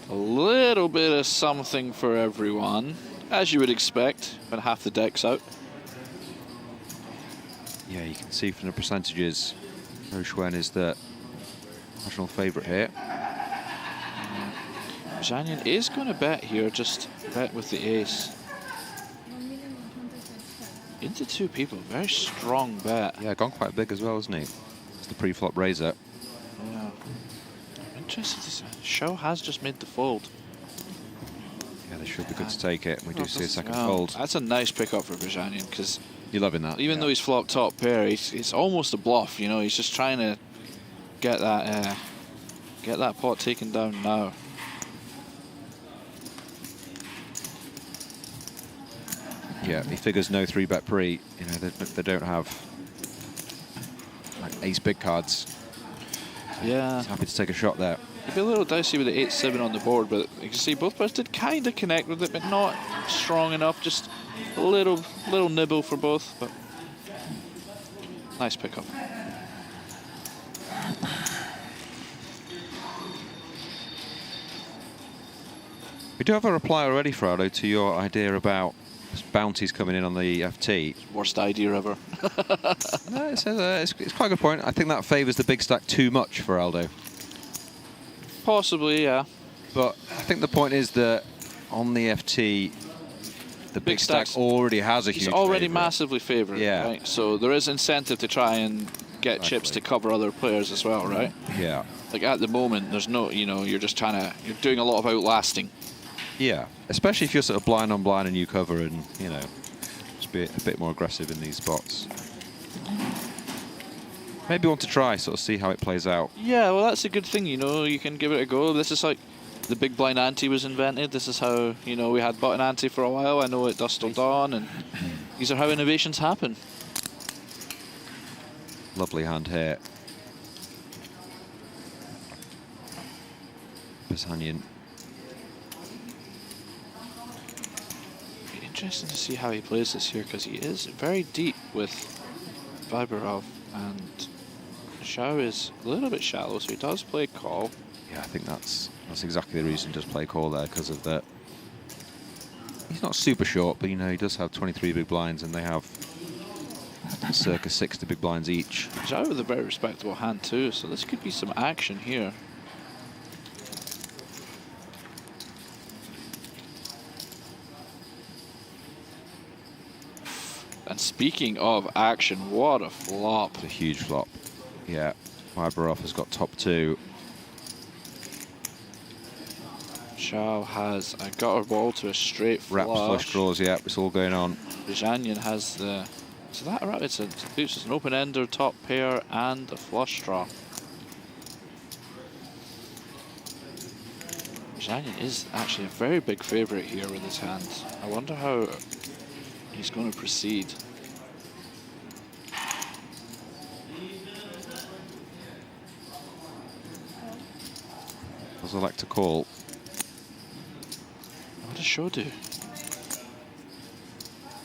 A little bit of something for everyone, as you would expect when half the deck's out. Yeah, Yeah, you can see from the percentages, Rochuen is the national favourite here. Zhanyan is going to bet here, just bet with the ace. Into 2 people, very strong bet. Yeah, gone quite big as well, hasn't he? It's the pre-flop raiser. Yeah. I'm interested to see. Show has just made the fold. Yeah, they should be good to take it. We do see a second Wow. fold. That's a nice pickup for Zhanyan, because you're loving that. Even though he's flopped top pair, it's almost a bluff. You know, he's just trying to get that pot taken down now. Yeah, he figures no 3-bet pre. You know, they don't have like ace big cards. Yeah. He's happy to take a shot there. It'd be a little dicey with the 8-7 on the board, but you can see both players did kind of connect with it, but not strong enough. Just a little nibble for both, but nice pickup. We do have a reply already, Frado, to your idea about bounties coming in on the FT. Worst idea ever. No, it's quite a good point. I think that favours the big stack too much for Aldo. Possibly, yeah. But I think the point is that on the FT, the big stack already has a huge He's already favourite. massively favourite, Yeah. right? So there is incentive to try and get chips to cover other players as well, right? Yeah. Like at the moment, there's no, you know, you're doing a lot of outlasting. Yeah, especially if you're sort of blind on blind and you cover and, you know, just be a bit more aggressive in these spots. Maybe want to try, sort of see how it plays out. Yeah, well, that's a good thing, you know, you can give it a go. This is like the big blind ante was invented. This is how, you know, we had button ante for a while. I know at Dusk Till Dawn, and these are how innovations happen. Lovely hand here. Pesanian. Interesting to see how he plays this here, because he is very deep with Viberov, and Shao is a little bit shallow, so he does play call. Yeah, I think that's exactly the reason he does play call there, because of that. He's not super short, but you know, he does have 23 big blinds, and they have circa 60 big blinds each. Zhao with a very respectable hand too, so this could be some action here. And speaking of action, what a flop. It's a huge flop. Yeah, Viberov has got top 2. Zhao has a gutter ball to a straight flush. Wraps flush draws, yeah, it's all going on. Zhanyan has the... So that wrap, it's an open ender, top pair, and a flush draw. Zhanyan is actually a very big favourite here with his hands. I wonder how he's going to proceed. Does I like to call? What does Show do?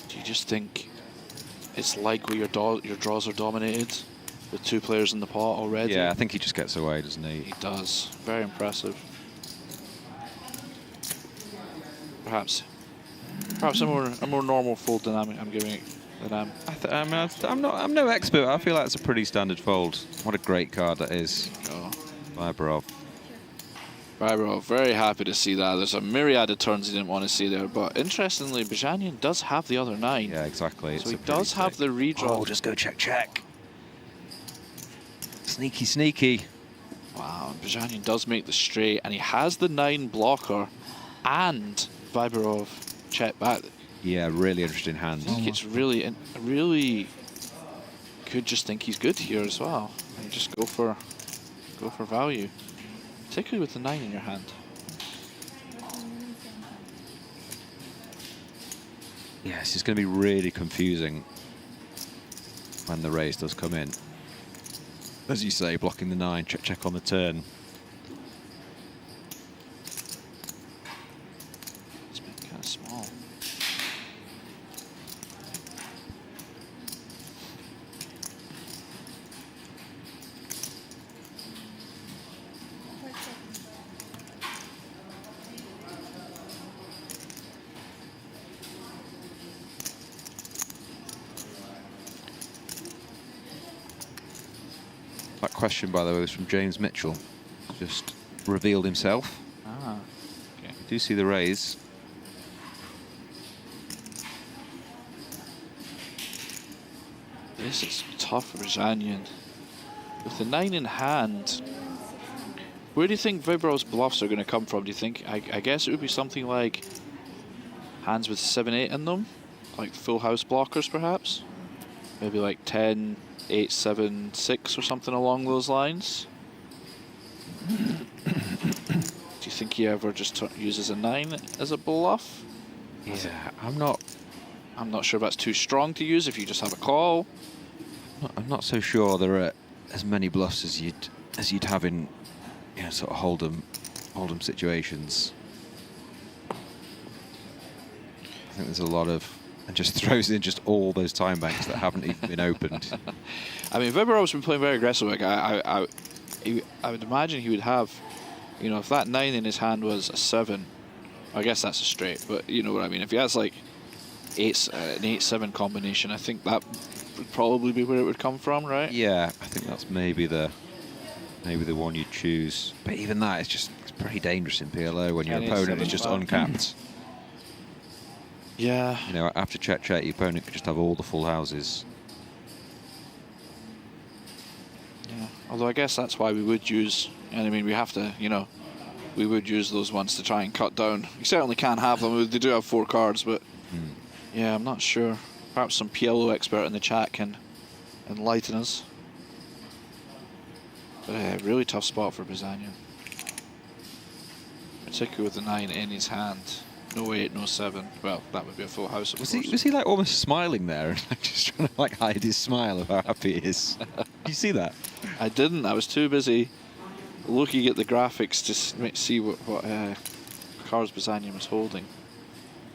Do you just think it's like where your draws are dominated with 2 players in the pot already? Yeah, I think he just gets away, doesn't he? He does. Very impressive. Perhaps a more normal fold dynamic I'm giving it than I'm no expert. I feel like it's a pretty standard fold. What a great card that is. Oh. Viberov. Viberov, very happy to see that. There's a myriad of turns he didn't want to see there, but interestingly, Zhanyan does have the other 9. Yeah, exactly. So he does have the redraw. Oh, just go check. Sneaky, sneaky. Wow, Zhanyan does make the straight, and he has the 9 blocker, and Viberov check back. Yeah, really interesting hand. I think it's really could just think he's good here as well, and just go for value, particularly with the 9 in your hand. Yes, it's going to be really confusing when the raise does come in. As you say, blocking the 9, check on the turn. It's been kind of small. That question, by the way, was from James Mitchell. Just revealed himself. Ah, okay. Do you see the raise? This is tough for Bazanian. With the 9 in hand, where do you think Vibrov's bluffs are going to come from? Do you think, I guess it would be something like hands with 7-8 in them? Like full house blockers, perhaps? Maybe like 10, 8, 7, 6 or something along those lines? Do you think he ever just uses a 9 as a bluff? Yeah, I'm not sure if that's too strong to use if you just have a call. I'm not so sure there are as many bluffs as you'd have in, you know, sort of hold'em situations. I think there's a lot of, and just throws in just all those time banks that haven't even been opened. I mean, Vibrov's been playing very aggressive. Like I would imagine he would have, you know, if that 9 in his hand was a 7, I guess that's a straight. But you know what I mean. If he has like an 8-7 combination, I think that would probably be where it would come from, right? Yeah, I think that's maybe the one you'd choose. But even that, it's pretty dangerous in PLO when your opponent is just uncapped. Yeah. You know, after check, your opponent could just have all the full houses. Yeah. Although I guess that's why we would use, and I mean, we have to, you know, we would use those ones to try and cut down. You certainly can't have them. They do have 4 cards, but yeah, I'm not sure. Perhaps some PLO expert in the chat can enlighten us. But really tough spot for Bazanian. Particularly with the 9 in his hand. No 8, no 7. Well, that would be a full house, of course. Was he like almost smiling there and like just trying to like hide his smile of how happy he is? Did you see that? I didn't. I was too busy looking at the graphics to see what cards Bazanian was holding.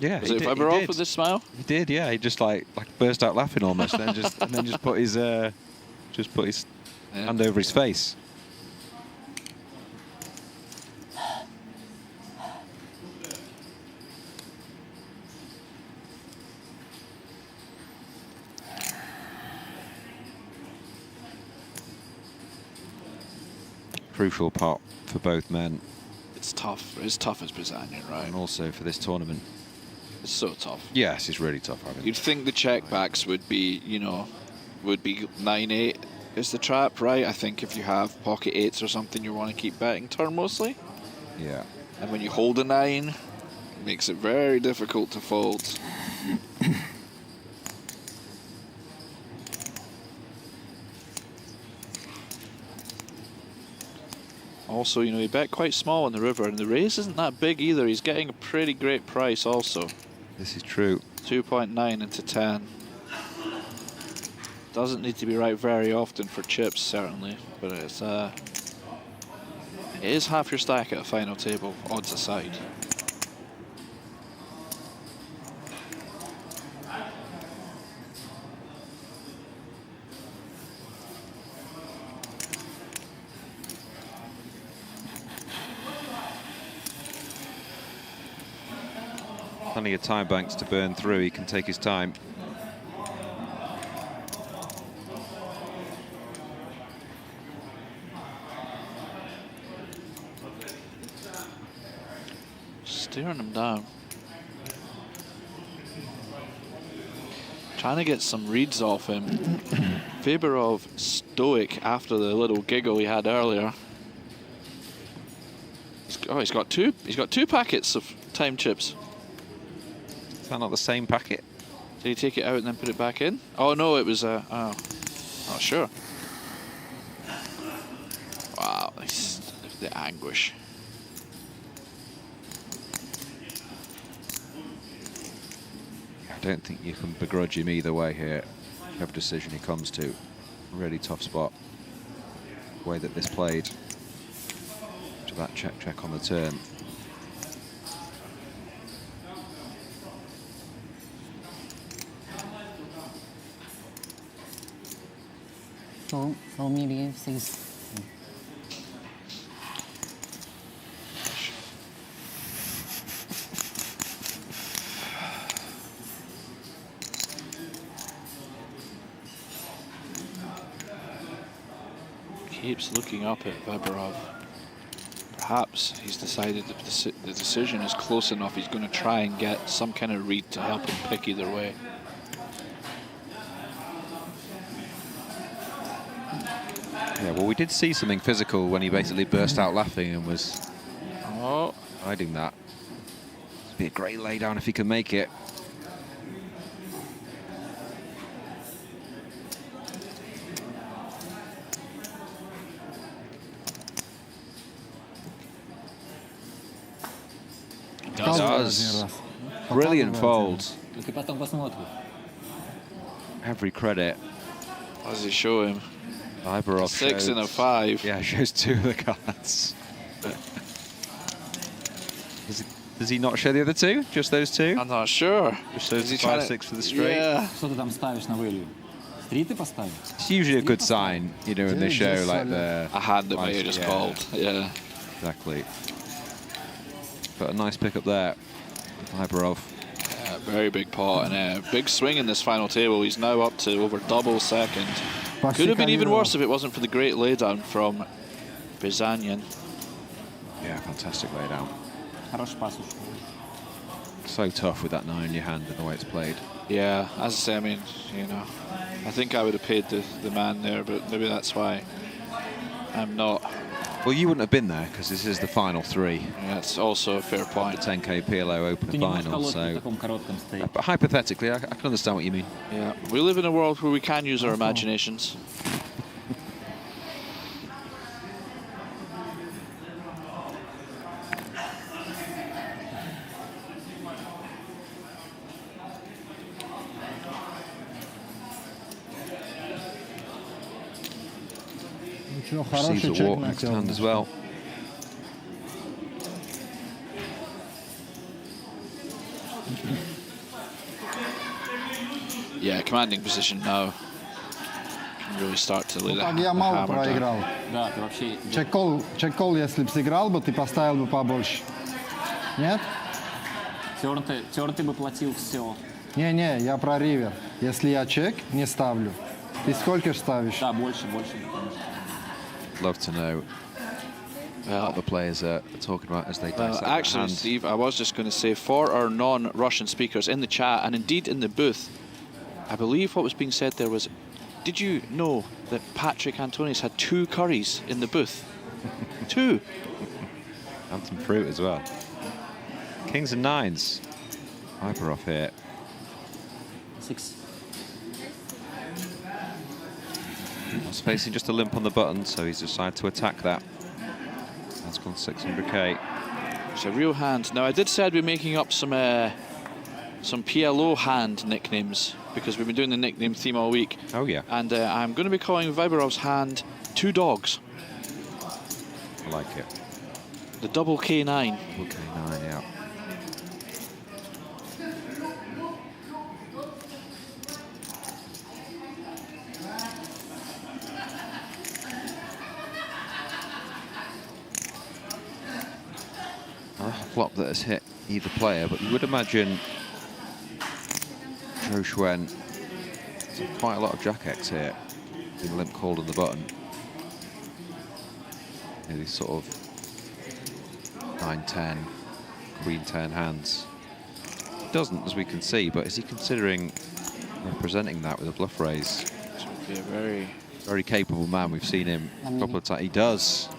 Yeah, was it Viberov with this smile? He did. Yeah, he just like burst out laughing almost, and then just put his hand over his face. Crucial pot for both men. It's tough. It's tough as Bazanian, right? And also for this tournament. It's so tough. Yes, it's really tough. You'd think the checkbacks would be, you know, 9-8 is the trap, right? I think if you have pocket 8s or something, you want to keep betting turn mostly. Yeah. And when you hold a 9, it makes it very difficult to fold. Also, you know, he bet quite small on the river, and the raise isn't that big either. He's getting a pretty great price also. This is true. 2.9 into 10. Doesn't need to be right very often for chips, certainly, but it is half your stack at a final table, odds aside. Plenty of time banks to burn through. He can take his time. Staring him down. Trying to get some reads off him. Faberov stoic after the little giggle he had earlier. He's got two packets of time chips. Is that not the same packet? Did he take it out and then put it back in? Oh no, it was oh, not sure. Wow, the anguish. I don't think you can begrudge him either way here. Whatever decision he comes to. Really tough spot. The way that this played. To that check on the turn. For me, leave 6. keeps looking up at Viborov. Perhaps he's decided that the decision is close enough. He's going to try and get some kind of read to help him pick either way. Yeah, well, we did see something physical when he basically burst out laughing and was hiding that. It'd be a great laydown if he can make it. Does. Brilliant fold. Every credit. What does he show him? Viborov 6 and a 5. Yeah, shows 2 of the cards. Does he not show the other 2? Just those 2? I'm not sure. Just shows 5, 6 for the straight. Yeah. It's usually a good sign, you know, when they show like the a hand that Mayo just called. Yeah. Exactly. But a nice pick up there, Viborov. Yeah, very big pot and a big swing in this final table. He's now up to over double second. Could have been even worse if it wasn't for the great laydown from Bizanyan. Yeah, fantastic laydown. So tough with that 9 in your hand and the way it's played. Yeah, as I say, I mean, you know, I think I would have paid the man there, but maybe that's why I'm not. Well, you wouldn't have been there because this is the final 3. Yeah, that's also a fair point. The 10K PLO Opener Final, so. But hypothetically, I can understand what you mean. Yeah, we live in a world where we can use our imaginations. Receives a walk next hand as well. Yeah, commanding position now. Can really start to lay that Я мало hammer проиграл. down. Да, ты вообще... Чек-кол, если бы сыграл бы, ты поставил бы побольше. Нет? Тёр ты бы платил все. Не, я про ривер. Если я чек не ставлю, ты сколько ж ставишь? Да, больше. Love to know what the players are talking about as they dissect actually, the hand. Steve, I was just going to say, for our non-Russian speakers in the chat, and indeed in the booth, I believe what was being said there was, did you know that Patrik Antonius had 2 curries in the booth? 2! And some fruit as well. Kings and 9s. Viborov here. 6. Was facing just a limp on the button, so he's decided to attack that. That's gone 600k. It's a real hand. Now, I did say I'd be making up some PLO hand nicknames because we've been doing the nickname theme all week. Oh, yeah. And I'm going to be calling Viborov's hand 2 dogs. I like it. The double K9. Double K9, yeah. A flop that has hit either player, but you would imagine Zhou Xuan, quite a lot of Jack X here, being limp called on the button. These sort of 9-10, Queen 10 hands. He doesn't, as we can see, but is he considering representing that with a bluff raise? This would be a very capable man. We've seen him a couple of times. He does.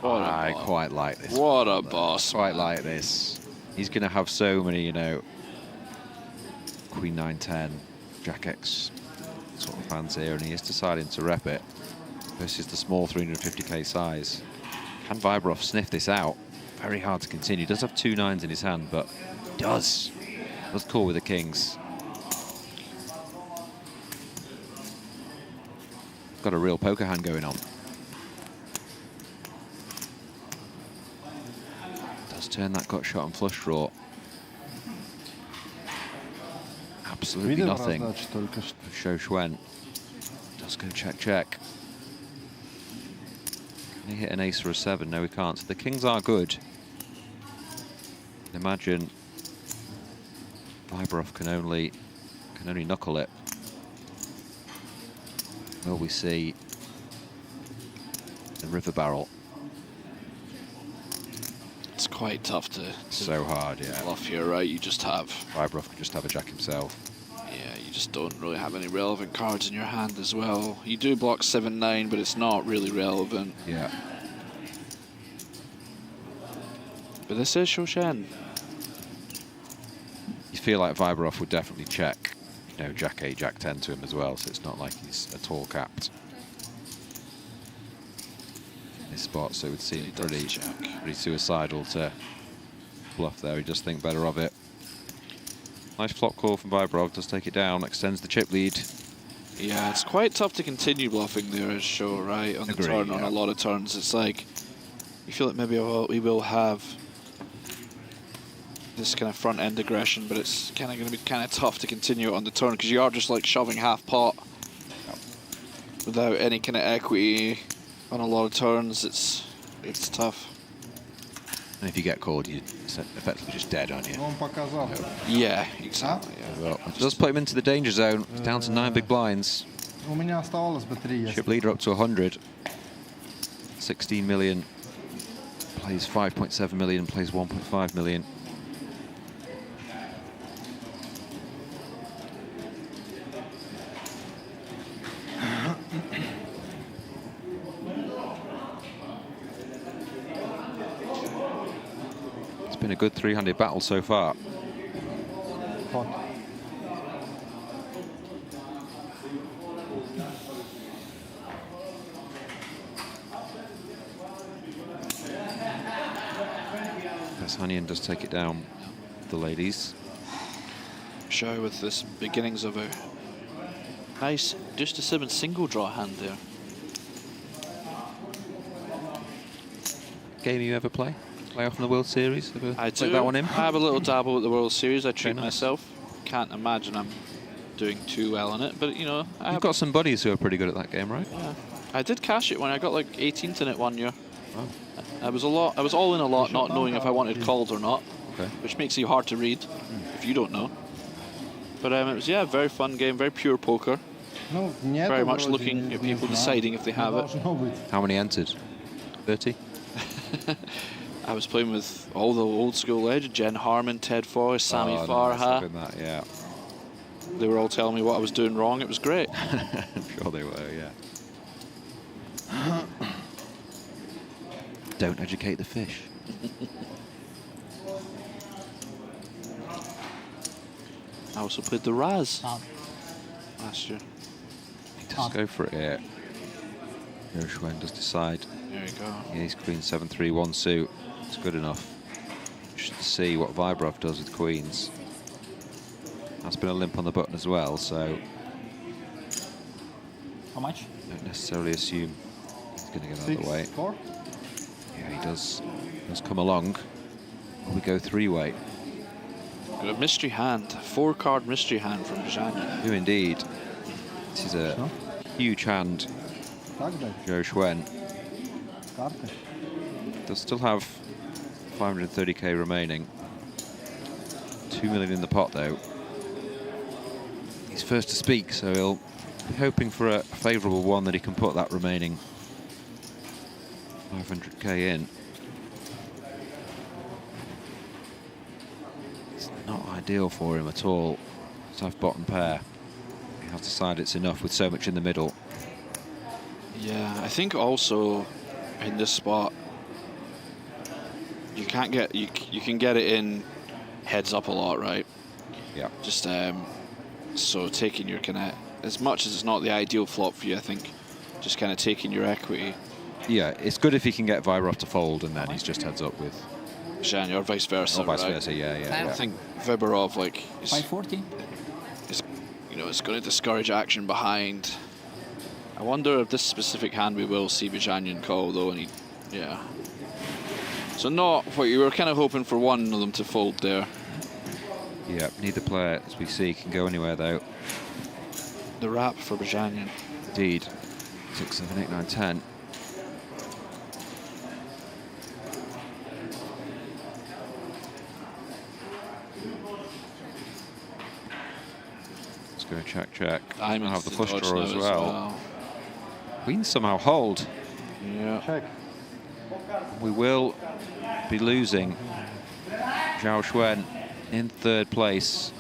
I quite like this. What a boss. Quite like this. He's going to have so many, you know, Queen 9-10, Jack X sort of hands here, and he is deciding to rep it versus the small 350k size. Can Viborov sniff this out? Very hard to continue. Does have 2 9s in his hand, but does call with the kings. Got a real poker hand going on. Turn that gut shot and flush draw. Absolutely nothing. Zhou Xuan does go check. Can he hit an ace or a 7? No, he can't. So the kings are good. Imagine Viborov can only knuckle it. Will we see the river barrel? It's quite tough to so hard, yeah. Bluff here, right? You just have Vibrov could just have a jack himself. Yeah, you just don't really have any relevant cards in your hand as well. You do block 7-9, but it's not really relevant. Yeah. But this is Shoshen. You feel like Vibrov would definitely check, you know, Jack 8, Jack 10 to him as well, so it's not like he's at all capped in this spot, so it would seem pretty suicidal to bluff there. He does think better of it. Nice flop call from Vibrov, does take it down, extends the chip lead. Yeah, it's quite tough to continue bluffing there as show, right? On the turn, on a lot of turns. It's like, you feel like maybe we will have this kind of front end aggression, but it's kind of going to be kind of tough to continue it on the turn because you are just like shoving half pot without any kind of equity on a lot of turns. It's tough. And if you get called, you're effectively just dead, aren't you? Yeah, exactly. Yeah. Well, it does put him into the danger zone. It's down to 9 big blinds. Chip leader up to 100. 16 million. Plays 5.7 million, plays 1.5 million. It's been a good three-handed battle so far. Hanyan does take it down, the ladies. Show with this beginnings of a nice just a 7 single draw hand there. Game you ever play? Play off in the World Series? I do. That one in? I have a little dabble at the World Series. I treat myself. Can't imagine I'm doing too well in it, but you know. You've got some buddies who are pretty good at that game, right? Yeah. I did cash it when I got like 18th in it one year. Oh. I was all in a lot, not knowing if I wanted calls or not, okay. Which makes you hard to read if you don't know. But it was, yeah, a very fun game, very pure poker. Very much looking at people deciding if they have it. How many entered? 30? I was playing with all the old school legends, Jen Harmon, Ted Foy, Sammy Farha. Nice, yeah. They were all telling me what I was doing wrong. It was great. I'm sure they were, yeah. Don't educate the fish. I also played the Raz last year. He does go for it here. Gershwin does decide. There you go. Yeah, he's queen 7-3, 1 suit. It's good enough. Just to see what Vibrov does with queens. That's been a limp on the button as well, so. How much? Don't necessarily assume he's going to get out of the way. 4? Yeah, he does come along. We go 3-way. Got a mystery hand, 4-card mystery hand from Zhang. Do indeed. This is a huge hand. Zhou Xuan does still have 530k remaining. 2 million in the pot though. He's first to speak, so he'll be hoping for a favourable one that he can put that remaining 500k in. It's not ideal for him at all to have bottom pair. He has decided it's enough with so much in the middle. Yeah, I think also in this spot you can't get you can get it in heads up a lot, right? Yeah. Just so taking your kind of, as much as it's not the ideal flop for you, I think just kind of taking your equity. Yeah, it's good if he can get Vibrov to fold and then he's just heads up with Zhang, or vice versa. Or vice right? versa, yeah. I think Vibrov, like, 540. You know, it's going to discourage action behind. I wonder if this specific hand we will see Bajanyan call though, and yeah. So not what you were kind of hoping for one of them to fold there. Yeah, neither player, as we see, can go anywhere though. The wrap for Bajanyan. Indeed. 6, 7, 8, 9, 10. Let's go check. I'm have the flush draw as well. Queens somehow hold. Yeah. Check. We will be losing Zhao Xuan in 3rd place.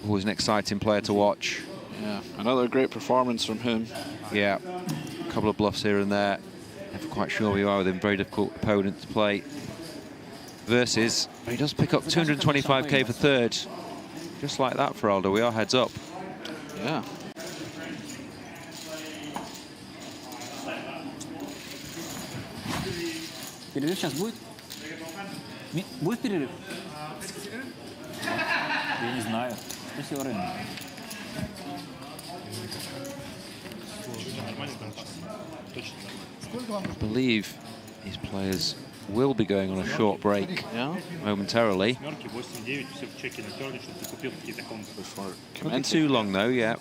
Always an exciting player to watch. Yeah, another great performance from him. Yeah, a couple of bluffs here and there. Never quite sure where you are with him. Very difficult opponent to play versus. But he does pick up 225k for 3rd. Just like that for Aldo. We are heads up. Yeah. Перерыв сейчас будет? Будет перерыв? Я не знаю. Спроси у Рена. I believe these players will be going on a short break momentarily. Not too long though, yeah.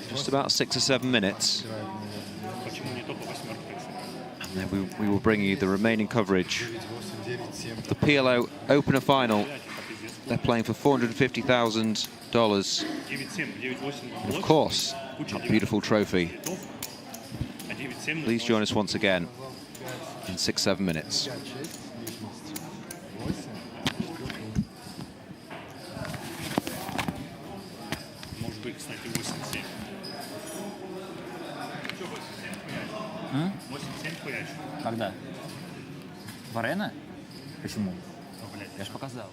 Just about 6 or 7 minutes. And then we will bring you the remaining coverage of the PLO Opener Final. They're playing for $450,000. And of course, that beautiful trophy. Please join us once again in 6-7 minutes. Когда? В Арена? Почему? Я ж показал.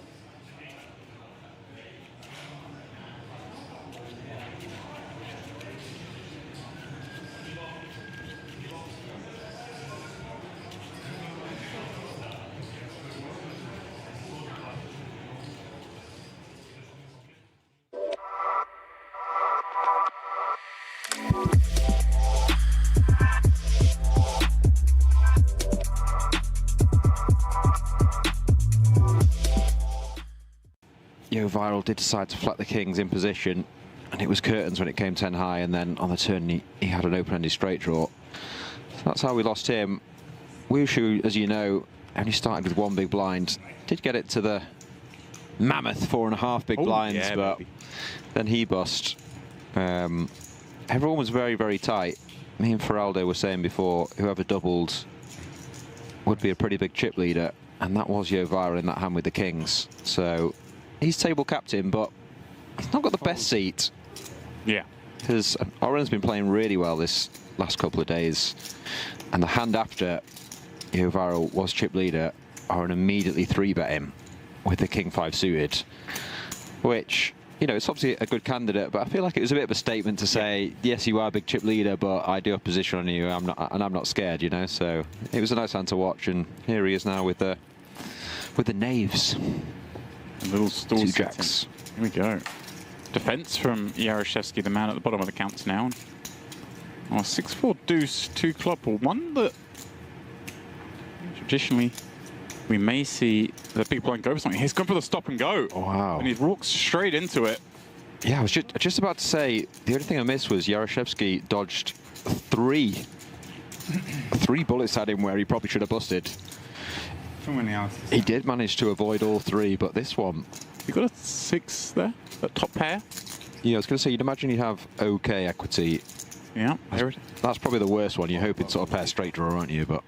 Viral did decide to flat the kings in position, and it was curtains when it came 10 high, and then on the turn he had an open-ended straight draw. So that's how we lost him. Wushu, as you know, only started with 1 big blind. Did get it to the mammoth 4.5 big blinds, yeah, but then he bust. Everyone was very, very tight. Me and Feraldo were saying before, whoever doubled would be a pretty big chip leader, and that was Viral in that hand with the kings. So he's table captain, but he's not got the best seat. Yeah. Because Oren's been playing really well this last couple of days. And the hand after Viral was chip leader, Oren immediately 3-bet him with the king 5 suited. Which, you know, it's obviously a good candidate, but I feel like it was a bit of a statement to say, yes, you are a big chip leader, but I do have position on you, and I'm not scared, you know. So it was a nice hand to watch, and here he is now with the knaves. A little stall 2 setting. jacks. Here we go. Defense from Yaroshevsky, the man at the bottom of the counts now. Oh, 6-4 deuce, 2 club, or one that traditionally we may see the big blind go for something. He's gone for the stop and go. Oh, wow. And he walks straight into it. Yeah, I was just about to say, the only thing I missed was Yaroshevsky dodged 3 bullets at him where he probably should have busted. He did manage to avoid all 3, but this one... You got a 6 there, that top pair? Yeah, I was going to say, you'd imagine you'd have okay equity. Yeah, that's probably the worst one. You're hoping sort of pair straight draw, aren't you? But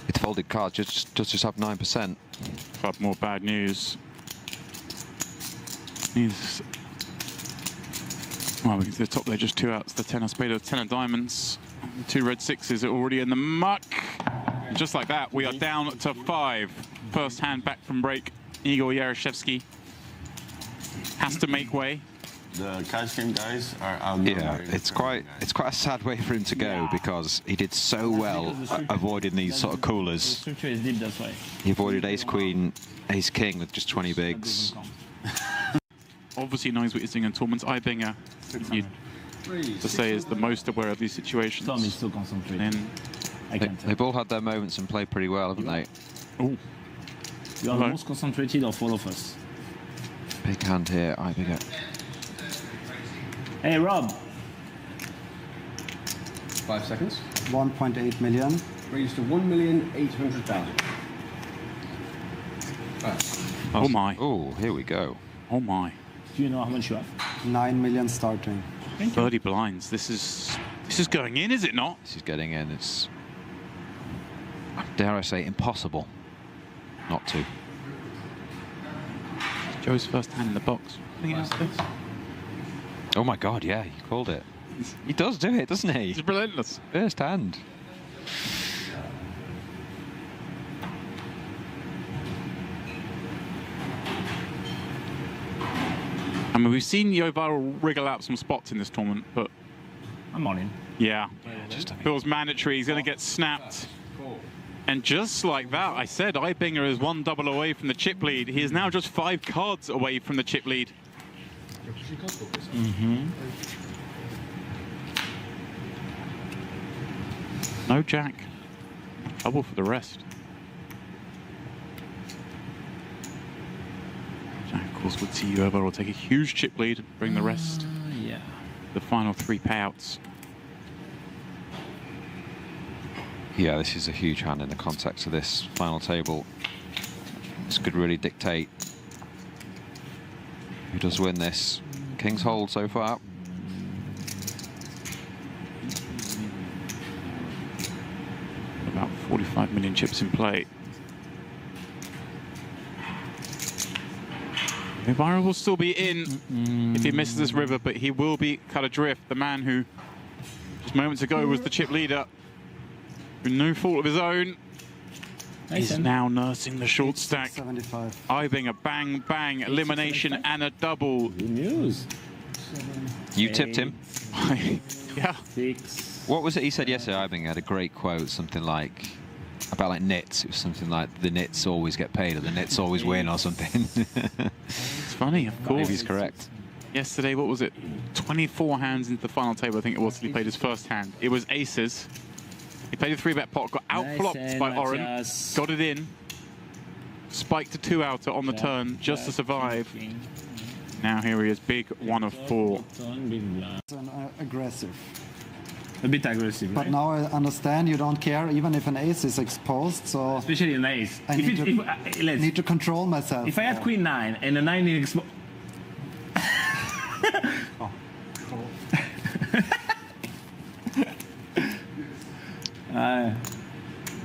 with folded cards, just have 9%. Club, more bad news. He's... Well, the top there, just 2 outs. The 10 of spade, 10 of diamonds. 2 red 6s are already in the muck. Just like that, we are down to 5. First hand back from break. Igor Yaroshevsky has to make way. The cash game guys are out. Yeah, it's quite a sad way for him to go because he did so well avoiding these sort of coolers. The structure is deep, that's why. He avoided ace queen, ace king with just 20 bigs. Obviously knows what he's doing in tournaments. Ibinger, to say, is the most aware of these situations. Tom is so concentrated. They've all had their moments and played pretty well, haven't they? Oh. You are the most concentrated of all of us. Big hand here, Ibinger. Hey, Rob. 5 seconds. 1.8 million. Raised to 1,800,000. Oh my. Oh, here we go. Oh my. Do you know how much you have? 9 million starting. 30 blinds. This is going in, is it not? This is getting in. It's, dare I say, impossible not to. Joe's first hand in the box. Oh my God, yeah, you called it. He does do it, doesn't he? He's relentless. First hand. I mean, we've seen Yovaral wriggle out some spots in this tournament, but... I'm on in. Yeah. Feels mandatory. He's going to get snapped. And just like that, I said Ibinger is 1 double away from the chip lead. He is now just 5 cards away from the chip lead. No jack. Trouble for the rest. Jack, of course, would see Yovaral take a huge chip lead and bring the rest. Yeah. The final 3 payouts. Yeah, this is a huge hand in the context of this final table. This could really dictate who does win this. King's hold so far. About 45 million chips in play. Yovaral will still be in if he misses this river, but he will be cut adrift. The man who just moments ago was the chip leader, through no fault of his own, is now nursing the short stack. 75. Ibinger, bang, bang, elimination and a double. Good news. You tipped him. Yeah. 6. What was it he said yesterday? Ibinger had a great quote, something like, about like nits. It was something like, the nits always get paid, or the nits always win, or something. It's funny, of course. Maybe he's correct. Yesterday, what was it? 24 hands into the final table, I think it was, he played his first hand. It was aces. He played a 3-bet pot, got outflopped by Oren, got it in, spiked a 2-outer on the turn just to survive. Now here he is, big 1 of 4. Aggressive. A bit aggressive, But right? now I understand you don't care even if an ace is exposed, so... Especially an ace. I need to control myself. If I had Queen 9 and a 9 in exposed...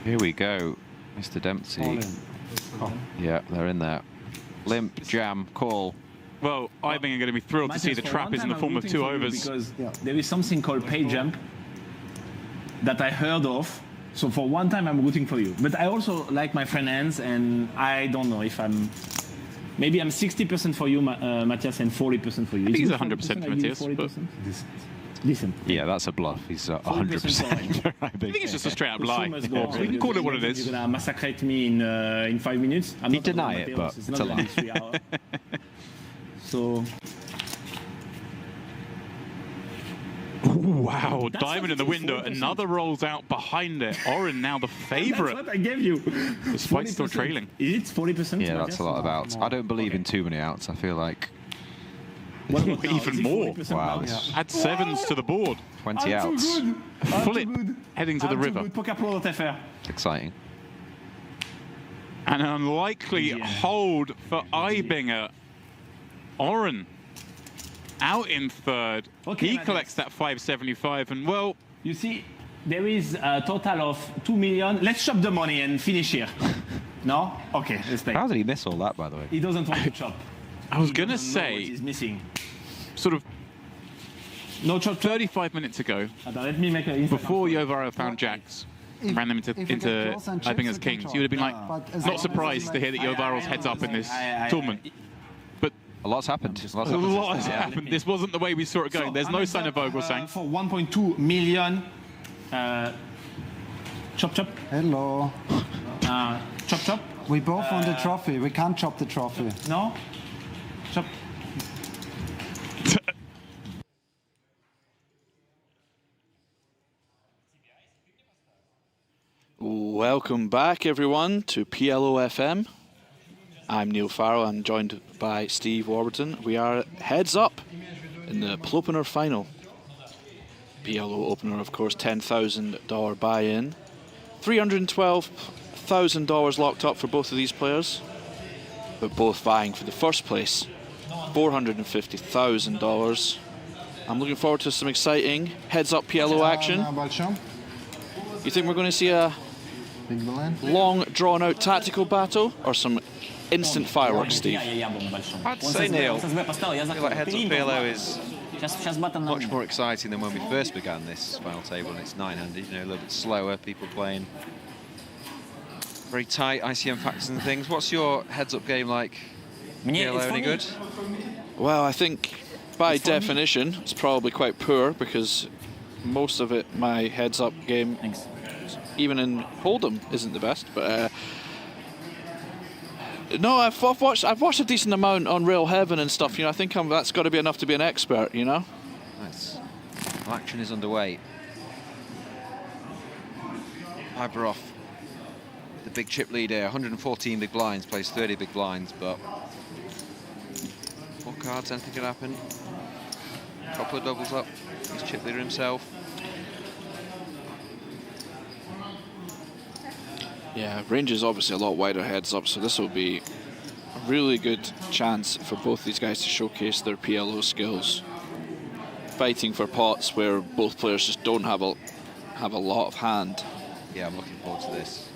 Here we go, Mr. Dempsey. Yeah, they're in there. Limp, jam, call. Well, Ibinger going to be thrilled to see the trap is in the form of 2 overs. Because there is something called pay jump that I heard of. So for one time, I'm rooting for you. But I also like my friend hands, and I don't know if I'm... Maybe I'm 60% for you, Matthias, and 40% for you. I think he's 100% for Matthias. But... Decent. Yeah, that's a bluff. He's 100%. I think it's just a straight up lie. We can call it what it is. You're going to massacre me in 5 minutes. I'm He'd deny it, but it's a lie. 3 hours. So... Ooh, wow, diamond in the window. Another rolls out behind it. Oren now the favourite. That's what I gave you. Despite still trailing. Is it 40%? Yeah, that's a lot of outs. I don't believe in too many outs. I feel like... Even more. Wow. Add 7s to the board. 20 outs. Flip heading to the river. Exciting. An unlikely hold for Ibinger. Oren out in third. He collects that 575 and well... You see, there is a total of 2 million. Let's chop the money and finish here. No? Okay, let's play. How did he miss all that, by the way? He doesn't want to chop. I was going to say... He's missing. Sort of... No chop. 35 minutes ago, let me make a before Yovaral found jacks, ran them into Ibinger's kings, you would have been like, not surprised to hear that Yovaral's heads up in this tournament. But a lot's happened. A lot has happened. This wasn't the way we saw it going. There's no sign of Vogelsang. For 1.2 million. Chop chop. Hello. Chop chop. We both won the trophy. We can't chop the trophy. No? Chop. Welcome back, everyone, to PLO FM. I'm Neil Farrell. I'm joined by Steve Warburton. We are heads up in the PLO Opener Final. PLO Opener, of course, $10,000 buy-in. $312,000 locked up for both of these players, but both vying for the first place. $450,000. I'm looking forward to some exciting heads-up PLO action. You think we're going to see a long, drawn-out tactical battle or some instant fireworks, Steve? I'd say, Neil, I feel like heads-up PLO is much more exciting than when we first began this final table, and it's 9-handed, you know, a little bit slower, people playing very tight ICM factors and things. What's your heads-up game like? PLO any good? Well, I think by definition it's probably quite poor, because most of it, my heads-up game, even in Hold'em, isn't the best. But no, I've watched a decent amount on Real Heaven and stuff. You know, I think that's got to be enough to be an expert. You know. Nice. Well, action is underway. Ibarov, the big chip lead here, 114 big blinds, plays 30 big blinds, but 4 cards, anything could happen. Couple of doubles up, he's chip leader himself. Yeah, range is obviously a lot wider heads up, so this will be a really good chance for both these guys to showcase their PLO skills. Fighting for pots where both players just don't have a lot of hand. Yeah, I'm looking forward to this.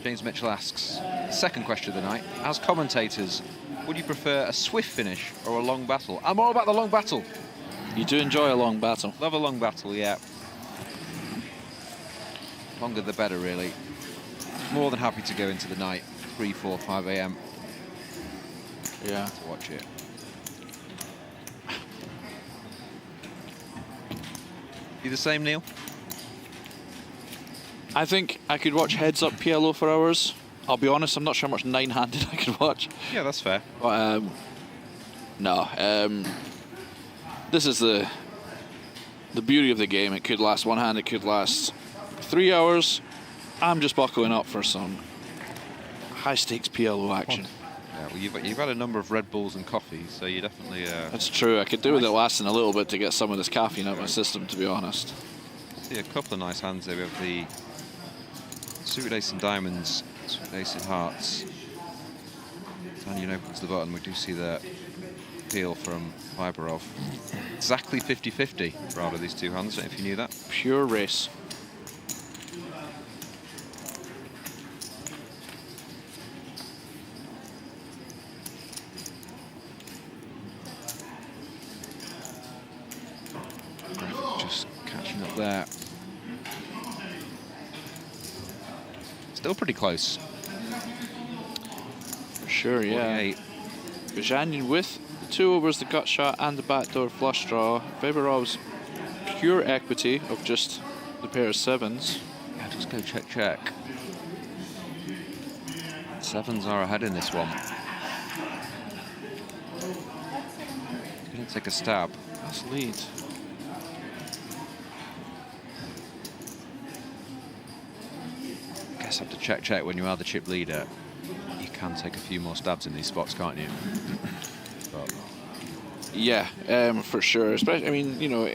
James Mitchell asks, second question of the night, as commentators, would you prefer a swift finish or a long battle? I'm all about the long battle. You do enjoy a long battle. Love a long battle, yeah. Longer the better, really. More than happy to go into the night, 3, 4, 5 a.m. Yeah. To watch it. You the same, Neil? I think I could watch heads up PLO for hours. I'll be honest, I'm not sure how much 9-handed I could watch. Yeah, that's fair. But no, this is the beauty of the game. It could last one hand, it could last 3 hours. I'm just buckling up for some high stakes PLO action. Yeah, well, you've had a number of Red Bulls and coffee, so you definitely. That's true. I could do with it lasting a little bit to get some of this caffeine out of my system, to be honest. See a couple of nice hands there. We have the suited ace and diamonds, suited ace and hearts. Antonius opens the button. We do see the peel from Ibarov. Exactly 50-50 for out of these two hands. I don't know if you knew that. Pure race. Just catching up there. Still pretty close. For sure, yeah. Bajanyan with the 2 overs, the gut shot, and the backdoor flush draw. Ibarov's pure equity of just the pair of 7s. Yeah, just go check, check. 7s are ahead in this one. He's going to take a stab. That's lead. I guess have to check, check when you are the chip leader. You can take a few more stabs in these spots, can't you? But yeah, for sure. Especially, I mean, you know,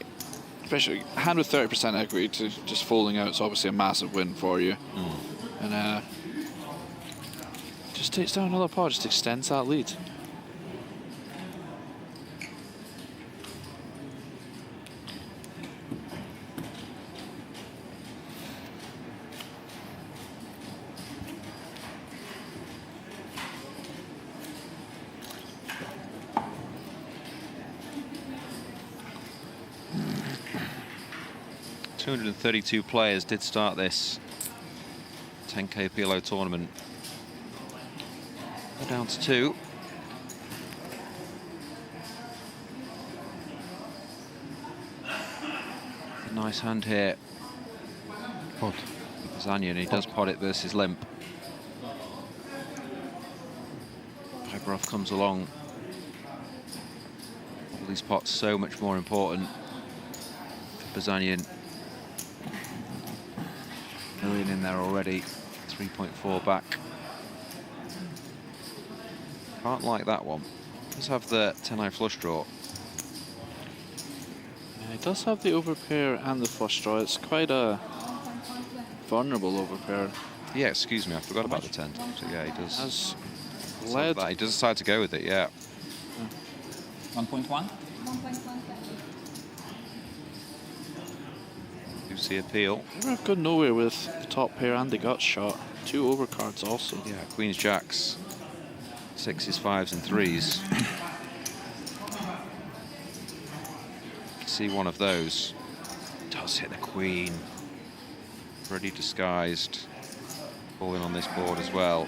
especially a hand with 30% equity to just folding out is obviously a massive win for you. And just takes down another pot, just extends that lead. .232 players did start this 10K PLO tournament. We're down to 2. A nice hand here. Pot. Zanya, and he does pot it versus limp. Ibarov comes along. All these pots so much more important for Bazanian. Million in there already, 3.4 back. Can't like that one. Does have the 10-eye flush draw. Yeah, it does have the overpair and the flush draw. It's quite a vulnerable overpair. Yeah, excuse me, I forgot about the 10. So yeah, he does. Has led. He does decide to go with it, yeah. 1.1? moves the appeal. We've gone nowhere with the top pair and the gut shot. 2 overcards also. Yeah, queens, jacks, 6s, 5s and 3s. See one of those. Does hit the queen. Pretty disguised. Falling on this board as well.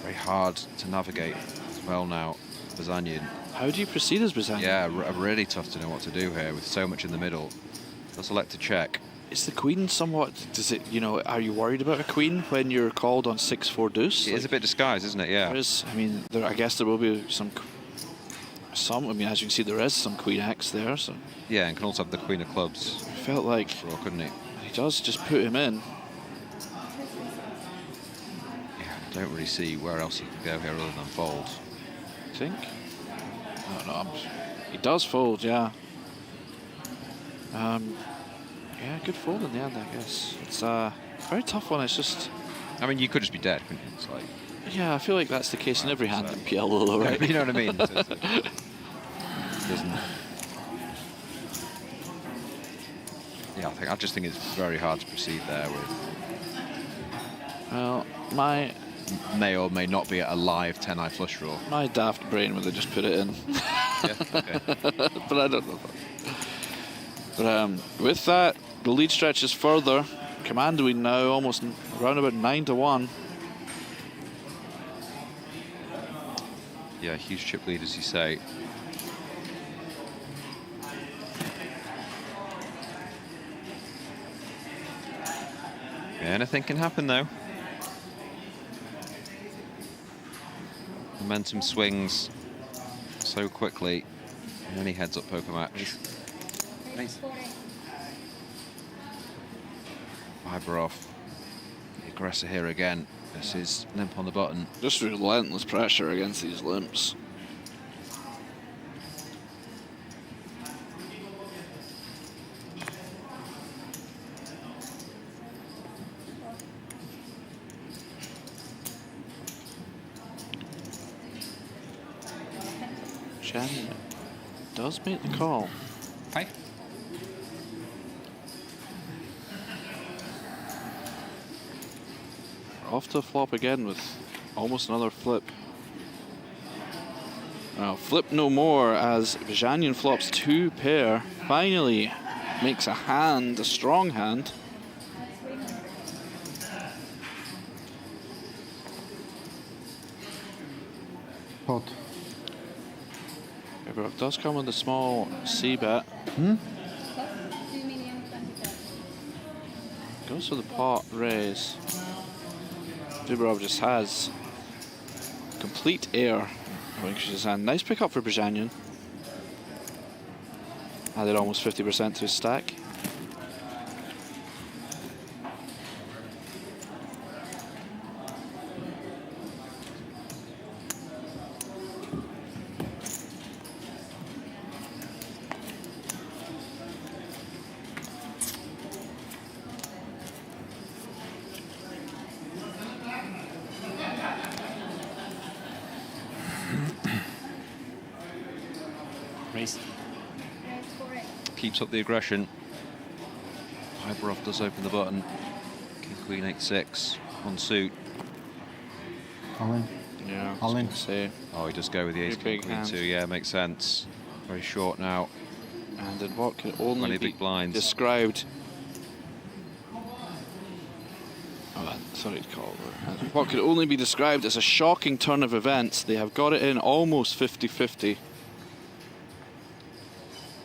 Very hard to navigate as well now, Bazanian. How do you proceed as Bazanian? Yeah, really tough to know what to do here with so much in the middle. He'll select to check. Is the queen somewhat, does it, you know, are you worried about a queen when you're called on 6-4 deuce? It is a bit disguised, isn't it? Yeah. There is, I mean, I guess there will be some, I mean, as you can see, there is some queen X there, so. Yeah, and can also have the queen of clubs. Felt like, couldn't he? He does just put him in. Yeah, don't really see where else he could go here other than fold. I think. No, he does fold, yeah. Yeah, good fold in the end, I guess. It's a very tough one. It's just. I mean, you could just be dead, couldn't you? It's like. Yeah, I feel like that's the case in every hand in PLO, though, right? You know what I mean? Doesn't. Yeah, I just think it's very hard to proceed there with. Well, may or may not be a live 10-eye flush draw. My daft brain would have just put it in. Yeah, okay. But I don't know. But with that, the lead stretches further. Command win now, almost around about 9-1. Yeah, huge chip lead, as you say. Anything can happen, though. Momentum swings so quickly in any heads-up poker match. Viberov, the aggressor here again. This is limp on the button. Just relentless pressure against these limps. Chen does make the call. Hi. Off to flop again with almost another flip. Now flip no more as Bazanian flops 2 pair. Finally makes a hand, a strong hand. Pot. Viberov does come with a small C bet. Goes for the pot raise. Viberov just has complete air. Nice pick up for Bazanian. Added almost 50% to his stack. Keeps up the aggression. Viberov does open the button. King, queen, 8-6 on suit. All in. Yeah, all in. Oh, he does go with the ace, king, queen, 2. Yeah, makes sense. Very short now. And in what can only be big blinds. described. Sorry to call it. What could only be described as a shocking turn of events. They have got it in almost 50-50.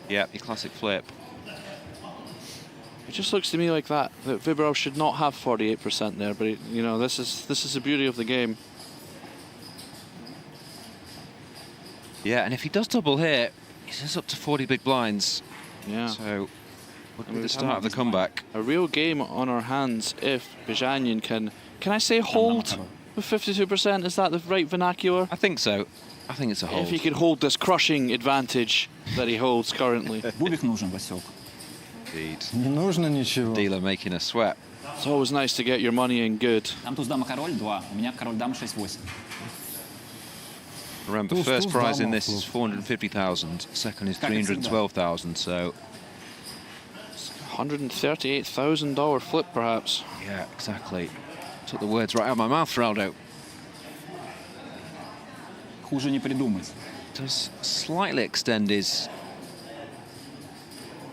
Yeah, the classic flip. It just looks to me like that Viberov should not have 48% there, but you know, this is the beauty of the game. Yeah, and if he does double here, he's just up to 40 big blinds. Yeah. So, would be the start of the comeback. A real game on our hands if Bazanian can I say hold with 52%? Is that the right vernacular? I think so. I think it's a hold. If he could hold this crushing advantage that he holds currently. Бубик нужен, Васек. Indeed. Не нужно ничего. Dealer making a sweat. It's always nice to get your money in good. Там туз, дама, король, 2. У меня король, дама, 6-8. Remember, first prize in this is 450,000. Second is 312,000. So $138,000 flip, perhaps. Yeah, exactly. Took the words right out of my mouth, Raldo. Хуже не придумать. Does slightly extend his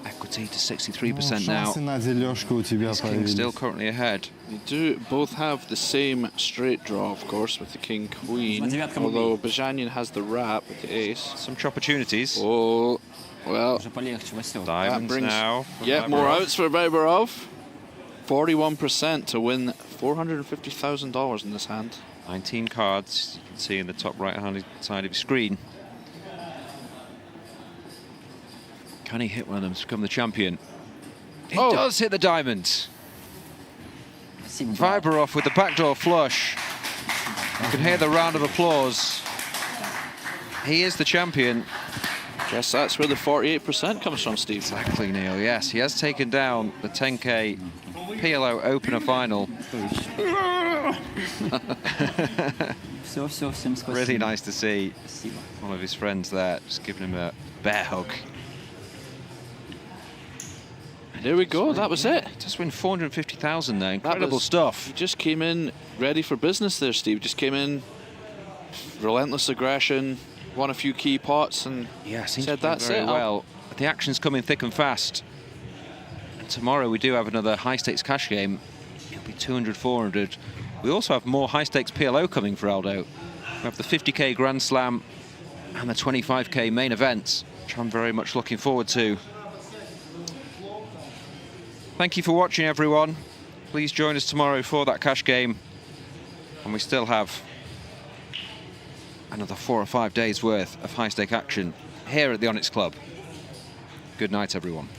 equity to 63% now. Шансы на дележку у тебя His king still currently ahead. You do both have the same straight draw, of course, with the king queen. Although Bajanyan has the wrap with the ace. Some opportunities. Oh, well. Diamonds now. Yeah, more outs for Vyborov. 41% to win $450,000 in this hand. 19 cards, you can see in the top right-hand side of your screen. Can he hit one of them to become the champion? He does hit the diamond. Vyborov with the backdoor flush. You can hear the round of applause. He is the champion. Guess that's where the 48% comes from, Steve. Exactly, Neil. Yes, he has taken down the 10K PLO Opener Final. Really nice to see one of his friends there, just giving him a bear hug. There we go, that was it. Just win 450,000 there, incredible stuff. He just came in ready for business there, Steve. Just came in, relentless aggression, won a few key pots, and said that's very it. Well, the action's coming thick and fast. And tomorrow we do have another high-stakes cash game. It'll be 200, 400. We also have more high-stakes PLO coming for Aldo. We have the 50K Grand Slam and the 25K main events, which I'm very much looking forward to. Thank you for watching, everyone. Please join us tomorrow for that cash game. And we still have another 4 or 5 days worth of high-stake action here at the Onyx Club. Good night, everyone.